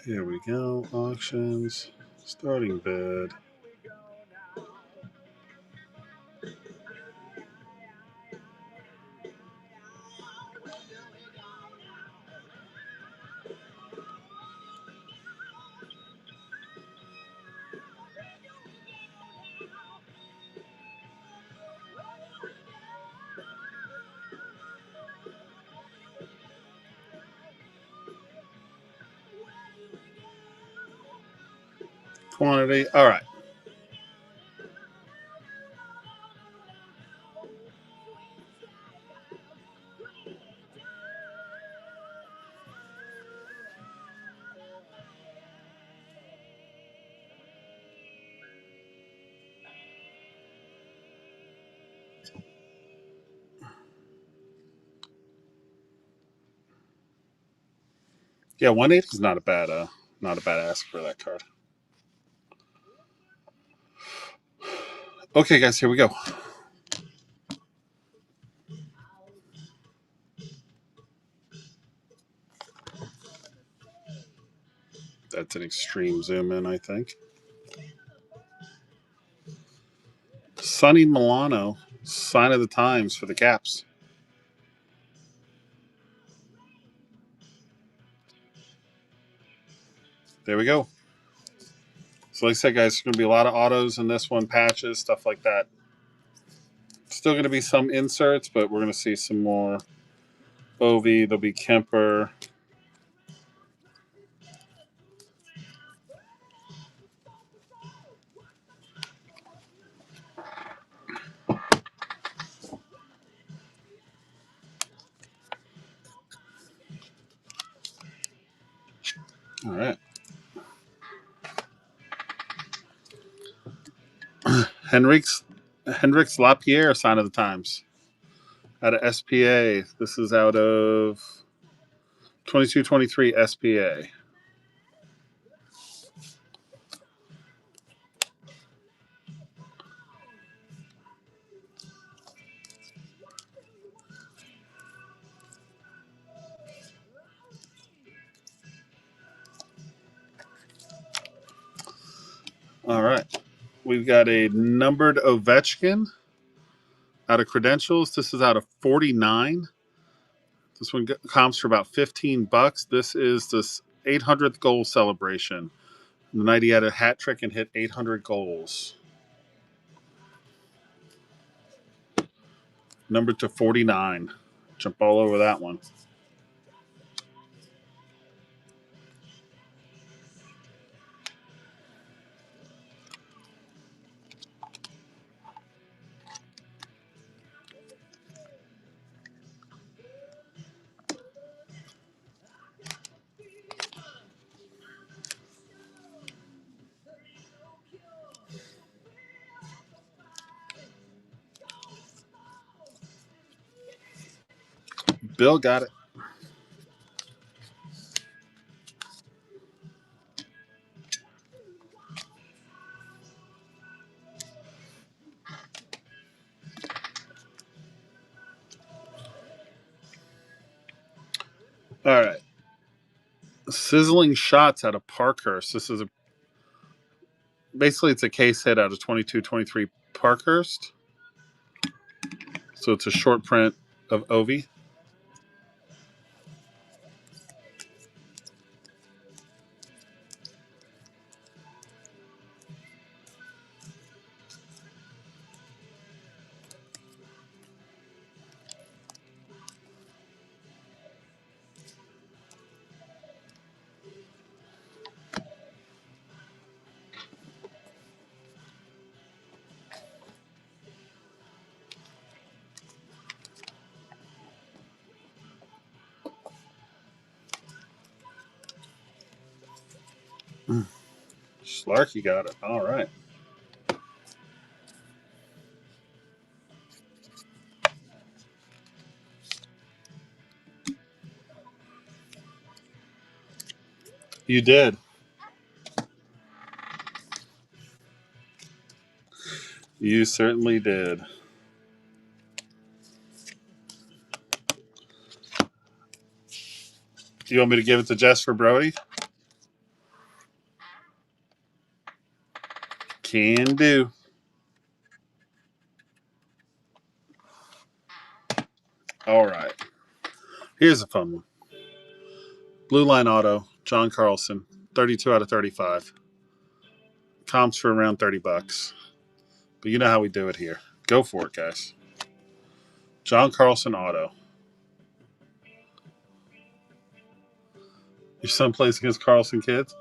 A: Here we go. Auctions. Starting bid. Quantity. All right. Yeah, 180 is not a bad ask for that card. Okay, guys, here we go. That's an extreme zoom in, I think. Sonny Milano, sign of the times for the Caps. There we go. So like I said, guys, there's going to be a lot of autos in this one, patches, stuff like that. Still going to be some inserts, but we're going to see some more Ovi. There'll be Kemper. All right. Hendrix Lapierre, Sign of the Times. Out of SPA. This is out of 22-23 SPA. All right. We've got a numbered Ovechkin out of Credentials. This is out of 49. This one comps for about $15. This is this 800th goal celebration. The night he had a hat trick and hit 800 goals. Numbered to 49. Jump all over that one. Bill got it. All right. Sizzling Shots out of Parkhurst. This is basically it's a case hit out of 22-23 Parkhurst. So it's a short print of Ovi. Slarky got it. All right. You did. You certainly did. You want me to give it to Jess for Brody? Can do. All right. Here's a fun one. Blue Line Auto, John Carlson, 32 out of 35. Comps for around $30. But you know how we do it here. Go for it, guys. John Carlson Auto. Your son plays against Carlson kids?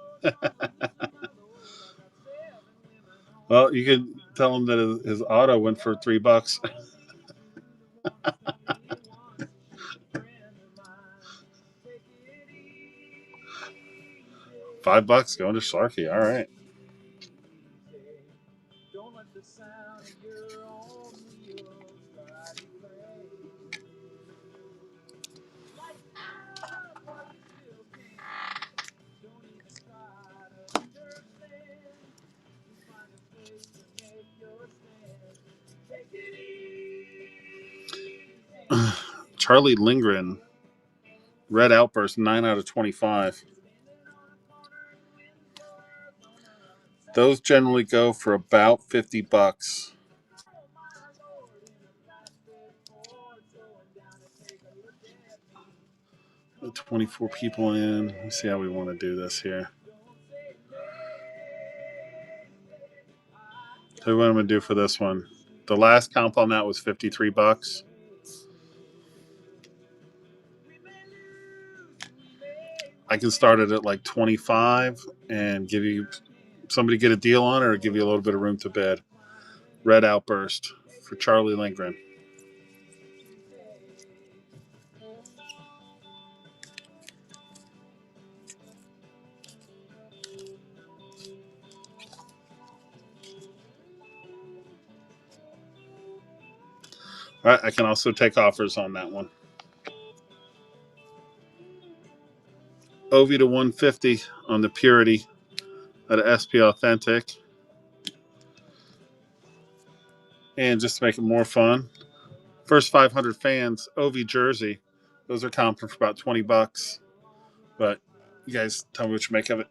A: Well, you can tell him that his auto went for $3. $5 going to Slarky. All right.
C: Don't let the sound of your own wheels drive you crazy. Like but you still can't. Don't even try to understand. You find a place to make your stand. Take it easy.
A: Charlie Lindgren, Red Outburst, 9 out of 25. Those generally go for about $50. 24 people in. Let's see how we want to do this here. So what I'm going to do for this one. The last comp on that was $53. I can start it at like 25 and give you somebody get a deal on it or give you a little bit of room to bid. Red Outburst for Charlie Lindgren. All right, I can also take offers on that one. Ovi to 150 on the Purity at SP Authentic. And just to make it more fun, first 500 fans, Ovi jersey. Those are comping for about $20. But you guys tell me what you make of it.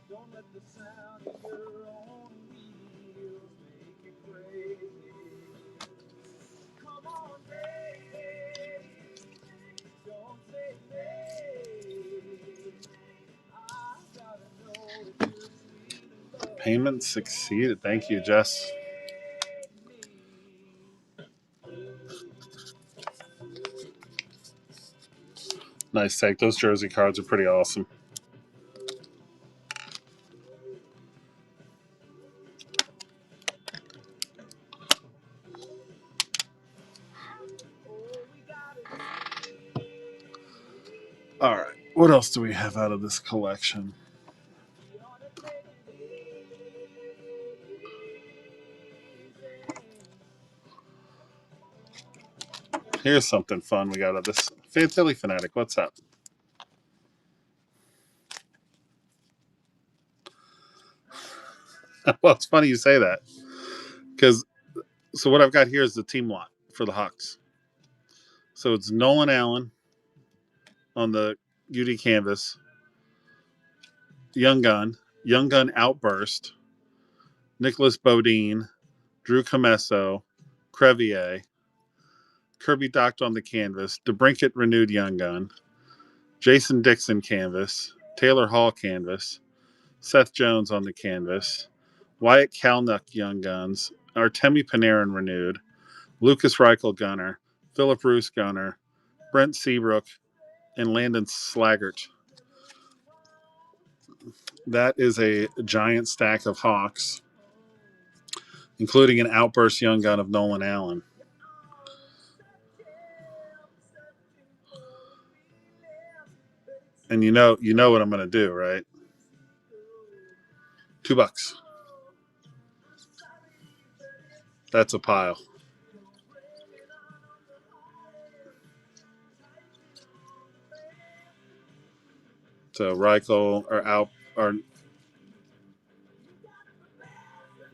C: Don't let the sound of your own wheels make you crazy. Come on, baby. Don't say maybe. I gotta know if you're sweet and love.
A: Payment succeeded. Thank you, Jess. Nice take. Those jersey cards are pretty awesome. All right. What else do we have out of this collection? Here's something fun we got out of this. Fantilli Fanatic, what's up? Well, it's funny you say that. Because, so what I've got here is the team lot for the Hawks. So it's Nolan Allen on the UD canvas, Young Gun Outburst, Nicholas Bodine, Drew Comesso, Crevier, Kirby Docked on the canvas, DeBrinket renewed Young Gun, Jason Dixon canvas, Taylor Hall canvas, Seth Jones on the canvas, Wyatt Kalnuck Young Guns, Artemi Panarin renewed, Lucas Reichel Gunner, Philip Roos Gunner, Brent Seabrook, and Landon Slaggert. That is a giant stack of Hawks, including an outburst Young Gun of Nolan Allen. And you know what I'm going to do, right? $2. That's a pile. So Reichel or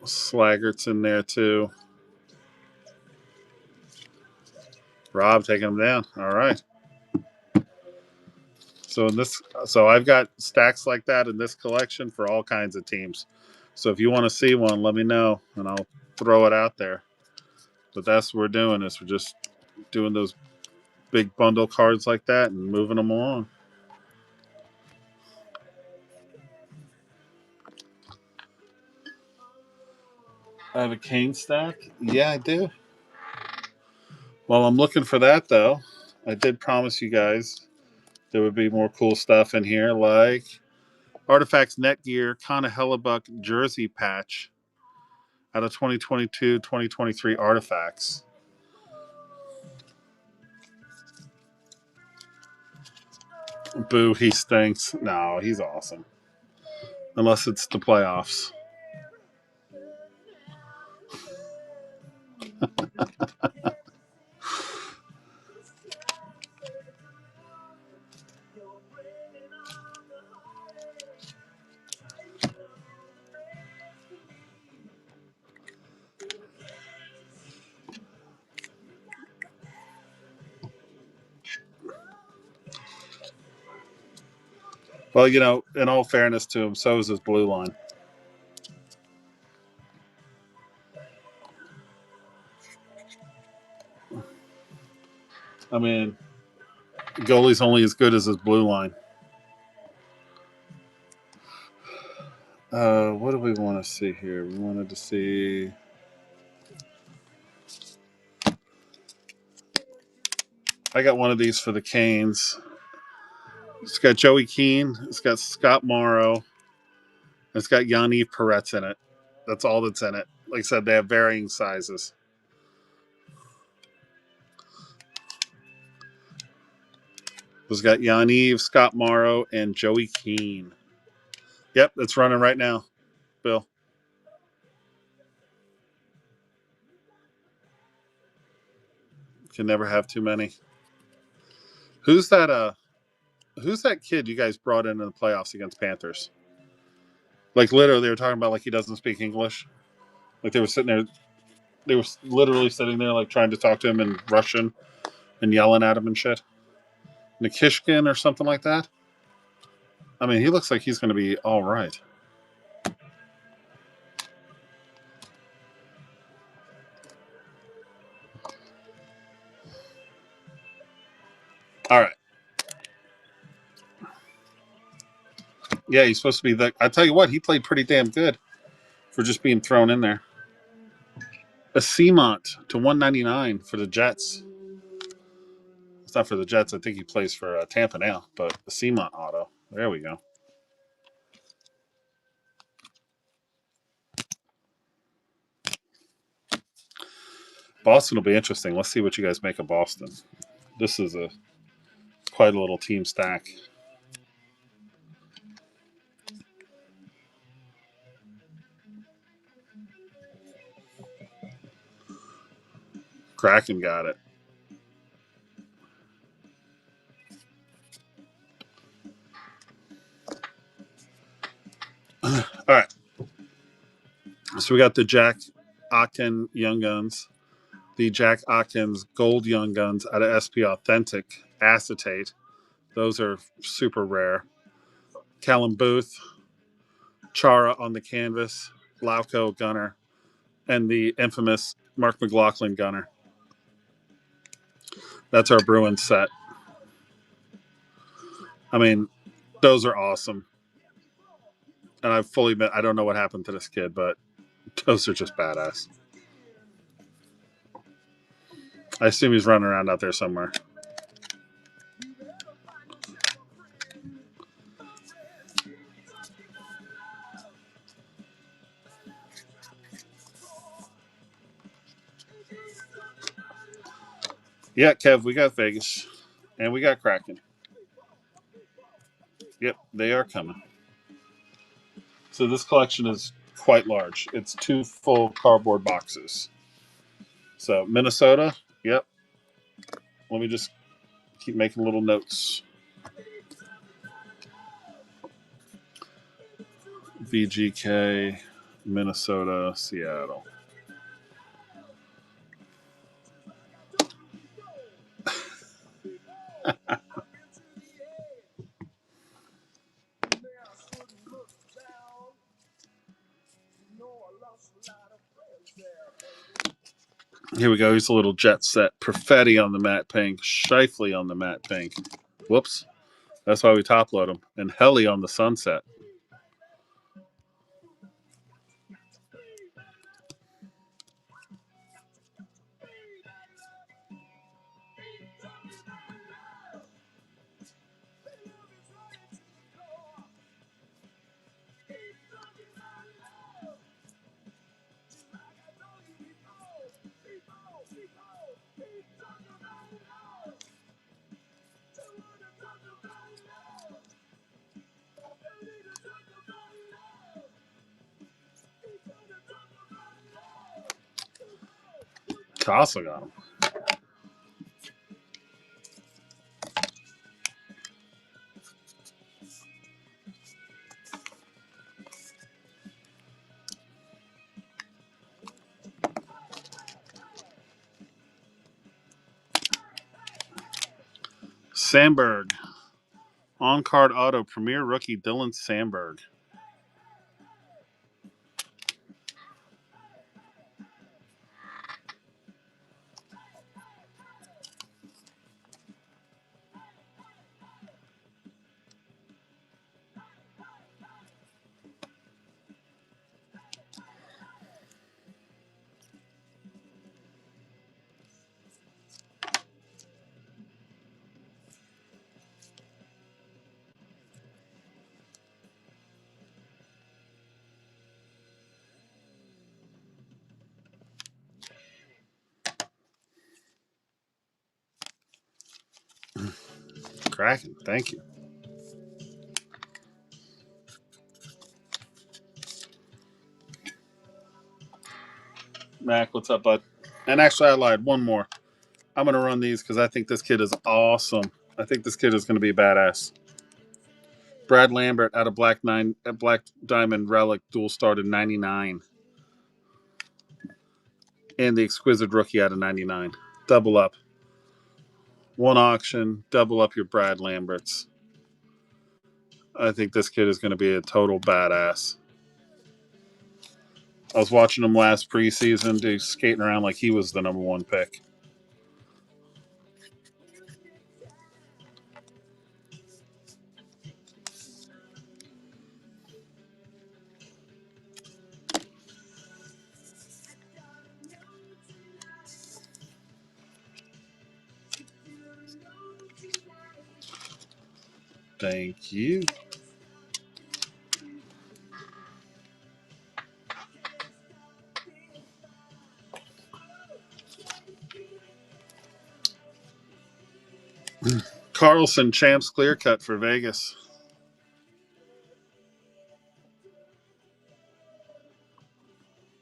A: Slaggert's in there too. Rob taking them down. All right. So I've got stacks like that in this collection for all kinds of teams. So if you want to see one, let me know and I'll throw it out there. But that's what we're doing is we're just doing those big bundle cards like that and moving them along. I have a cane stack. Yeah, I do. While I'm looking for that, though, I did promise you guys there would be more cool stuff in here, like Artifacts Netgear Connor Hellebuck jersey patch out of 2022-2023 Artifacts. Boo, he stinks. No, he's awesome. Unless it's the playoffs. Well, in all fairness to him, so is his blue line. I mean, goalie's only as good as his blue line. What do we want to see here? We wanted to see. I got one of these for the Canes. It's got Joey Keane. It's got Scott Morrow. It's got Yaniv Peretz in it. That's all that's in it. Like I said, they have varying sizes. We've got Yaniv, Scott Morrow, and Joey Keane. Yep, that's running right now, Bill. Can never have too many. Who's that kid you guys brought in the playoffs against Panthers? Like literally they were talking about like he doesn't speak English. Like they were sitting there, they were literally sitting there like trying to talk to him in Russian and yelling at him and shit. Nikishkin or something like that. I mean, he looks like he's going to be all right. All right. Yeah, he's supposed to be the. I tell you what, he played pretty damn good for just being thrown in there. A Seamont to 199 for the Jets. It's not for the Jets. I think he plays for Tampa now, but a Seamont auto. There we go. Boston will be interesting. Let's see what you guys make of Boston. This is quite a little team stack. Kraken got it. All right. So we got the Jack Otkin Young Guns, the Jack Otkins Gold Young Guns out of SP Authentic Acetate. Those are super rare. Callum Booth, Chara on the canvas, Lauco Gunner, and the infamous Mark McLaughlin Gunner. That's our Bruins set. I mean, those are awesome. And I fully admit, I don't know what happened to this kid, but those are just badass. I assume he's running around out there somewhere. Yeah, Kev, we got Vegas. And we got Kraken. Yep, they are coming. So this collection is quite large. It's 2 full cardboard boxes. So Minnesota, yep. Let me just keep making little notes. VGK, Minnesota, Seattle. Here we go. Here's a little jet set. Perfetti on the matte pink. Shifley on the matte pink. Whoops. That's why we top load them. And Helly on the sunset. Casa got him. Sandberg. On-card auto. Premier rookie Dylan Sandberg. Cracking. Thank you. Mac, what's up, bud? And actually, I lied. One more. I'm going to run these because I think this kid is awesome. I think this kid is going to be badass. Brad Lambert out of Black Diamond Relic dual started 99. And the Exquisite Rookie out of 99. Double up. One auction, double up your Brad Lamberts. I think this kid is going to be a total badass. I was watching him last preseason, dude, skating around like he was the number one pick. Thank you. Carlson Champs clear cut for Vegas.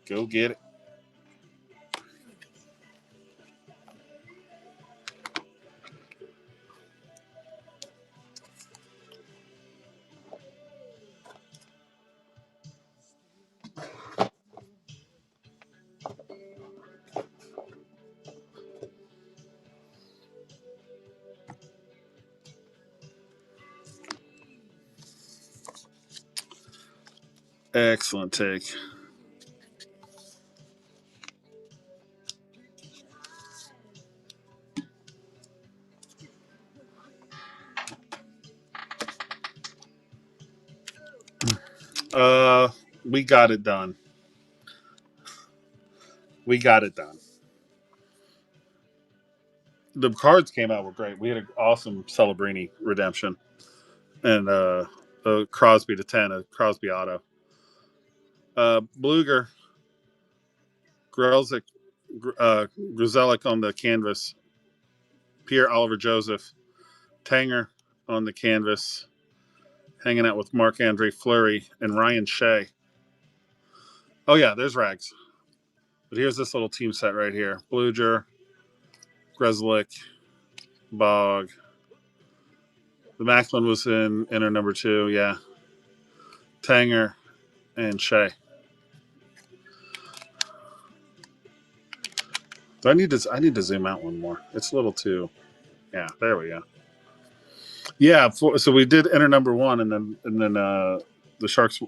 A: Go get it. Excellent take. We got it done. We got it done. The cards came out were great. We had an awesome Celebrini redemption and a Crosby to 10, a Crosby auto. Bluger, Grzelcyk, Grzelcyk on the canvas. Pierre Oliver Joseph, Tanger on the canvas, hanging out with Marc Andre Fleury and Ryan Shea. Oh yeah, there's Rags. But here's this little team set right here: Bluger, Grzelcyk, Bog. The Macklin was in inner number 2, yeah. Tanger and Shea. I need to zoom out one more. It's a little too. Yeah, there we go. Yeah, so we did enter number 1, and then the Sharks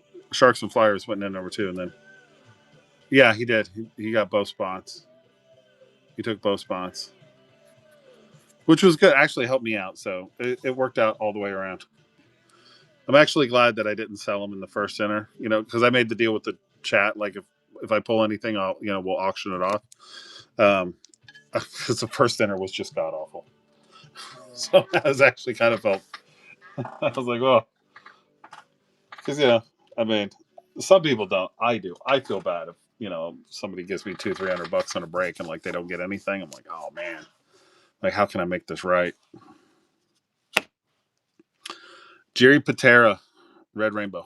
A: and Flyers went in number 2, and then yeah, he did. He got both spots. He took both spots, which was good. Actually, helped me out, so it worked out all the way around. I'm actually glad that I didn't sell him in the first enter, because I made the deal with the chat. Like if I pull anything, we'll auction it off. Because the first enter was just god awful. So I was actually kind of felt. I was like, well, because I mean, some people don't. I do. I feel bad if somebody gives me $200-300 on a break and like they don't get anything. I'm like, oh man, like how can I make this right? Jerry Patera, Red Rainbow.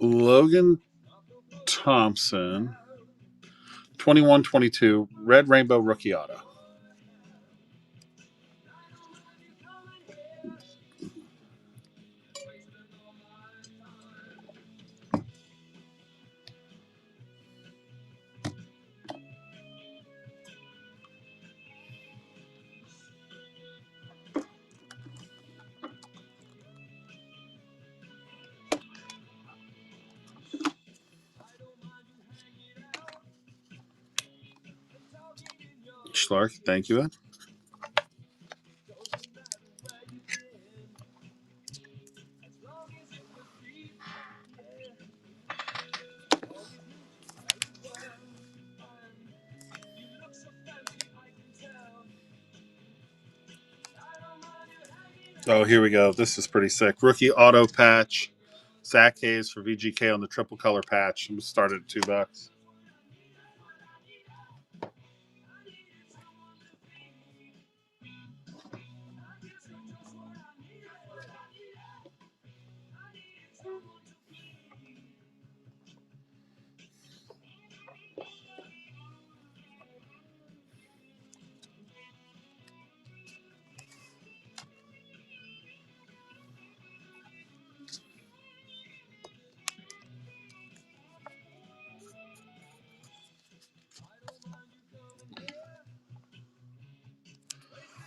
A: Logan Thompson, 21-22, Red Rainbow rookie auto. Schlark, thank you, Ed. Oh, here we go. This is pretty sick. Rookie auto patch. Zach Hayes for VGK on the triple color patch. I'm started at $2.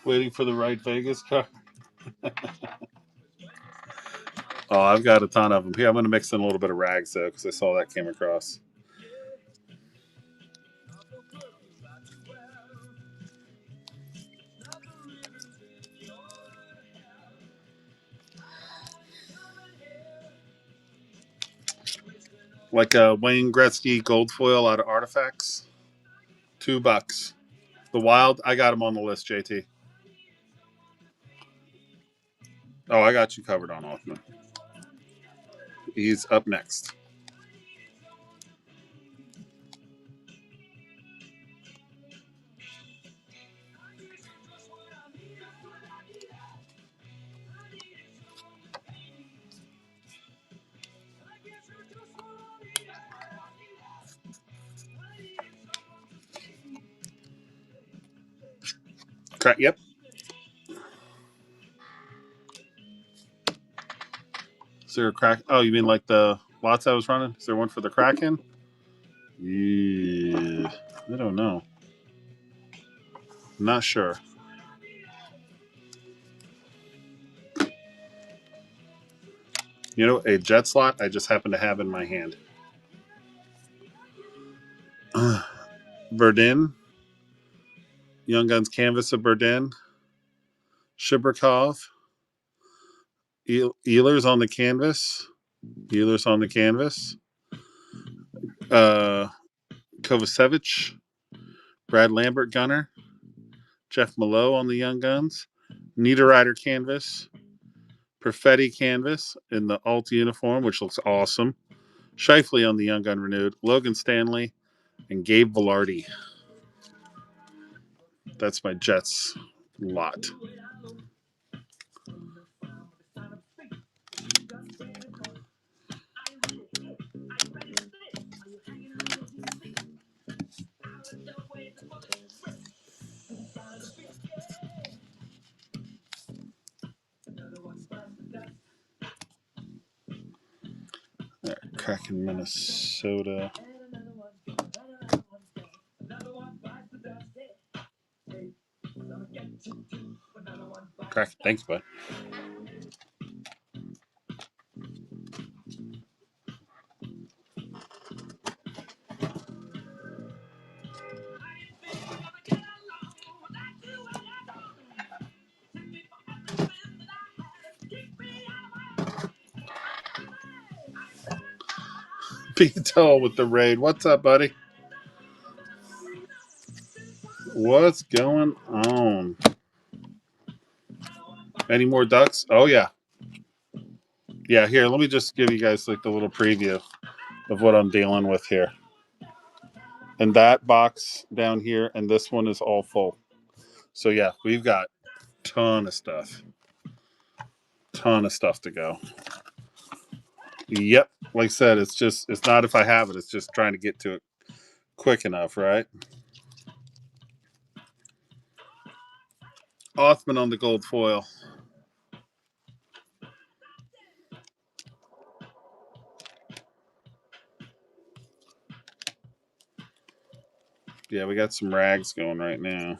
A: Waiting for the right Vegas card. Oh, I've got a ton of them. Here, I'm going to mix in a little bit of rags, though, because I saw that came across. Like a Wayne Gretzky gold foil out of Artifacts. $2. The Wild, I got him on the list, JT. Oh, I got you covered on Othman. He's up next. Crack. Yep. Is there a crack? Oh, you mean like the lots I was running? Is there one for the Kraken? Yeah. I don't know. I'm not sure. You know, a jet slot I just happen to have in my hand. Verdun. Young Guns canvas of Verdun. Shibrikov. Ehlers on the canvas. Ehlers on the canvas. Kovacevic. Brad Lambert gunner. Jeff Malot on the Young Guns. Niederreiter canvas. Perfetti canvas in the alt uniform, which looks awesome. Shifley on the Young Gun renewed. Logan Stanley and Gabe Velarde. That's my Jets lot. Kraken, Minnesota. Kraken, thanks, bud. Pito with the raid. What's up, buddy? What's going on? Any more ducks? Oh, yeah. Yeah, here, let me just give you guys like the little preview of what I'm dealing with here. And that box down here and this one is all full. So, yeah, we've got a ton of stuff. Ton of stuff to go. Yep. Like I said, it's not if I have it, it's just trying to get to it quick enough, right? Othman on the gold foil. Yeah, we got some rags going right now.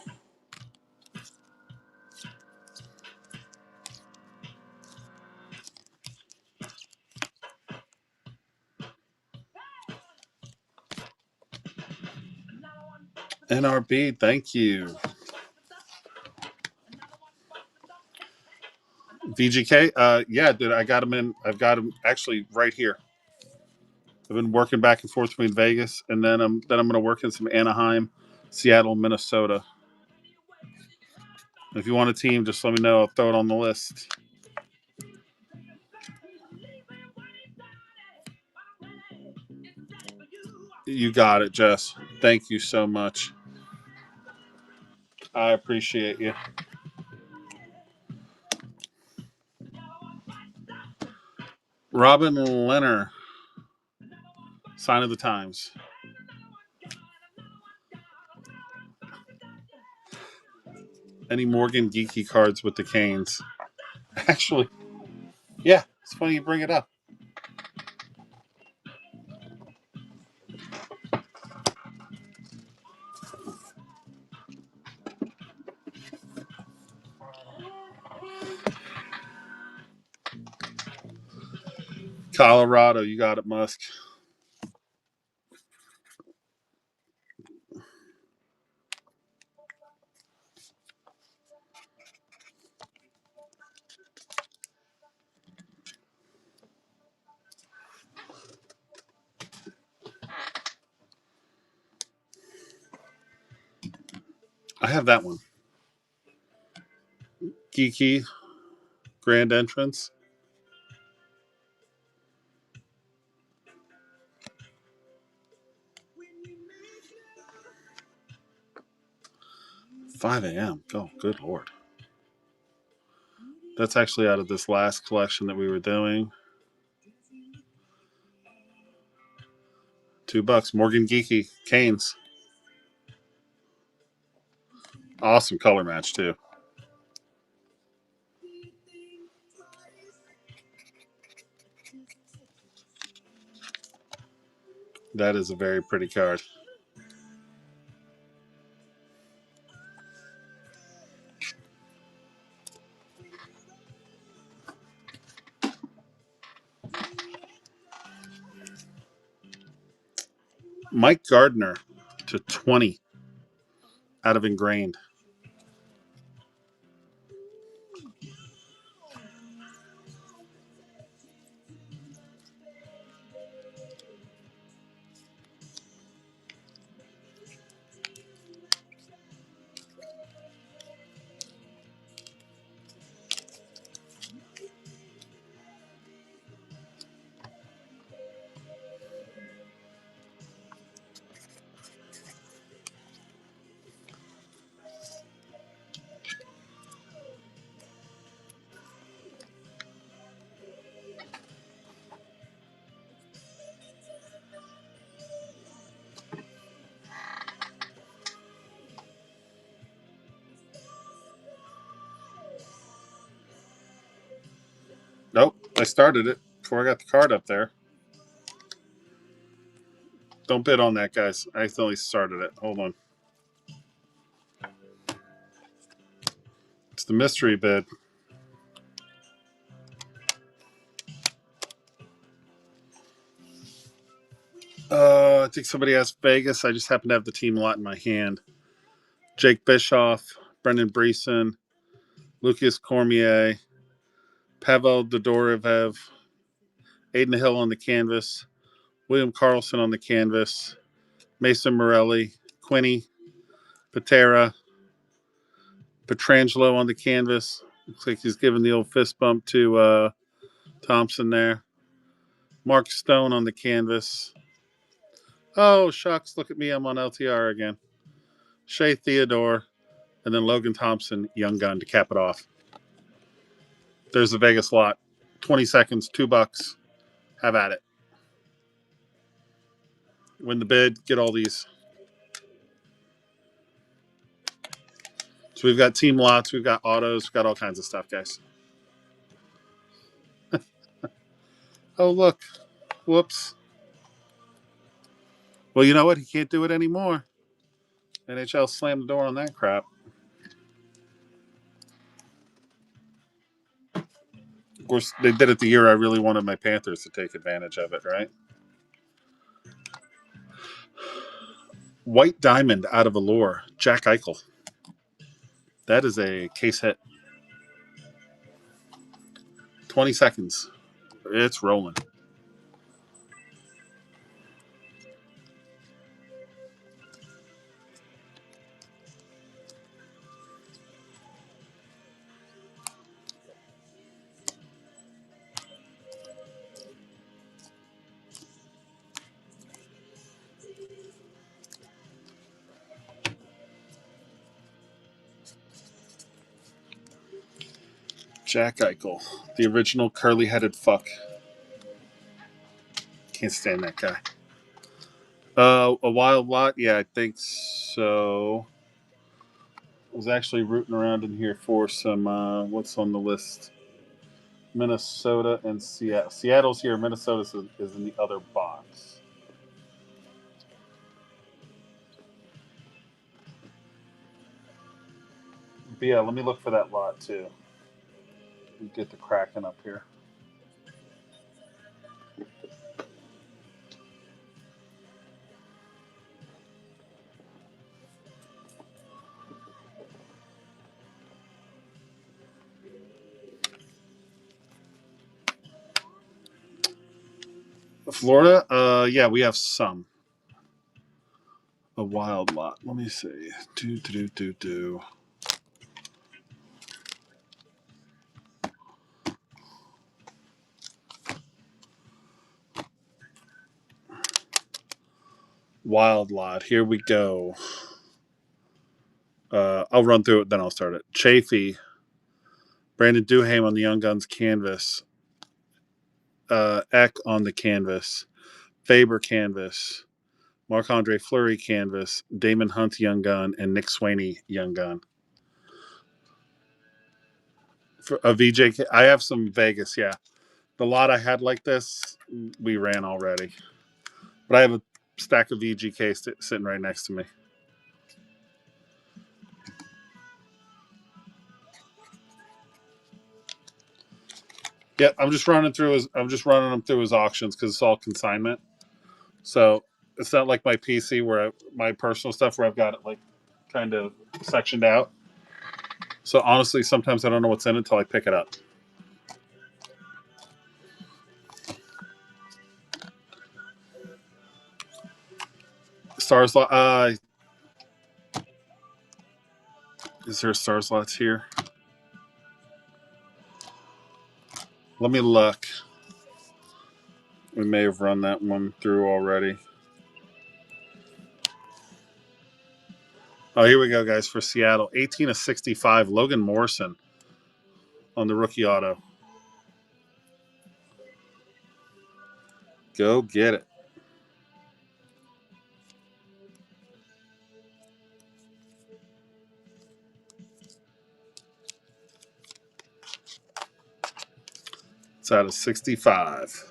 A: NRB, thank you. VGK, yeah, dude, I got him in. I've got him actually right here. I've been working back and forth between Vegas, and then I'm going to work in some Anaheim, Seattle, Minnesota. If you want a team, just let me know. I'll throw it on the list. You got it, Jess. Thank you so much. I appreciate you. Robin Leonard, Sign of the Times. Any Morgan Geeky cards with the Canes? Actually, yeah, it's funny you bring it up. Colorado, you got it, Musk. I have that one. Geeky, Grand Entrance. $5 a.m. Oh, good Lord. That's actually out of this last collection that we were doing. $2. Morgan Geeky, Canes. Awesome color match, too. That is a very pretty card. Mike Gardner to 20 out of Ingrained. Nope, I started it before I got the card up there. Don't bid on that, guys. I accidentally started it. Hold on. It's the mystery bid. I think somebody asked Vegas. I just happen to have the team lot in my hand. Jake Bischoff, Brendan Breeson, Lucas Cormier, Pavel Dodorovev, Aiden Hill on the canvas, William Carlson on the canvas, Mason Morelli, Quinny, Patera, Petrangelo on the canvas. Looks like he's giving the old fist bump to Thompson there. Mark Stone on the canvas. Oh, shucks, look at me. I'm on LTR again. Shea Theodore, and then Logan Thompson, Young Gun to cap it off. There's the Vegas lot. 20 seconds, $2. Have at it. Win the bid, get all these. So we've got team lots, we've got autos, we've got all kinds of stuff, guys. Oh, look. Whoops. Well, you know what? He can't do it anymore. NHL slammed the door on that crap. Of course, they did it the year I really wanted my Panthers to take advantage of it, right? White Diamond out of Allure, Jack Eichel. That is a case hit. 20 seconds. It's rolling. Jack Eichel, the original curly-headed fuck. Can't stand that guy. A wild lot? Yeah, I think so. I was actually rooting around in here for some, what's on the list? Minnesota and Seattle. Seattle's here. Minnesota is in the other box. But yeah, let me look for that lot too. Get the Kraken up here. Florida? Yeah, we have some. A wild lot. Let me see. Do. Wild lot. Here we go. I'll run through it, then I'll start it. Chafee. Brandon Duhaime on the Young Guns canvas. Eck on the canvas. Faber canvas. Marc-Andre Fleury canvas. Damon Hunt Young Gun. And Nick Swaney Young Gun. For a VJ, I have some Vegas, yeah. The lot I had like this, we ran already. But I have a stack of VGK sitting right next to me. Yeah, I'm just running them through his auctions because it's all consignment. So it's not like my PC where my personal stuff where I've got it like kind of sectioned out. So honestly, sometimes I don't know what's in it until I pick it up. Stars lot. Is there stars lots here? Let me look. We may have run that one through already. Oh, here we go, guys, for Seattle. 18/65, Logan Morrison on the rookie auto. Go get it. It's out of 65.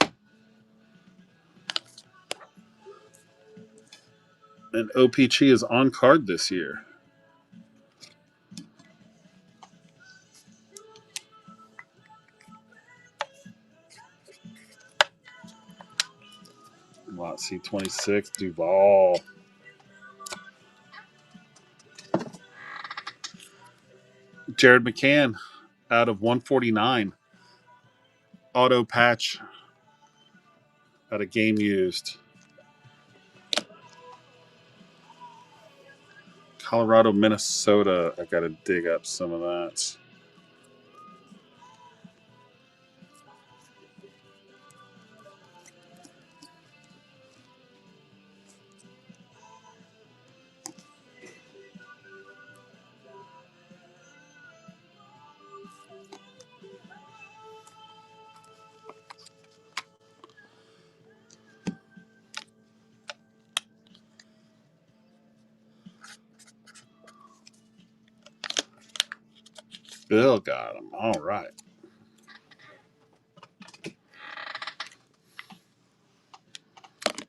A: And OPG is on card this year. Lot C26, Duval. Jared McCann out of 149. Auto patch out of game used. Colorado, Minnesota. I got to dig up some of that. Bill got him. All right.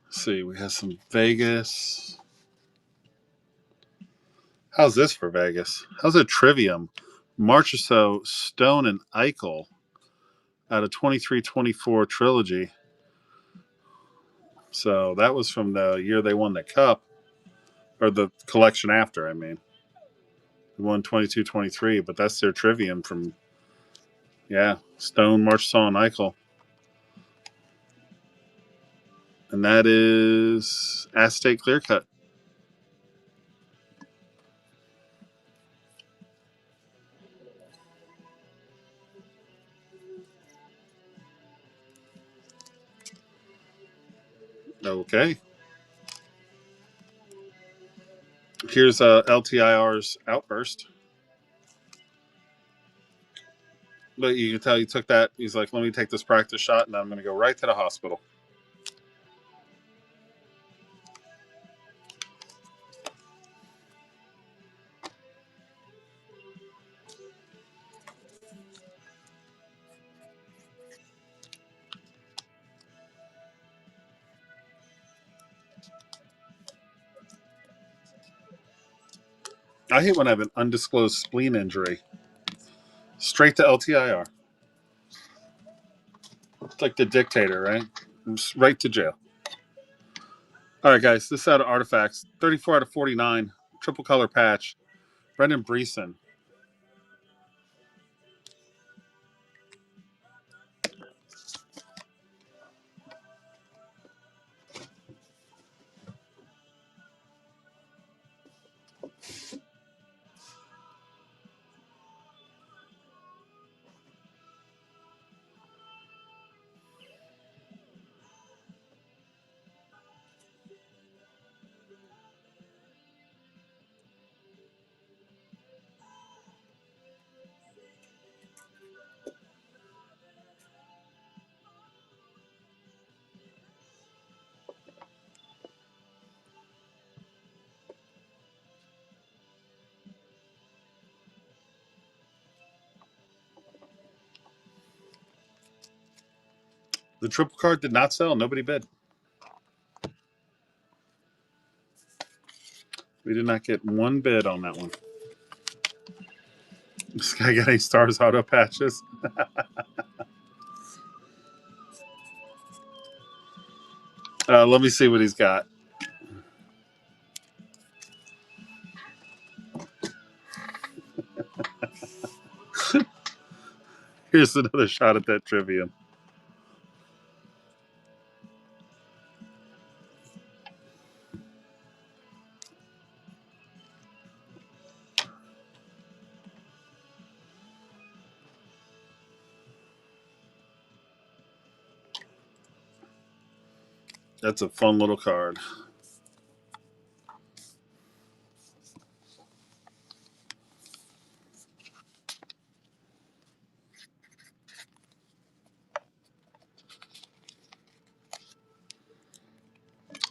A: Let's see, we have some Vegas. How's this for Vegas? How's a Trivium? Marchessault, Stone, and Eichel out of 23-24 trilogy. So that was from the year they won the Cup, or the collection after, I mean. They won 22-23, but that's their Trivium from, yeah, Stone, Marchessault, and Eichel. And that is Aztec Clear Cut. Okay. Here's LTIR's Outburst. But you can tell he took that. He's like, let me take this practice shot, and I'm going to go right to the hospital. I hate when I have an undisclosed spleen injury. Straight to LTIR. It's like the dictator, right? Right to jail. All right, guys. This is out of Artifacts. 34 out of 49. Triple color patch. Brendan Breeson. The triple card did not sell. Nobody bid. We did not get one bid on that one. This guy got any Stars Auto patches? Let me see what he's got. Here's another shot at that Trivium. That's a fun little card.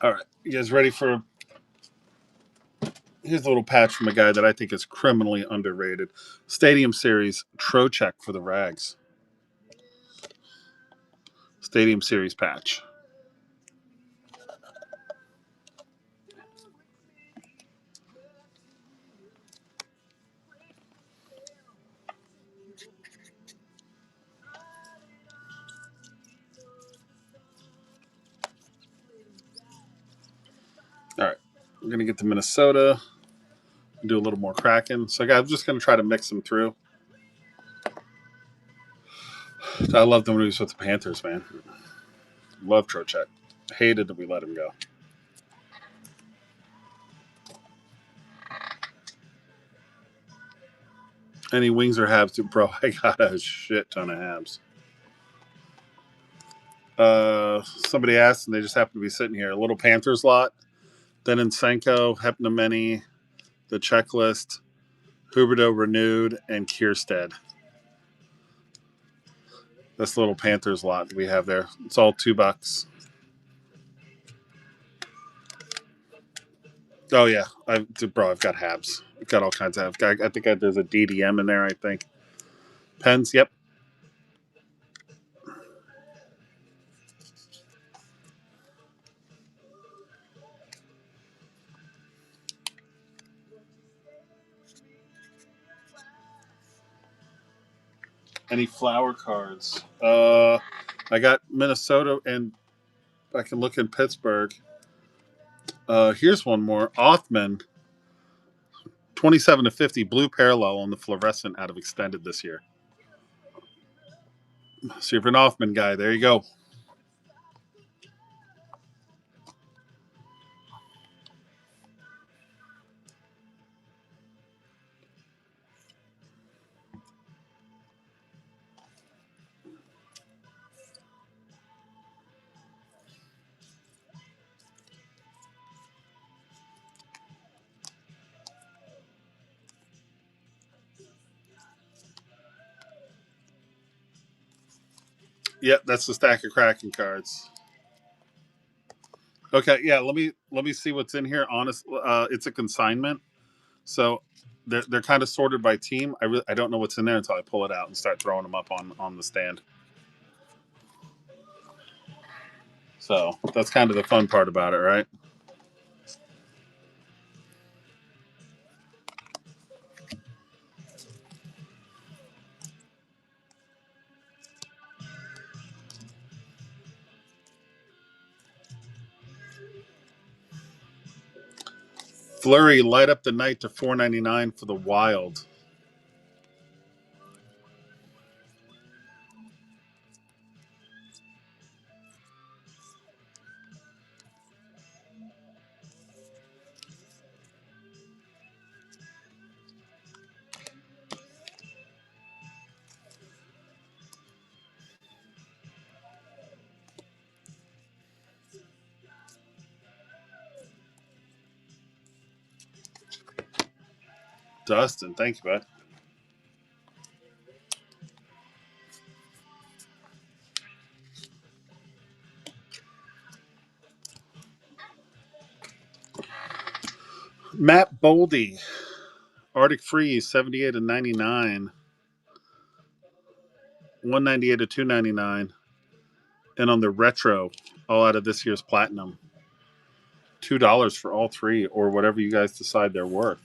A: All right, you guys ready for? Here's a little patch from a guy that I think is criminally underrated. Stadium Series Trocheck for the Rags. Stadium Series patch. All right, we're gonna get to Minnesota. Do a little more cracking. So, I'm just gonna try to mix them through. I love them when he was with the Panthers, man. Love Trocheck. Hated that we let him go. Any wings or Habs, too? Bro, I got a shit ton of Habs. Somebody asked, and they just happen to be sitting here. A little Panthers lot. Then in Senko, Hepnameni, the checklist, Huberdeau renewed, and Kierstead. This little Panthers lot we have there. It's all $2. Oh yeah, I've got Habs. I've got all kinds of. I think there's a DDM in there. I think Pens. Yep. Any flower cards? I got Minnesota, and I can look in Pittsburgh. Here's one more. Othman, 27 to 50, blue parallel on the fluorescent out of extended this year. So you're an Othman guy. There you go. Yep, that's the stack of Kraken cards. Okay, yeah. Let me see what's in here. Honest, it's a consignment, so they're kind of sorted by team. I don't know what's in there until I pull it out and start throwing them up on the stand. So that's kind of the fun part about it, right? Flurry light up the night to $4.99 for the Wild. Dustin, thank you, bud. Matt Boldy, Arctic Freeze, 78 and 99, 198 to 299, and on the retro, all out of this year's platinum, $2 for all three, or whatever you guys decide they're worth.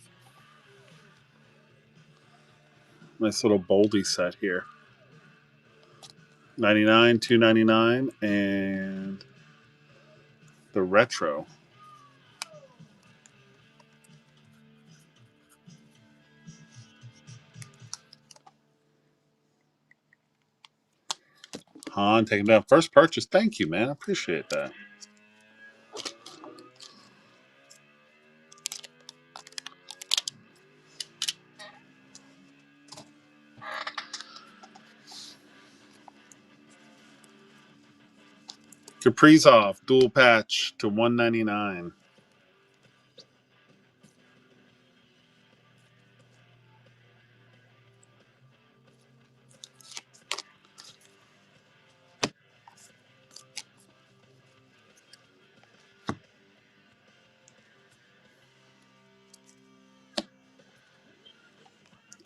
A: Nice little Boldy set here. 99, 299, and the retro. Han taking down first purchase. Thank you, man. I appreciate that. Kaprizov dual patch to $199.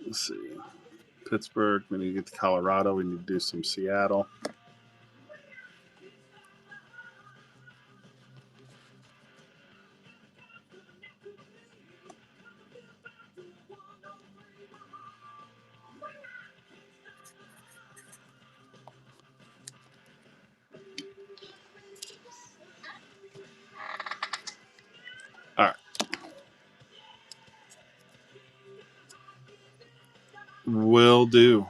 A: Let's see. Pittsburgh. We need to get to Colorado. We need to do some Seattle. All right. Will do.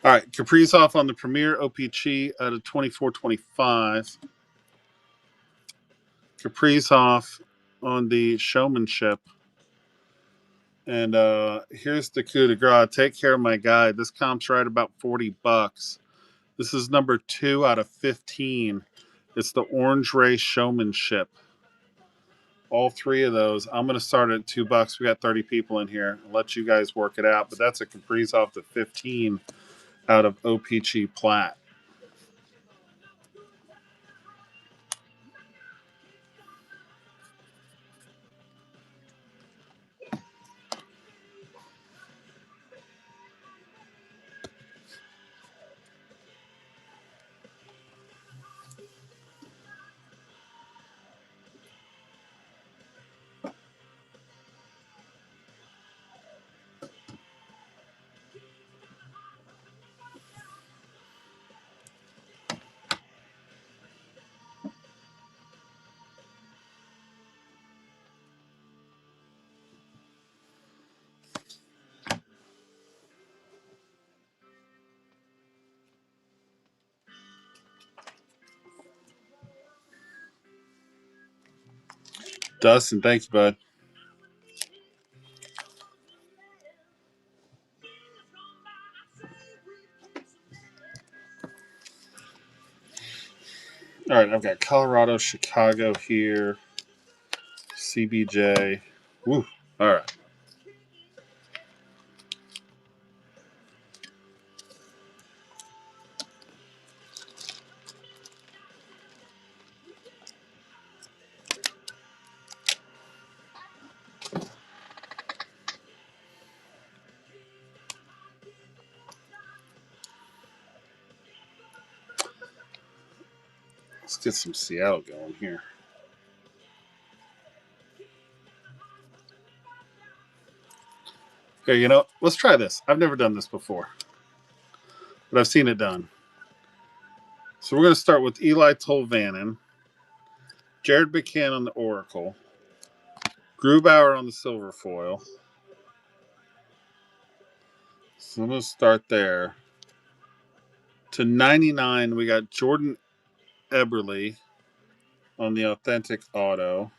A: All right. Kaprizov on the Premier OPC out of 24.25. Kaprizov on the Showmanship. And here's the coup de grace. Take care of my guy. This comp's right about $40. This is number 2 out of 15. It's the Orange Ray Showmanship. All three of those. I'm going to start at $2. We got 30 people in here. I'll let you guys work it out. But that's a Kaprizov to 15 out of OPC Plat. Dustin, thank you, bud. All right, I've got Colorado, Chicago here. CBJ. Woo. All right. Let's get some Seattle going here. Okay, let's try this. I've never done this before, but I've seen it done. So we're going to start with Eli Tolvanen, Jared McCann on the Oracle, Grubauer on the silver foil. So I'm going to start there. To 99, we got Jordan Eberle on the authentic auto.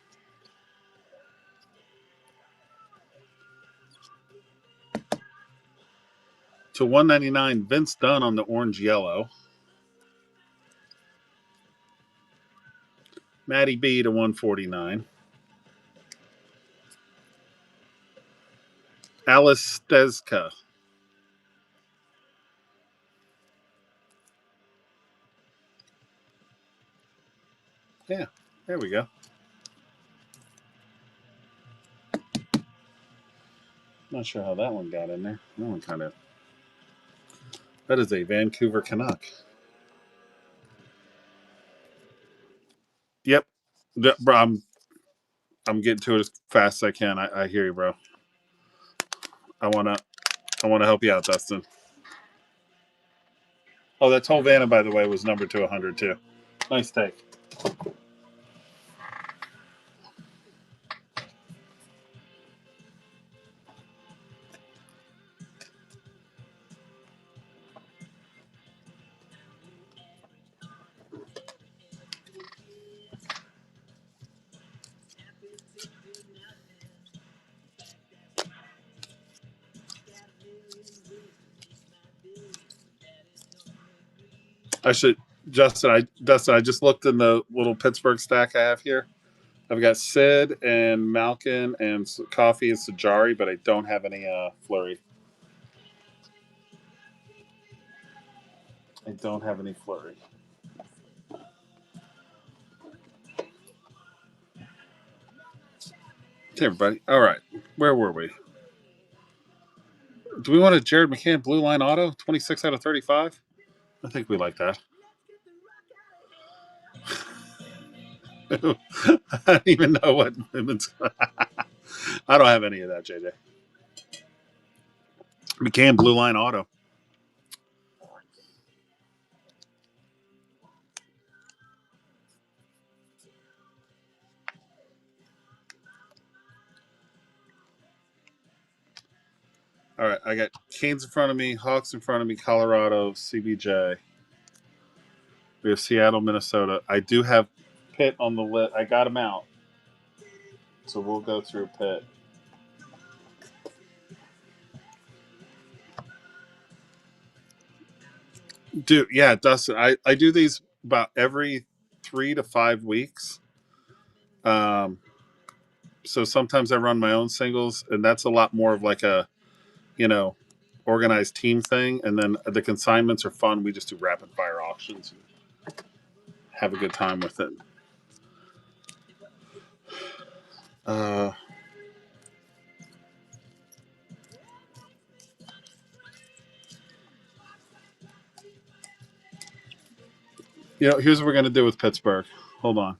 A: To 199, Vince Dunn on the orange yellow. Matty B to 149. Alice Stezka. Yeah, there we go. Not sure how that one got in there. That one kind of. That is a Vancouver Canuck. Yep. Bro, I'm getting to it as fast as I can. I hear you, bro. I wanna help you out, Dustin. Oh, that Tolvanen, by the way, was numbered to 100 too. Nice take. Justin. I just looked in the little Pittsburgh stack I have here. I've got Sid and Malkin and Coffee and Sajari, but I don't have any Fleury. I don't have any Fleury. Hey, everybody. All right. Where were we? Do we want a Jared McCann blue line auto? 26 out of 35? I think we like that. I don't even know what women's. I don't have any of that, JJ. McCann blue line auto. All right, I got Canes in front of me, Hawks in front of me, Colorado, CBJ. We have Seattle, Minnesota. I do have Pitt on the list. I got him out. So we'll go through Pitt. Dude, yeah, Dustin. I do these about every 3 to 5 weeks. So sometimes I run my own singles, and that's a lot more of like a, organized team thing. And then the consignments are fun. We just do rapid fire auctions and have a good time with it. Here's what we're going to do with Pittsburgh. Hold on.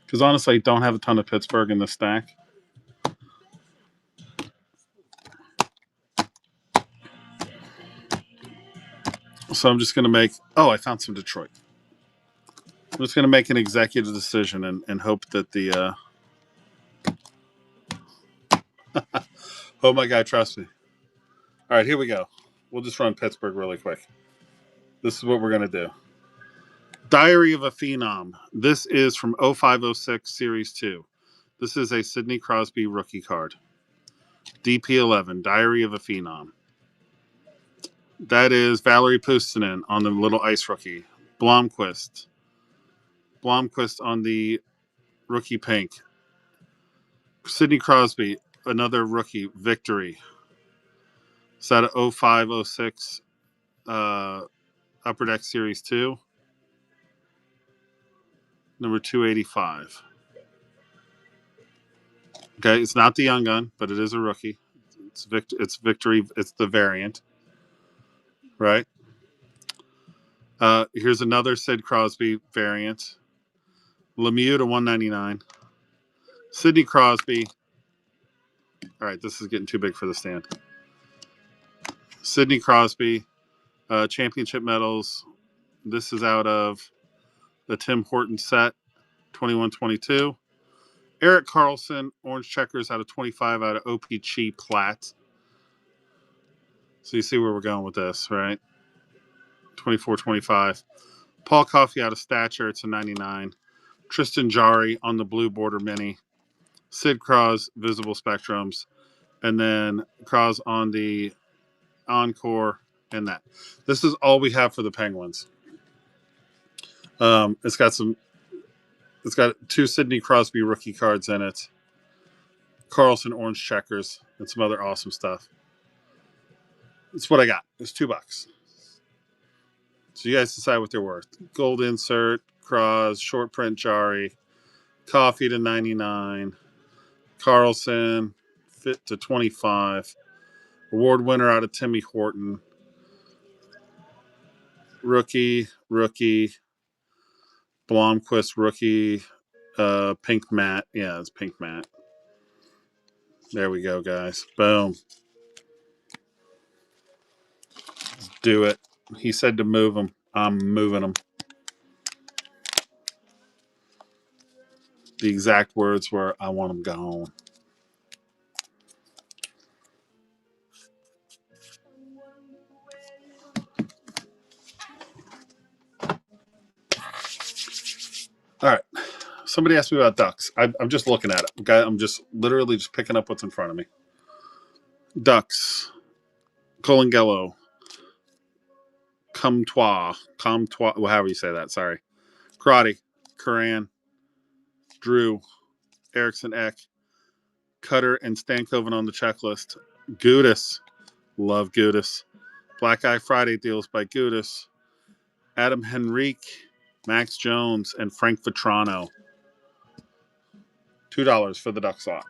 A: Because honestly, I don't have a ton of Pittsburgh in the stack. So I'm just going to make... Oh, I found some Detroit. I'm just going to make an executive decision and hope that the... oh, my God, trust me. All right, here we go. We'll just run Pittsburgh really quick. This is what we're going to do. Diary of a Phenom. This is from 0506 Series 2. This is a Sidney Crosby rookie card. DP11, Diary of a Phenom. That is Valerie Puustinen on the little ice rookie. Blomquist on the rookie pink. Sidney Crosby, another rookie, victory. Is that a 0506 Upper Deck Series 2? Number 285. Okay, it's not the Young Gun, but it is a rookie. It's victory. It's the variant, right? Here's another Sid Crosby variant. Lemieux to 199. Sidney Crosby. All right, this is getting too big for the stand. Sidney Crosby, championship medals. This is out of the Tim Horton set, 21-22. Eric Carlson, orange checkers out of 25 out of OPG Platt. So you see where we're going with this, right? 24-25. Paul Coffey out of stature, it's a 99. Tristan Jari on the blue border mini. Sid Cross, visible spectrums. And then Cross on the encore and that. This is all we have for the Penguins. It's got two Sidney Crosby rookie cards in it. Carlson orange checkers and some other awesome stuff. That's what I got. It's $2. So you guys decide what they're worth. Gold insert, Cross, short print Jari, Coffee to 99, Carlson, fit to 25, award winner out of Timmy Horton, rookie, Blomquist rookie, pink matte. Yeah, it's pink matte. There we go, guys. Boom. Do it. He said to move them. I'm moving them. The exact words were, I want them gone. All right. Somebody asked me about ducks. I'm just looking at it. Okay, I'm just literally just picking up what's in front of me. Ducks. Colangelo. Comtois. Well, however you say that. Sorry. Karate. Karan. Drew. Erickson Eck. Cutter and Stankoven on the checklist. Gudis. Love Gudis. Black Eye Friday deals by Gudis. Adam Henrique. Max Jones. And Frank Vetrano. $2 for the duck slot.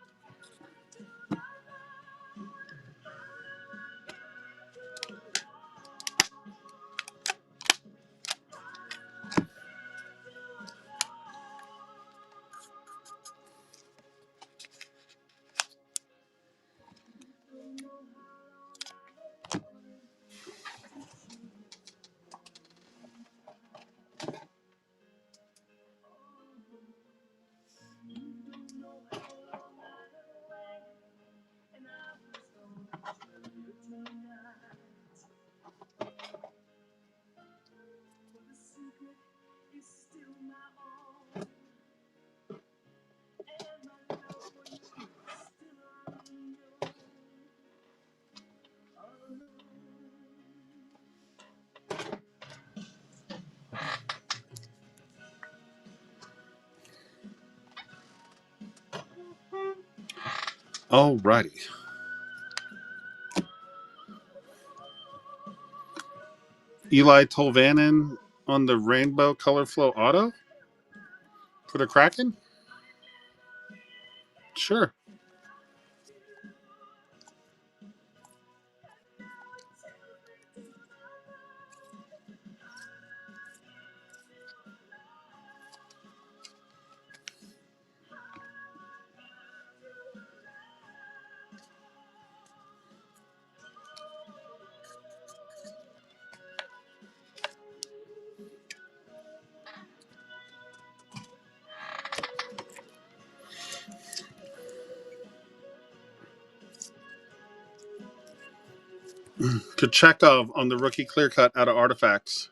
A: Alrighty. Eli Tolvanen on the Rainbow Color Flow Auto for the Kraken? Sure. Kachekov on the rookie clear cut out of Artifacts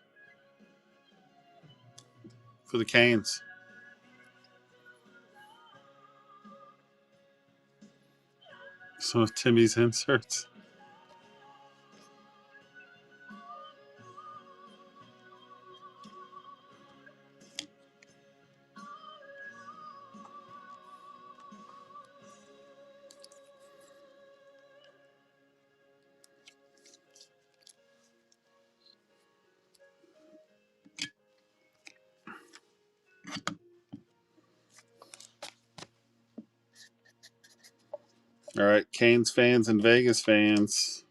A: for the Canes. Some of Timmy's inserts. All right, Canes fans and Vegas fans,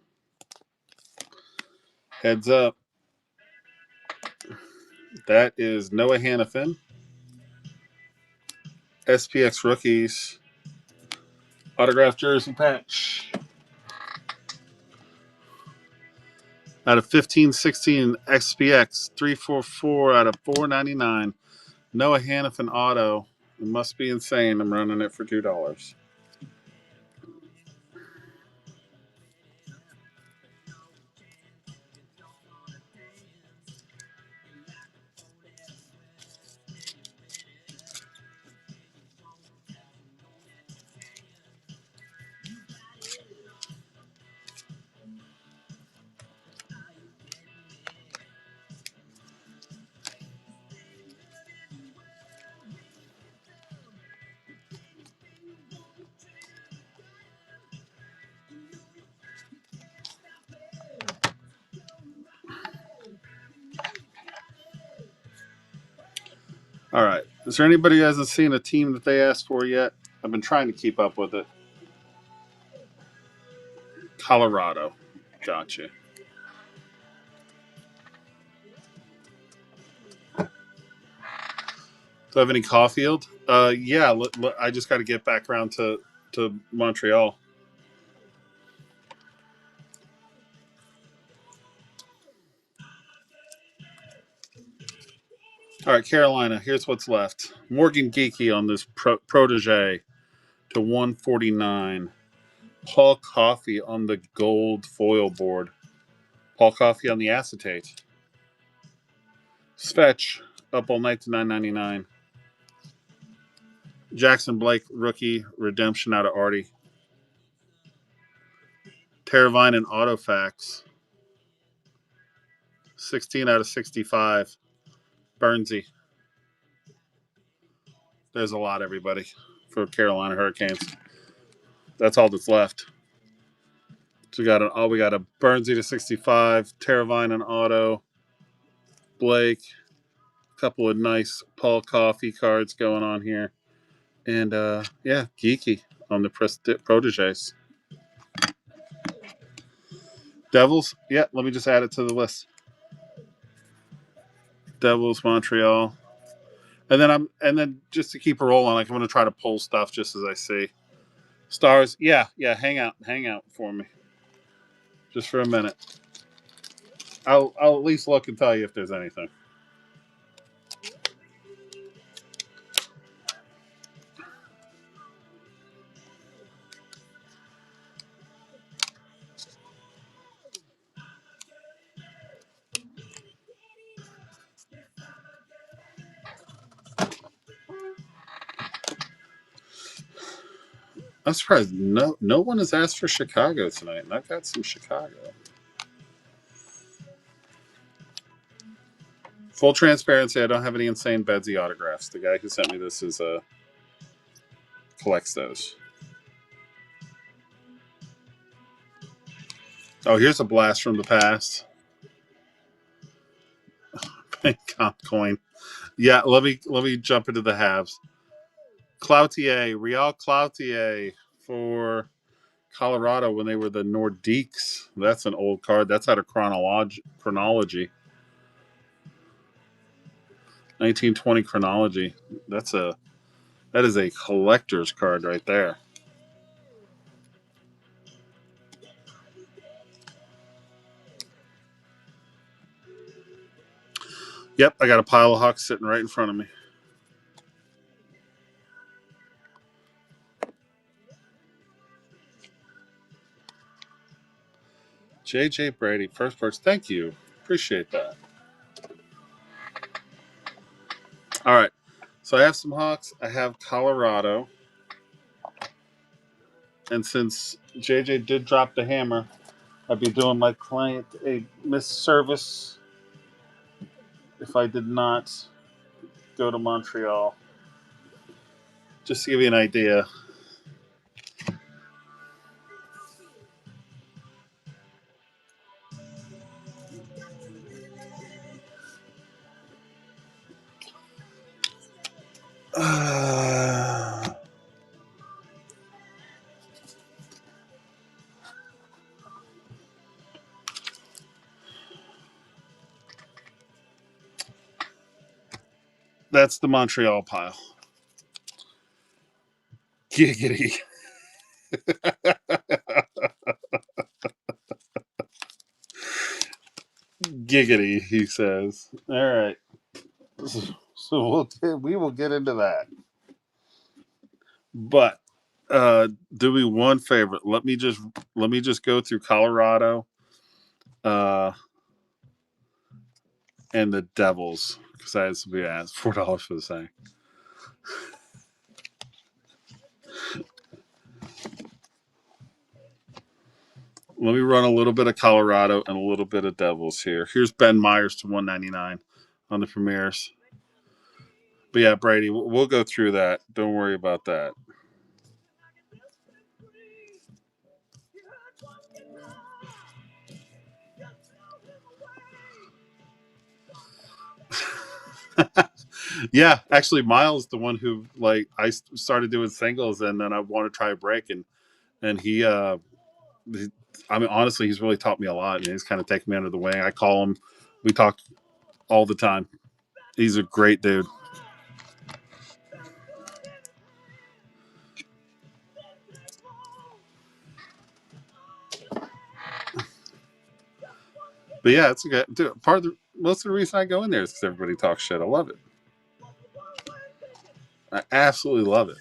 A: heads up. That is Noah Hannafin, SPX Rookies, autographed jersey patch. Out of 1516 SPX 344 out of 499. Noah Hannafin auto. It must be insane. I'm running it for $2. All right. Is there anybody who hasn't seen a team that they asked for yet? I've been trying to keep up with it. Colorado. Gotcha. Do I have any Caulfield? Yeah. I just got to get back around to Montreal. All right, Carolina. Here's what's left. Morgan Geeky on this protege to 149. Paul Coffey on the gold foil board. Paul Coffey on the acetate. Svetch up all night to 9.99. Jackson Blake rookie redemption out of Artie. Teravine and Autofax. 16 out of 65. Burnsy. There's a lot, everybody, for Carolina Hurricanes. That's all that's left. So we got a Burnsy to 65, Teravine and Auto, Blake, a couple of nice Paul Coffey cards going on here. And yeah, Geeky on the proteges. Devils, yeah, let me just add it to the list. Devils, Montreal. And then just to keep it rolling, like I'm gonna try to pull stuff just as I see. Stars, yeah, hang out for me. Just for a minute. I'll at least look and tell you if there's anything. I'm surprised no one has asked for Chicago tonight, and I've got some Chicago. Full transparency, I don't have any insane Bedsy autographs. The guy who sent me this collects those. Oh, here's a blast from the past. Comp coin. Yeah, let me jump into the halves. Cloutier, Real Cloutier for Colorado when they were the Nordiques. That's an old card. That's out of chronology. 1920 chronology. That is a collector's card right there. Yep, I got a pile of Hawks sitting right in front of me. JJ Brady, first person. Thank you. Appreciate that. All right. So I have some Hawks. I have Colorado. And since JJ did drop the hammer, I'd be doing my client a misservice if I did not go to Montreal. Just to give you an idea. That's the Montreal pile. Giggity. Giggity, he says. All right. So we will get into that. But do me one favor. Let me just go through Colorado and the Devils because I had somebody ask $4 for the same. Let me run a little bit of Colorado and a little bit of Devils here. Here's Ben Myers to 199 on the premieres. But yeah, Brady, we'll go through that. Don't worry about that. Yeah, actually, Miles, the one who like I started doing singles, and then I want to try a break, and I mean, honestly, he's really taught me a lot, and he's kind of taken me under the wing. I call him, we talk all the time. He's a great dude. But yeah, it's a good dude. Most of the reason I go in there is because everybody talks shit. I love it. I absolutely love it.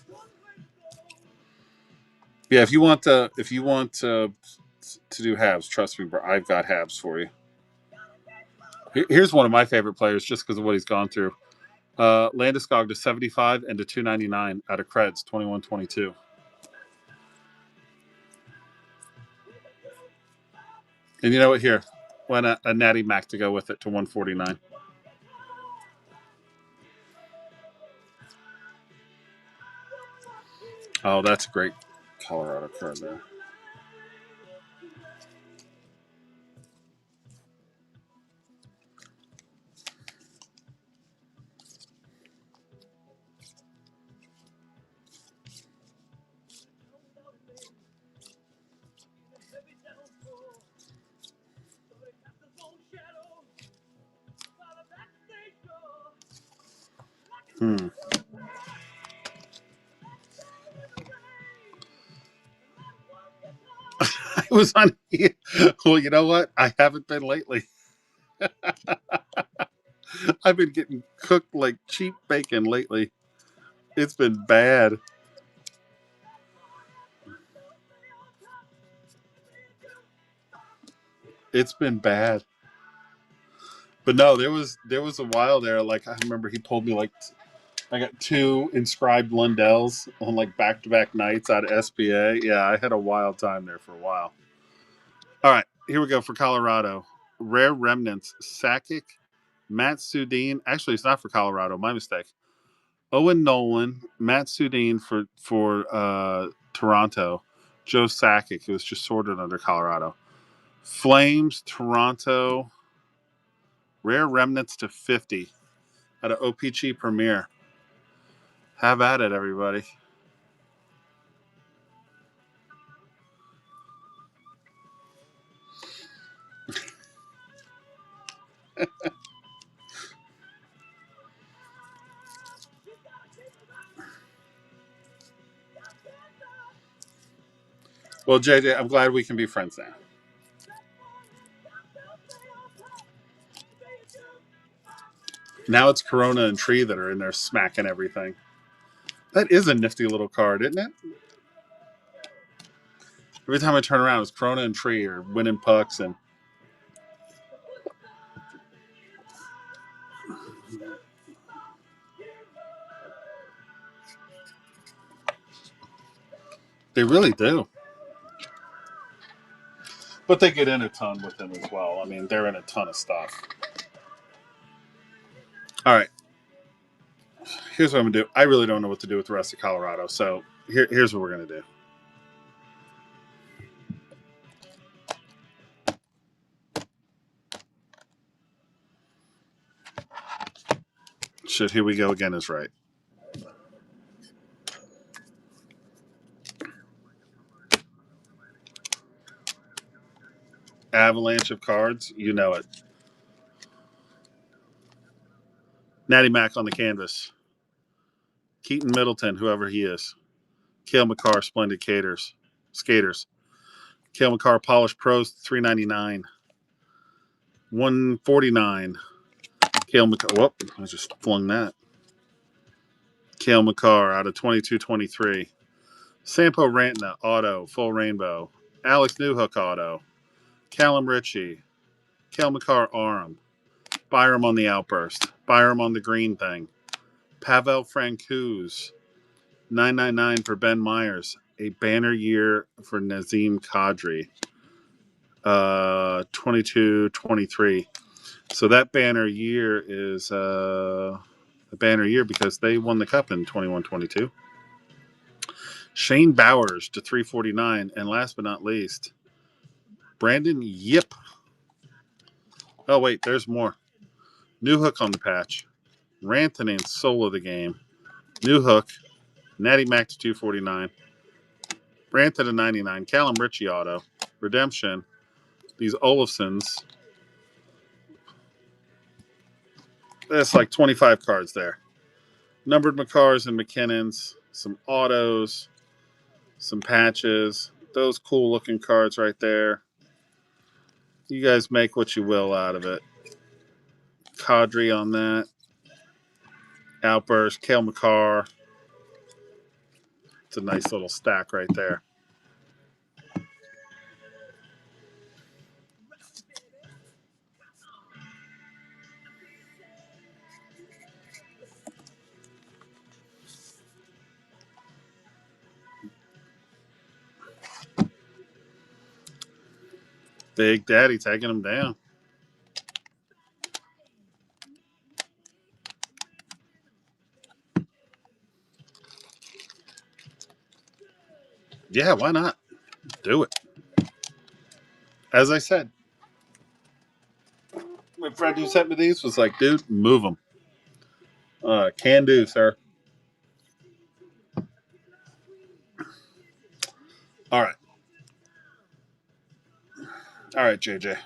A: Yeah, if you want to do Habs, trust me, bro, I've got Habs for you. Here's one of my favorite players, just because of what he's gone through. Landeskog to 75 and to 299 out of Creds 21-22. And you know what? Here, went a Natty Mac to go with it to 149. Oh, that's a great Colorado card there. I was on. Well, you know what? I haven't been lately. I've been getting cooked like cheap bacon lately. It's been bad. It's been bad. But no, there was a while there. Like I remember he pulled me like I got 2 inscribed Lundells on like back-to-back nights out of SBA. Yeah, I had a wild time there for a while. All right, here we go for Colorado. Rare Remnants, Sakic, Matt Sudin. Actually, it's not for Colorado. My mistake. Owen Nolan, Matt Sudin for Toronto. Joe Sakic. It was just sorted under Colorado. Flames, Toronto. Rare Remnants to 50 at an OPG Premier. Have at it, everybody. Well, JJ, I'm glad we can be friends now. Now it's Corona and Tree that are in there smacking everything. That is a nifty little card, isn't it? Every time I turn around, it's Corona and Tree are winning pucks, and they really do. But they get in a ton with them as well. I mean, they're in a ton of stuff. All right. Here's what I'm going to do. I really don't know what to do with the rest of Colorado. So here's what we're going to do. Shit, here we go again is right. Avalanche of cards. You know it. Natty Mac on the canvas. Keaton Middleton, whoever he is. Cale McCarr, Splendid Skaters. Cale McCarr, Polished Pros, $3.99. $149. Cale McCarr. Whoop, I just flung that. Cale McCarr out of 22-23. Sampo Rantna, auto, full rainbow. Alex Newhook, auto. Callum Ritchie. Cale McCarr, arm. Byram on the outburst. Byram on the green thing. Pavel Francouz, $9.99 for Ben Myers. A banner year for Nazim Kadri. 22-23. So that banner year is a banner year because they won the cup in 21-22. Shane Bowers to 349. And last but not least, Brandon Yip. Oh, wait, there's more. Newhook on the patch. Rantanen, soul of the game. Newhook. Natty Mac to 249. Rantanen to 99. Callum Ritchie auto. Redemption. These Olafsons. That's like 25 cards there. Numbered McCarrs and McKinnons. Some autos. Some patches. Those cool looking cards right there. You guys make what you will out of it. Kadri on that. Outburst. Cale McCarr. It's a nice little stack right there. Big Daddy taking them down. Yeah, why not? Do it. As I said, my friend who sent me these was like, dude, move them. Can do, sir. All right. All right, JJ.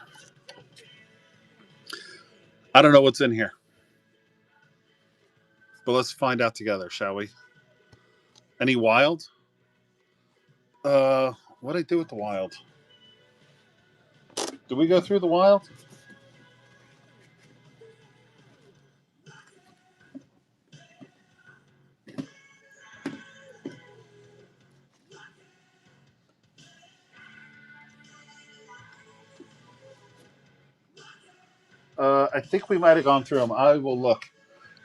A: I don't know what's in here, but let's find out together, shall we? Any wild? What'd I do with the wild? Did we go through the wild? I think we might have gone through them. I will look.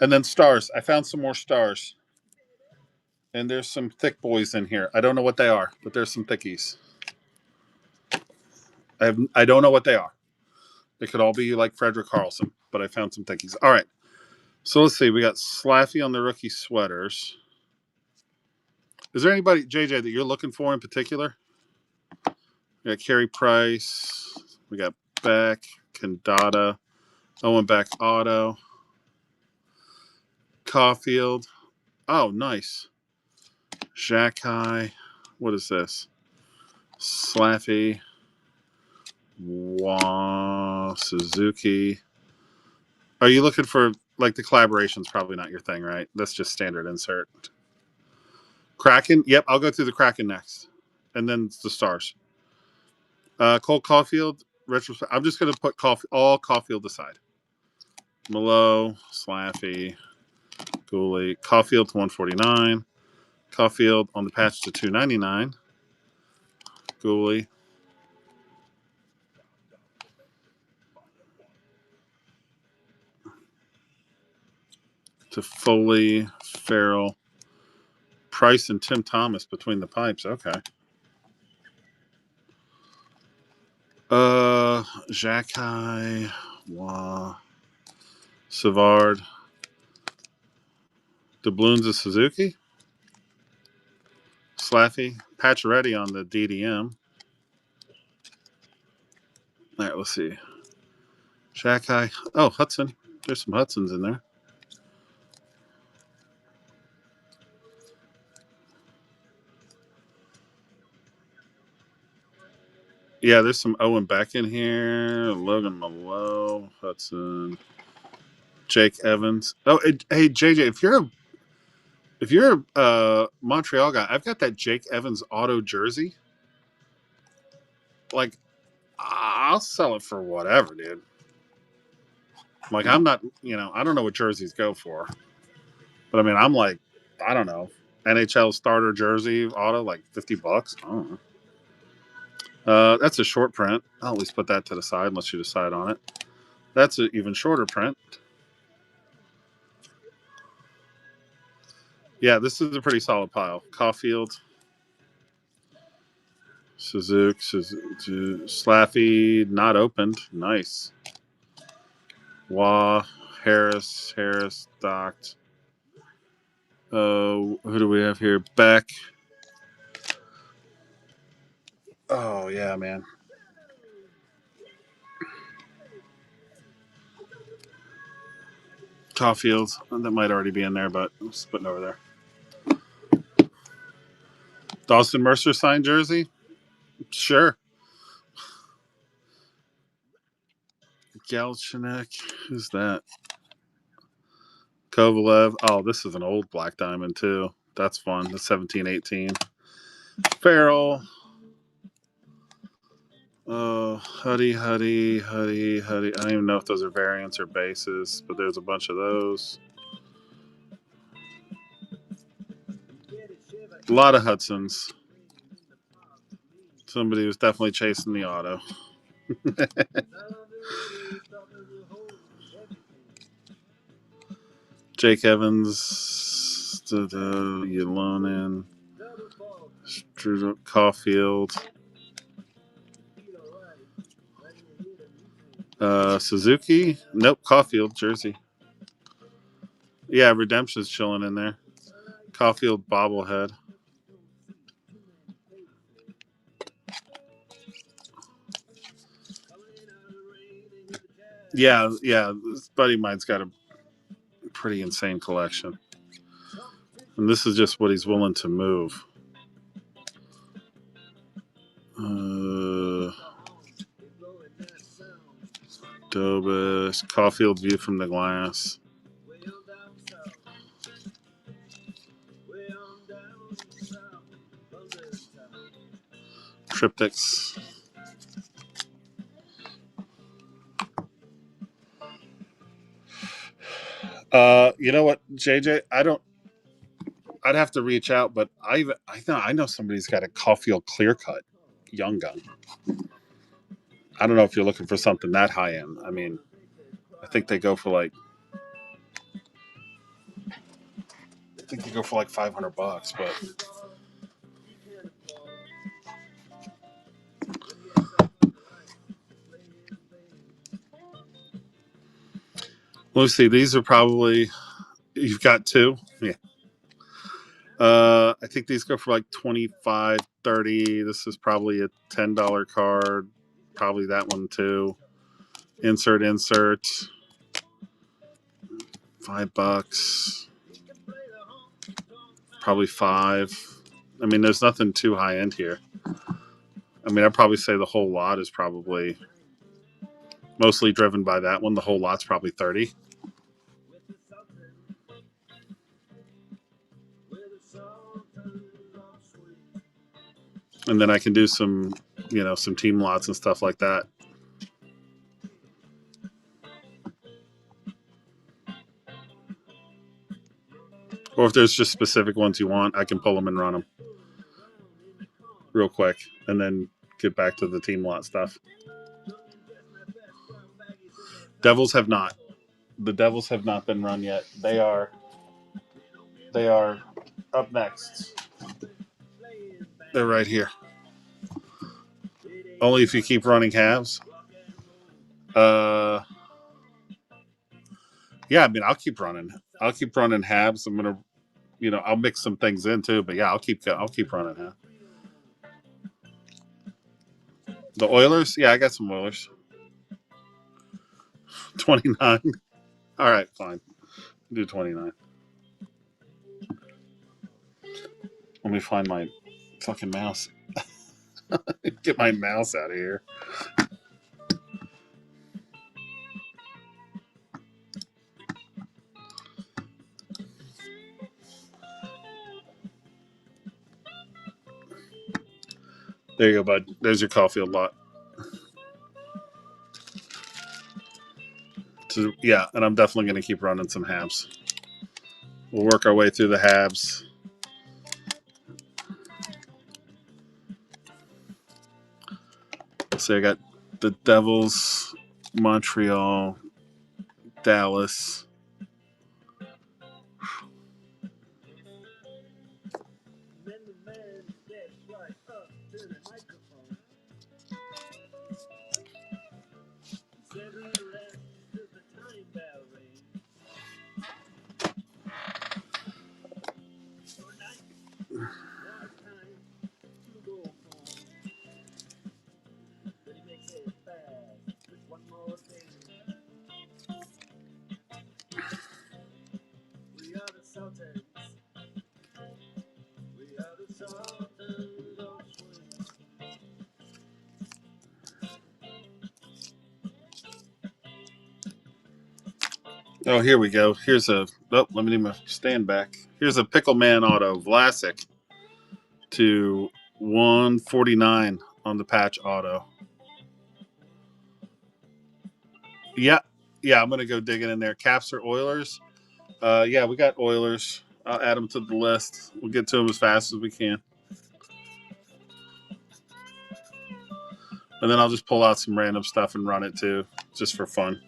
A: And then stars. I found some more stars. And there's some thick boys in here. I don't know what they are, but there's some thickies. I don't know what they are. They could all be like Frederick Carlson, but I found some thickies. All right. So let's see. We got Slaffy on the rookie sweaters. Is there anybody, JJ, that you're looking for in particular? We got Carey Price. We got Beck, Kandata, Owen Beck auto. Caulfield. Oh, nice. Jacky. What is this? Slaffy. Suzuki. Are you looking for, like, the collaboration's probably not your thing, right? That's just standard insert. Kraken. Yep, I'll go through the Kraken next. And then the stars. Cole Caulfield. Retrospect. I'm just going to put all Caulfield aside. Malo, Slaffy, Gooley. Caulfield to 149. Caulfield on the patch to 299. Gooley. To Foley, Farrell, Price, and Tim Thomas between the pipes. Okay. Jacky, Savard, Doubloons of Suzuki, Slaffy, Pacioretty on the DDM. All right, let's see. Jacky. Oh, Hudson. There's some Hudsons in there. Yeah, there's some Owen Beck in here. Logan Malo, Hudson. Jake Evans. Oh, hey JJ, if you're a Montreal guy, I've got that Jake Evans auto jersey. Like, I'll sell it for whatever, dude. Like, I'm not, I don't know what jerseys go for, but I mean, I'm like, I don't know, NHL starter jersey auto, like $50. I don't know. That's a short print. I'll at least put that to the side unless you decide on it. That's an even shorter print. Yeah, this is a pretty solid pile. Caulfield, Suzuki, Slaffy, not opened. Nice. Wah, Harris, docked. Who do we have here? Beck. Oh, yeah, man. Caulfield. That might already be in there, but I'm just putting over there. Dawson Mercer signed jersey? Sure. Galchenyuk. Who's that? Kovalev. Oh, this is an old black diamond, too. That's fun. The 17-18. Farrell. Oh, Huddy. I don't even know if those are variants or bases, but there's a bunch of those. A lot of Hudsons. Somebody was definitely chasing the auto. Jake Evans, Yolonen, Caulfield, Suzuki. Nope, Caulfield jersey. Yeah, Redemption's chilling in there. Caulfield bobblehead. Yeah. This buddy of mine's got a pretty insane collection. And this is just what he's willing to move. Dobis, Caulfield view from the glass. Triptychs. You know what, JJ? I'd have to reach out, but I know somebody's got a Caulfield clear cut, young gun. I don't know if you're looking for something that high end. I mean, I think they go for like $500, but let me see. These are probably you've got two. Yeah. I think these go for like 25, 30. This is probably a $10 card. Probably that one too. Insert. $5. Probably $5. I mean, there's nothing too high end here. I mean, I'd probably say the whole lot is probably mostly driven by that one. The whole lot's probably 30. And then I can do some team lots and stuff like that. Or if there's just specific ones you want, I can pull them and run them real quick and then get back to the team lot stuff. Devils have not. The Devils have not been run yet. They are up next. They're right here. Only if you keep running halves. Yeah, I mean, I'll keep running. I'll keep running halves. I'm gonna, I'll mix some things in too. But yeah, I'll keep running half. The Oilers, yeah, I got some Oilers. 29. All right, fine. Do 29. Let me find my fucking mouse. Get my mouse out of here. There you go, bud. There's your Caulfield lot. So, yeah, and I'm definitely going to keep running some halves. We'll work our way through the halves. So I got the Devils, Montreal, Dallas.
C: Then the man steps right up to the microphone. Seven left till the time bell rings. Tonight was time to go home. Then he makes it fast with one more thing. We are the Sultans. We are the Sultans of Swing.
A: Oh, here we go. Here's a. Oh, let me do my stand back. Here's a Pickle Man auto Vlasic to 149 on the patch auto. Yeah, yeah. I'm gonna go digging in there. Caps or Oilers? Yeah, we got Oilers. I'll add them to the list. We'll get to them as fast as we can, and then I'll just pull out some random stuff and run it too, just for fun.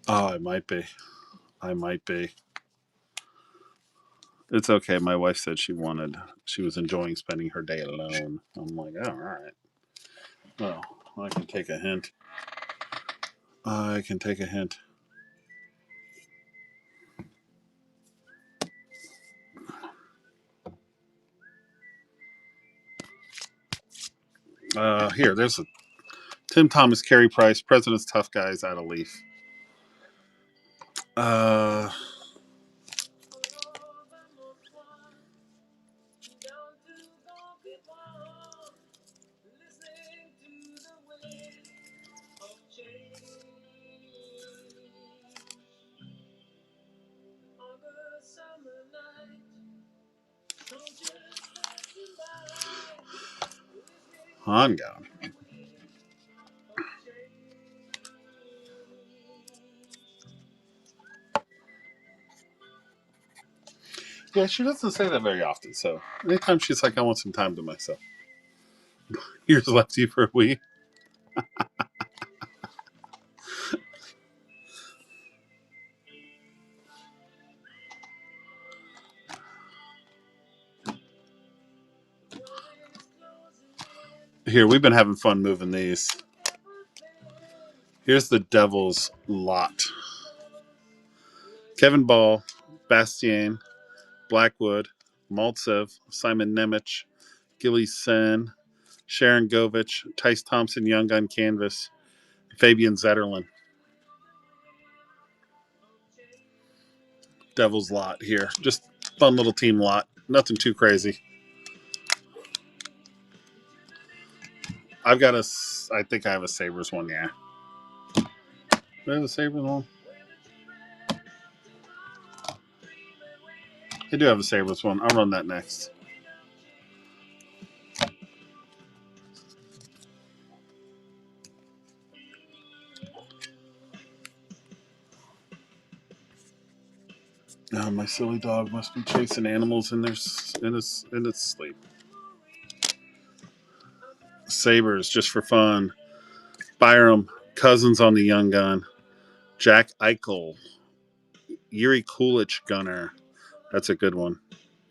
A: Oh, I might be. I might be. It's okay. My wife said she was enjoying spending her day alone. I'm like, oh, all right. Well, I can take a hint. I can take a hint. Here, there's a Tim Thomas, Carey Price, President's Tough Guys out of Leaf. Uh, on gone. Yeah, she doesn't say that very often. So anytime she's like, I want some time to myself. Here's Lefty for a week. Here, we've been having fun moving these. Here's the Devil's lot. Kevin Ball, Bastien, Blackwood, Maltsev, Simon Nemec, Gilly Sen, Sharon Govich, Tice Thompson, Young Gun Canvas, Fabian Zetterlin. Devil's lot here. Just fun little team lot. Nothing too crazy. I think I have a Sabres one, yeah. Do I have a Sabres one? I do have a Sabres one. I'll run that next. Oh, my silly dog must be chasing animals in its sleep. Sabres, just for fun. Byram, Cousins on the Young Gun. Jack Eichel. Yuri Kulich Gunner. That's a good one.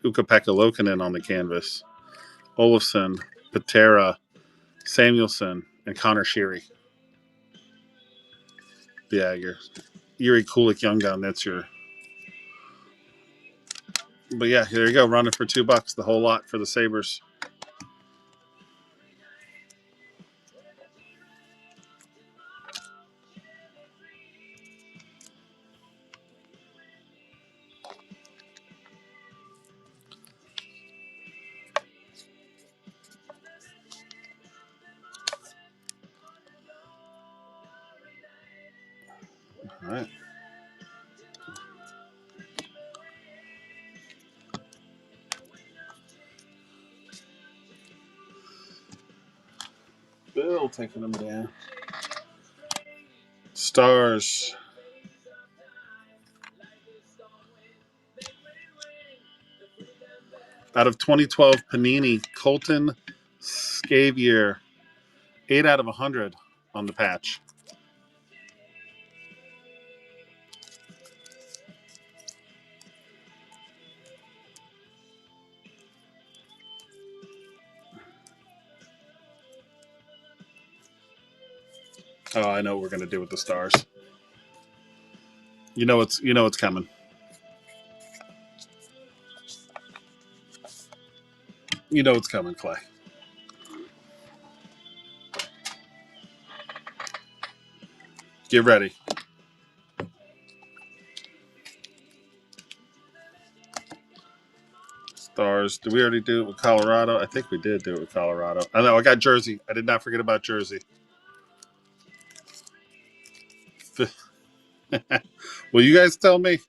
A: Ukko-Pekka Lokinen on the canvas. Olofsson, Patera, Samuelson, and Connor Sheary. Yeah, your Yuri Kulich Young Gun. That's your. But yeah, there you go. Running for $2. The whole lot for the Sabres. All right. Bill taking them down. Stars. Out of 2012 Panini, Colton Scavier. 8 out of 100 on the patch. Oh, I know what we're gonna do with the stars. You know it's coming. You know it's coming, Clay. Get ready. Stars. Did we already do it with Colorado? I think we did do it with Colorado. I know. I got Jersey. I did not forget about Jersey. Well, you guys tell me.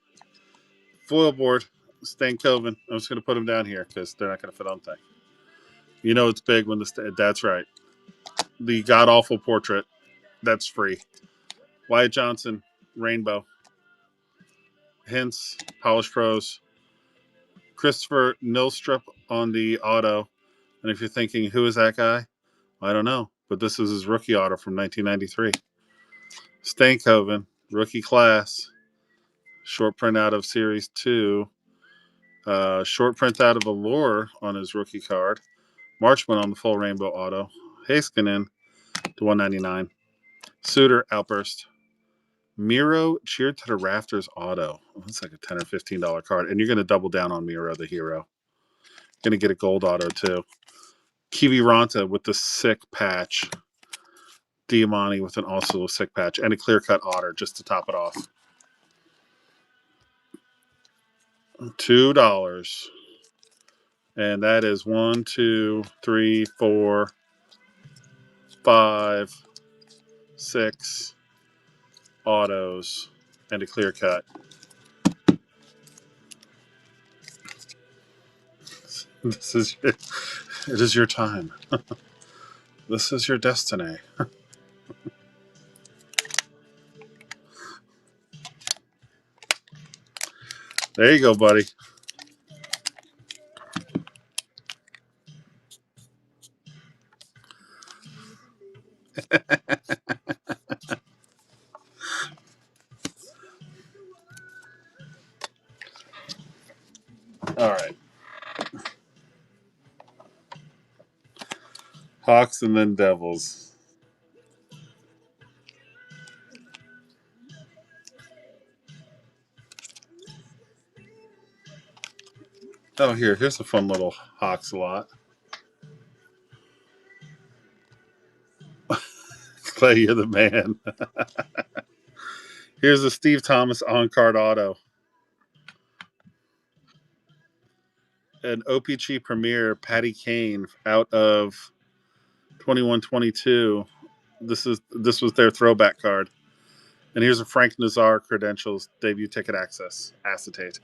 A: Foil board. Stan Coven. I'm just going to put them down here because they're not going to fit on thing. You know it's big when that's right. The god awful portrait. That's free. Wyatt Johnson. Rainbow. Hints. Polish Pros. Christopher Nilstrup on the auto. And if you're thinking, who is that guy? I don't know. But this is his rookie auto from 1993. Stankoven, rookie class. Short print out of Series 2. Short print out of Allure on his rookie card. Marchman on the full rainbow auto. Heiskanen to 199. Suter, Outburst. Miro, Cheered to the Rafters auto. That's like a $10 or $15 card. And you're going to double down on Miro, the hero. Going to get a gold auto, too. Kiwi Ranta with the sick patch. Diamante with an also sick patch. And a clear-cut otter just to top it off. $2. And that is 1, 2, 3, 4, 5, 6 autos and a clear cut. It is your time. This is your destiny. There you go, buddy. All right. Hawks and then Devils. Oh, here's a fun little Hawks lot. Clay, you're the man. Here's a Steve Thomas on-card auto. An OPG Premier, Patty Kane, out of 21-22. This was their throwback card. And here's a Frank Nazar credentials debut ticket access acetate.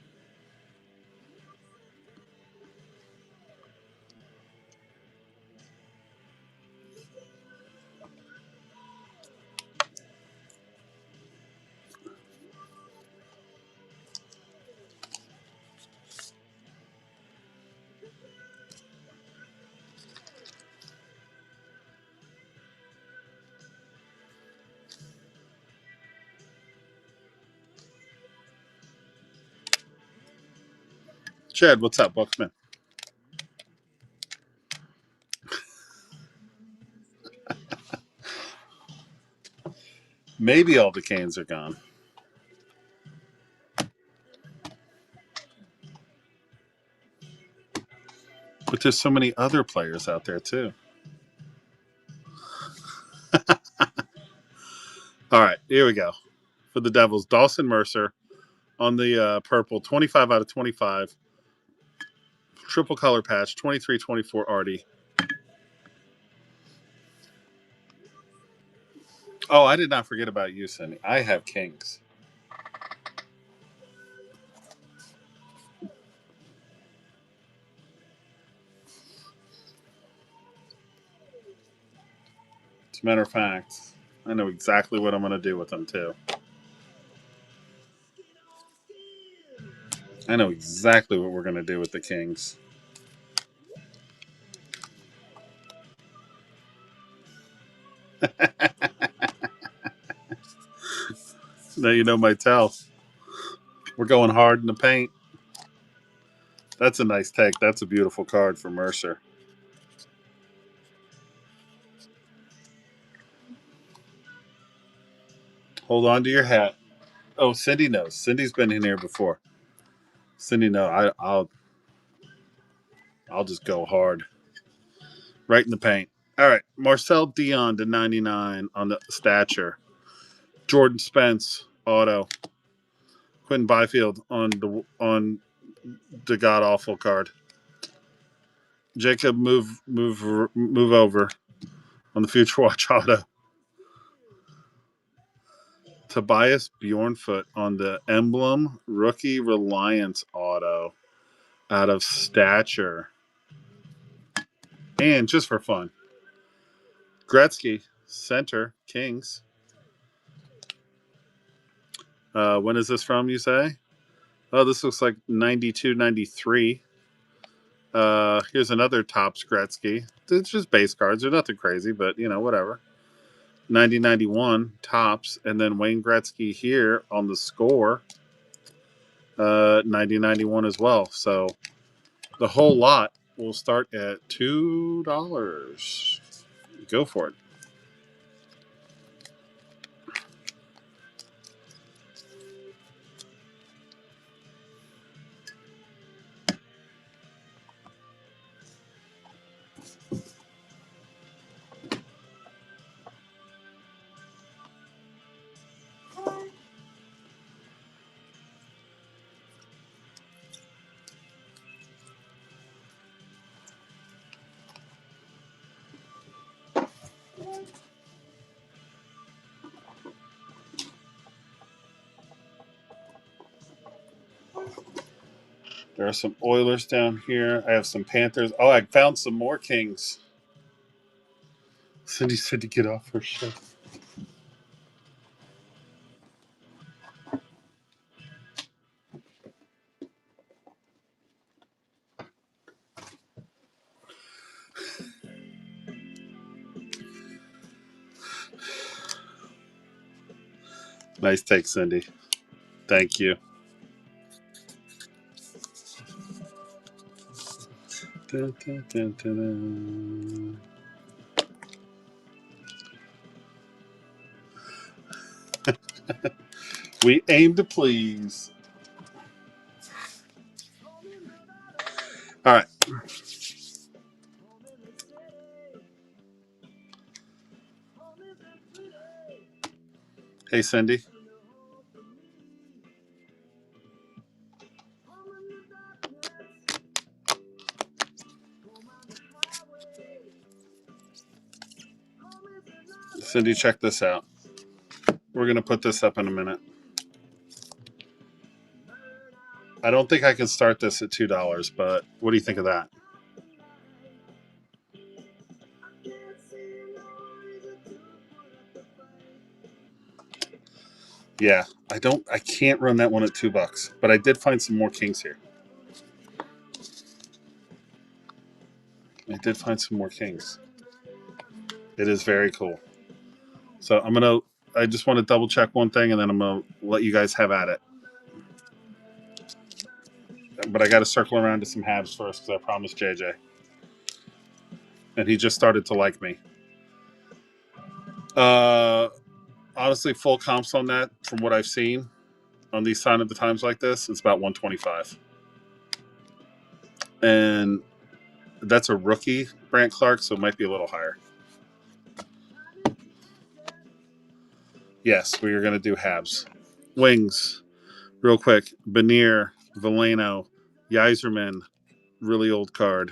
A: Chad, what's up? Welcome in. Maybe all the Canes are gone. But there's so many other players out there, too. All right, here we go. For the Devils, Dawson Mercer on the purple, 25 out of 25. Triple color patch, 23-24 Artie. Oh, I did not forget about you, Cindy. I have Kings. As a matter of fact, I know exactly what I'm going to do with them too. I know exactly what we're going to do with the Kings. Now you know my tell. We're going hard in the paint. That's a nice take. That's a beautiful card for Mercer. Hold on to your hat. Oh, Cindy knows. Cindy's been in here before. Cindy, no, I'll just go hard, right in the paint. All right, Marcel Dion to 99 on the stature. Jordan Spence auto. Quentin Byfield on the god awful card. Jacob move over on the Future Watch auto. Tobias Bjornfoot on the Emblem Rookie Reliance auto out of stature. And just for fun, Gretzky, center, Kings. When is this from, you say? Oh, this looks like 92, 93. Here's another Topps Gretzky. It's just base cards. They're nothing crazy, but, whatever. 90, 91, Topps. And then Wayne Gretzky here on the score. 90, 91 as well. So the whole lot will start at $2. Go for it. There are some Oilers down here. I have some Panthers. Oh, I found some more Kings. Cindy said to get off her shit. Nice take, Cindy. Thank you. Dun, dun, dun, dun, dun. We aim to please. All right. Hey, Cindy. Cindy, check this out. We're going to put this up in a minute. I don't think I can start this at $2, but what do you think of that? Yeah, I can't run that one at $2, but I did find some more Kings here. I did find some more Kings. It is very cool. So I just want to double check one thing, and then I'm going to let you guys have at it. But I got to circle around to some Habs first because I promised JJ. And he just started to like me. Honestly, full comps on that from what I've seen on these Sign of the Times like this, it's about 125. And that's a rookie, Brant Clark, so it might be a little higher. Yes, we are going to do Habs. Wings, real quick. Benier, Veleno, Yzerman, really old card.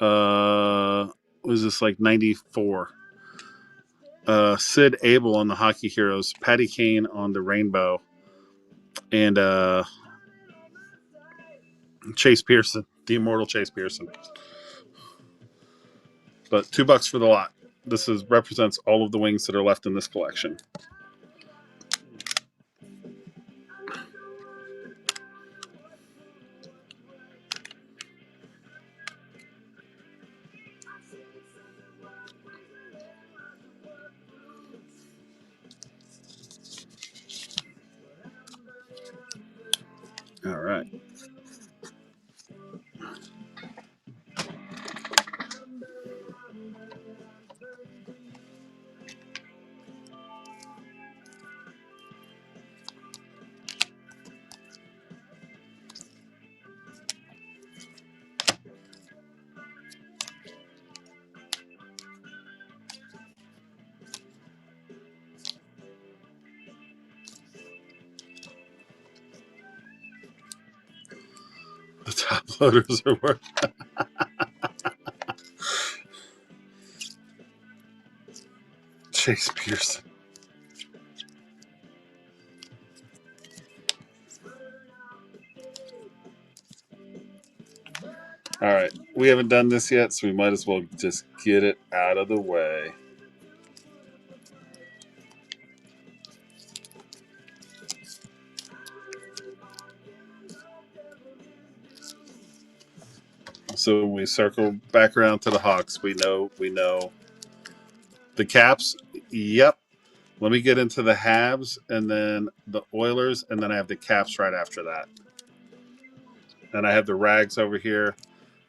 A: Was this like 94? Sid Abel on the Hockey Heroes, Patty Kane on the Rainbow, and Chase Pearson, the immortal Chase Pearson. But $2 for the lot. This is represents all of the wings that are left in this collection. All right. The top loaders are worth. Chase Pearson. All right. We haven't done this yet, so we might as well just get it out of the way. So when we circle back around to the Hawks, we know the Caps. Yep. Let me get into the Habs and then the Oilers, and then I have the Caps right after that. And I have the Rags over here.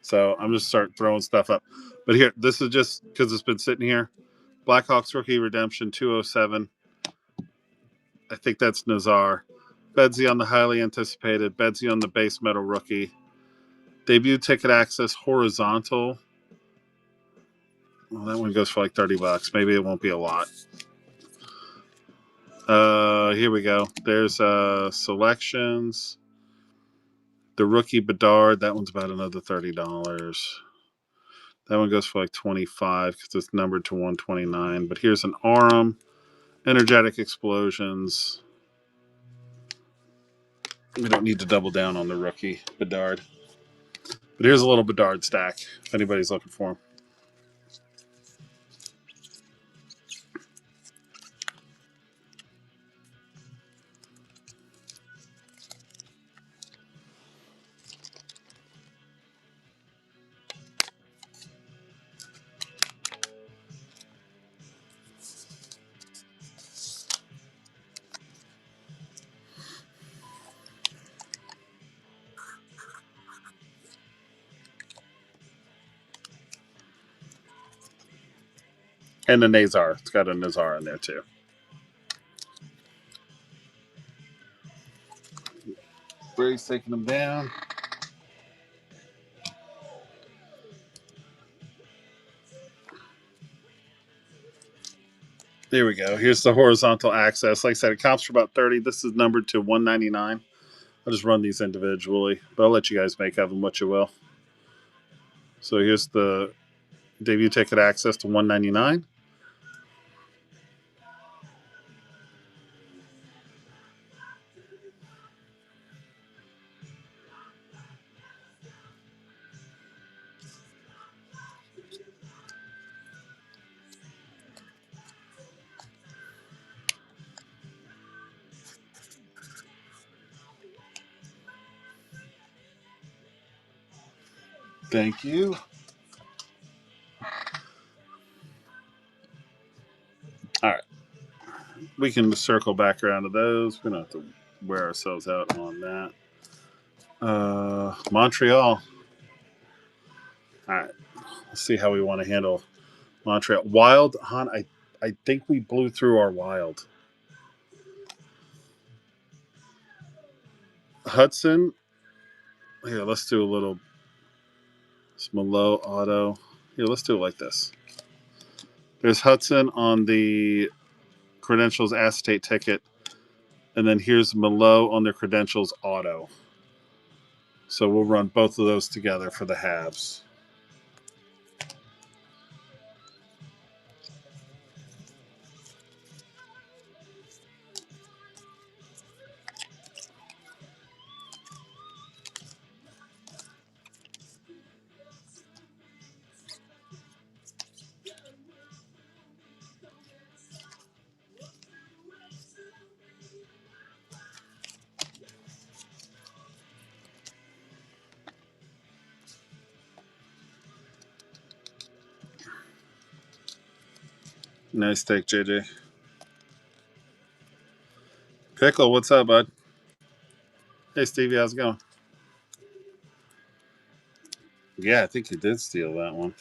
A: So I'm just start throwing stuff up. But here, this is just because it's been sitting here. Blackhawks rookie redemption 207. I think that's Nazar. Bedsy on the highly anticipated. Bedsy on the base metal rookie. Debut ticket access horizontal. Well, that one goes for like $30. Maybe it won't be a lot. Here we go. There's selections. The rookie Bedard. That one's about another $30. That one goes for like $25 because it's numbered to 129. But here's an Arum. Energetic explosions. We don't need to double down on the rookie Bedard. But here's a little Bedard stack if anybody's looking for him. And the Nazar. It's got a Nazar in there too. Brady's taking them down. There we go. Here's the horizontal access. Like I said, it comps for about 30. This is numbered to 199. I'll just run these individually, but I'll let you guys make of them what you will. So here's the debut ticket access to 199. Thank you. All right. We can circle back around to those. We don't have to wear ourselves out on that. Montreal. All right. Let's see how we want to handle Montreal. Wild, Han, I think we blew through our wild. Hudson. Here, let's do a little Malo auto. Here, let's do it like this. There's Hudson on the credentials acetate ticket, and then here's Malo on their credentials auto. So we'll run both of those together for the Habs. Nice take, JJ. Pickle, what's up, bud? Hey, Stevie, how's it going? Yeah, I think you did steal that one.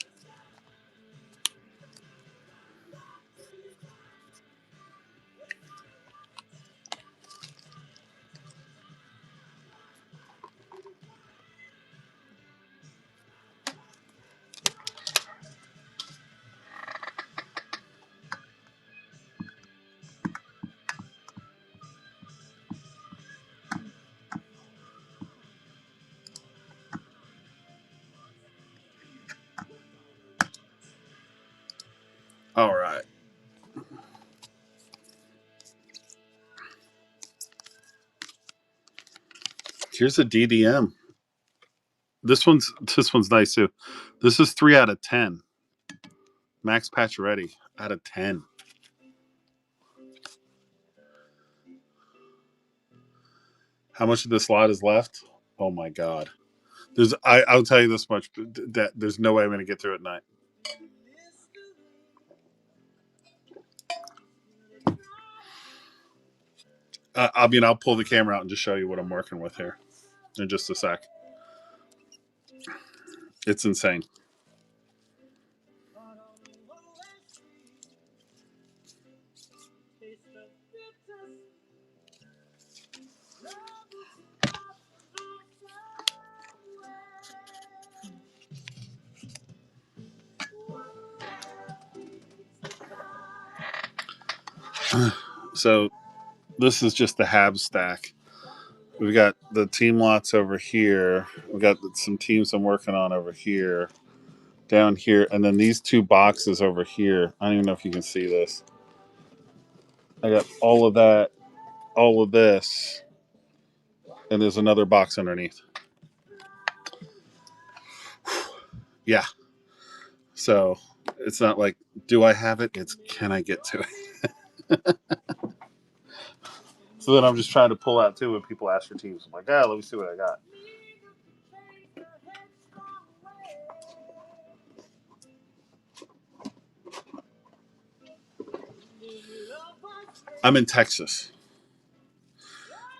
A: All right. Here's a DDM. This one's nice too. This is 3 out of 10. Max Pacioretty out of 10. How much of this lot is left? Oh my god. I'll tell you this much, that there's no way I'm going to get through it tonight. I'll pull the camera out and just show you what I'm working with here in just a sec. It's insane. So this is just the Habs stack. We've got the team lots over here. We've got some teams I'm working on over here, down here, and then these 2 boxes over here. I don't even know if you can see this. I got all of that, all of this, and there's another box underneath. Yeah. So it's not like, do I have it? It's, can I get to it? So then I'm just trying to pull out too when people ask for teams. I'm like, let me see what I got. I'm in Texas.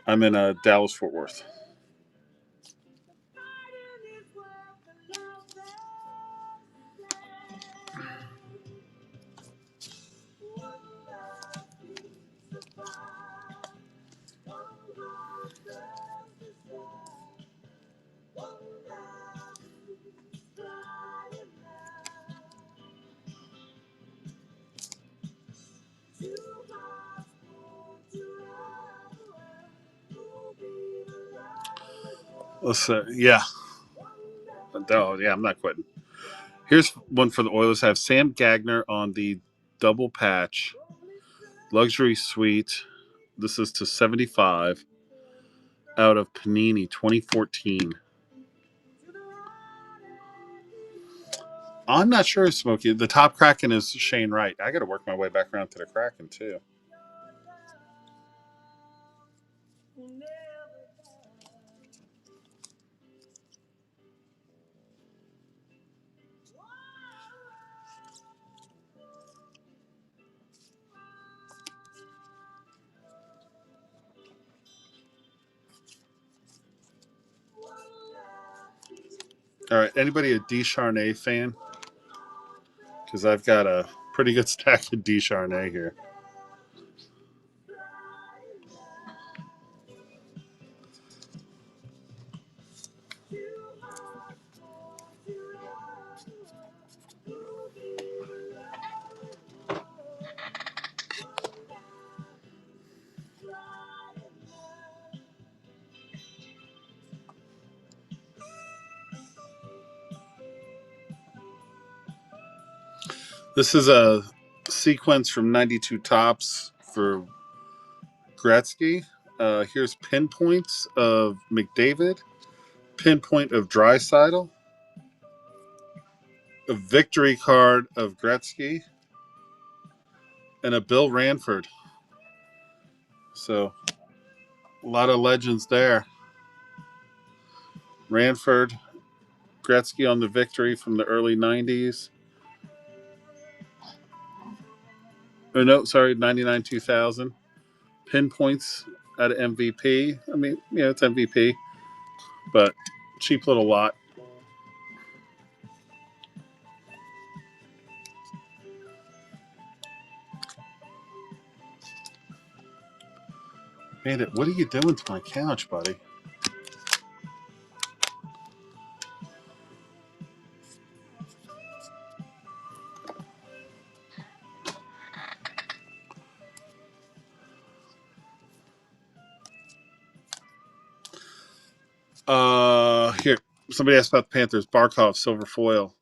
A: I'm in Dallas, Fort Worth. Let's say, yeah. Oh, yeah, I'm not quitting. Here's one for the Oilers. I have Sam Gagner on the double patch luxury suite. This is to 75 out of Panini 2014. I'm not sure, Smokey. The top Kraken is Shane Wright. I got to work my way back around to the Kraken too. All right, anybody a Descharnay fan? Because I've got a pretty good stack of Descharnay here. This is a sequence from 92 Tops for Gretzky. Here's pinpoints of McDavid, pinpoint of Draisaitl, a victory card of Gretzky, and a Bill Ranford. So a lot of legends there. Ranford, Gretzky on the victory from the early 90s. Or no, sorry, 99 2000. Pinpoints at MVP. I mean, yeah, it's MVP, but cheap little lot. Bandit, what are you doing to my couch, buddy? Here. Somebody asked about the Panthers. Barkov, silver foil.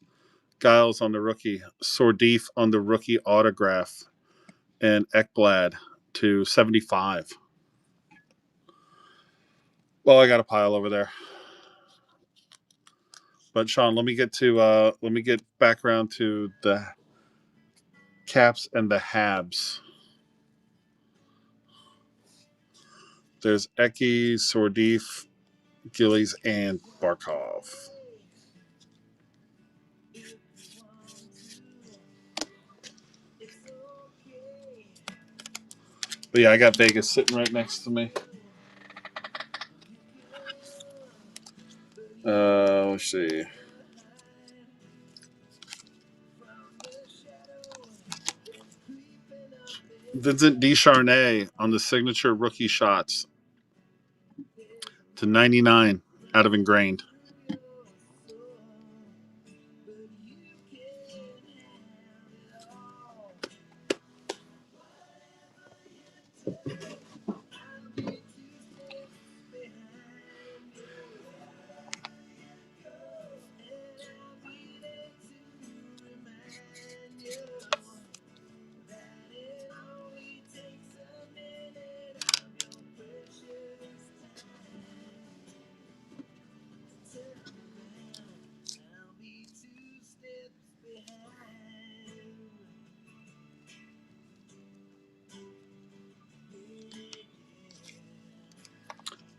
A: Giles on the rookie. Sordif on the rookie autograph. And Ekblad to 75. Well, I got a pile over there. But Sean, let me get back around to the Caps and the Habs. There's Eki, Sordif, Gillies, and Barkov. But yeah, I got Vegas sitting right next to me. Let's see. Vincent Descharnay on the signature rookie shots to 99 out of ingrained.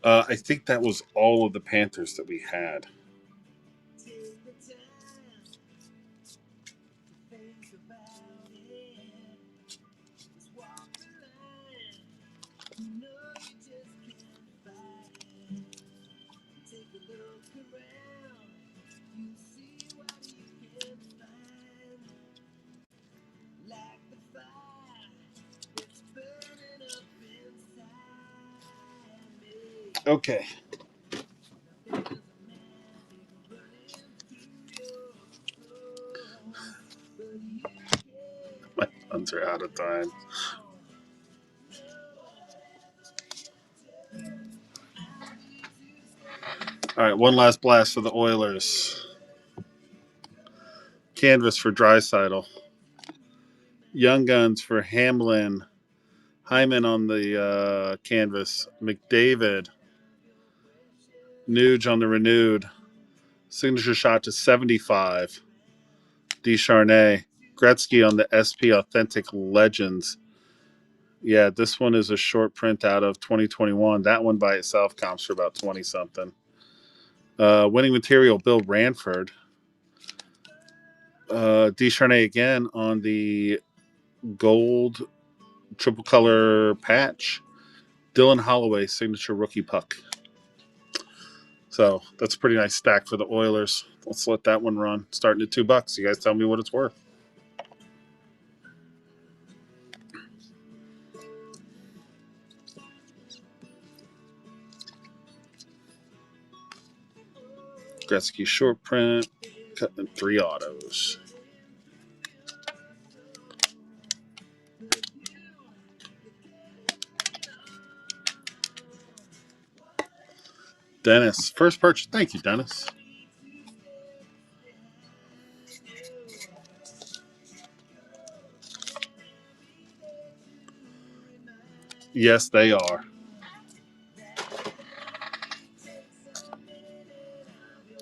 A: I think that was all of the Panthers that we had. Okay. My funds are out of time. All right, one last blast for the Oilers. Canvas for Draisaitl. Young Guns for Hamlin. Hyman on the canvas. McDavid. Nuge on the renewed. Signature shot to 75. Descharnay. Gretzky on the SP Authentic Legends. Yeah, this one is a short print out of 2021. That one by itself comps for about 20 something. Winning material, Bill Ranford. Descharnay again on the gold triple color patch. Dylan Holloway, signature rookie puck. So that's a pretty nice stack for the Oilers. Let's let that one run. Starting at $2. You guys tell me what it's worth. Gretzky short print, cutting 3 autos. Dennis, first purchase. Thank you, Dennis. Yes, they are.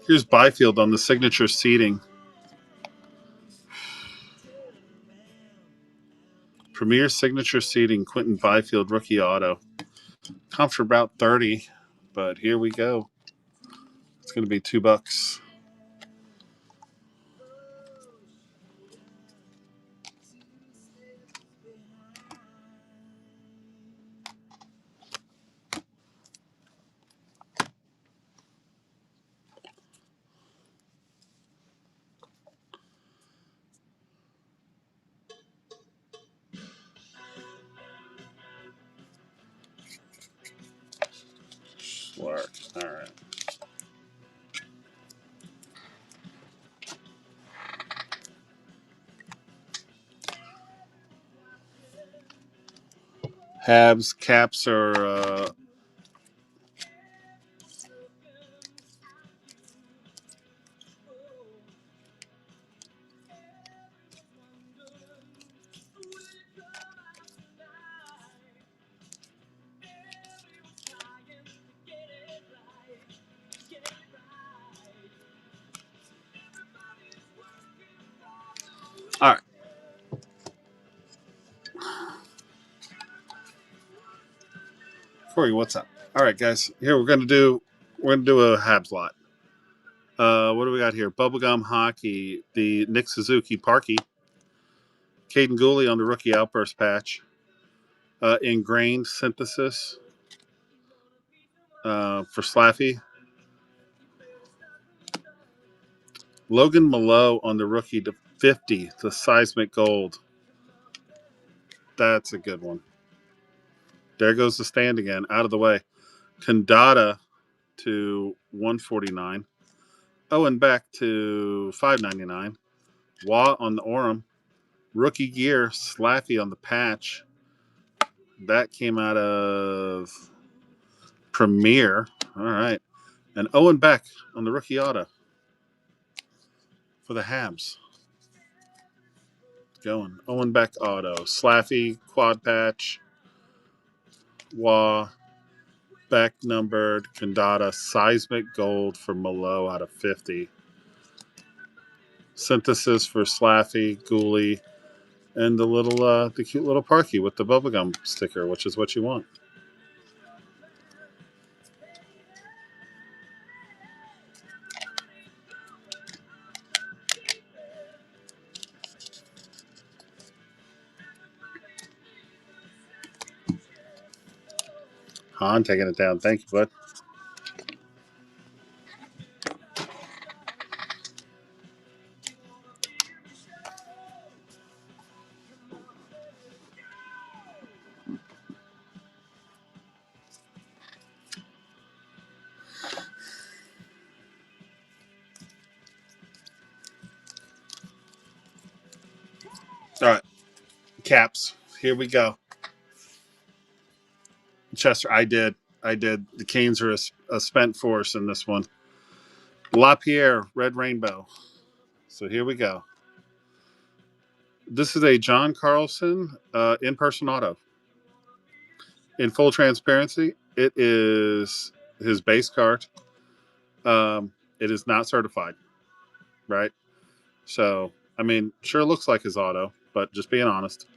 A: Here's Byfield on the signature seating. Premier signature seating, Quentin Byfield, rookie auto. Comps for about 30, but here we go. It's going to be $2. Clark. All right. Habs caps are all right. Corey, what's up? All right, guys. Here we're gonna do a Habs lot. What do we got here? Bubblegum hockey, the Nick Suzuki Parky, Caden Gooley on the rookie outburst patch, ingrained synthesis for Slaffy, Logan Malo on the rookie to 50, the seismic gold. That's a good one. There goes the stand again, out of the way. Kandata to 149. Owen Beck to 599. Waugh on the Orem. Rookie gear, Slaffy on the patch. That came out of Premier. All right. And Owen Beck on the rookie auto for the Habs. Going. Owen Beck auto. Slaffy, quad patch. Waugh. Beck numbered. Kandata, seismic gold for Malo out of 50. Synthesis for Slaffy, Gooley, and the cute little Parky with the bubblegum sticker, which is what you want. Han taking it down. Thank you, bud. All right. Caps. Here we go. Chester, I did. The Canes are a spent force in this one. LaPierre, Red Rainbow. So here we go. This is a John Carlson in-person auto. In full transparency, it is his base card. It is not certified, right? So, I mean, sure looks like his auto, but just being honest.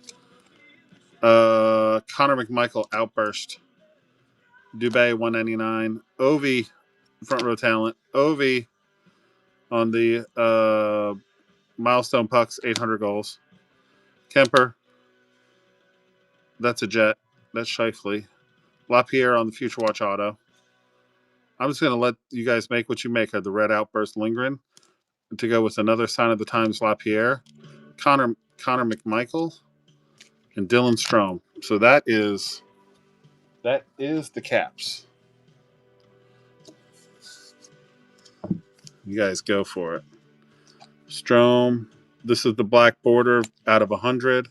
A: Connor McMichael, Outburst. Dubé, 199. Ovi, front row talent. Ovi on the Milestone Pucks, 800 goals. Kemper, that's a Jet. That's Shifley. LaPierre on the Future Watch auto. I'm just going to let you guys make what you make of the Red Outburst Lindgren to go with another Sign of the Times LaPierre, Connor McMichael, and Dylan Strome. So that is the Caps. You guys go for it. Strome. This is the black border out of 100.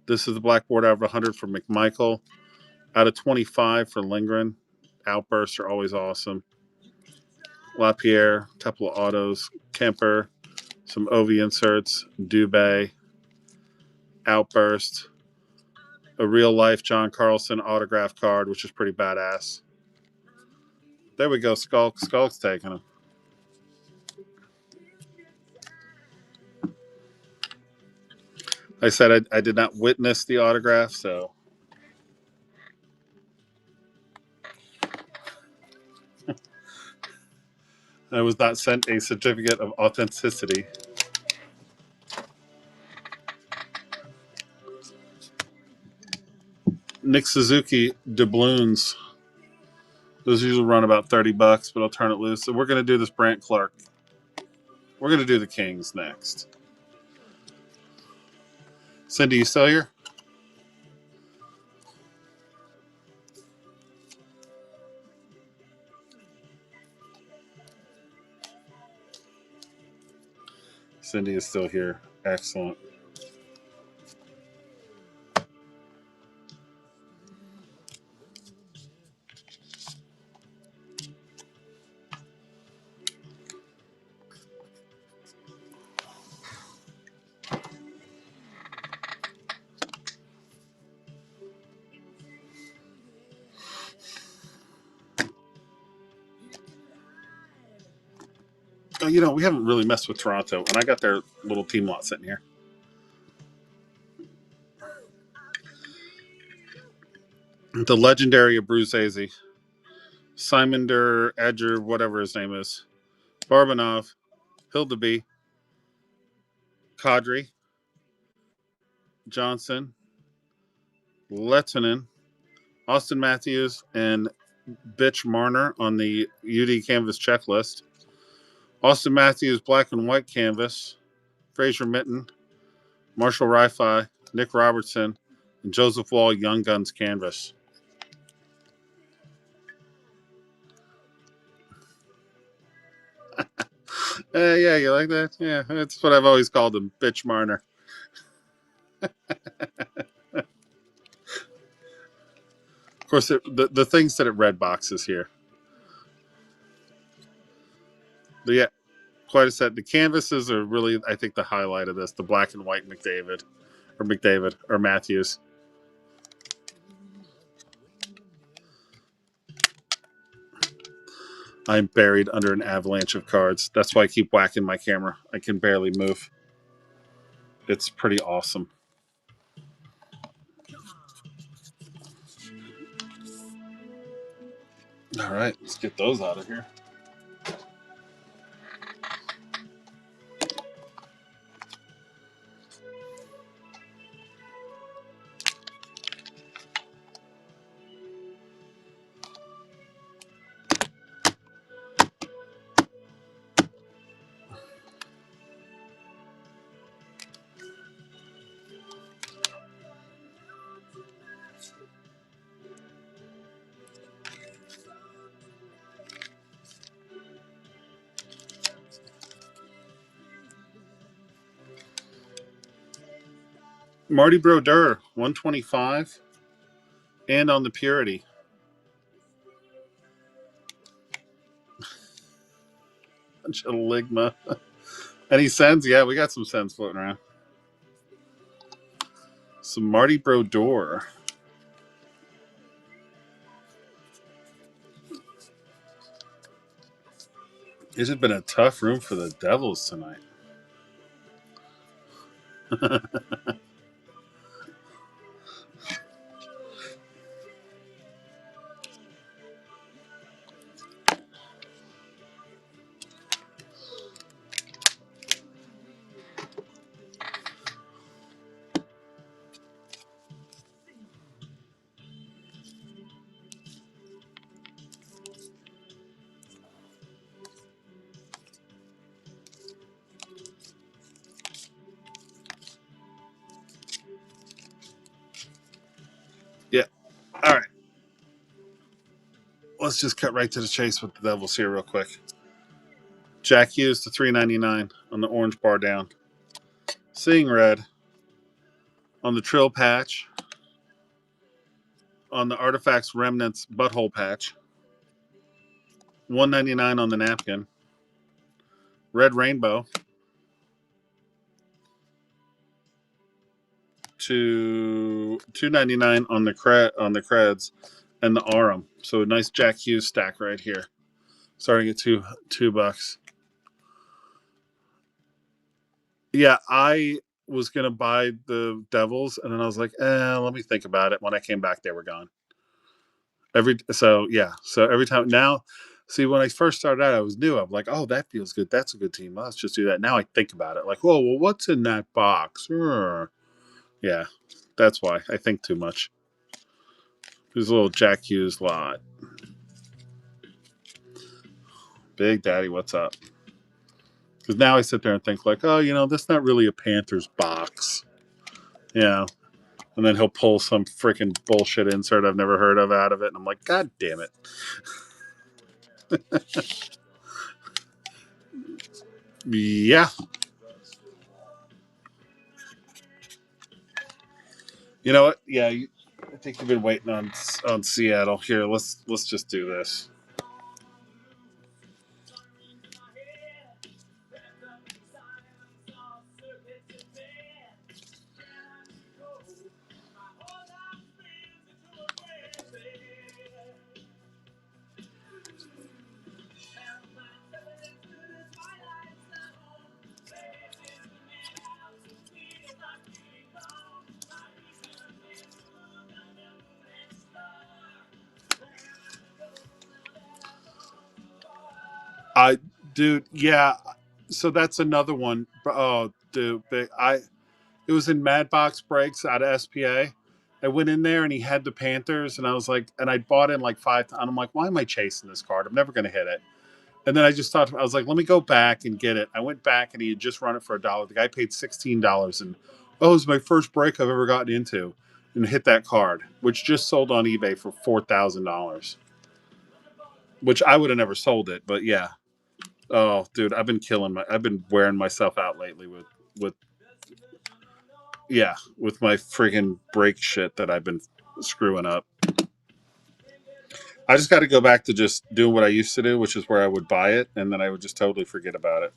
A: This is the black border out of 100 for McMichael. Out of 25 for Lindgren. Outbursts are always awesome. LaPierre, couple of autos. Kemper, some OV inserts. Dubé, Outburst. A real-life John Carlson autograph card, which is pretty badass. There we go. Skulk's taking him. I said I did not witness the autograph, so I was not sent a certificate of authenticity. Nick Suzuki doubloons. Those usually run about $30, but I'll turn it loose. So we're going to do this Brant Clark. We're going to do the Kings next. Cindy, you still here? Cindy is still here. Excellent. Oh, you know, we haven't really messed with Toronto, and I got their little team lot sitting here. The legendary Abruzzese, Simon der Edger, whatever his name is, Barbanov, Hildeby, Kadri, Johnson, Lettinen, Austin Matthews, and Bitch Marner on the UD Canvas checklist. Austin Matthews, black and white canvas. Fraser Mitten, Marshall Rifi, Nick Robertson, and Joseph Wall, Young Guns canvas. Yeah, you like that? Yeah, that's what I've always called him, Bitch Marner. Of course, the things that it red boxes here. But yeah, quite a set. The canvases are really, I think, the highlight of this. The black and white McDavid or Matthews. I'm buried under an avalanche of cards. That's why I keep whacking my camera. I can barely move. It's pretty awesome. All right, let's get those out of here. Marty Brodeur, 125, and on the Purity. Bunch of Ligma. Any Sens? Yeah, we got some Sens floating around. Some Marty Brodeur. It has been a tough room for the Devils tonight. Yeah. All right. Let's just cut right to the chase with the Devils here real quick. Jack Hughes to $3.99 on the orange bar down. Seeing red on the Trill patch. On the Artifacts Remnants butthole patch. $1.99 on the napkin. Red Rainbow to $2.99 on the creds and the Arum. So a nice Jack Hughes stack right here. Starting at $2. Yeah, I was gonna buy the Devils, and then I was like, let me think about it. When I came back, they were gone. So every time now, see, when I first started out, I was new. I'm like, oh, that feels good. That's a good team. Let's just do that. Now I think about it, like, oh, well, what's in that box? Yeah, that's why I think too much. There's a little Jack Hughes lot. Big Daddy, what's up? Because now I sit there and think like, oh, that's not really a Panthers box. Yeah. And then he'll pull some freaking bullshit insert I've never heard of out of it. And I'm like, God damn it. Yeah. You know what? Yeah, I think you've been waiting on Seattle. Here, let's just do this. I, dude, yeah. So that's another one. Oh, dude, it was in Mad Box Breaks out of SPA. I went in there and he had the Panthers, and I was like, and I bought in like 5 times. I'm like, why am I chasing this card? I'm never going to hit it. And then I just thought, I was like, let me go back and get it. I went back and he had just run it for $1. The guy paid $16, and oh, it was my first break I've ever gotten into, and hit that card, which just sold on eBay for $4,000, which I would have never sold it, but yeah. Oh, dude, I've been wearing myself out lately with yeah, with my friggin' break shit that I've been screwing up. I just got to go back to just doing what I used to do, which is where I would buy it and then I would just totally forget about it.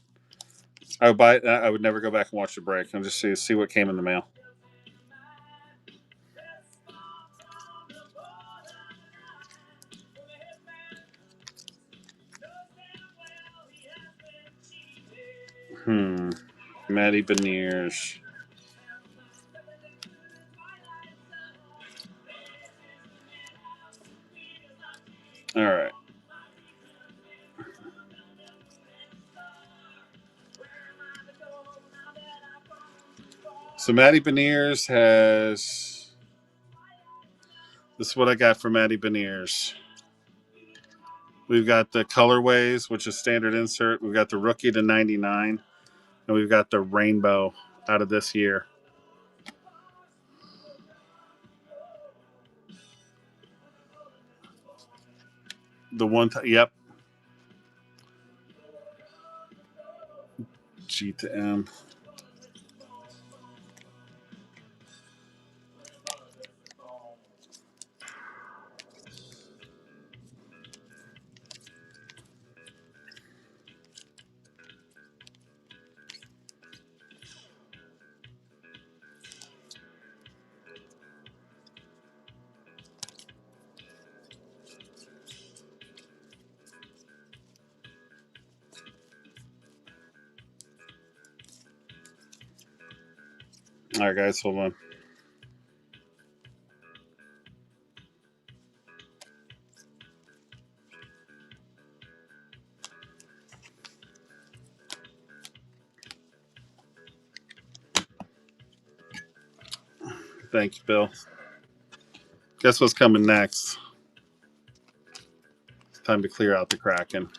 A: I would buy it. I would never go back and watch the break and just see what came in the mail. Matty Beniers. All right. So Matty Beniers has. This is what I got for Matty Beniers. We've got the colorways, which is standard insert. We've got the rookie to 99, and we've got the rainbow out of this year. The one, yep. G to M. All right, guys, hold on. Thank you, Bill. Guess what's coming next? It's time to clear out the Kraken.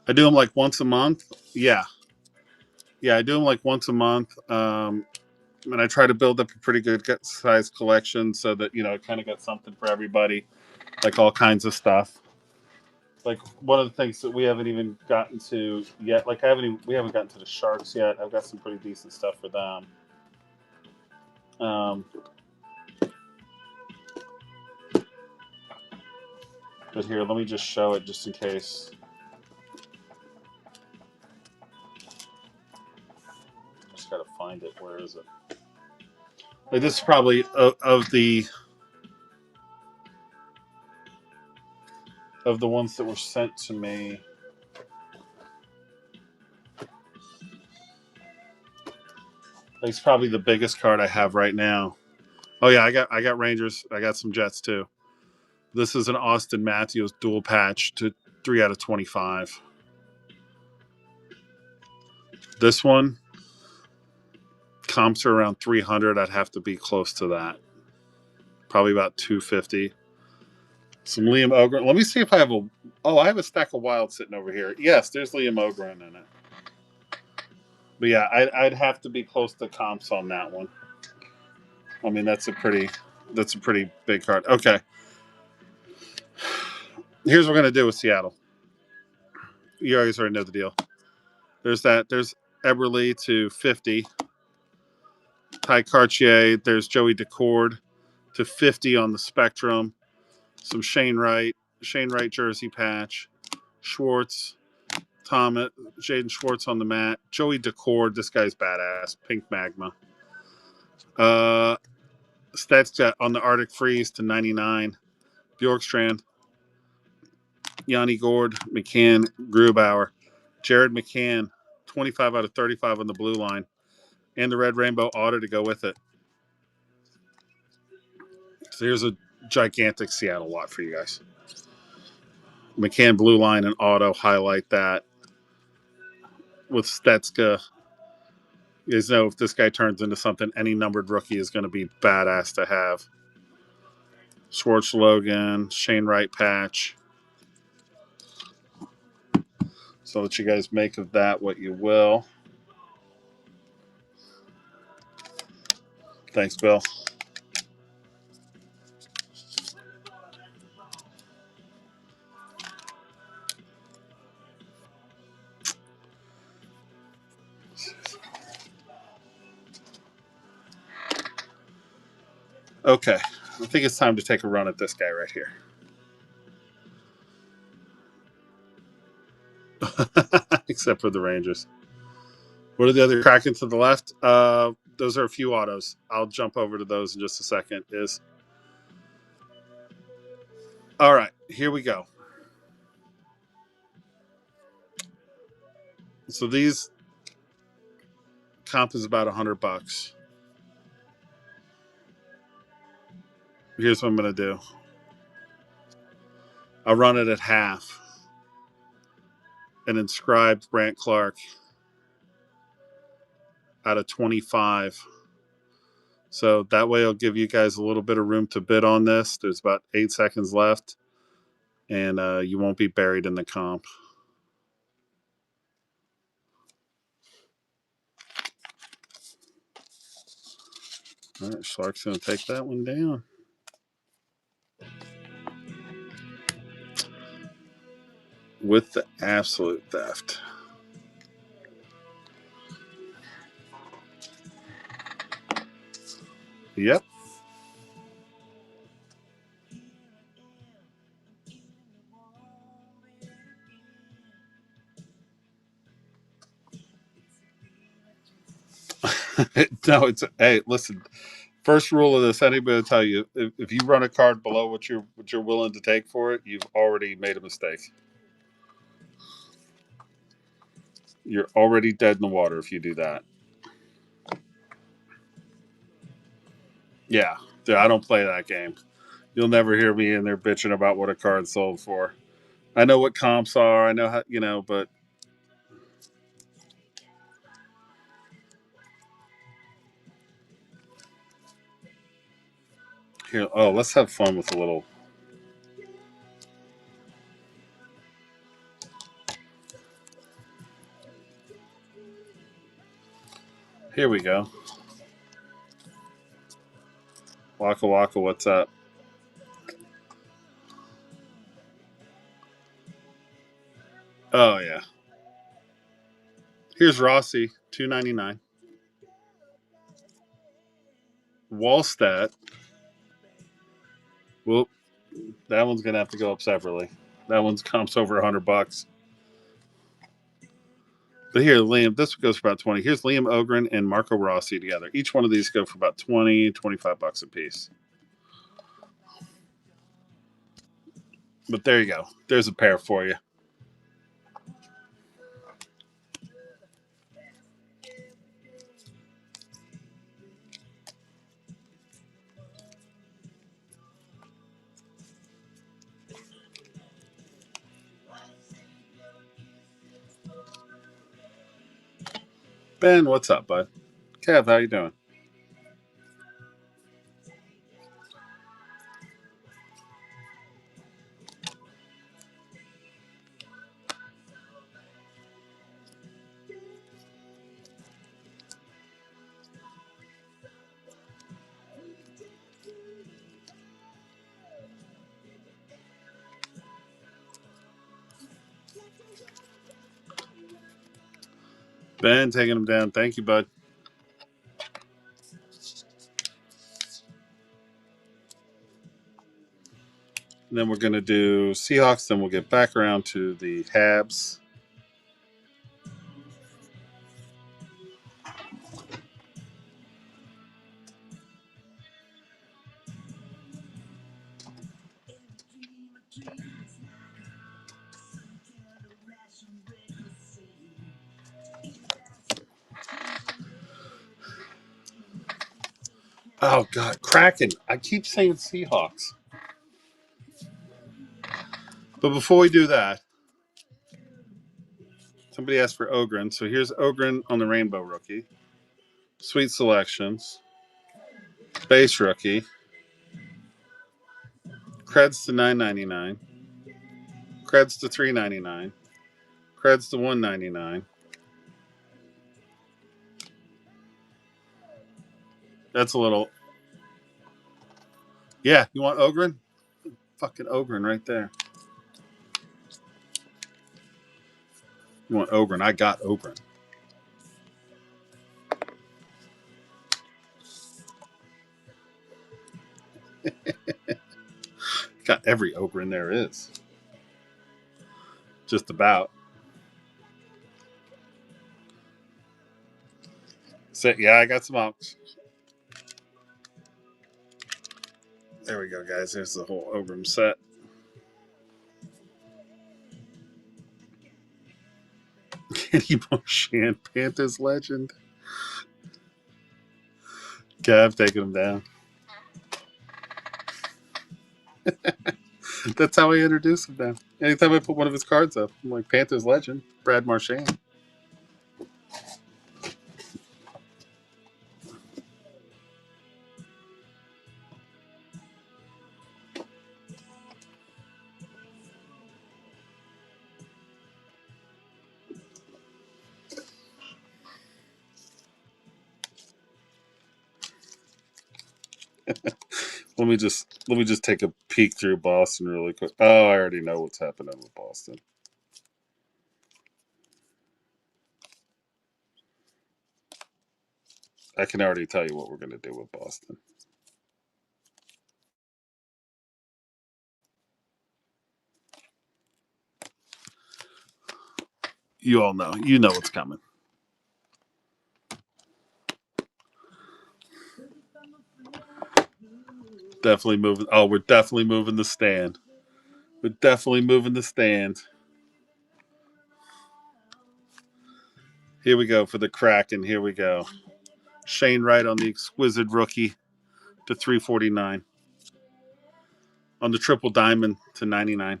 A: I do them like once a month. Yeah. I do them like once a month. And I try to build up a pretty good size collection so that, I kind of got something for everybody, like all kinds of stuff. Like one of the things that we haven't even gotten to yet, like we haven't gotten to the Sharks yet. I've got some pretty decent stuff for them. But here, let me just show it just in case. Just gotta find it. Where is it? Like this is probably of the ones that were sent to me. It's probably the biggest card I have right now. Oh yeah, I got Rangers. I got some Jets too. This is an Austin Matthews dual patch to 3 out of 25. This one, comps are around 300. I'd have to be close to that. Probably about 250. Some Liam Ogren. Let me see if I have I have a stack of Wild sitting over here. Yes, there's Liam Ogren in it. But yeah, I'd have to be close to comps on that one. I mean, that's a pretty big card. Okay. Here's what we're going to do with Seattle. You guys already know the deal. There's Eberle to 50. Ty Cartier, there's Joey Decord to 50 on the Spectrum. Some Shane Wright jersey patch. Schwartz, Thomas, Jaden Schwartz on the mat. Joey Decord, this guy's badass. Pink Magma. Stats got on the Arctic Freeze to 99. Bjorkstrand, Yanni Gord, McCann, Grubauer. Jared McCann, 25 out of 35 on the blue line. And the Red Rainbow Auto to go with it. So here's a gigantic Seattle lot for you guys. McCann blue line and auto, highlight that. With Stetska, you guys know if this guy turns into something, any numbered rookie is going to be badass to have. Schwartz Logan, Shane Wright patch. So let you guys make of that what you will. Thanks, Bill. Okay, I think it's time to take a run at this guy right here. Except for the Rangers. What are the other Kraken to the left? Those are a few autos. I'll jump over to those in just a second. All right, here we go. So these comp is about $100. Here's what I'm going to do. I'll run it at half and inscribe Brant Clark out of 25. So that way I'll give you guys a little bit of room to bid on this. There's about 8 seconds left, and you won't be buried in the comp. All right, Shark's going to take that one down. With the absolute theft. Yep. No, it's hey, listen. First rule of this, anybody will tell you, if you run a card below what you're willing to take for it, you've already made a mistake. You're already dead in the water if you do that. Yeah, I don't play that game. You'll never hear me in there bitching about what a card sold for. I know what comps are. I know how, but here, let's have fun with a little. Here we go. Waka Waka, what's up? Oh yeah. Here's Rossi, $2.99. Wallstat. Well, that one's gonna have to go up separately. That one's comps over $100. But here, Liam, this goes for about 20. Here's Liam Ogren and Marco Rossi together. Each one of these go for about 20, $25 a piece. But there you go. There's a pair for you. Ben, what's up, bud? Kev, how you doing? Ben taking them down. Thank you, bud. And then we're going to do Seahawks. Then we'll get back around to the Habs. Oh, God. Kraken. I keep saying Seahawks. But before we do that, somebody asked for Ogren. So here's Ogren on the Rainbow Rookie. Sweet selections. Base rookie. Creds to $9.99. Creds to $3.99. Creds to $1.99. That's a little. Yeah, you want Ogren? Fucking Ogren right there. You want Ogren? I got Ogren. Got every Ogren there is. Just about. So, yeah, I got some Ox. There we go, guys. There's the whole Ogren set. Kenny Marchand, Panthers legend. Gav taking him down. That's how I introduce him now. Anytime I put one of his cards up, I'm like, Panthers legend, Brad Marchand. Let me just take a peek through Boston really quick. Oh, I already know what's happening with Boston. I can already tell you what we're going to do with Boston. You all know. You know what's coming. Definitely moving. Oh, we're definitely moving the stand. We're definitely moving the stand. Here we go for the Kraken. Here we go. Shane Wright on the exquisite rookie to $349. On the triple diamond to $99.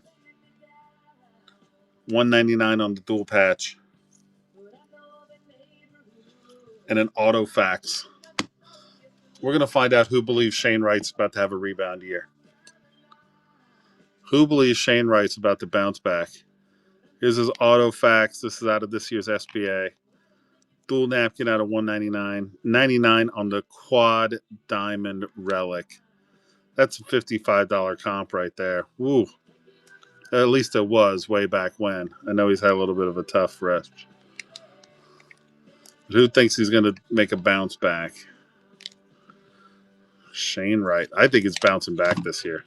A: $199 on the dual patch. And an auto fax. We're going to find out who believes Shane Wright's about to have a rebound year. Who believes Shane Wright's about to bounce back? Here's his auto fax. This is out of this year's SBA. Dual napkin out of $199. $99 on the quad diamond relic. That's a $55 comp right there. Woo. At least it was way back when. I know he's had a little bit of a tough rest. But who thinks he's going to make a bounce back? Shane Wright. I think he's bouncing back this year.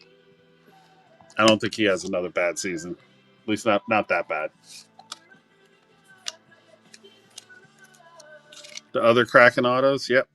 A: I don't think he has another bad season. At least not that bad. The other Kraken autos, yep.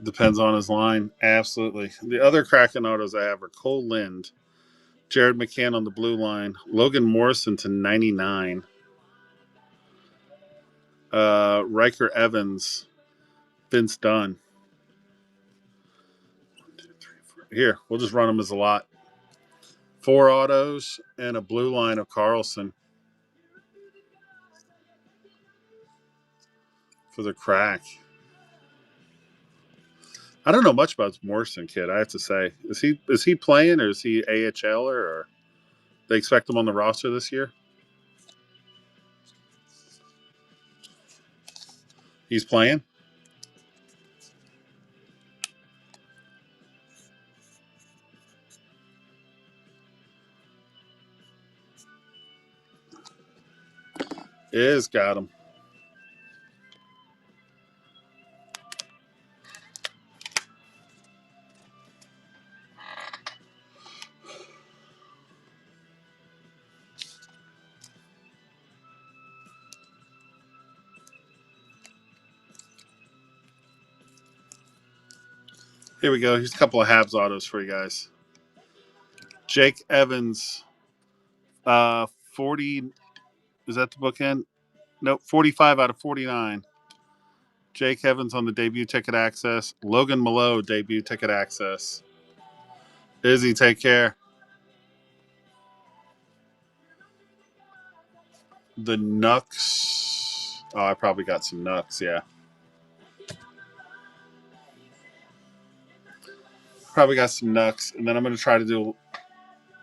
A: Depends on his line. Absolutely. The other Kraken autos I have are Cole Lind, Jared McCann on the blue line, Logan Morrison to 99, Riker Evans, Vince Dunn. 1, 2, 3, 4. Here, we'll just run them as a lot. 4 autos and a blue line of Carlson for the crack. I don't know much about Morrison, kid. I have to say, is he playing or is he AHL or They expect him on the roster this year. He's playing. Is got him. Here we go. Here's a couple of Habs autos for you guys. Jake Evans, 40. Is that the bookend? Nope, 45 out of 49. Jake Evans on the debut ticket access. Logan Malo, debut ticket access. Izzy, take care. The Nucks. Oh, I probably got some Nucks, yeah. Probably got some Nucks. And then I'm going to try to do,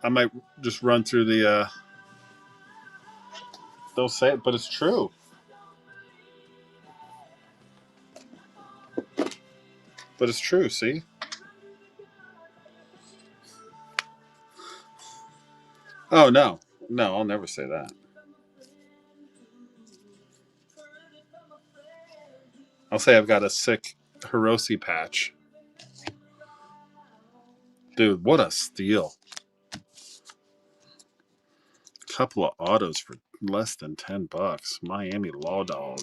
A: I might just run through the, don't say it, but it's true. But it's true, see? Oh, no. No, I'll never say that. I'll say I've got a sick Hiroshi patch. Dude, what a steal. Couple of autos for less than $10. Miami Law Dog.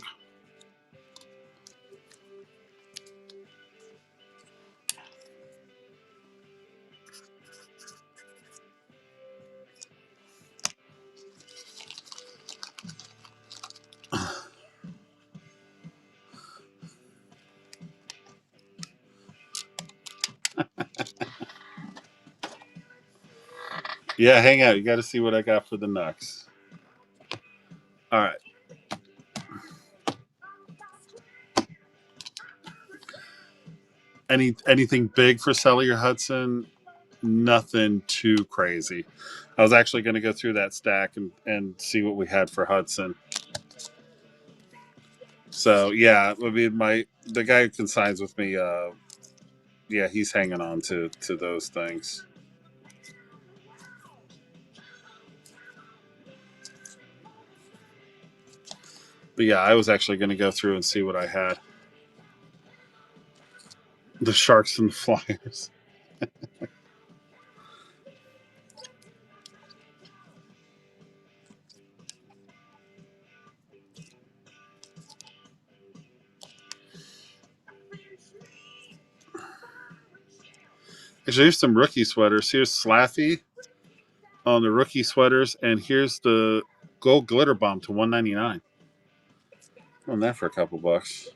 A: Yeah, hang out. You got to see what I got for the Nucks. All right. Anything big for Selly or Hudson? Nothing too crazy. I was actually going to go through that stack and see what we had for Hudson. So yeah, I mean the guy who consigns with me, yeah, he's hanging on to those things. But yeah, I was actually going to go through and see what I had. The Sharks and the Flyers. Actually, here's some rookie sweaters. Here's Slaffy on the rookie sweaters, and here's the gold glitter bomb to $199. On that for a couple bucks.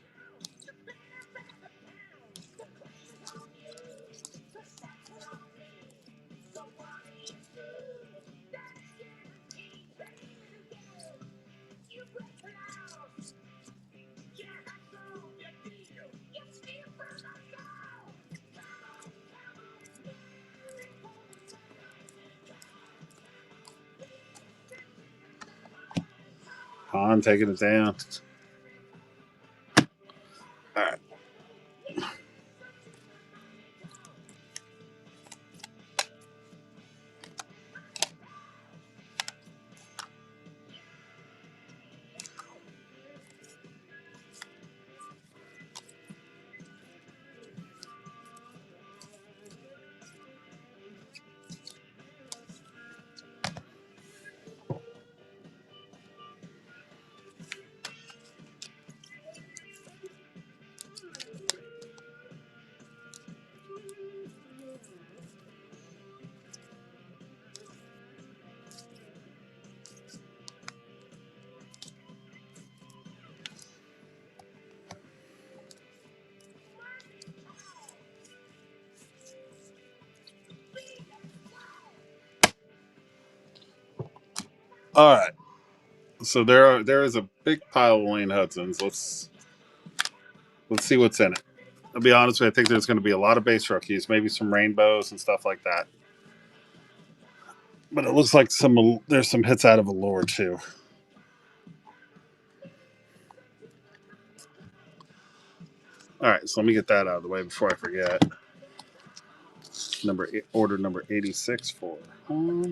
A: Han taking it down. All right. All right. So there is a big pile of Wayne Hudsons. Let's see what's in it. I'll be honest with you, I think there's going to be a lot of base rookies, maybe some rainbows and stuff like that. But it looks like there's some hits out of Allure too. All right, so let me get that out of the way before I forget. Order number 86 for. All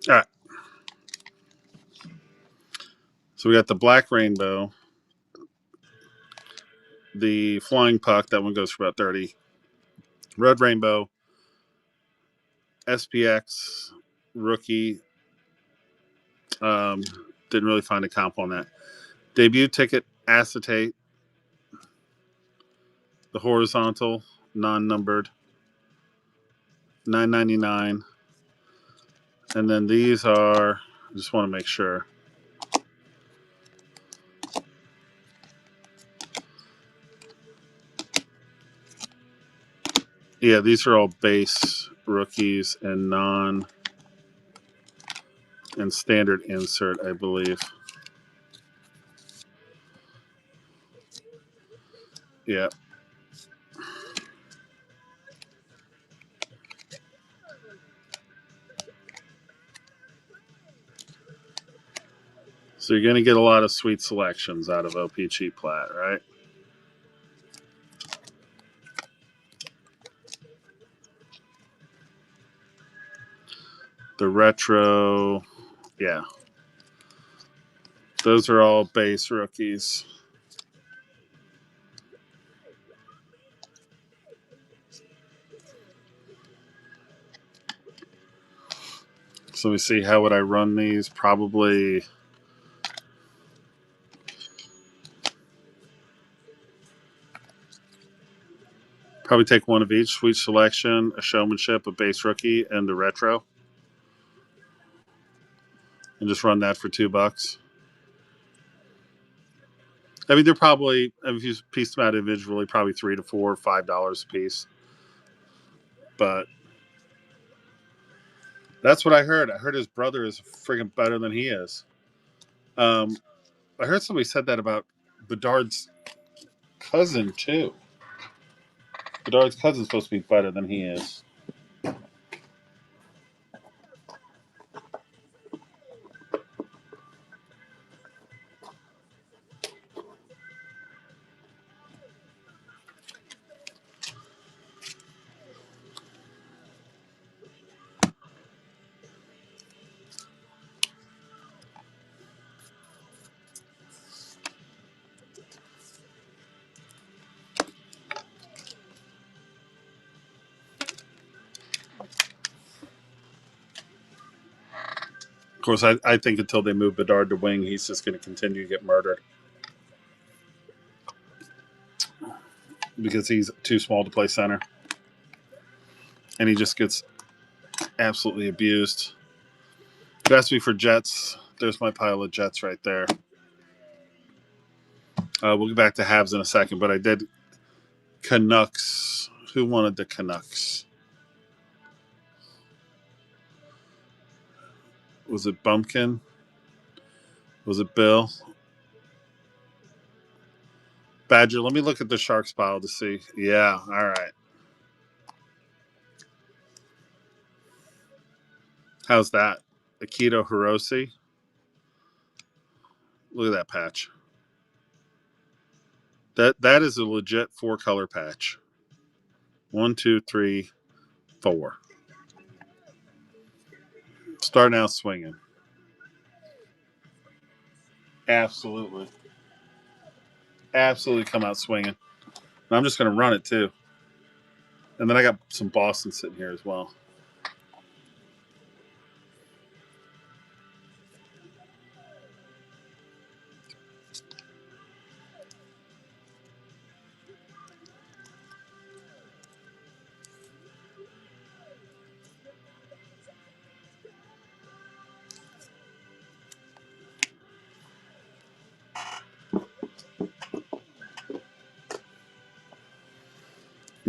A: right. So we got the Black Rainbow, the Flying Puck. That one goes for about 30. Red Rainbow, SPX, Rookie. Um, didn't really find a comp on that. Debut ticket, Acetate, the horizontal, non-numbered, $9.99. And then these are, I just want to make sure. Yeah, these are all base rookies and and standard insert, I believe. Yeah. So you're going to get a lot of sweet selections out of OPG Plat, right? The retro, yeah. Those are all base rookies. So we see, how would I run these? Probably take one of each: sweet selection, a showmanship, a base rookie, and the retro, and just run that for $2. I mean, they're probably, if you piece them out individually, probably $3 to $4, $5 a piece. But that's what I heard. I heard his brother is friggin' better than he is. I heard somebody said that about Bedard's cousin too. Bedard's cousin's supposed to be better than he is. Of course, I think until they move Bedard to wing, he's just going to continue to get murdered because he's too small to play center, and he just gets absolutely abused. If you ask me for Jets, there's my pile of Jets right there. We'll get back to Habs in a second, but I did Canucks. Who wanted the Canucks? Was it Bumpkin? Was it Bill? Badger, let me look at the Sharks pile to see. Yeah, all right. How's that? Akito Hiroshi. Look at that patch. That is a legit 4-color patch. 1, 2, 3, 4. Starting out swinging. Absolutely. Absolutely come out swinging. And I'm just going to run it too. And then I got some Boston sitting here as well.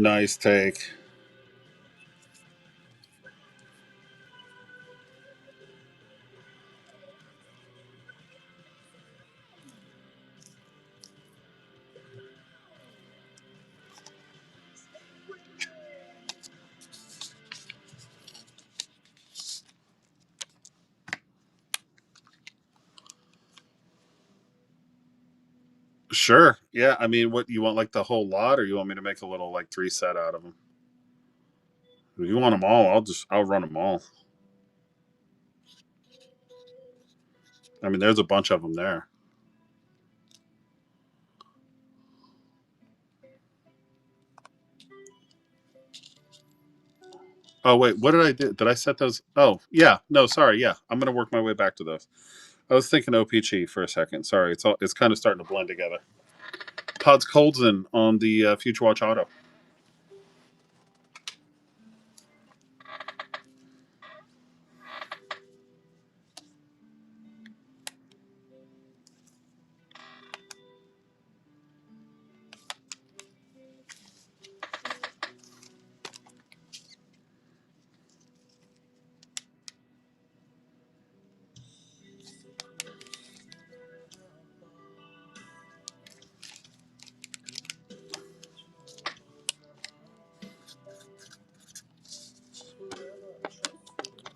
A: Nice take. Sure. Yeah. I mean, what you want, like the whole lot, or you want me to make a little like 3 set out of them? If you want them all, I'll run them all. I mean, there's a bunch of them there. Oh wait, what did I do? Did I set those? Oh yeah, no, sorry. Yeah, I'm gonna work my way back to those. I was thinking OPG for a second. Sorry, it's kind of starting to blend together. Pods Colson on the Future Watch Auto.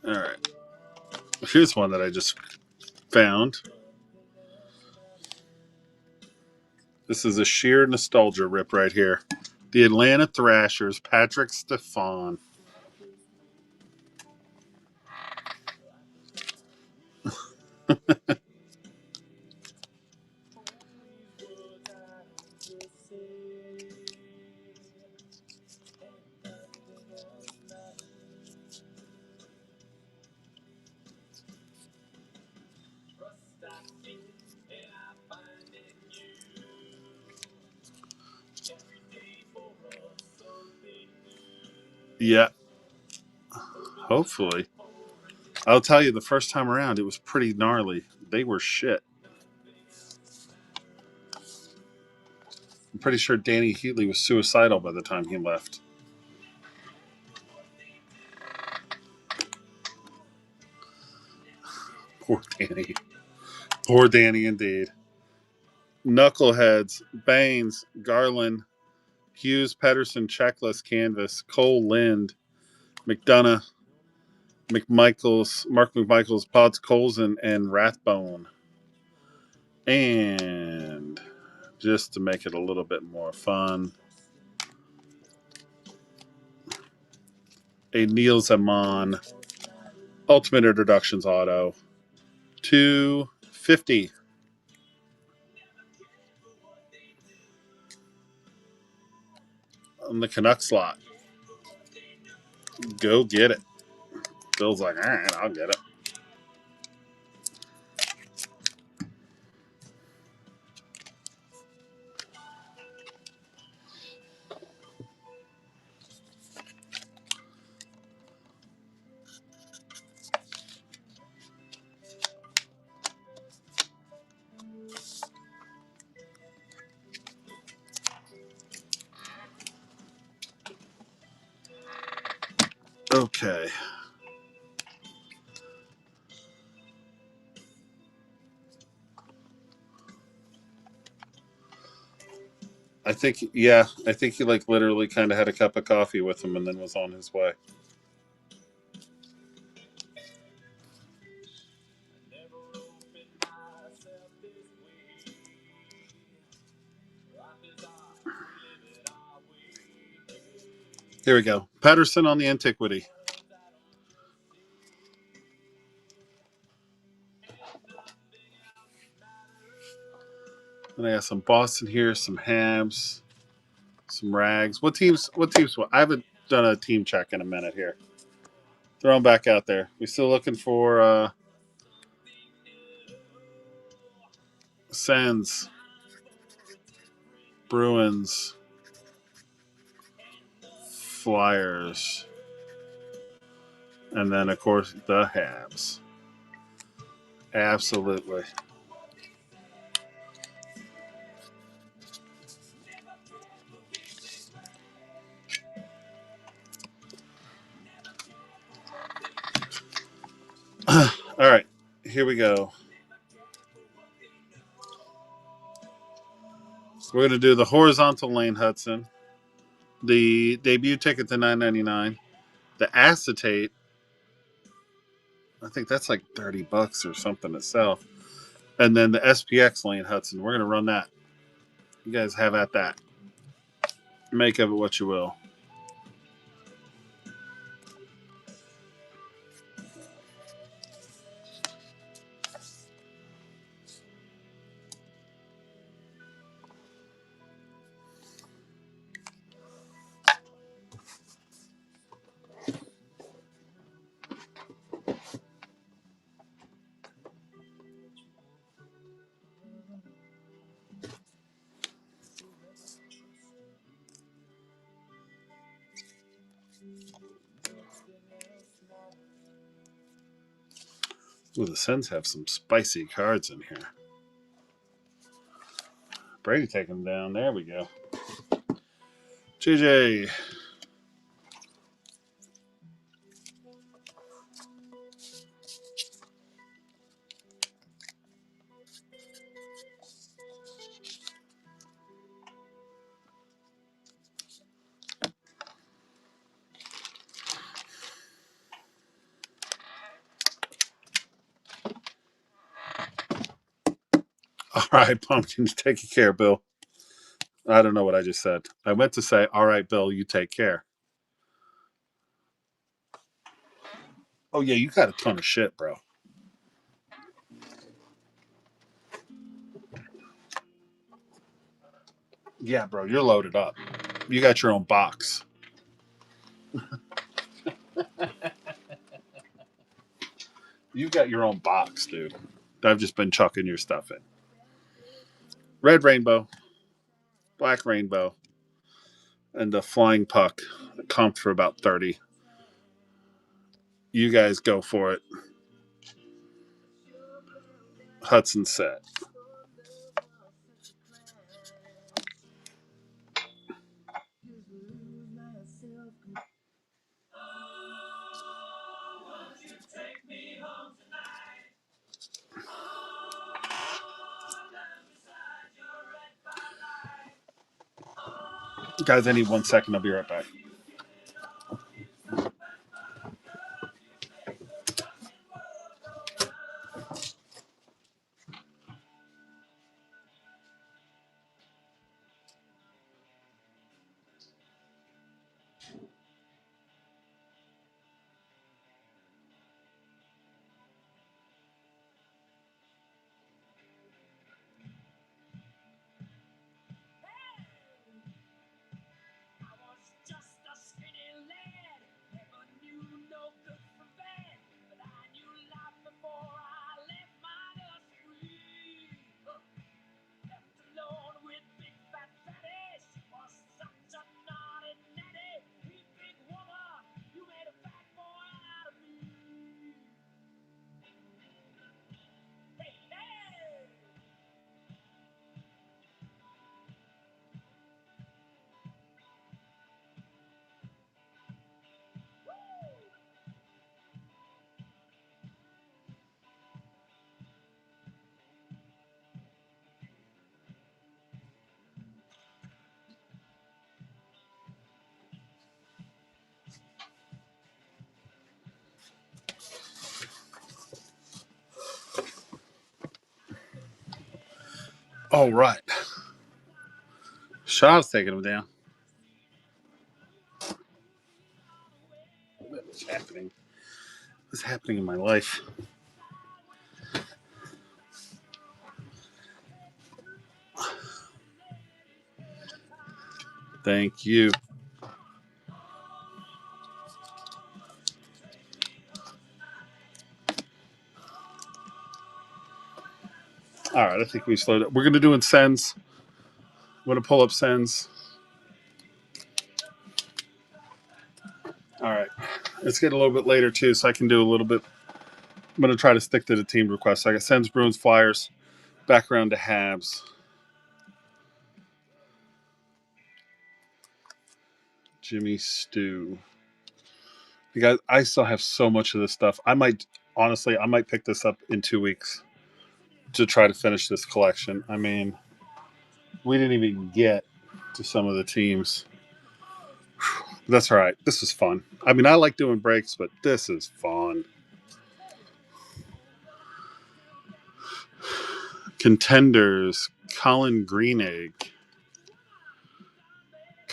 A: All right, here's one that I just found. This is a sheer nostalgia rip right here. The Atlanta Thrashers, Patrick Stefan. Yeah, hopefully. I'll tell you, the first time around, it was pretty gnarly. They were shit. I'm pretty sure Danny Heatley was suicidal by the time he left. Poor Danny. Poor Danny indeed. Knuckleheads, Baines, Garland, Hughes, Pedersen, Checklist, Canvas, Cole, Lind, McDonough, Mark McMichaels, Pods, Colson, and Rathbone. And just to make it a little bit more fun, a Neil Zaman Ultimate Introductions Auto. $250. On the Canucks slot. Go get it. Bill's like, all right, I'll get it. Okay. I think he like literally kind of had a cup of coffee with him and then was on his way. Here we go. Patterson on the Antiquity. And I got some Boston here, some Habs, some Rags. What teams? I haven't done a team check in a minute here. Throw them back out there. We still looking for Sens, Bruins, Flyers, and then of course the Habs. Absolutely. All right, here we go. We're going to do the horizontal lane Hudson, the debut ticket to $9.99, the acetate. I think that's like $30 or something itself, and then the SPX lane Hudson. We're going to run that. You guys have at that. Make of it what you will. Ooh, the Sens have some spicy cards in here. Brady taking them down. There we go. JJ. All right, Pumpkins, take care, Bill. I don't know what I just said. I meant to say, all right, Bill, you take care. Oh, yeah, you got a ton of shit, bro. Yeah, bro, you're loaded up. You got your own box. You got your own box, dude. I've just been chucking your stuff in. Red rainbow, black rainbow, and the flying puck comped for about 30. You guys go for it. Hudson set. Guys, I need 1 second. I'll be right back. All right. Shaw's taking him down. What's happening? What's happening in my life? Thank you. All right, I think we slowed up. We're going to do in Sens. I'm going to pull up Sens. All right. It's getting a little bit later, too, so I can do a little bit. I'm going to try to stick to the team requests. So I got Sens, Bruins, Flyers, background to Habs. Jimmy Stew. You guys, I still have so much of this stuff. I might pick this up in 2 weeks to try to finish this collection. I mean, we didn't even get to some of the teams. That's all right. This is fun. I mean, I like doing breaks, but this is fun. Contenders, Colin Greenegg.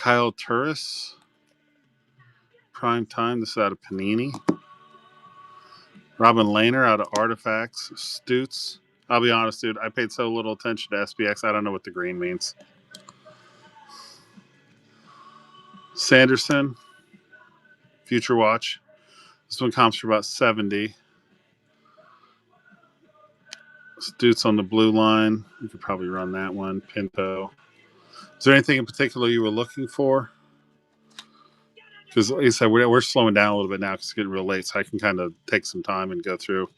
A: Kyle Turris. Prime time. This is out of Panini. Robin Lehner out of Artifacts. Stutz. I'll be honest, dude. I paid so little attention to SPX. I don't know what the green means. Sanderson. Future Watch. This one comps for about 70. Stutz on the blue line. You could probably run that one. Pinto. Is there anything in particular you were looking for? Because, like I said, we're slowing down a little bit now because it's getting real late, so I can kind of take some time and go through.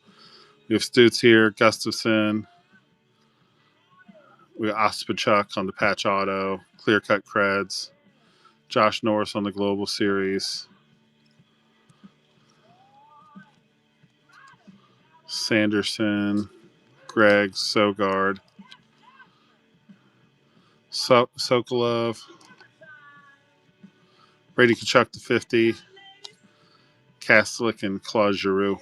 A: We have Stutz here, Gustafson. We got Ospachuk on the patch auto, clear cut creds. Josh Norris on the Global Series. Sanderson, Greg, Sogard, Sokolov, Brady Tkachuk to 50, Kastelic, and Claude Giroux.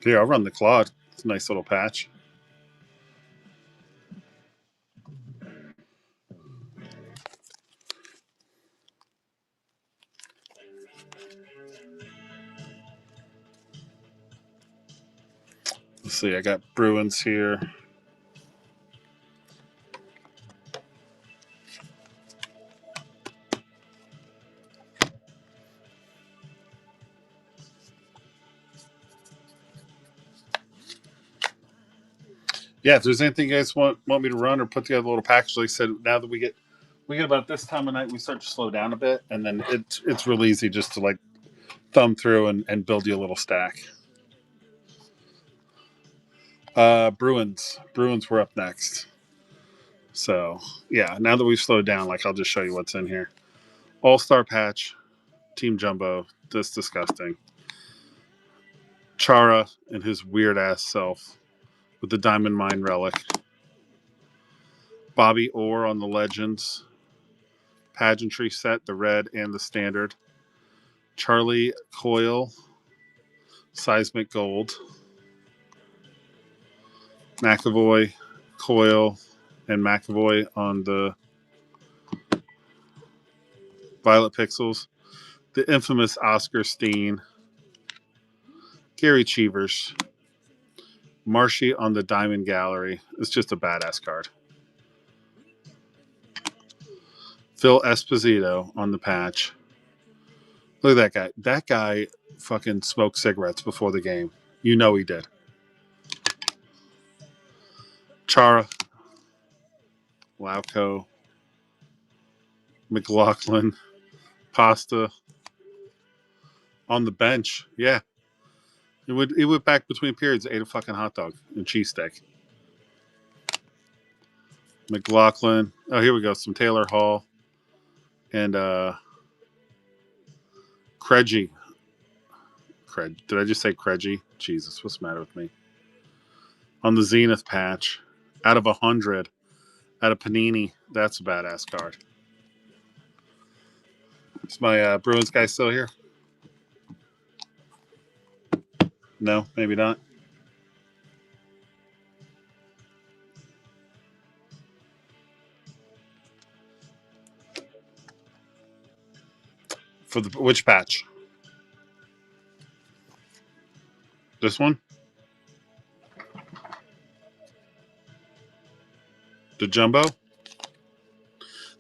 A: Here, I'll run the Claude. It's a nice little patch. Let's see, I got Bruins here. Yeah, if there's anything you guys want me to run or put together a little package, like I said, now that we get about this time of night, we start to slow down a bit, and then it's real easy just to like thumb through and build you a little stack. Bruins were up next. So yeah, now that we've slowed down, like I'll just show you what's in here. All-Star patch, Team Jumbo. That's disgusting. Chara and his weird ass self with the Diamond Mine relic. Bobby Orr on the Legends. Pageantry set, the red and the standard. Charlie Coyle, Seismic Gold. McAvoy, Coyle, and McAvoy on the Violet Pixels. The infamous Oscar Steen. Gary Cheevers. Marshy on the Diamond Gallery. It's just a badass card. Phil Esposito on the patch. Look at that guy. That guy fucking smoked cigarettes before the game. You know he did. Chara. Lauco. McLaughlin. Pasta. On the bench. Yeah. It would back between periods, ate a fucking hot dog and cheesesteak. McLaughlin. Oh, here we go. Some Taylor Hall. And Craigie. Did I just say Craigie? Jesus, what's the matter with me? On the Zenith patch. Out of 100. Out of Panini. That's a badass card. Is my Bruins guy still here? No, maybe not. For which patch? This one? The jumbo?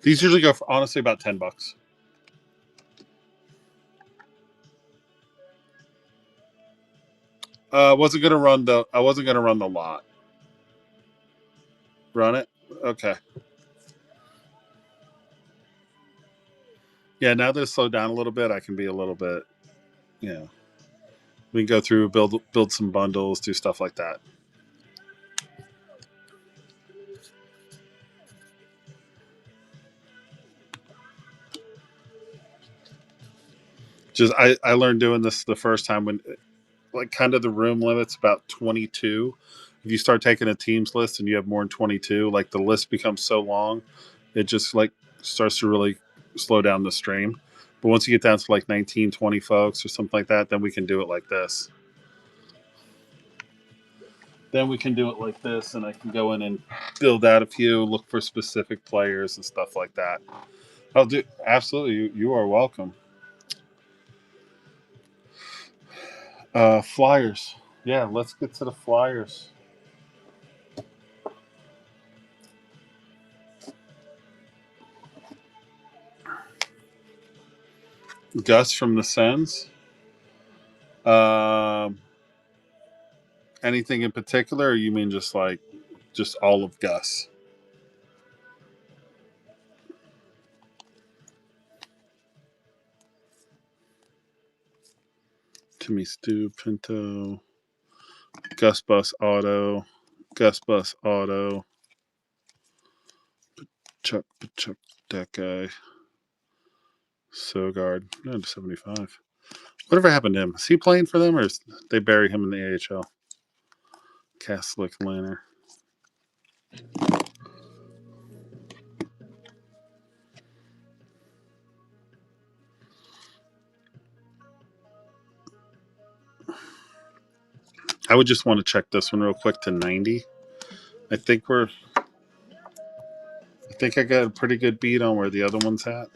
A: These usually go for honestly about $10. I wasn't gonna run the lot. Run it? Okay. Yeah, now that it's slowed down a little bit, I can be a little bit, we can go through, build some bundles, do stuff like that. Just I learned doing this the first time when like kind of the room limit's about 22. If you start taking a teams list and you have more than 22, like the list becomes so long, it just like starts to really slow down the stream. But once you get down to like 19, 20 folks or something like that, then we can do it like this. Then we can do it like this, and I can go in and build out a few, look for specific players and stuff like that. I'll do absolutely. You are welcome. Flyers. Yeah, let's get to the Flyers. Gus from the Sens. Um, anything in particular, or you mean just all of Gus? Timmy Stu Pinto. Gus Bus Auto. Gus Bus Auto. Chuck, that guy. Sogard, no, to 75. Whatever happened to him? Is he playing for them, or they bury him in the AHL? Catholic Liner. I would just want to check this one real quick to 90. I think I got a pretty good beat on where the other one's at.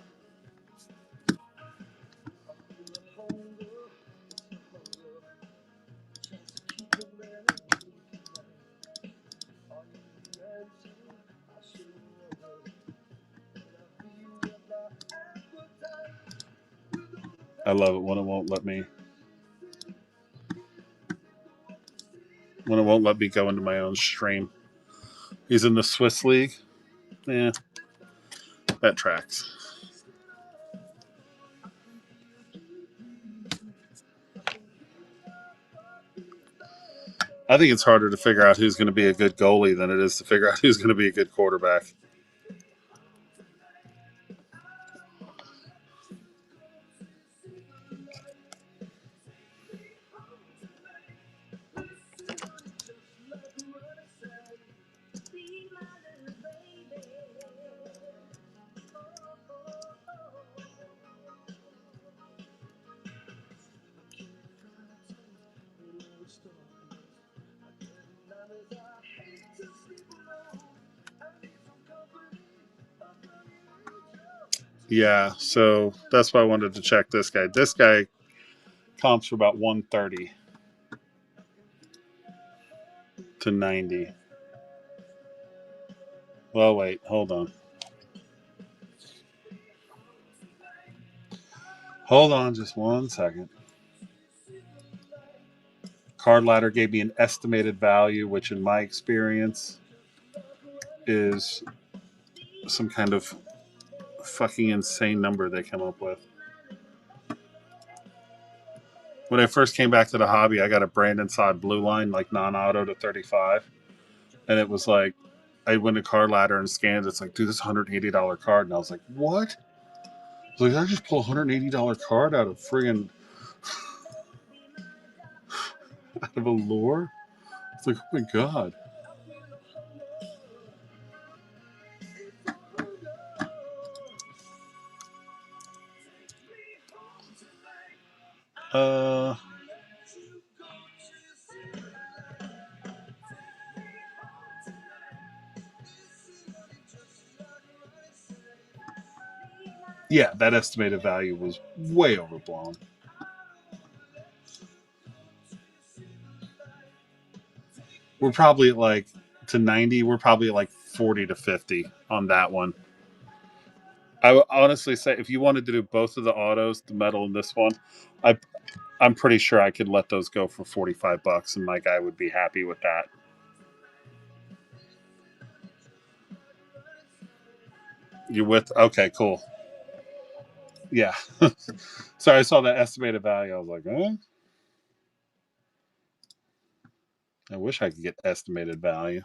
A: I love it when it won't let me go into my own stream. He's in the Swiss League. Yeah, that tracks. I think it's harder to figure out who's going to be a good goalie than it is to figure out who's going to be a good quarterback. Yeah, so that's why I wanted to check this guy. This guy comps for about 130 to 90. Well, wait, hold on. Hold on just 1 second. Card Ladder gave me an estimated value, which in my experience is some kind of fucking insane number they come up with. When I first came back to the hobby, I got a Brandon Sod Blue Line, like non-auto to 35. And it was like, I went to Card Ladder and scanned. It's like, dude, this is a $180 card. And I was like, what? I was like, I just pull a $180 card out of friggin' out of a lure. It's like, oh my god. Yeah, that estimated value was way overblown. We're probably at like to 90. We're probably at like 40 to 50 on that one. I would honestly say if you wanted to do both of the autos, the metal and this one, I'm pretty sure I could let those go for $45, and my guy would be happy with that. You with? Okay, cool. Yeah. Sorry, I saw that estimated value. I was like, eh? I wish I could get estimated value.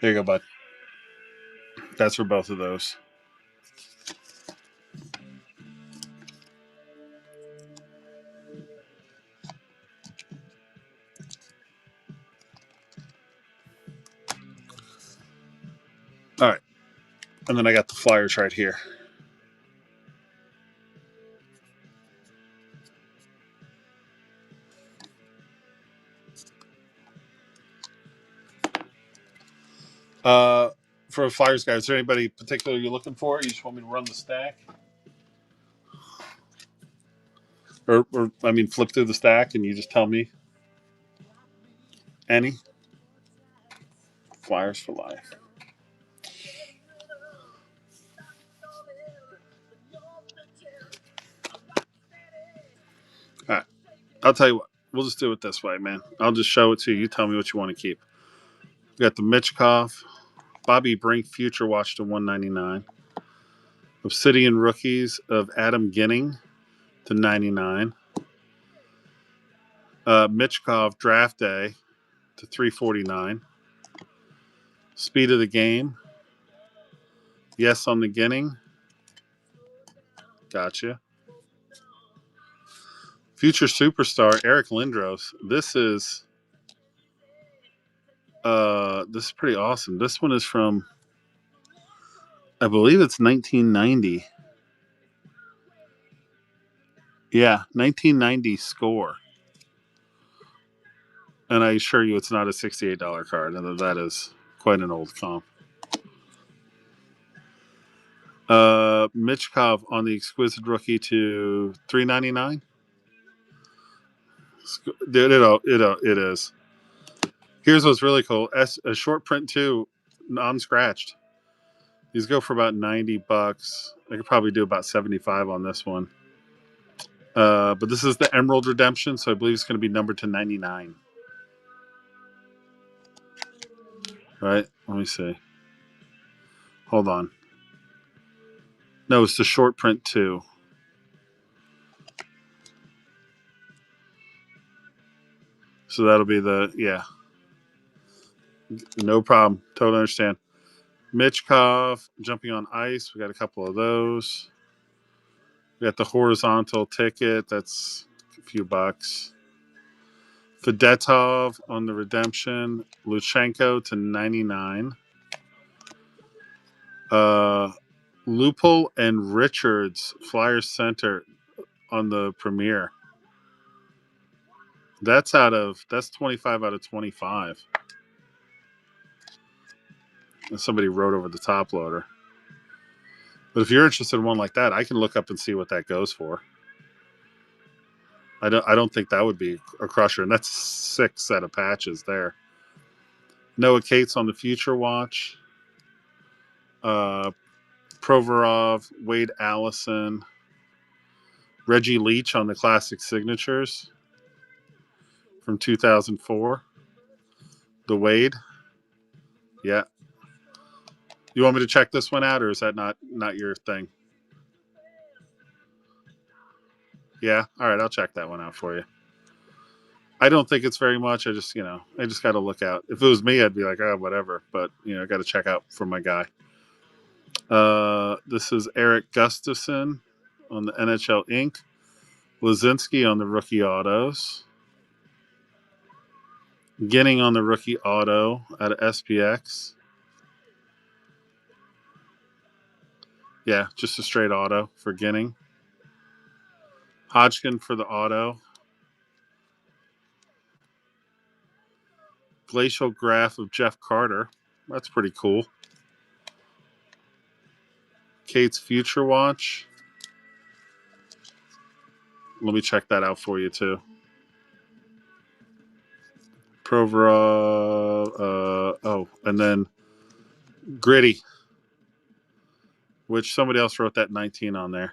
A: There you go, bud. That's for both of those. All right. And then I got the flyers right here. For flyers, guys, is there anybody particular you're looking for? You just want me to run the stack? Or I mean, flip through the stack and you just tell me? Any? Flyers for life. All right. I'll tell you what. We'll just do it this way, man. I'll just show it to you. You tell me what you want to keep. We got the Mitchkov, Bobby Brink Future Watch to 199. Obsidian Rookies of Adam Ginning to 99. Mitchkov Draft Day to 349. Speed of the Game. Yes on the Ginning. Gotcha. Future Superstar Eric Lindros. This is pretty awesome. This one is from, I believe it's 1990. Yeah, 1990 score. And I assure you it's not a $68 card. And that is quite an old comp. Mitchkov on the Exquisite Rookie to $399. Dude, it is. Here's what's really cool. A short print too, non-scratched. These go for about $90. I could probably do about 75 on this one. But this is the Emerald Redemption, so I believe it's going to be numbered to 99. Right? Let me see. Hold on. No, it's the short print too. So that'll be yeah. No problem. Totally understand. Mitchkov, Jumping on Ice. We got a couple of those. We got the horizontal ticket. That's a few bucks. Fedotov on the Redemption. Luchenko to 99. Lupul and Richards Flyers Center on the Premier. That's 25 out of 25. And somebody wrote over the top loader. But if you're interested in one like that, I can look up and see what that goes for. I don't think that would be a crusher, and that's 6 set of patches there. Noah Cates on the Future Watch. Provorov, Wade Allison, Reggie Leach on the Classic Signatures from 2004. The Wade. Yeah. You want me to check this one out, or is that not your thing? Yeah. All right, I'll check that one out for you. I don't think it's very much. I just got to look out. If it was me, I'd be like, oh, whatever. But I got to check out for my guy. This is Eric Gustafson on the NHL Inc. Lazinski on the rookie autos. Ginning on the rookie auto out of SPX. Yeah, just a straight auto for Ginning. Hodgkin for the auto. Glacial graph of Jeff Carter. That's pretty cool. Kate's Future Watch. Let me check that out for you too. Provorov. And then Gritty, which somebody else wrote that 19 on there.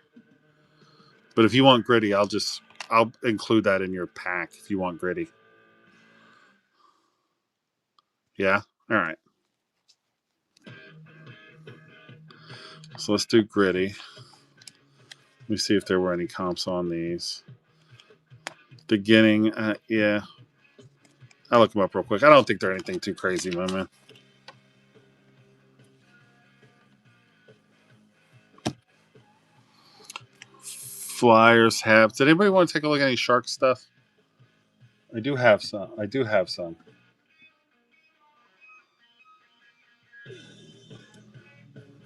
A: But if you want Gritty, I'll include that in your pack if you want Gritty. Yeah? All right. So let's do Gritty. Let me see if there were any comps on these. Beginning, yeah. I'll look them up real quick. I don't think they're anything too crazy, my man. Flyers have. Did anybody want to take a look at any Shark stuff? I do have some.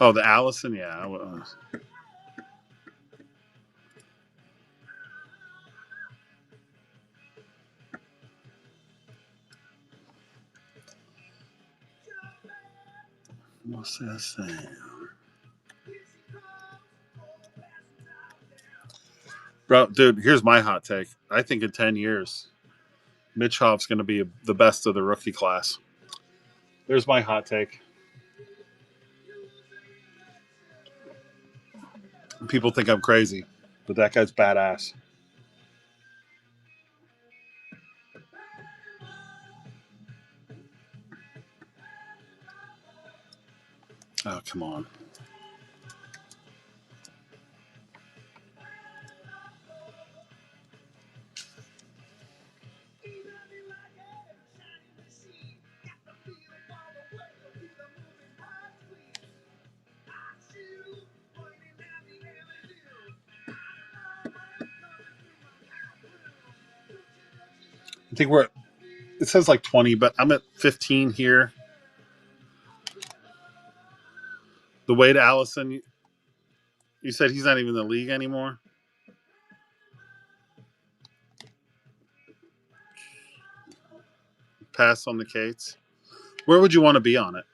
A: Oh, the Allison, yeah. What's that saying? Bro, dude, here's my hot take. I think in 10 years, Mitch Hoff's going to be the best of the rookie class. There's my hot take. People think I'm crazy, but that guy's badass. Oh, come on. I think it says like 20, but I'm at 15 here. The Wade Allison, you said he's not even in the league anymore? Pass on the Cates. Where would you want to be on it?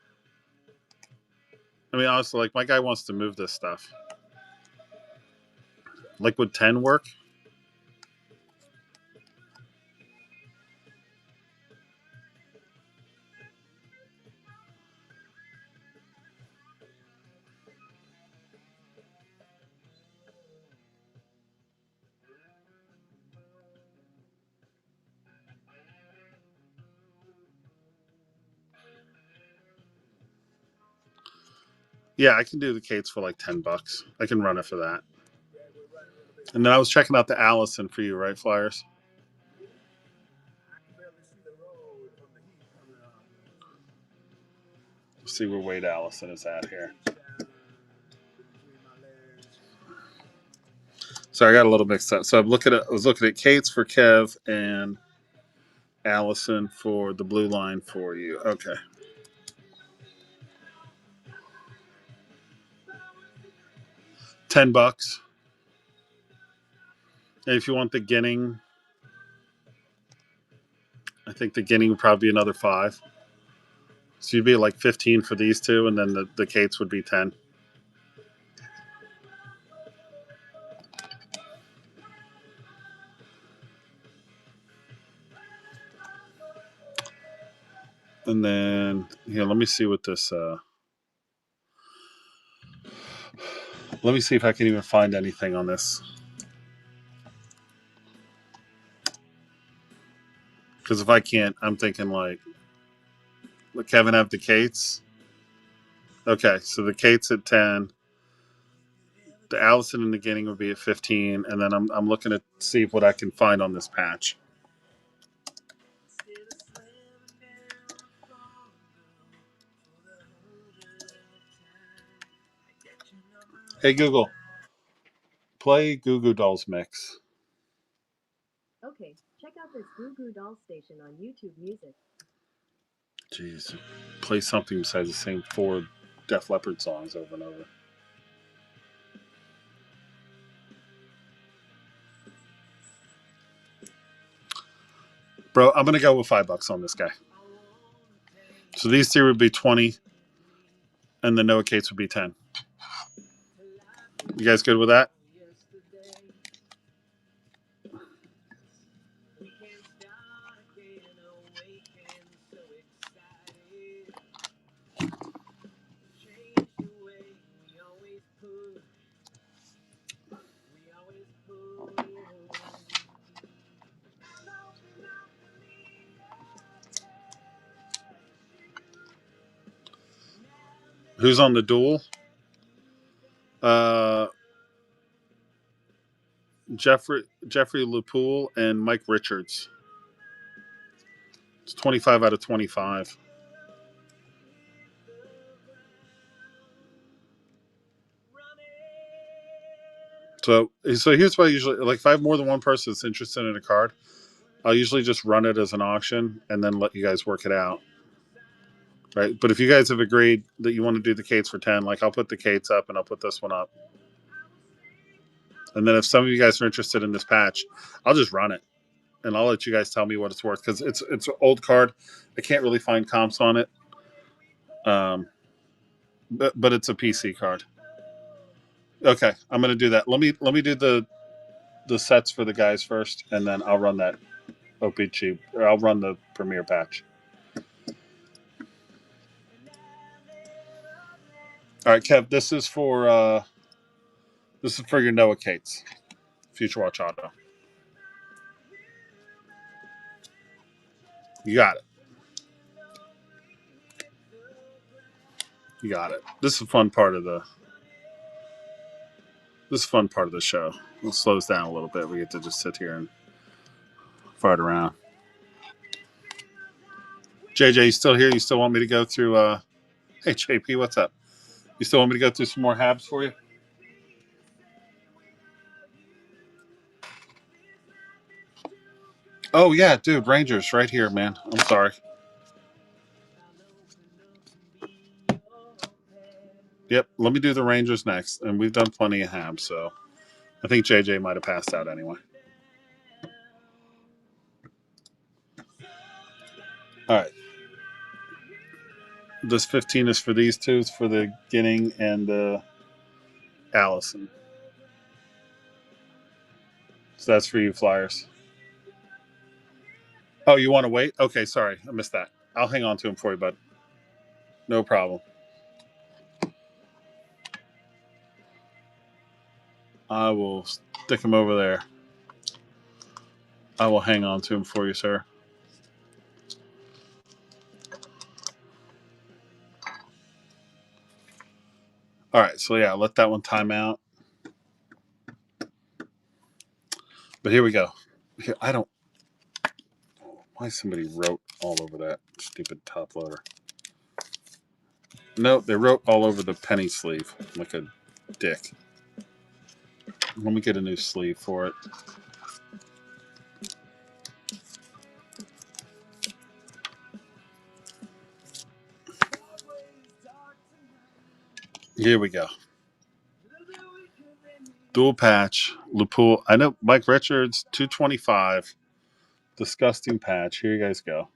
A: I mean, honestly, like, my guy wants to move this stuff. Like, would 10 work? Yeah, I can do the Cates for like $10. I can run it for that. And then I was checking out the Allison for you, right, Flyers? Let's see where Wade Allison is at here. So I got a little mixed up. So I was looking at Cates for Kev and Allison for the blue line for you. Okay. $10. And if you want the Ginning, I think the Ginning would probably be another $5. So you'd be like 15 for these two, and then the Cates would be 10. And then here, let me see what this. Let me see if I can even find anything on this. Because if I can't, I'm thinking like, let Kevin have the Cates. Okay, so the Cates at 10. The Allison and the Ginning would be at 15, and then I'm looking to see what I can find on this patch. Hey Google, play Goo Goo Dolls mix.
B: Okay, check out this Goo Goo Doll station on YouTube Music.
A: Jeez, play something besides the same 4 Def Leppard songs over and over. Bro, I'm gonna go with $5 on this guy. So these two would be 20, and the Noah Cates would be 10. You guys good with that? Who's on the duel? Jeffrey LePoule and Mike Richards. It's 25 out of 25. So here's what I usually like. If I have more than one person that's interested in a card, I'll usually just run it as an auction and then let you guys work it out. right? But if you guys have agreed that you want to do the Kates for 10, like I'll put the Kates up and I'll put this one up. And then if some of you guys are interested in this patch, I'll just run it and I'll let you guys tell me what it's worth because it's an old card. I can't really find comps on it, but it's a PC card. Okay, I'm gonna do that. Let me do the sets for the guys first, and then I'll run that OPG or I'll run the Premier patch. All right, Kev, this is for your Noah Cates, Future Watch Auto. You got it. You got it. This is a fun part of the. This is a fun part of the show. It slows down a little bit. We get to just sit here and fart around. JJ, you still here? You still want me to go through? Hey, JP, what's up? You still want me to go through some more Habs for you? Oh yeah, dude, Rangers right here, man. I'm sorry. Yep, let me do the Rangers next, and we've done plenty of Habs, so I think JJ might have passed out anyway. All right. This 15 is for these two. It's for the Ginning and the Allison. So that's for you, Flyers. Oh, you want to wait? Okay, sorry. I missed that. I'll hang on to him for you, bud. No problem. I will stick him over there. I will hang on to him for you, sir. All right, so yeah, let that one time out. But here we go. Here, I don't. Why somebody wrote all over that stupid top loader? No, they wrote all over the penny sleeve like a dick. Let me get a new sleeve for it. Here we go. Dual patch, Lepool. I know Mike Richards, 225. Disgusting patch. Here you guys go.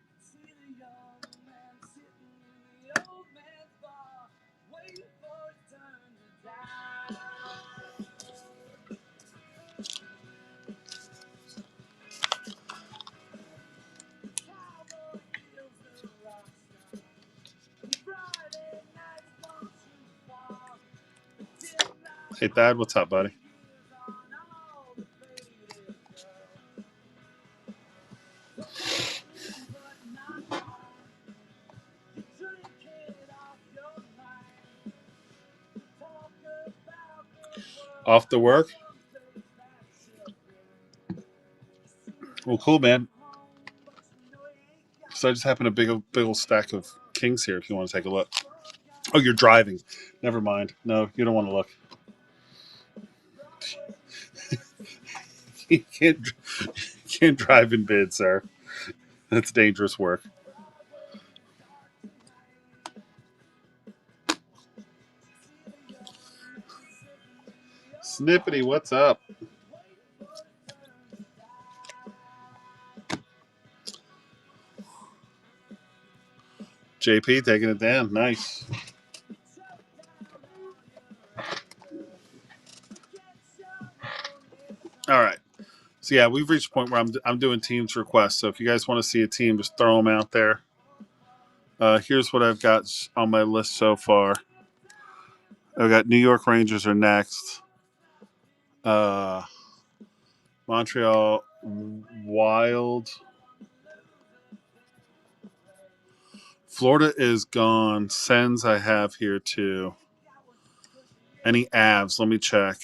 A: Hey, Thad, what's up, buddy? Off to work? Well, cool, man. So I just happened a big old stack of Kings here if you want to take a look. Oh, you're driving. Never mind. No, you don't want to look. You can't drive in bid, sir. That's dangerous work. Snippety, what's up? JP taking it down. Nice. All right. So yeah, we've reached a point where I'm doing teams requests. So if you guys want to see a team, just throw them out there. Here's what I've got on my list so far. I've got New York Rangers are next. Montreal Wild. Florida is gone. Sens I have here too. Any Avs? Let me check.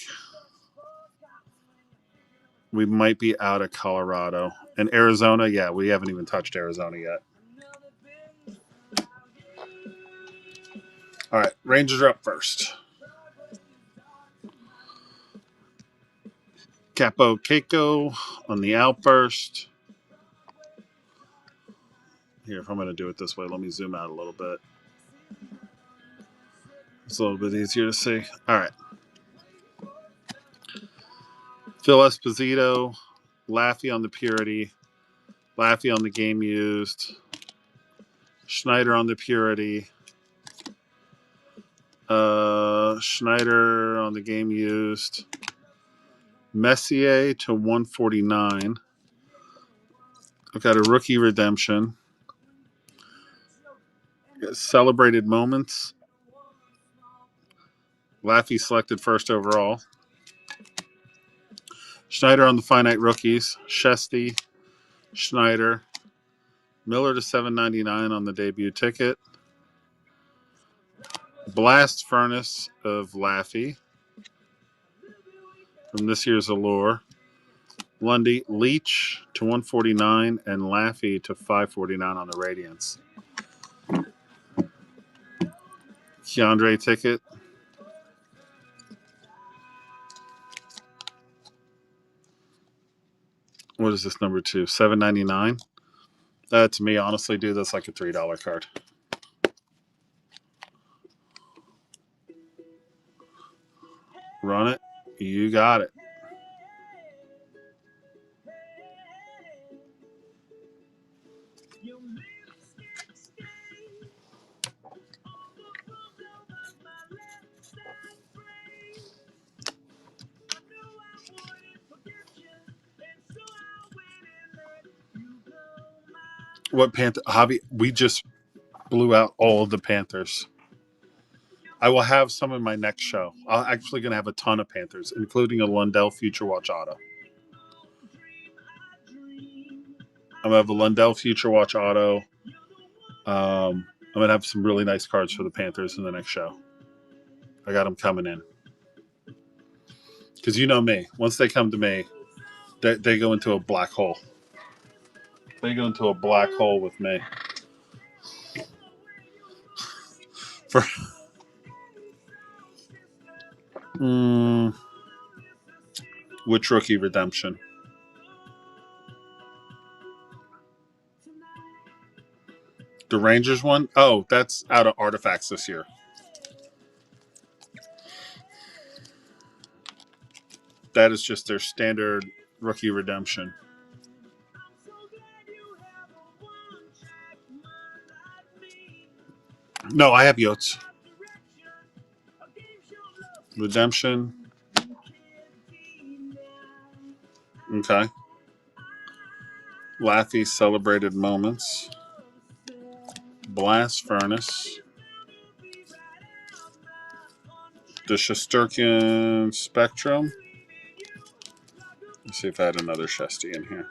A: We might be out of Colorado. And Arizona, yeah, we haven't even touched Arizona yet. All right, Rangers are up first. Capo Keiko on the outburst. Here, if I'm going to do it this way, let me zoom out a little bit. It's a little bit easier to see. All right. Phil Esposito, Laffy on the purity, Laffy on the game used, Schneider on the purity, Schneider on the game used, Messier to 149. I've got a rookie redemption. Celebrated moments. Laffy selected first overall. Schneider on the finite rookies. Shesty, Schneider, Miller to 799 on the debut ticket. Blast Furnace of Laffy from this year's Allure. Lundy, Leach to 149 and Laffy to 549 on the Radiance. Keandre ticket. What is this number 2? $7.99. To me, honestly, dude, that's like a $3 card. Run it. You got it. What Panther? Javi, we just blew out all of the Panthers. I will have some in my next show. I'm actually going to have a ton of Panthers, including a Lundell Future Watch Auto. I'm going to have a Lundell Future Watch Auto. I'm going to have some really nice cards for the Panthers in the next show. I got them coming in. Because you know me. Once they come to me, they go into a black hole. They go into a black hole with me. For which rookie redemption? The Rangers one? Oh, that's out of Artifacts this year. That is just their standard rookie redemption. No, I have Yotes. Redemption. Okay. Laffy Celebrated Moments. Blast Furnace. The Shesterkin Spectrum. Let's see if I had another Shesty in here.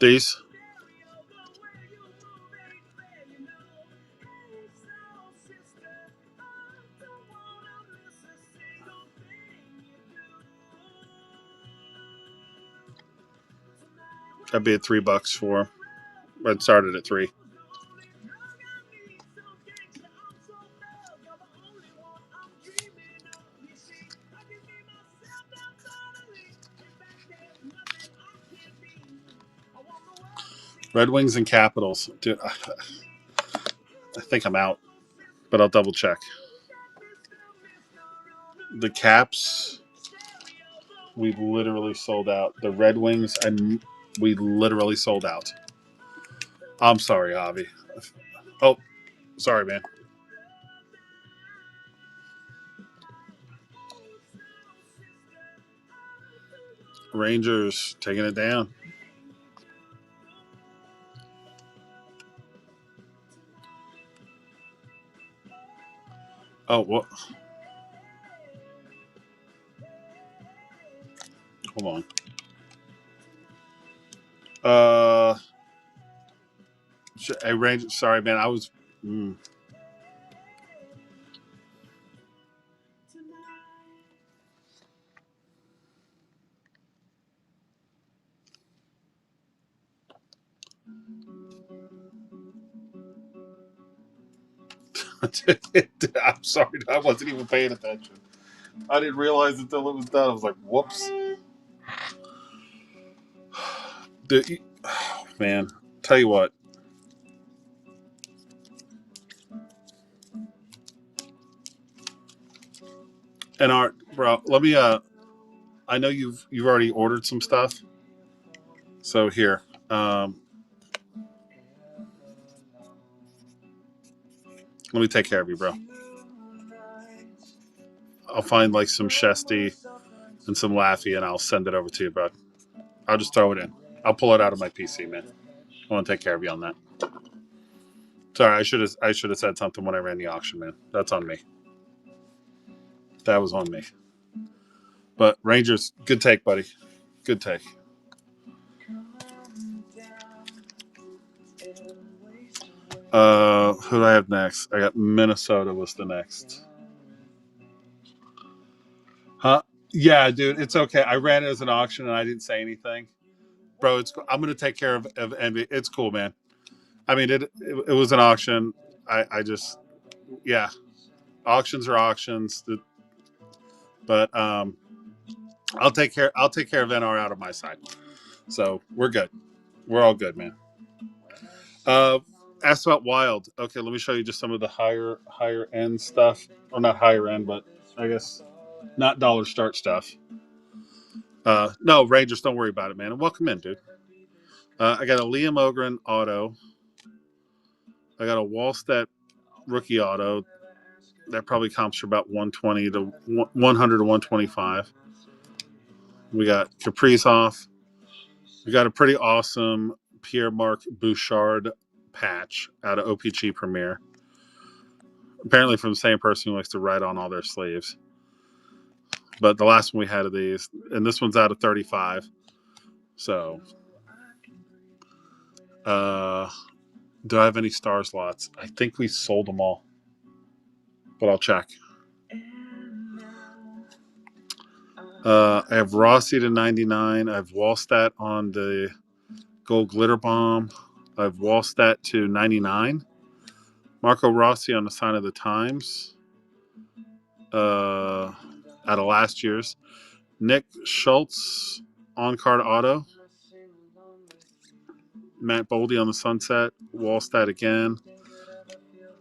A: These. That'd be at $3 for. I'd started at $3. Red Wings and Capitals. Dude, I think I'm out, but I'll double check. The Caps, we literally sold out. The Red Wings, and we literally sold out. I'm sorry, Javi. Oh, sorry, man. Rangers taking it down. Oh, what? Hold on. Hey, Ranger. Sorry, man. I was. I'm sorry. I wasn't even paying attention. I didn't realize until it was done. I was like, whoops. Dude, oh, man, tell you what. And Art, bro, let me. I know you've already ordered some stuff. So here, let me take care of you, bro. I'll find like some Shesty and some Laffy, and I'll send it over to you, bro. I'll just throw it in. I'll pull it out of my PC, man. I want to take care of you on that. Sorry, I should have said something when I ran the auction, man. That's on me. That was on me. But Rangers, good take, buddy. Good take. Who do I have next? I got Minnesota was the next. Huh? Yeah, dude, it's okay. I ran it as an auction and I didn't say anything, bro. It's cool. I'm gonna take care of NBA. It's cool, man. I mean, it was an auction. I just yeah, auctions are auctions. But I'll take care of NR out of my side. So we're good. We're all good, man. Asphalt Wild. Okay, let me show you just some of the higher end stuff. Or not higher end, but I guess not dollar start stuff. No, Rangers, don't worry about it, man. And welcome in, dude. I got a Liam Ogren auto. I got a Wallstat rookie auto. That probably comps for about 120 to 100 to 125. We got Kaprizov. We got a pretty awesome Pierre-Marc Bouchard patch out of OPG Premier. Apparently from the same person who likes to write on all their sleeves. But the last one we had of these, and this one's out of 35. So, do I have any star slots? I think we sold them all. But I'll check. I have Rossi to 99. I have Wallstat on the Gold Glitter Bomb. I have Wallstat to 99. Marco Rossi on the Sign of the Times. Out of last year's. Nick Schultz on card auto. Matt Boldy on the Sunset. Wallstat again.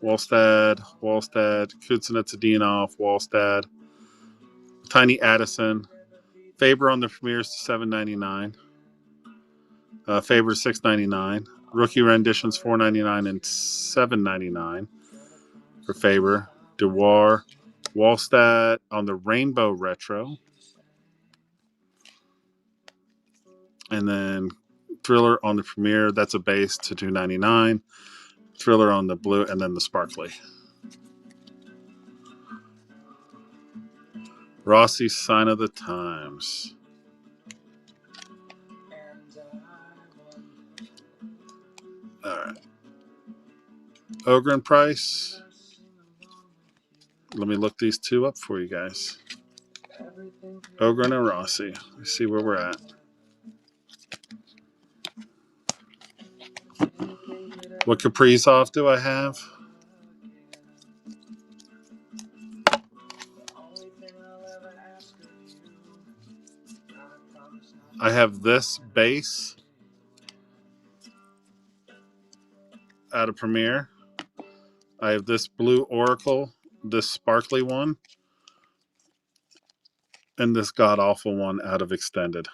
A: Wallstad. Kuznetsov, Wallstad. Tiny Addison. Faber on the Premiers to $7.99. Faber $6.99. Rookie renditions $4.99 and $7.99 for Faber. Dewar. Wallstat on the Rainbow Retro. And then Thriller on the Premier. That's a base to $2.99. Thriller on the blue, and then the Sparkly. Rossi's Sign of the Times. All right. Ogren price. Let me look these two up for you guys. Ogren and Rossi. Let's see where we're at. What Kaprizov do I have? I have this base out of Premier. I have this blue Oracle, this sparkly one, and this god-awful one out of Extended.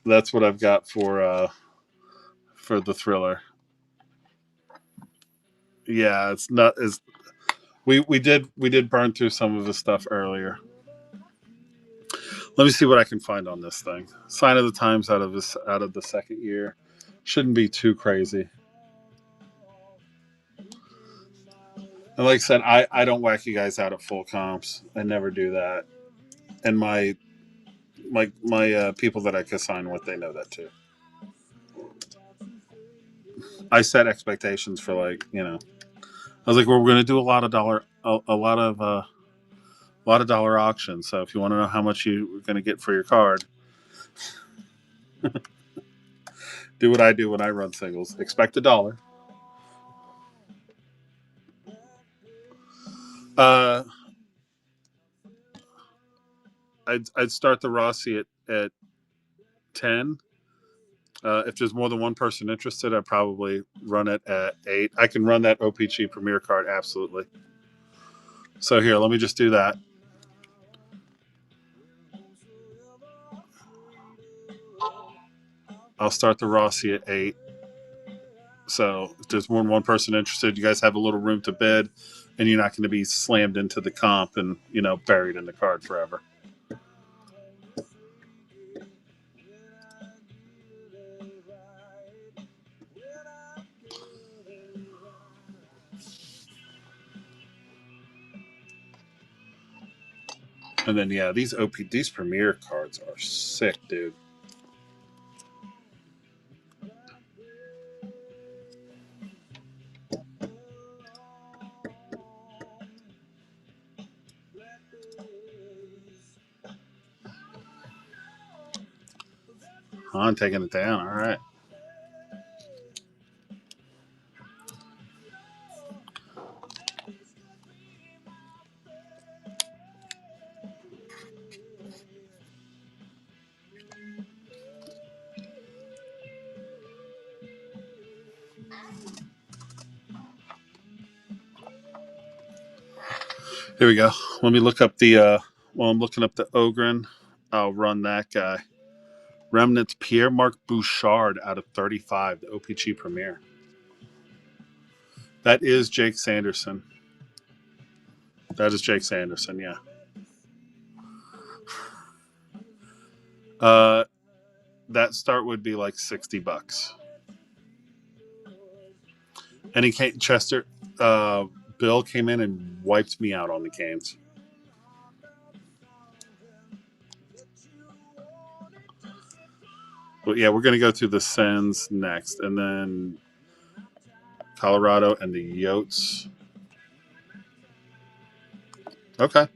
A: That's what I've got for the Thriller. Yeah, it's not as we did burn through some of the stuff earlier. Let me see what I can find on this thing. Sign of the Times out of the second year. Shouldn't be too crazy. And like I said, I don't whack you guys out at full comps. I never do that. And my people that I consign with, they know that too. I set expectations for I was like, well, we're going to do a lot of dollar auctions. So if you want to know how much you're going to get for your card, do what I do when I run singles. Expect $1. Uh, I'd start the Rossi at 10. If there's more than one person interested, I'd probably run it at 8. I can run that OPG Premier card, absolutely. So here, let me just do that. I'll start the Rossi at 8. So if there's more than one person interested, you guys have a little room to bid, and you're not going to be slammed into the comp and, buried in the card forever. And then, yeah, these Premier cards are sick, dude. I'm taking it down. All right. Here we go. Let me look up while I'm looking up the Ogren, I'll run that guy. Remnants Pierre-Marc Bouchard out of 35, the OPG Premier. That is Jake Sanderson. That is Jake Sanderson, yeah. That start would be like $60. And he came, Chester, Bill came in and wiped me out on the Canes. But yeah, we're going to go through the Sens next, and then Colorado and the Yotes. Okay.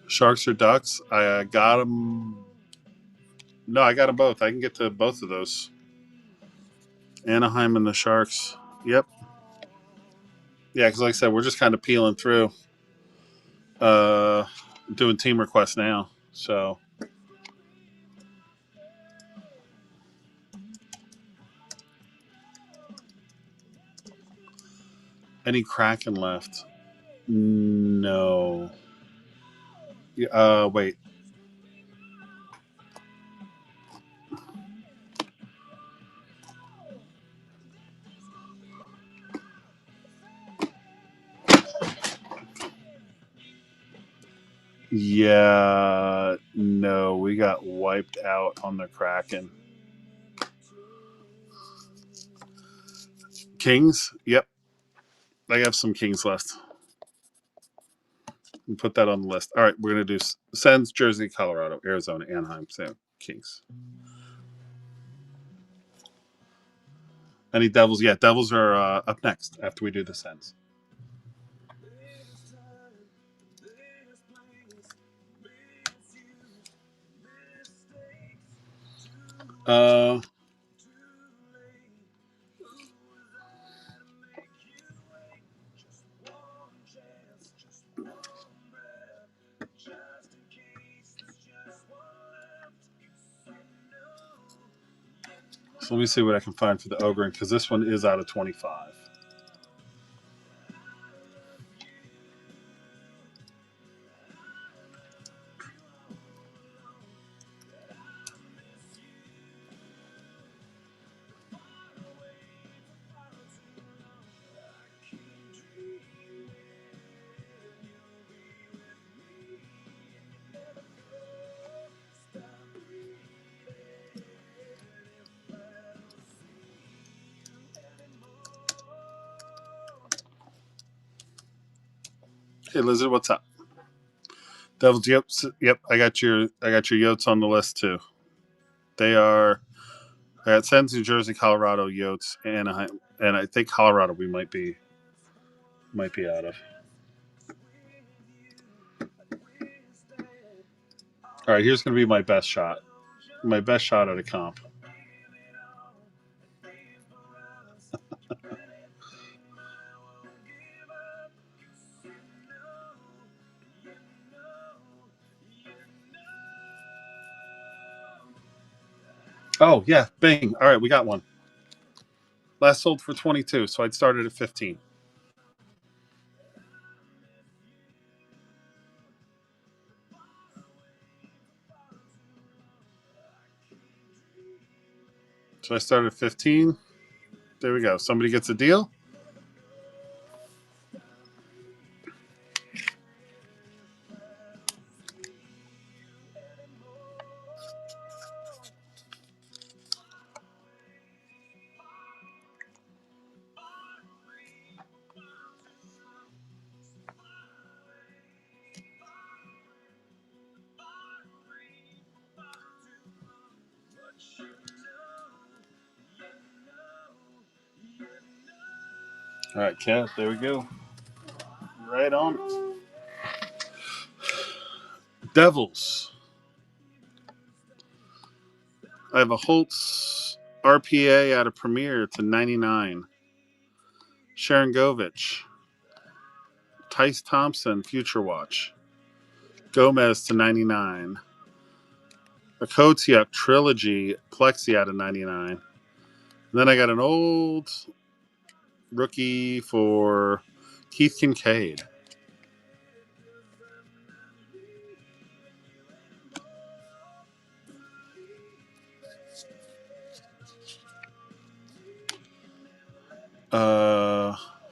A: Sharks or Ducks? I got them. No, I got them both. I can get to both of those. Anaheim and the Sharks. Yep. Yeah, because like I said, we're just kind of peeling through, doing team requests now. So, any Kraken left? No. Wait. Yeah, no, we got wiped out on the Kraken. Kings? Yep. I have some Kings left. We'll put that on the list. All right, we're going to do Sens, Jersey, Colorado, Arizona, Anaheim, so Kings. Any Devils? Yeah, Devils are up next after we do the Sens. So let me see what I can find for the Ogren, because this one is out of 25. Hey, Lizard, what's up? Devils, yep. I got your Yotes on the list too. They are at Sens, New Jersey, Colorado, Yotes, Anaheim, and I think Colorado we might be out of. All right, here's going to be my best shot. My best shot at a comp. Oh, yeah, bing. All right, we got one. Last sold for 22, so I'd started at 15. So I started at 15. There we go. Somebody gets a deal. All right, Cat, there we go. Right on it. Devils. I have a Holtz RPA out of Premier to 99. Sharon Govich. Tice Thompson, Future Watch. Gomez to 99. A Kotiuk Trilogy Plexi out of 99. And then I got an old rookie for Keith Kincaid.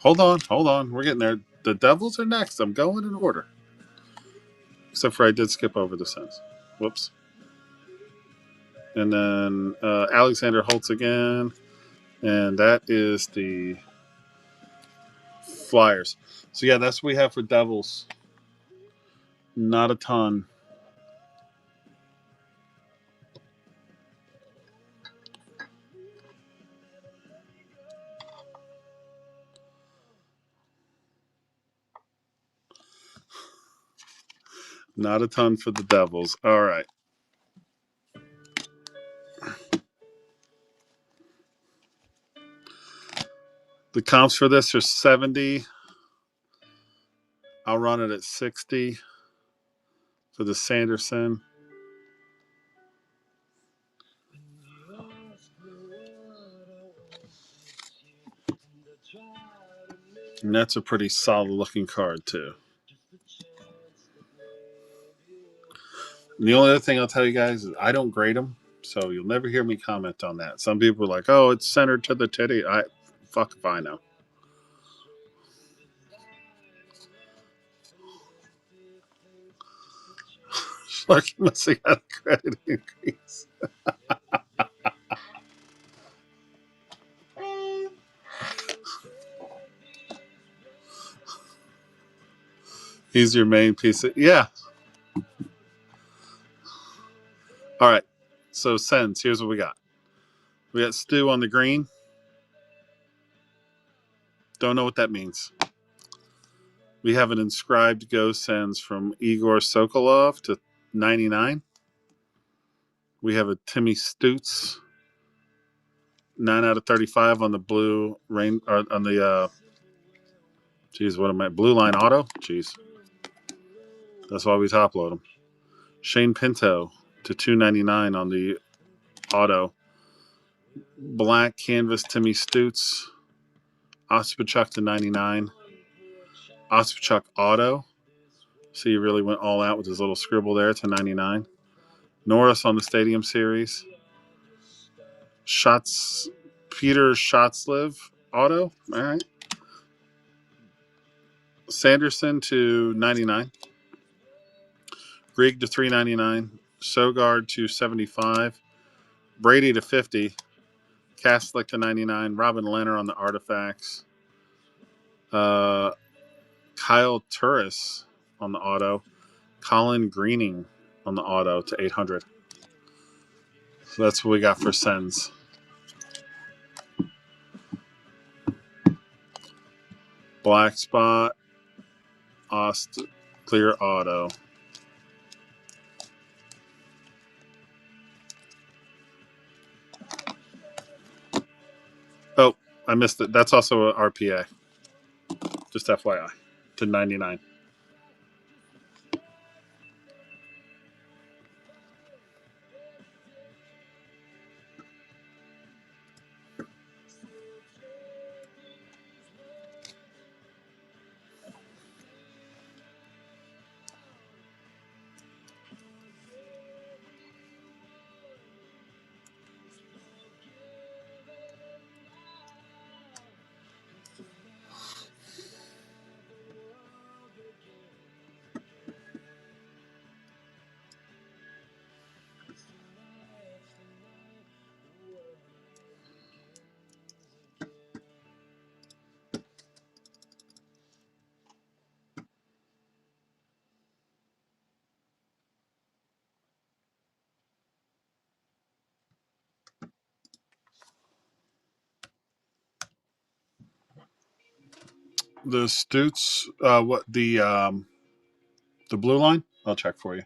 A: Hold on. We're getting there. The Devils are next. I'm going in order. Except for I did skip over the Sens. Whoops. And then Alexander Holtz again. And that is the Flyers. So, yeah, that's what we have for Devils. Not a ton. Not a ton for the Devils. All right. The comps for this are 70. I'll run it at 60 for the Sanderson. And that's a pretty solid looking card, too. And the only other thing I'll tell you guys is I don't grade them, so you'll never hear me comment on that. Some people are like, oh, it's centered to the titty. Fuck if I know. Slarky must have got a credit increase. He's your main piece of... Yeah. All right. So, Sens, here's what we got. We got Stu on the green. Don't know what that means. We have an inscribed Go Sens from Igor Sokolov to 99. We have a Timmy Stutz 9 out of 35 on the blue rain, or on the blue line auto? Jeez. That's why we top load them. Shane Pinto to 299 on the auto. Black canvas Timmy Stutz. Ospachuk to 99. Ospachuk auto. So he really went all out with his little scribble there to 99. Norris on the Stadium Series. Peter Shotsliv auto. All right. Sanderson to 99. Grigg to 399. Sogard to 75. Brady to 50. Kastlick to 99. Robin Leonard on the Artifacts. Kyle Turris on the auto. Colin Greening on the auto to 800. So that's what we got for sends. Black spot, clear auto. Oh, I missed it. That's also a RPA. Just FYI. To 99. The Stutes, what the blue line? I'll check for you.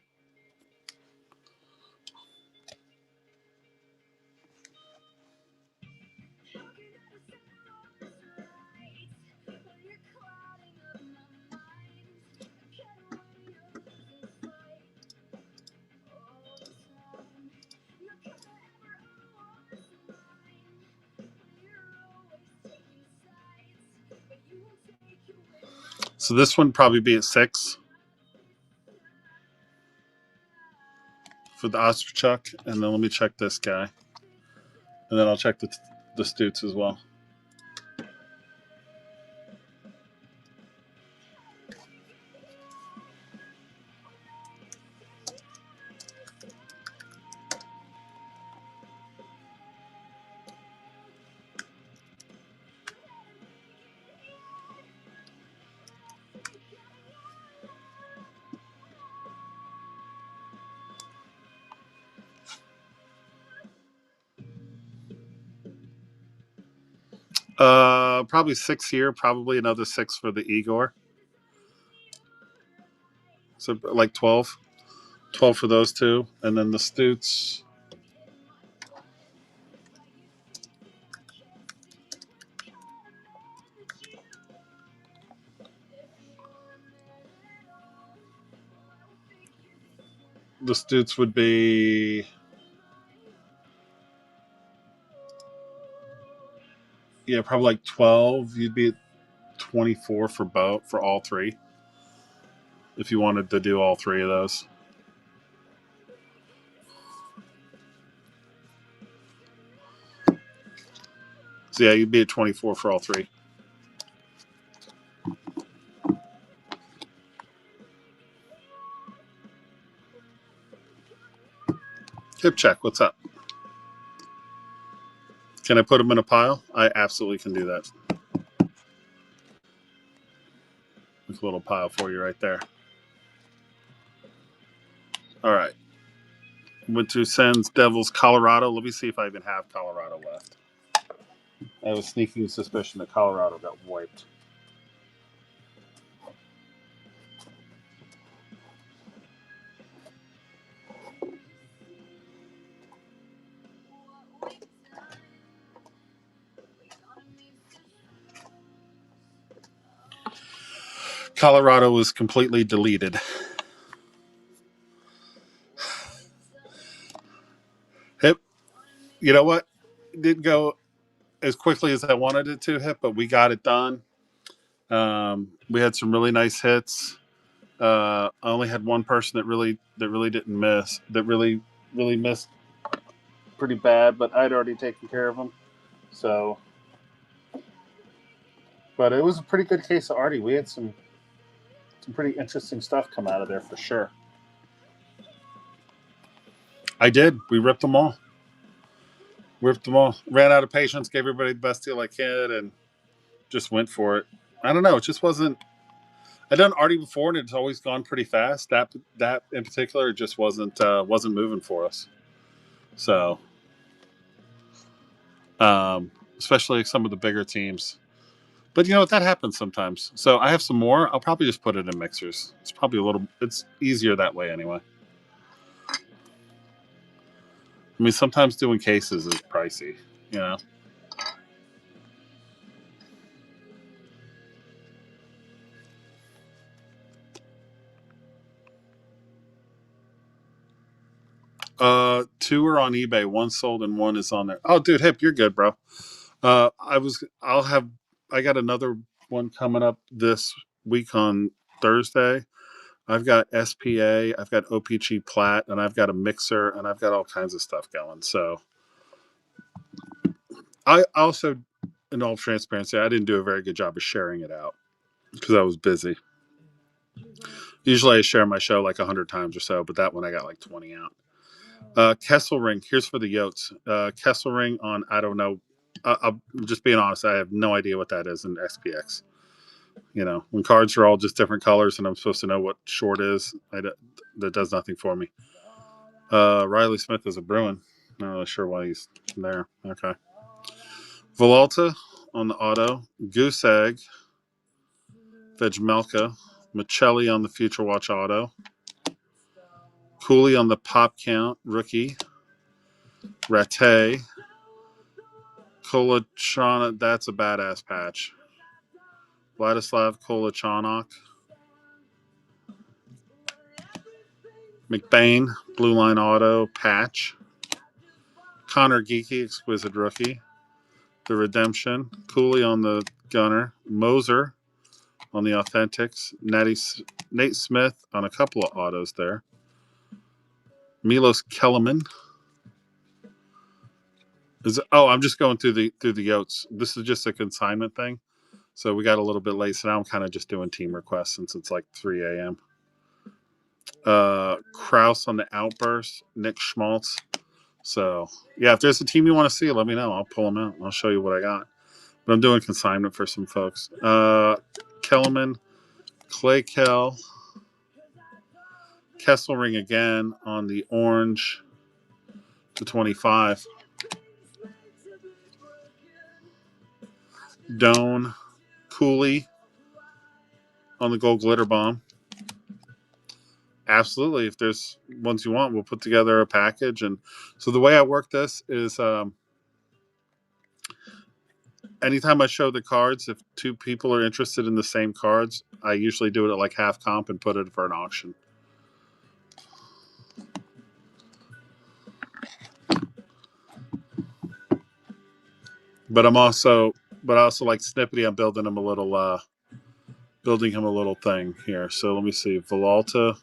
A: So this one probably be at 6 for the Ostrachuk, and then let me check this guy, and then I'll check the Stutes as well. Probably 6 here, probably another 6 for the Igor. So like 12 for those two, and then the Stutes. The Stutes would be, yeah, probably like 12. You'd be at 24 for all three, if you wanted to do all three of those. So yeah, you'd be at 24 for all three. Hip check, what's up? Can I put them in a pile? I absolutely can do that. There's a little pile for you right there. All right. Went to Sens Devils Colorado. Let me see if I even have Colorado left. I have a sneaking suspicion that Colorado got wiped. Colorado was completely deleted. Hip, you know what? It didn't go as quickly as I wanted it to, Hip, but we got it done. We had some really nice hits. I only had one person that really didn't miss. That really missed pretty bad, but I'd already taken care of them. So, but it was a pretty good case of Artie. We had some pretty interesting stuff come out of there for sure. I did. We ripped them all. Ran out of patience. Gave everybody the best deal I could, and just went for it. I don't know. It just wasn't. I've done Artie before, and it's always gone pretty fast. That in particular just wasn't moving for us. So especially some of the bigger teams. But you know what? That happens sometimes. So I have some more. I'll probably just put it in mixers. It's probably a little. It's easier that way anyway. I mean, sometimes doing cases is pricey. You know. Two are on eBay. One sold and one is on there. Oh, dude, Hip, you're good, bro. I'll have. I got another one coming up this week on Thursday. I've got SPA, I've got OPG Plat, and I've got a mixer, and I've got all kinds of stuff going. So I also, in all transparency, I didn't do a very good job of sharing it out because I was busy. Usually I share my show like 100 times or so, but that one I got like 20 out. Kessel Ring, here's for the Yotes. Kessel Ring on, I don't know. I'm just being honest, I have no idea what that is in SPX. You know, when cards are all just different colors and I'm supposed to know what short is, that does nothing for me. Riley Smith is a Bruin. Not really sure why he's there. Okay. Volta on the auto. Goose Egg. Vegmelka. Michelli on the Future Watch auto. Cooley on the Pop Count rookie. Rattay. Kolachana, that's a badass patch. Vladislav Kolachanok. McBain, Blue Line Auto, patch. Connor Geeky, exquisite rookie. The Redemption. Cooley on the Gunner. Moser on the Authentics. Nate Smith on a couple of autos there. Milos Kellerman. I'm just going through the Yotes. This is just a consignment thing. So we got a little bit late, so now I'm kind of just doing team requests since it's like 3 a.m. Kraus on the Outburst. Nick Schmaltz. So, yeah, if there's a team you want to see, let me know. I'll pull them out. I'll show you what I got. But I'm doing consignment for some folks. Kellerman, Clay Kell, Kesselring again on the orange to 25. Doan, Cooley on the gold glitter bomb. Absolutely. If there's ones you want, we'll put together a package. And so the way I work this is anytime I show the cards, if two people are interested in the same cards, I usually do it at like half comp and put it for an auction. But I also like Snippety. I'm building him a little thing here. So let me see. Villalta.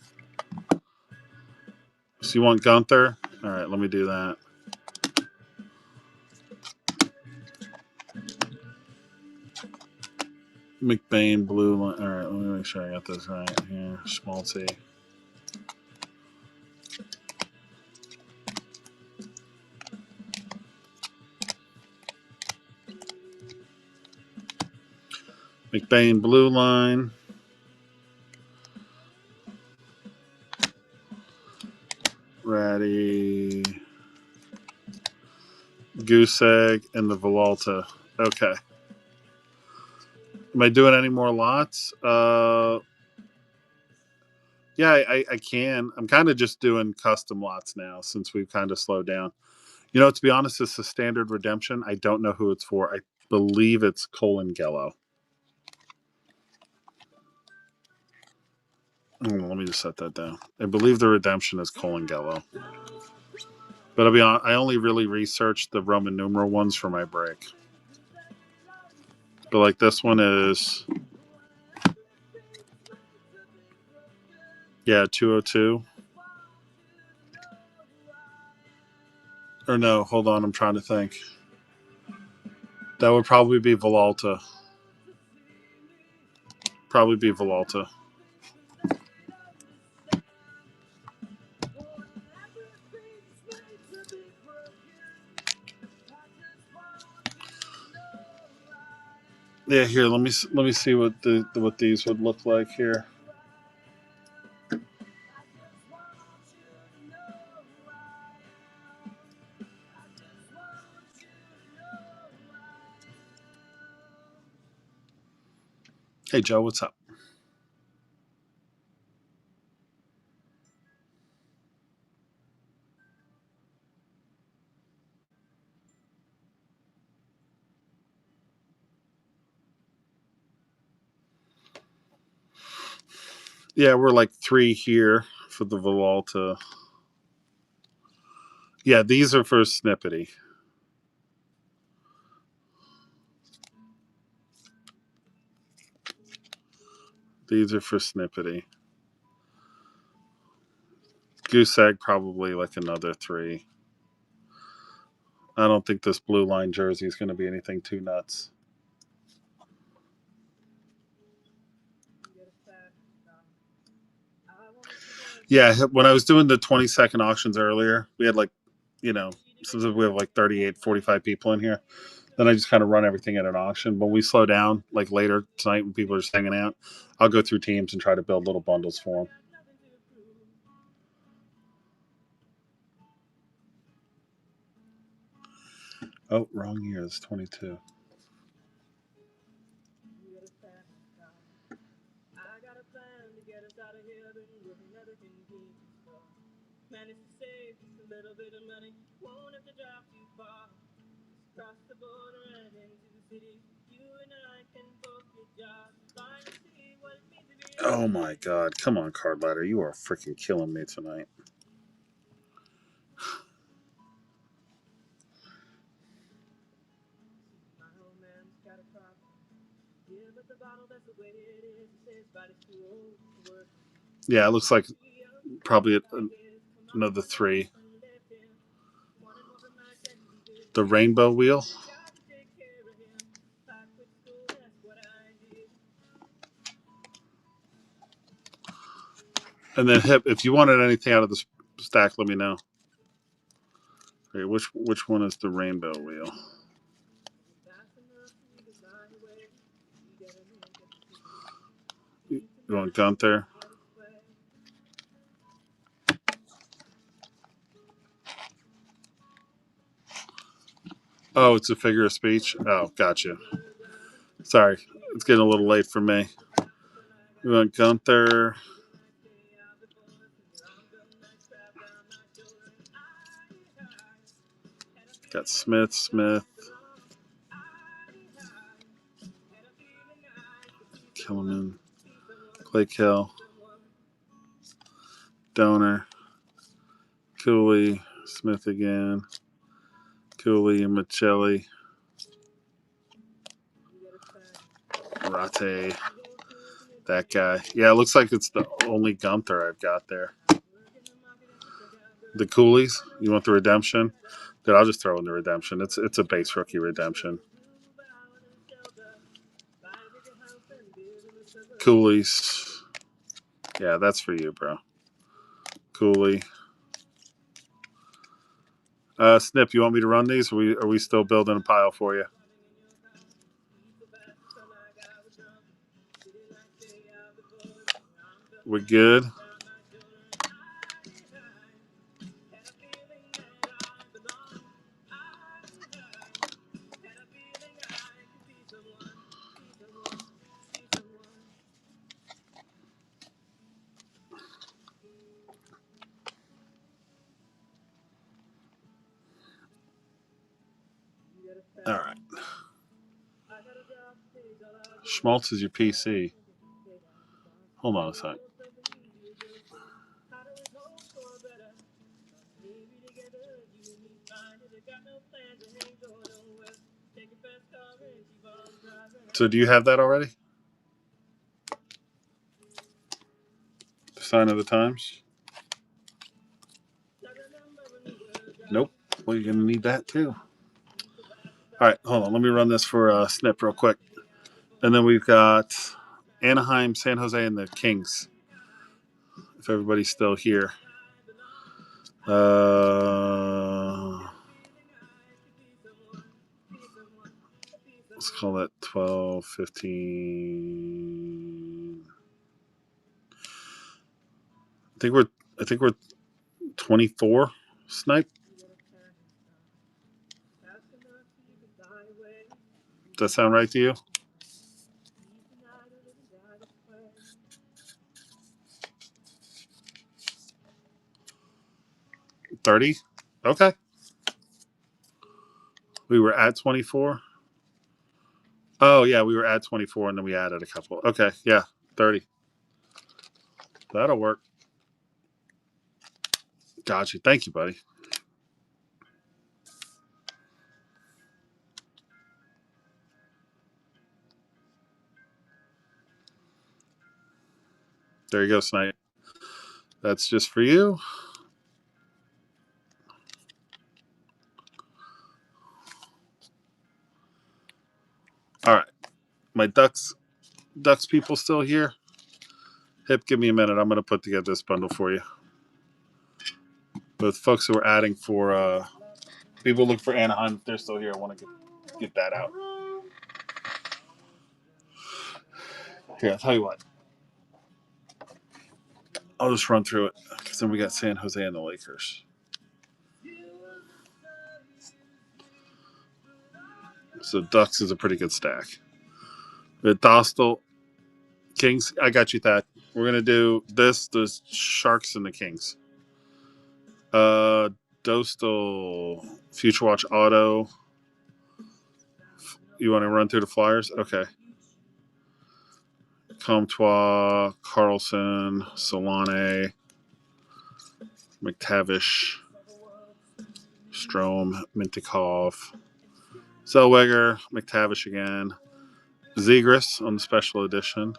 A: So you want Gunther? All right, let me do that. McBain, blue line. All right, let me make sure I got this right here. Small T. McBain, blue line. Ratty. Goose Egg, and the Villalta. Okay. Am I doing any more lots? Yeah, I can. I'm kind of just doing custom lots now since we've kind of slowed down. You know, to be honest, it's a standard redemption. I don't know who it's for. I believe it's Colin Gello. Let me just set that down. I believe the redemption is Colin Gello. But I'll be honest, I only really researched the Roman numeral ones for my break. But like this one is, yeah, 202. Or no, hold on, I'm trying to think. That would probably be Villalta. Probably be Villalta. Yeah, here. Let me see what these would look like here. Hey, Joe, what's up? Yeah, we're like 3 here for the Volta. Yeah, these are for Snippety. These are for Snippety. Goose egg, probably like another 3. I don't think this blue line jersey is going to be anything too nuts. Yeah, when I was doing the 20-second auctions earlier, we had like, sometimes we have like 38, 45 people in here. Then I just kind of run everything at an auction. When we slow down, like later tonight when people are just hanging out, I'll go through teams and try to build little bundles for them. Oh, wrong year. It's 22.
C: Managed to save just a little bit of money. Won't have to drive too far. Just cross the border and into the city. You and I can both get jobs. Trying to see what it means to be.
A: Oh my God. Come on, Card Ladder. You are freaking killing me tonight.
C: My old man's got a crop. Yeah, but the bottle, that's the way it is. He says body's too old to work.
A: Yeah, it looks like probably another 3. The rainbow wheel. And then Hip, if you wanted anything out of the stack, let me know. Okay, which one is the rainbow wheel? You want Gunther? Oh, it's a figure of speech? Oh, gotcha. Sorry, it's getting a little late for me. We want Gunther. Got Smith. Killiman. Clay Kill. Donor. Cooley. Smith again. Cooley and Michelli. Rate. That guy. Yeah, it looks like it's the only Gunther I've got there. The Coolies. You want the redemption? Dude, I'll just throw in the redemption. It's a base rookie redemption. Coolies. Yeah, that's for you, bro. Cooley. Snip, you want me to run these? Are we still building a pile for you? We're good. All right. Schmaltz is your PC. Hold on a sec. So do you have that already? The sign of the times? Nope. Well, you're going to need that too. All right, hold on. Let me run this for Snip real quick. And then we've got Anaheim, San Jose, and the Kings. If everybody's still here. Let's call that 12, 15. I think we're 24 snipe. Does that sound right to you? 30? Okay. We were at 24. Oh, yeah, we were at 24 and then we added a couple. Okay, yeah, 30. That'll work. Got you. Thank you, buddy. There you go, Snipe. That's just for you. All right. My Ducks people still here? Hip, give me a minute. I'm going to put together this bundle for you. But folks who are adding for people look for Anaheim, if they're still here, I want to get that out. Here, I'll tell you what. I'll just run through it because then we got San Jose and the Lakers. So Ducks is a pretty good stack. The Dostal, Kings, I got you, Thad. We're going to do the Sharks and the Kings. Dostal, Future Watch Auto. You want to run through the Flyers? Okay. Comtois, Carlson, Solane, McTavish, Strome, Mintikov, Zellweger, McTavish again, Zegras on the special edition,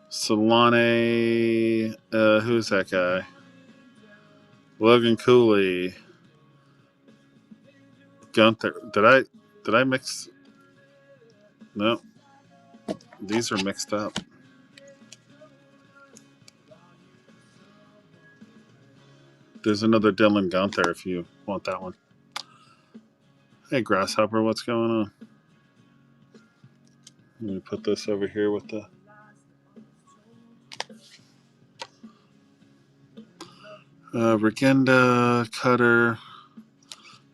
A: Solane, who's that guy? Logan Cooley, Gunther. Did I mix? No, these are mixed up. There's another Dylan Gunther if you want that one. Hey, Grasshopper, what's going on? Let me put this over here with the Regenda, Cutter,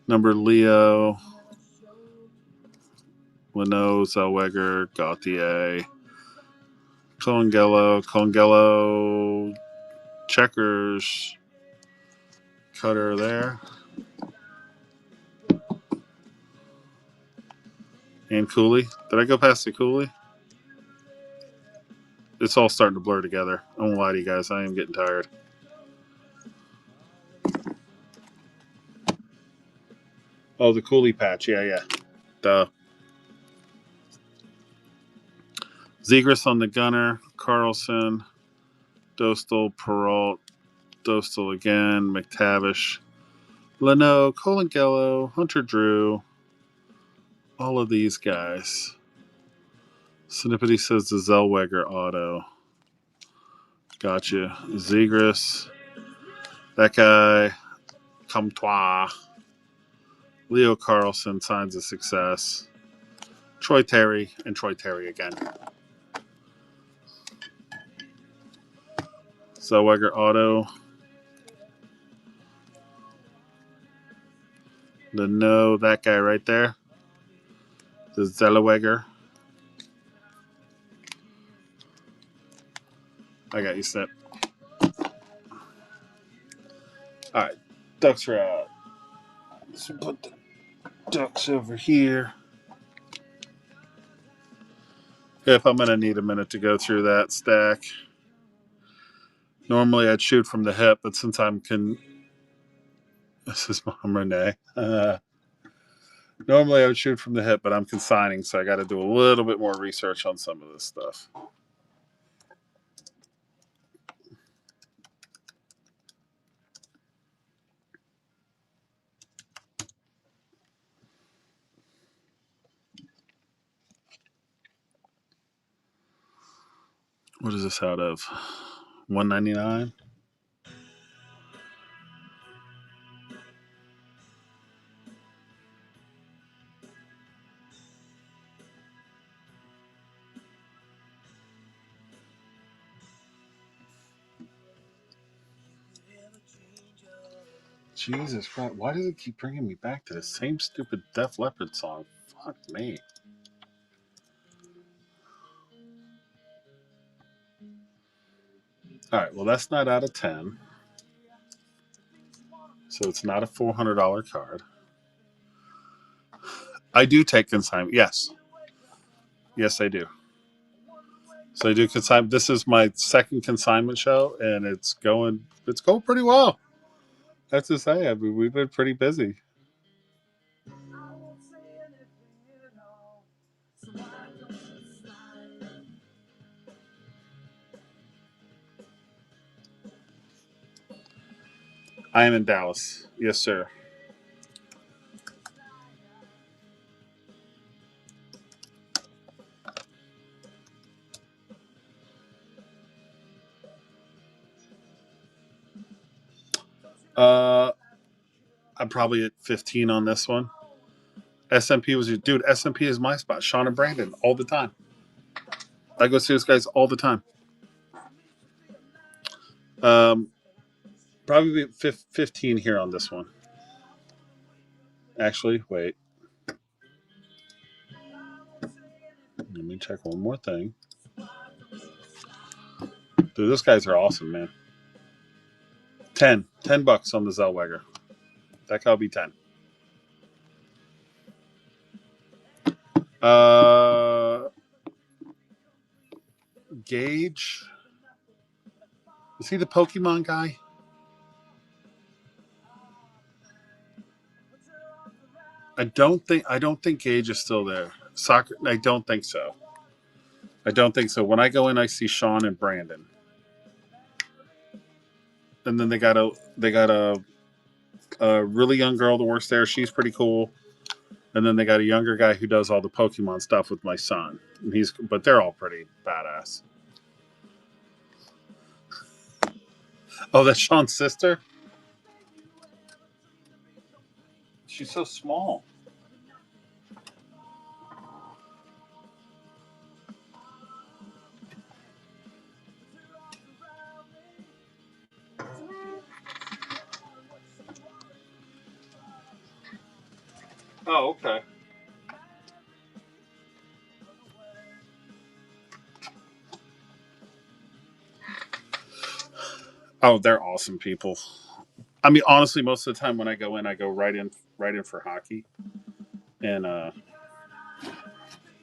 A: number Leo, Leno, Zellweger, Gauthier, Colangelo, Checkers, Cutter there. And Cooley. Did I go past the Cooley? It's all starting to blur together. I won't lie to you guys. I am getting tired. Oh, the Cooley patch. Yeah. Duh. Zegras on the gunner. Carlson. Dostal. Peralt. Dostal again. McTavish. Leno. Colangelo. Hunter Drew. All of these guys. Snippety says the Zellweger auto. Gotcha. Zegras. That guy. Comtois. Leo Carlson, signs of success. Troy Terry, and Troy Terry again. Zellweger auto. The no, that guy right there. The Zellweger. I got you, Snip. All right, Ducks are out. So put the Ducks over here. If I'm going to need a minute to go through that stack. Normally I'd shoot from the hip, but since this is Mom Renee. Normally I would shoot from the hip, but I'm consigning, so I got to do a little bit more research on some of this stuff. What is this out of? $199. Jesus Christ! Why does it keep bringing me back to the same stupid Def Leppard song? Fuck me. All right. Well, that's not out of 10. So it's not a $400 card. I do take consignment. Yes. Yes, I do. So I do consignment. This is my second consignment show, and it's going pretty well. I have to say, I mean, we've been pretty busy.
C: I won't say anything at all. So why don't you slide?
A: I am in Dallas. Yes, sir. I'm probably at 15 on this one. SMP was your dude. SMP is my spot. Sean and Brandon all the time. I go see those guys all the time. Probably 15 here on this one. Actually, wait. Let me check one more thing. Dude, those guys are awesome, man. 10 bucks on the Zellweger. That could be 10. Gage. Is he the Pokemon guy? I don't think Gage is still there. Soccer. I don't think so. When I go in, I see Sean and Brandon, and then they got a really young girl that works there. She's pretty cool. And then they got a younger guy who does all the Pokemon stuff with my son. But they're all pretty badass. Oh, that's Sean's sister? She's so small. Oh, okay. Oh, they're awesome people. I mean, honestly, most of the time when I go in, I go right in for hockey, and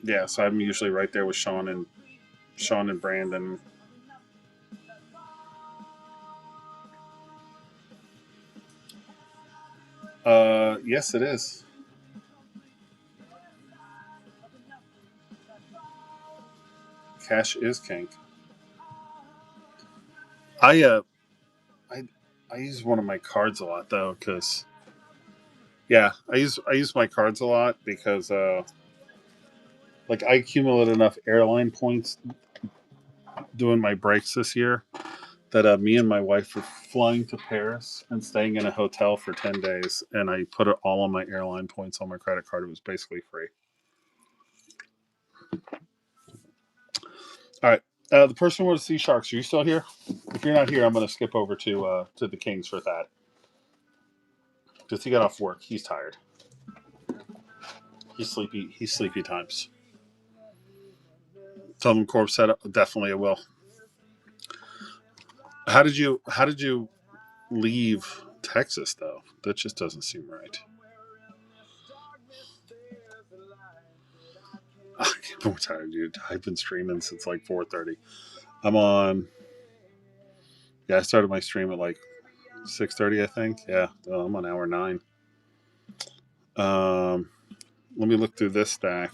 A: yeah, so I'm usually right there with Sean and Brandon. Yes, it is. Cash is king. I use one of my cards a lot though, because yeah, I use my cards a lot because like I accumulated enough airline points doing my breaks this year that me and my wife were flying to Paris and staying in a hotel for 10 days, and I put it all on my airline points on my credit card. It was basically free. All right. The person who wants to see sharks, are you still here? If you're not here, I'm going to skip over to the Kings for that. Because he got off work. He's tired. He's sleepy. He's sleepy times. Tell them Corp set up. Definitely, I will. How did you leave Texas though? That just doesn't seem right. I'm tired, dude. I've been streaming since like 4:30. I'm on. Yeah, I started my stream at like 6:30, I think. Yeah, I'm on hour 9. Let me look through this stack.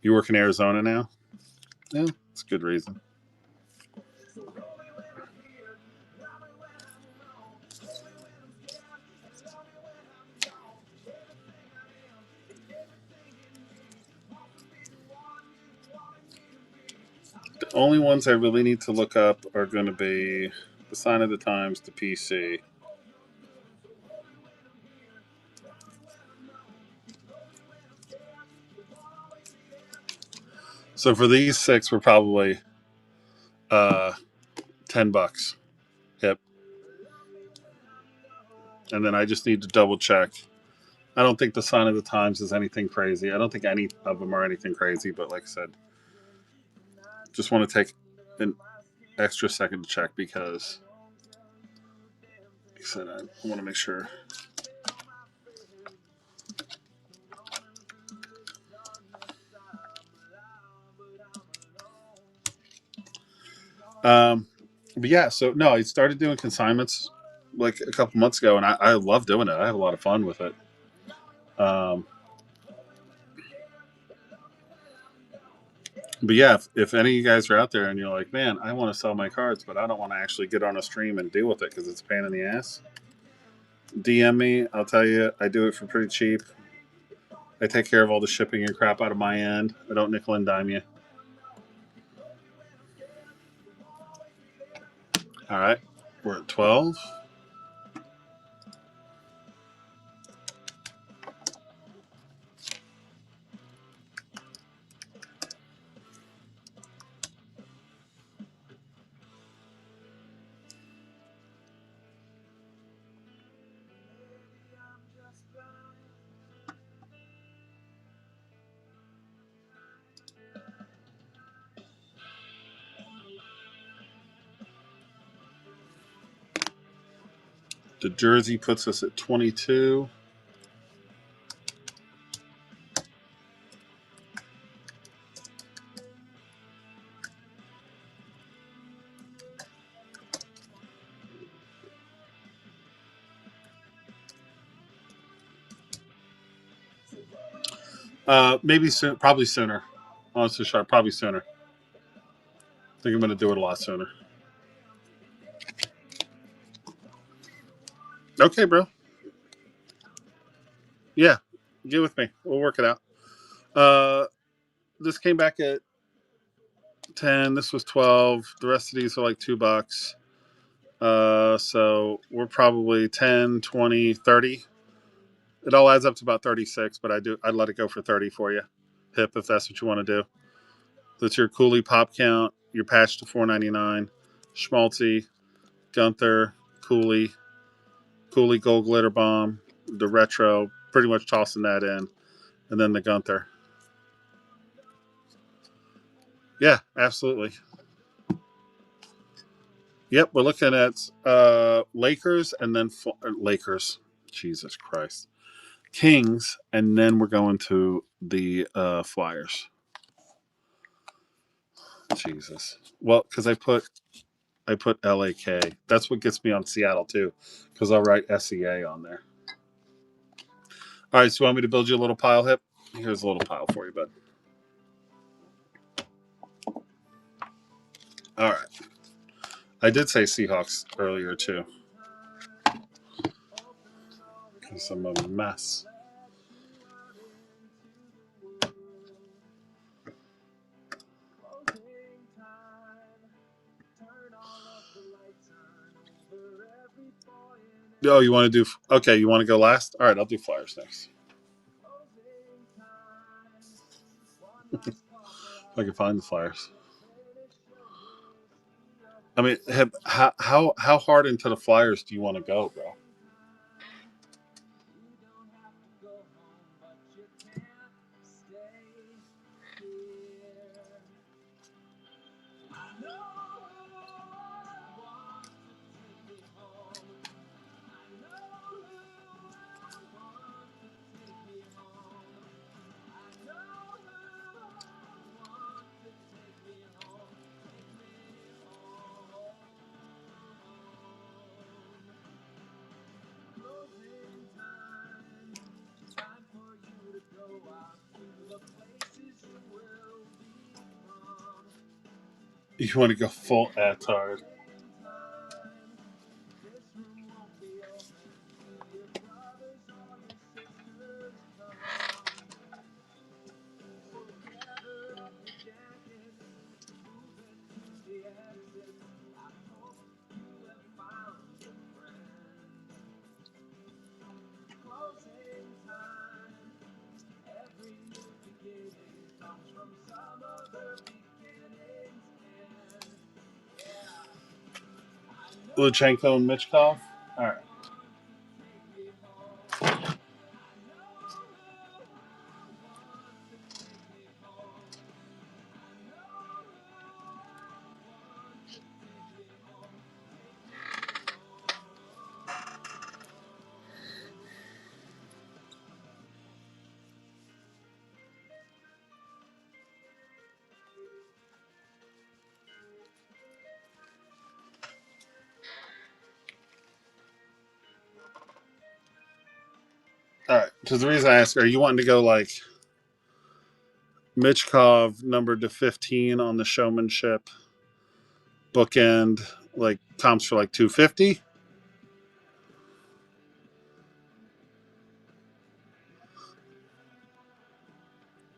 A: You work in Arizona now? Yeah, it's a good reason. The only ones I really need to look up are going to be the Sign of the Times, the PC. So for these 6, we're probably $10. Yep. And then I just need to double check. I don't think the Sign of the Times is anything crazy. I don't think any of them are anything crazy, but like I said, just want to take an extra second to check because I said, I want to make sure. But yeah, so no, I started doing consignments like a couple months ago, and I love doing it. I have a lot of fun with it. But yeah, if any of you guys are out there and you're like, man, I want to sell my cards, but I don't want to actually get on a stream and deal with it because it's a pain in the ass, DM me. I'll tell you, I do it for pretty cheap. I take care of all the shipping and crap out of my end. I don't nickel and dime you. All right, we're at 12. The jersey puts us at 22. Maybe soon, probably sooner. Honestly, sharp, probably sooner. I think I'm going to do it a lot sooner. Okay, bro. Yeah, get with me. We'll work it out. This came back at 10. This was 12. The rest of these are like $2. So we're probably 10, 20, 30. It all adds up to about 36, but I'd let it go for 30 for you. Hip, if that's what you want to do. That's your Cooley pop count, your patch to $4.99, Schmaltzy, Gunther, Cooley Gold Glitter Bomb, the retro, pretty much tossing that in, and then the Gunther. Yeah, absolutely. Yep, we're looking at Lakers and then Lakers. Jesus Christ. Kings, and then we're going to the Flyers. Jesus. Well, because I put LAK. That's what gets me on Seattle too, because I'll write SEA on there. All right, so you want me to build you a little pile, Hip? Here's a little pile for you, bud. All right. I did say Seahawks earlier too, because I'm a mess. Oh, you want to do? Okay, you want to go last? All right, I'll do Flyers next. If I can find the Flyers. I mean, how hard into the Flyers do you want to go, bro? You want to go full Attard. Luchenko and Michkov? All right. Because the reason I ask, are you wanting to go like Michkov numbered to 15 on the showmanship bookend, like comps for like 250?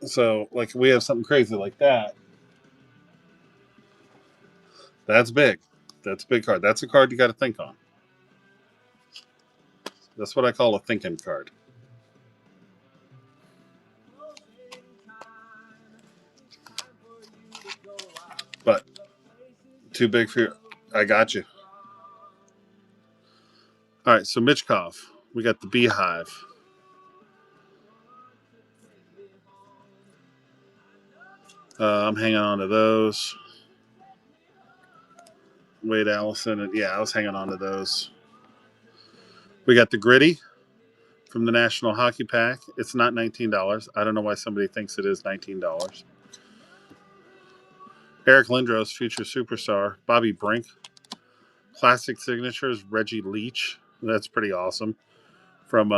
A: So like we have something crazy like that. That's big. That's a big card. That's a card you got to think on. That's what I call a thinking card. But too big for you. I got you. All right, so Michkov. We got the Beehive. I'm hanging on to those. Wade Allison. And yeah, I was hanging on to those. We got the Gritty from the National Hockey Pack. It's not $19. I don't know why somebody thinks it is $19. Eric Lindros, future superstar. Bobby Brink. Classic signatures. Reggie Leach. That's pretty awesome. From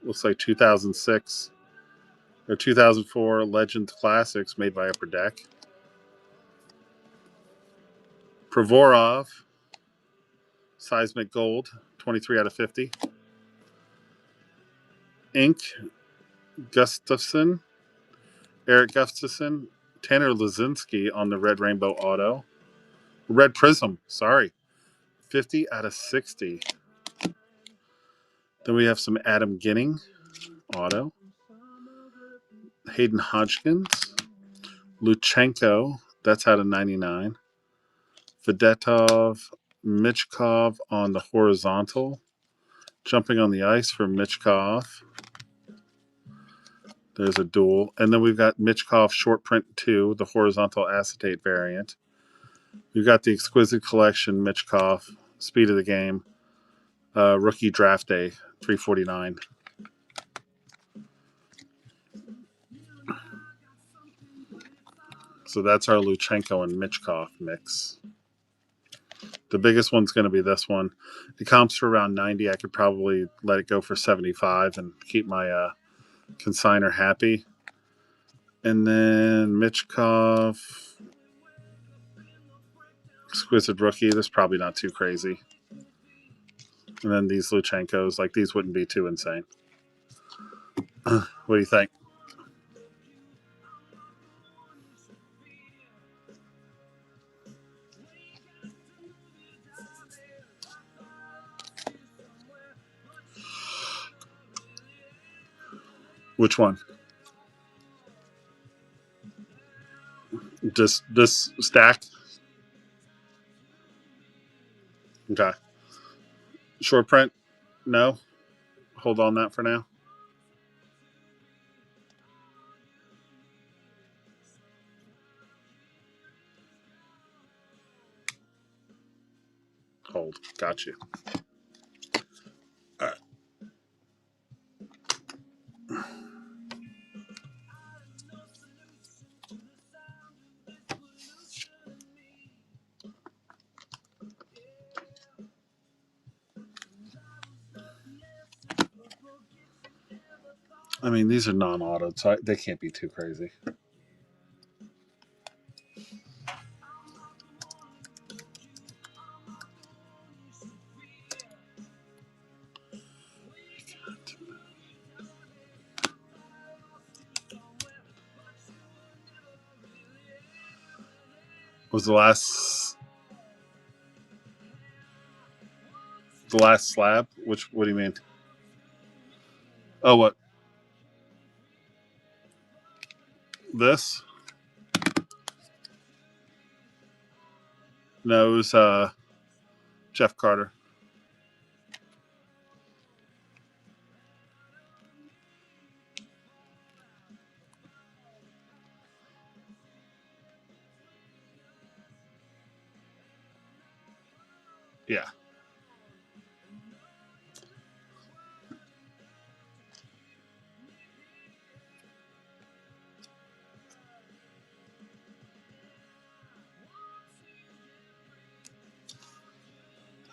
A: looks like 2006 or 2004 Legends Classics made by Upper Deck. Provorov, Seismic Gold, 23 out of 50. Ink, Gustafson, Eric Gustafson, Tanner Lazinski on the Red Rainbow Auto. Red Prism, 50 out of 60. Then we have some Adam Ginning Auto. Hayden Hodgkins, Luchenko, that's out of 99. Fedotov, Michkov on the horizontal. Jumping on the ice for Michkov. There's a duel. And then we've got Michkov Short Print 2, the horizontal acetate variant. We've got the Exquisite Collection Michkov, Speed of the Game, Rookie Draft Day, 349. So that's our Luchenko and Michkov mix. The biggest one's going to be this one. It comps for around 90. I could probably let it go for 75 and keep my consigner happy. And then Michkov, Exquisite Rookie. This is probably not too crazy. And then these Luchenkos, like these wouldn't be too insane. What do you think? Which one? Just this stack? Okay. Short print? No. Hold on that for now. Hold. Got you. All right. I mean, these are non-autoed, so they can't be too crazy. Was the last slab? What do you mean? Oh, what? This? No, it was Jeff Carter. Yeah.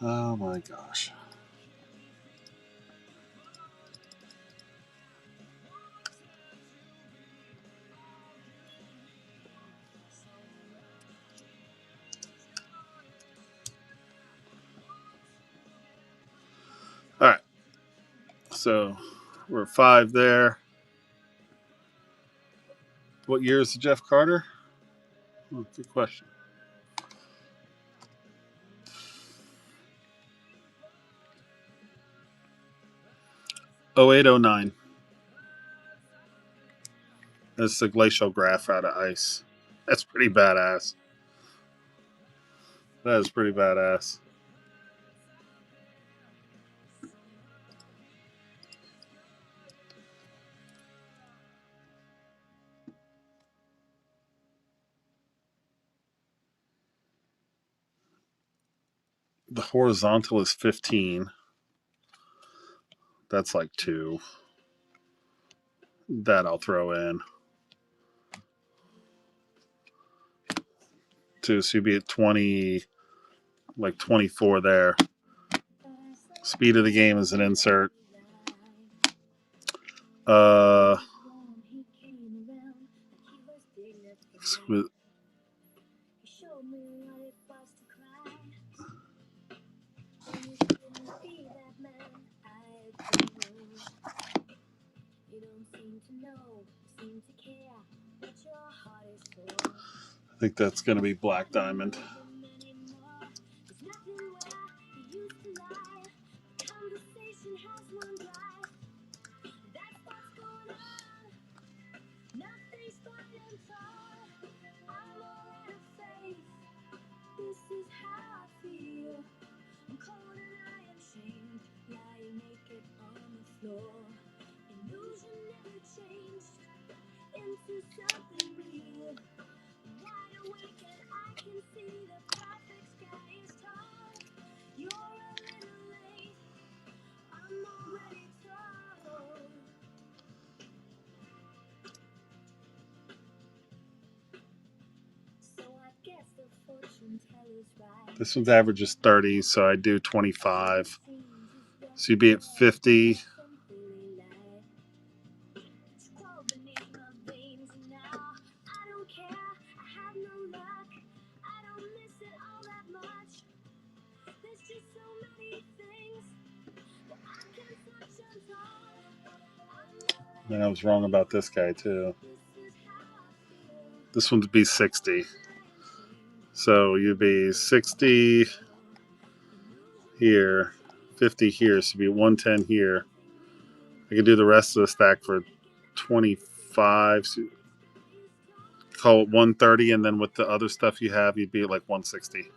A: Oh my gosh. So we're 5 there. What year is Jeff Carter? Oh, good question. 0809. That's the glacial graph out of ice. That's pretty badass. That is pretty badass. The horizontal is 15. That's like 2. That I'll throw in. 2, so you'd be at 20, like 24 there. Speed of the game is an insert. I think that's going to be Black Diamond. This one's average is 30, so I do 25. So you'd be at 50. And I was wrong about this guy too. This one'd be 60. So you'd be 60 here, 50 here, so you'd be 110 here. I could do the rest of the stack for 25. So call it 130, and then with the other stuff you have, you'd be like 160.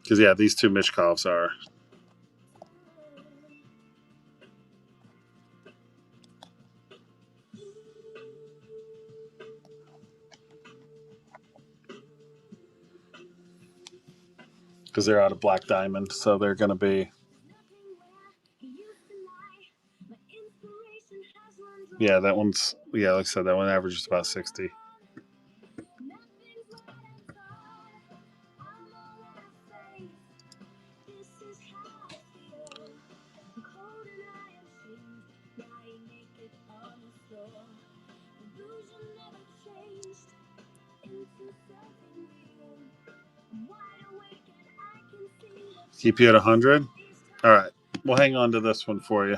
A: Because, yeah, these two Mishkovs are. Because they're out of Black Diamond, so they're going to be. Yeah, that one's. Yeah, like I said, that one averages about 60. Keep you at 100? All right. We'll hang on to this one for you.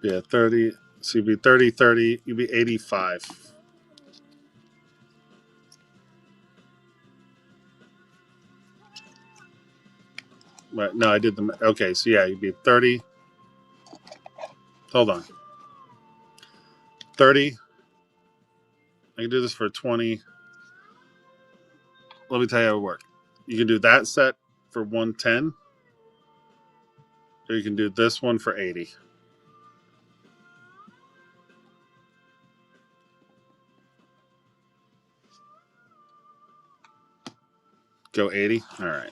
A: Yeah, 30. So you'd be 30, 30. You'd be 85. Right. No, I did the. Okay, so yeah, you'd be 30. Hold on. 30. I can do this for 20. Let me tell you how it works. You can do that set for 110, or you can do this one for 80. Go 80? All right.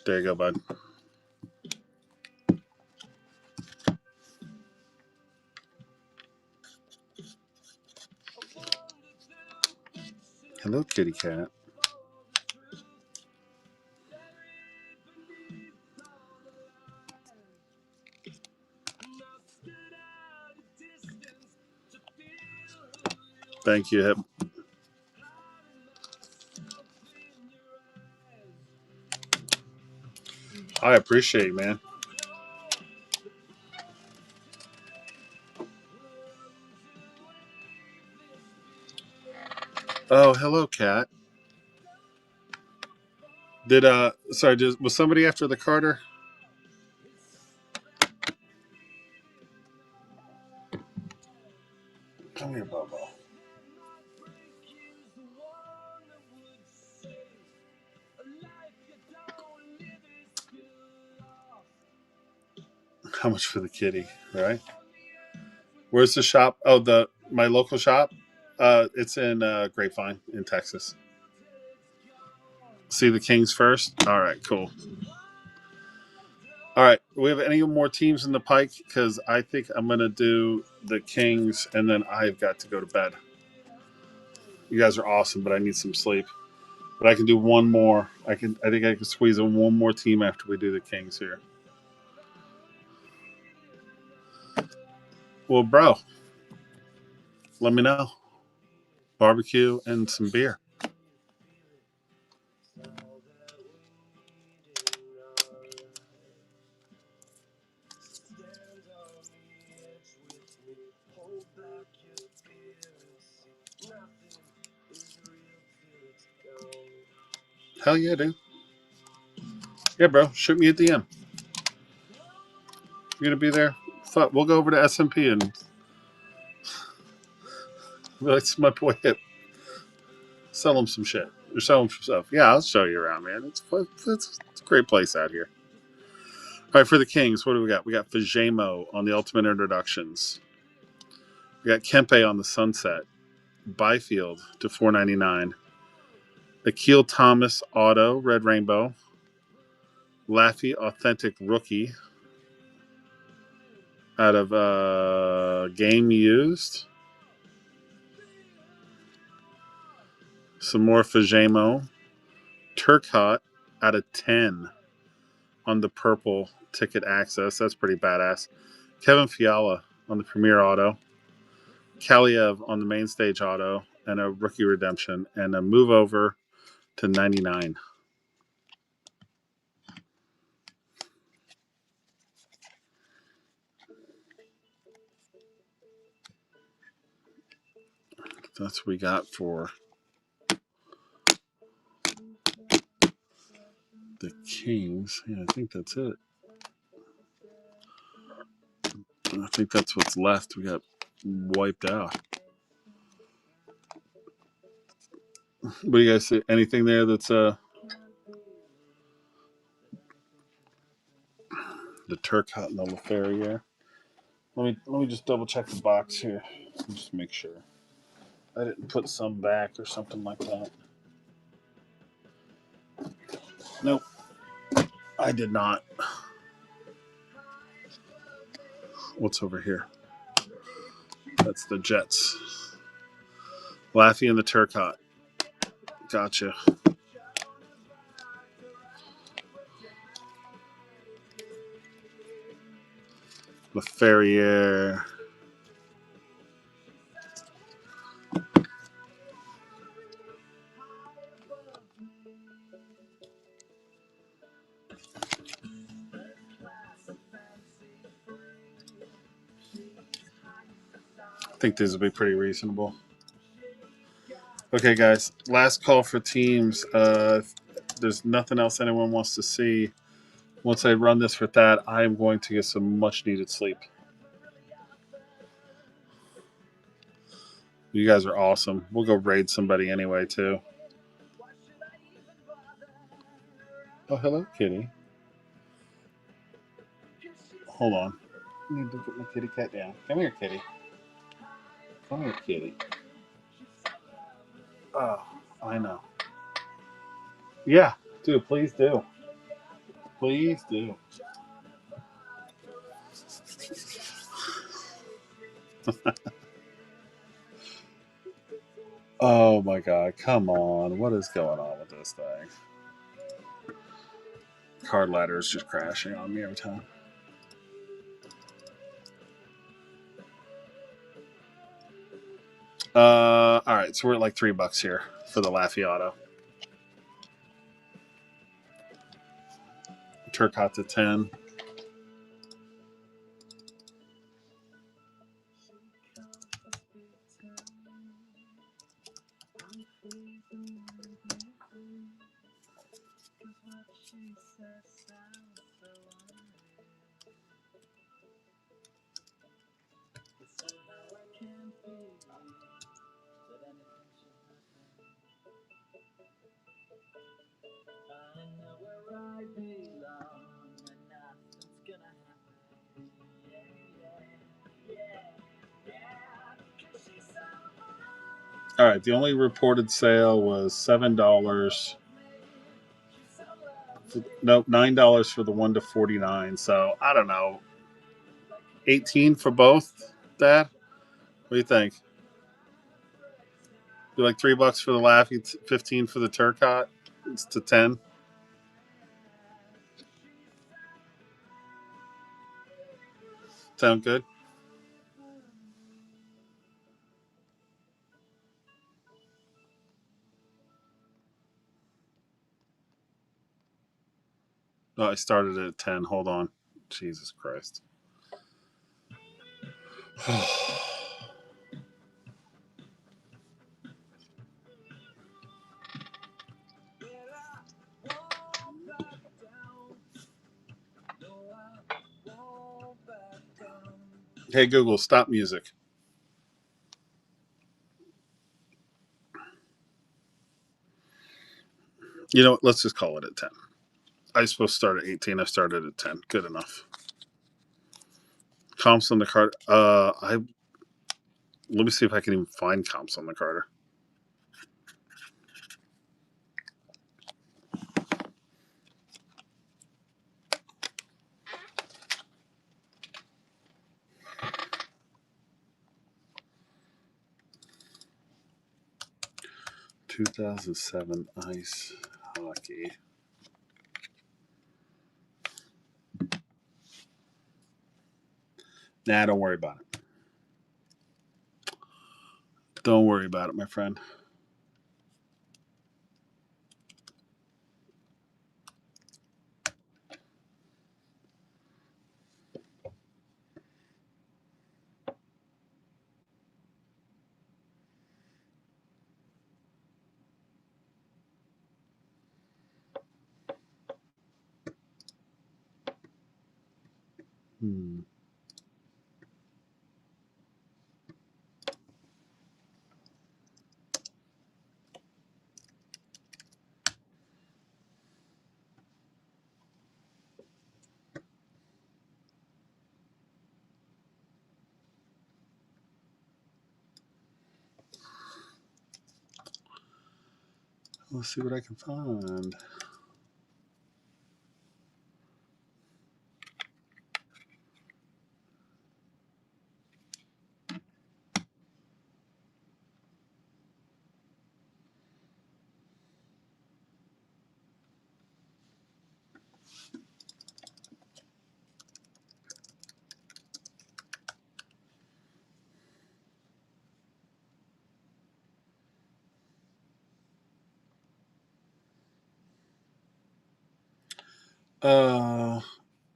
A: There you go, bud. Hello, kitty cat. Thank you, Hip. I appreciate it, man. Oh, hello, cat. Was somebody after the Carter? Come here, Bobo. How much for the kitty, right? Where's the shop? Oh, my local shop. It's in Grapevine in Texas. See the Kings first. All right, cool. All right, do we have any more teams in the pike? Because I think I'm gonna do the Kings, and then I've got to go to bed. You guys are awesome, but I need some sleep. But I can do one more. I think I can squeeze in one more team after we do the Kings here. Well, bro, let me know. Barbecue and some beer. Hell yeah, dude. Yeah, bro. Shoot me a DM. You're gonna be there. Fuck, we'll go over to SMP and be like, "It's my boy Hip. Sell him some shit. Or sell him some stuff." Yeah, I'll show you around, man. It's a great place out here. All right, for the Kings, what do we got? We got Fajemo on the Ultimate Introductions. We got Kempe on the Sunset. Byfield to $4.99. Akil Thomas Auto, Red Rainbow. Laffy Authentic Rookie out of Game Used. Some more Fajemo. Turcotte out of 10 on the purple ticket access. That's pretty badass. Kevin Fiala on the Premier Auto. Kaliev on the main stage auto. And a rookie redemption. And a move over to 99. That's what we got for the Kings. Yeah, I think that's it. I think that's what's left. We got wiped out. What do you guys see? Anything there that's the Turcotte and the LaFerriere? Let me just double check the box here. Just make sure I didn't put some back or something like that. Nope, I did not. What's over here? That's the Jets. Laffy and the Turcotte. Gotcha. LaFerriere. I think these will be pretty reasonable. Okay, guys. Last call for teams. If there's nothing else anyone wants to see. Once I run this for that, I am going to get some much needed sleep. You guys are awesome. We'll go raid somebody anyway, too. Oh, hello, kitty. Hold on. I need to put my kitty cat down. Come here, kitty. Come here, kitty. Oh, I know. Yeah, dude, please do. Please do. Oh my god, come on. What is going on with this thing? Card ladder is just crashing on me every time. Alright, so we're at like $3 here for the Laffy Auto. Turcotte to 10. All right, the only reported sale was $7. Nope, $9 for the 1 to 49. So I don't know, 18 for both. Dad, what do you think? You like $3 for the Laffy, 15 for the Turcotte. It's to 10. Sound good? Oh, I started at 10. Hold on. Jesus Christ. Hey, Google, stop music. You know what? Let's just call it at 10. I was supposed to start at 18. I started at 10. Good enough. Comps on the card. Let me see if I can even find comps on the Carter. "2007 Ice Hockey." Nah, don't worry about it. Don't worry about it, my friend. Let's see what I can find.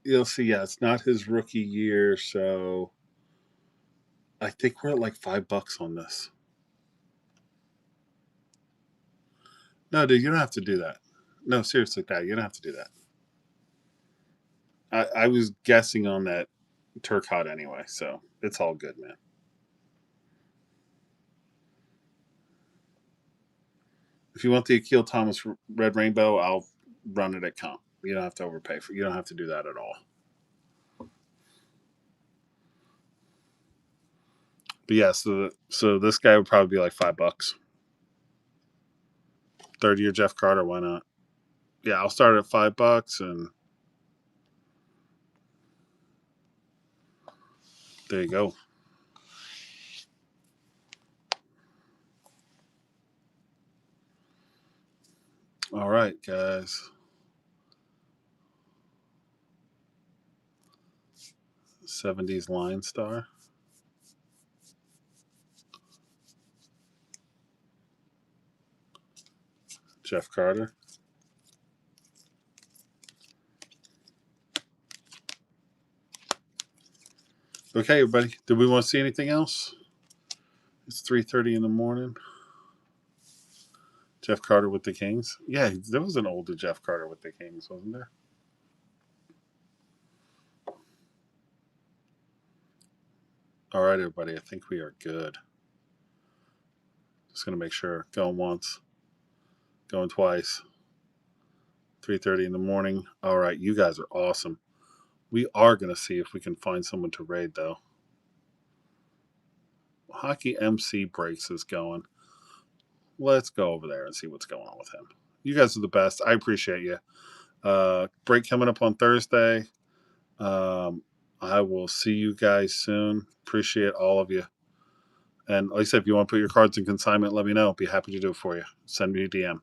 A: You'll see. Yeah, it's not his rookie year, so I think we're at like $5 on this. No, dude, you don't have to do that. No, seriously, Dad, you don't have to do that. I was guessing on that Turcotte anyway, so it's all good, man. If you want the Akil Thomas Red Rainbow, I'll run it at comp. You don't have to overpay for. You don't have to do that at all. But yeah, so this guy would probably be like $5. 30-year Jeff Carter, why not? Yeah, I'll start at $5 and there you go. All right, guys. '70s line star. Jeff Carter. Okay, everybody. Did we want to see anything else? It's 3:30 in the morning. Jeff Carter with the Kings. Yeah, there was an older Jeff Carter with the Kings, wasn't there? All right, everybody. I think we are good. Just gonna make sure. Going once, going twice. 3:30 in the morning. All right, you guys are awesome. We are gonna see if we can find someone to raid though. Hockey MC Breaks is going. Let's go over there and see what's going on with him. You guys are the best. I appreciate you. Break coming up on Thursday. I will see you guys soon. Appreciate all of you. And like I said, if you want to put your cards in consignment, let me know. Be happy to do it for you. Send me a DM.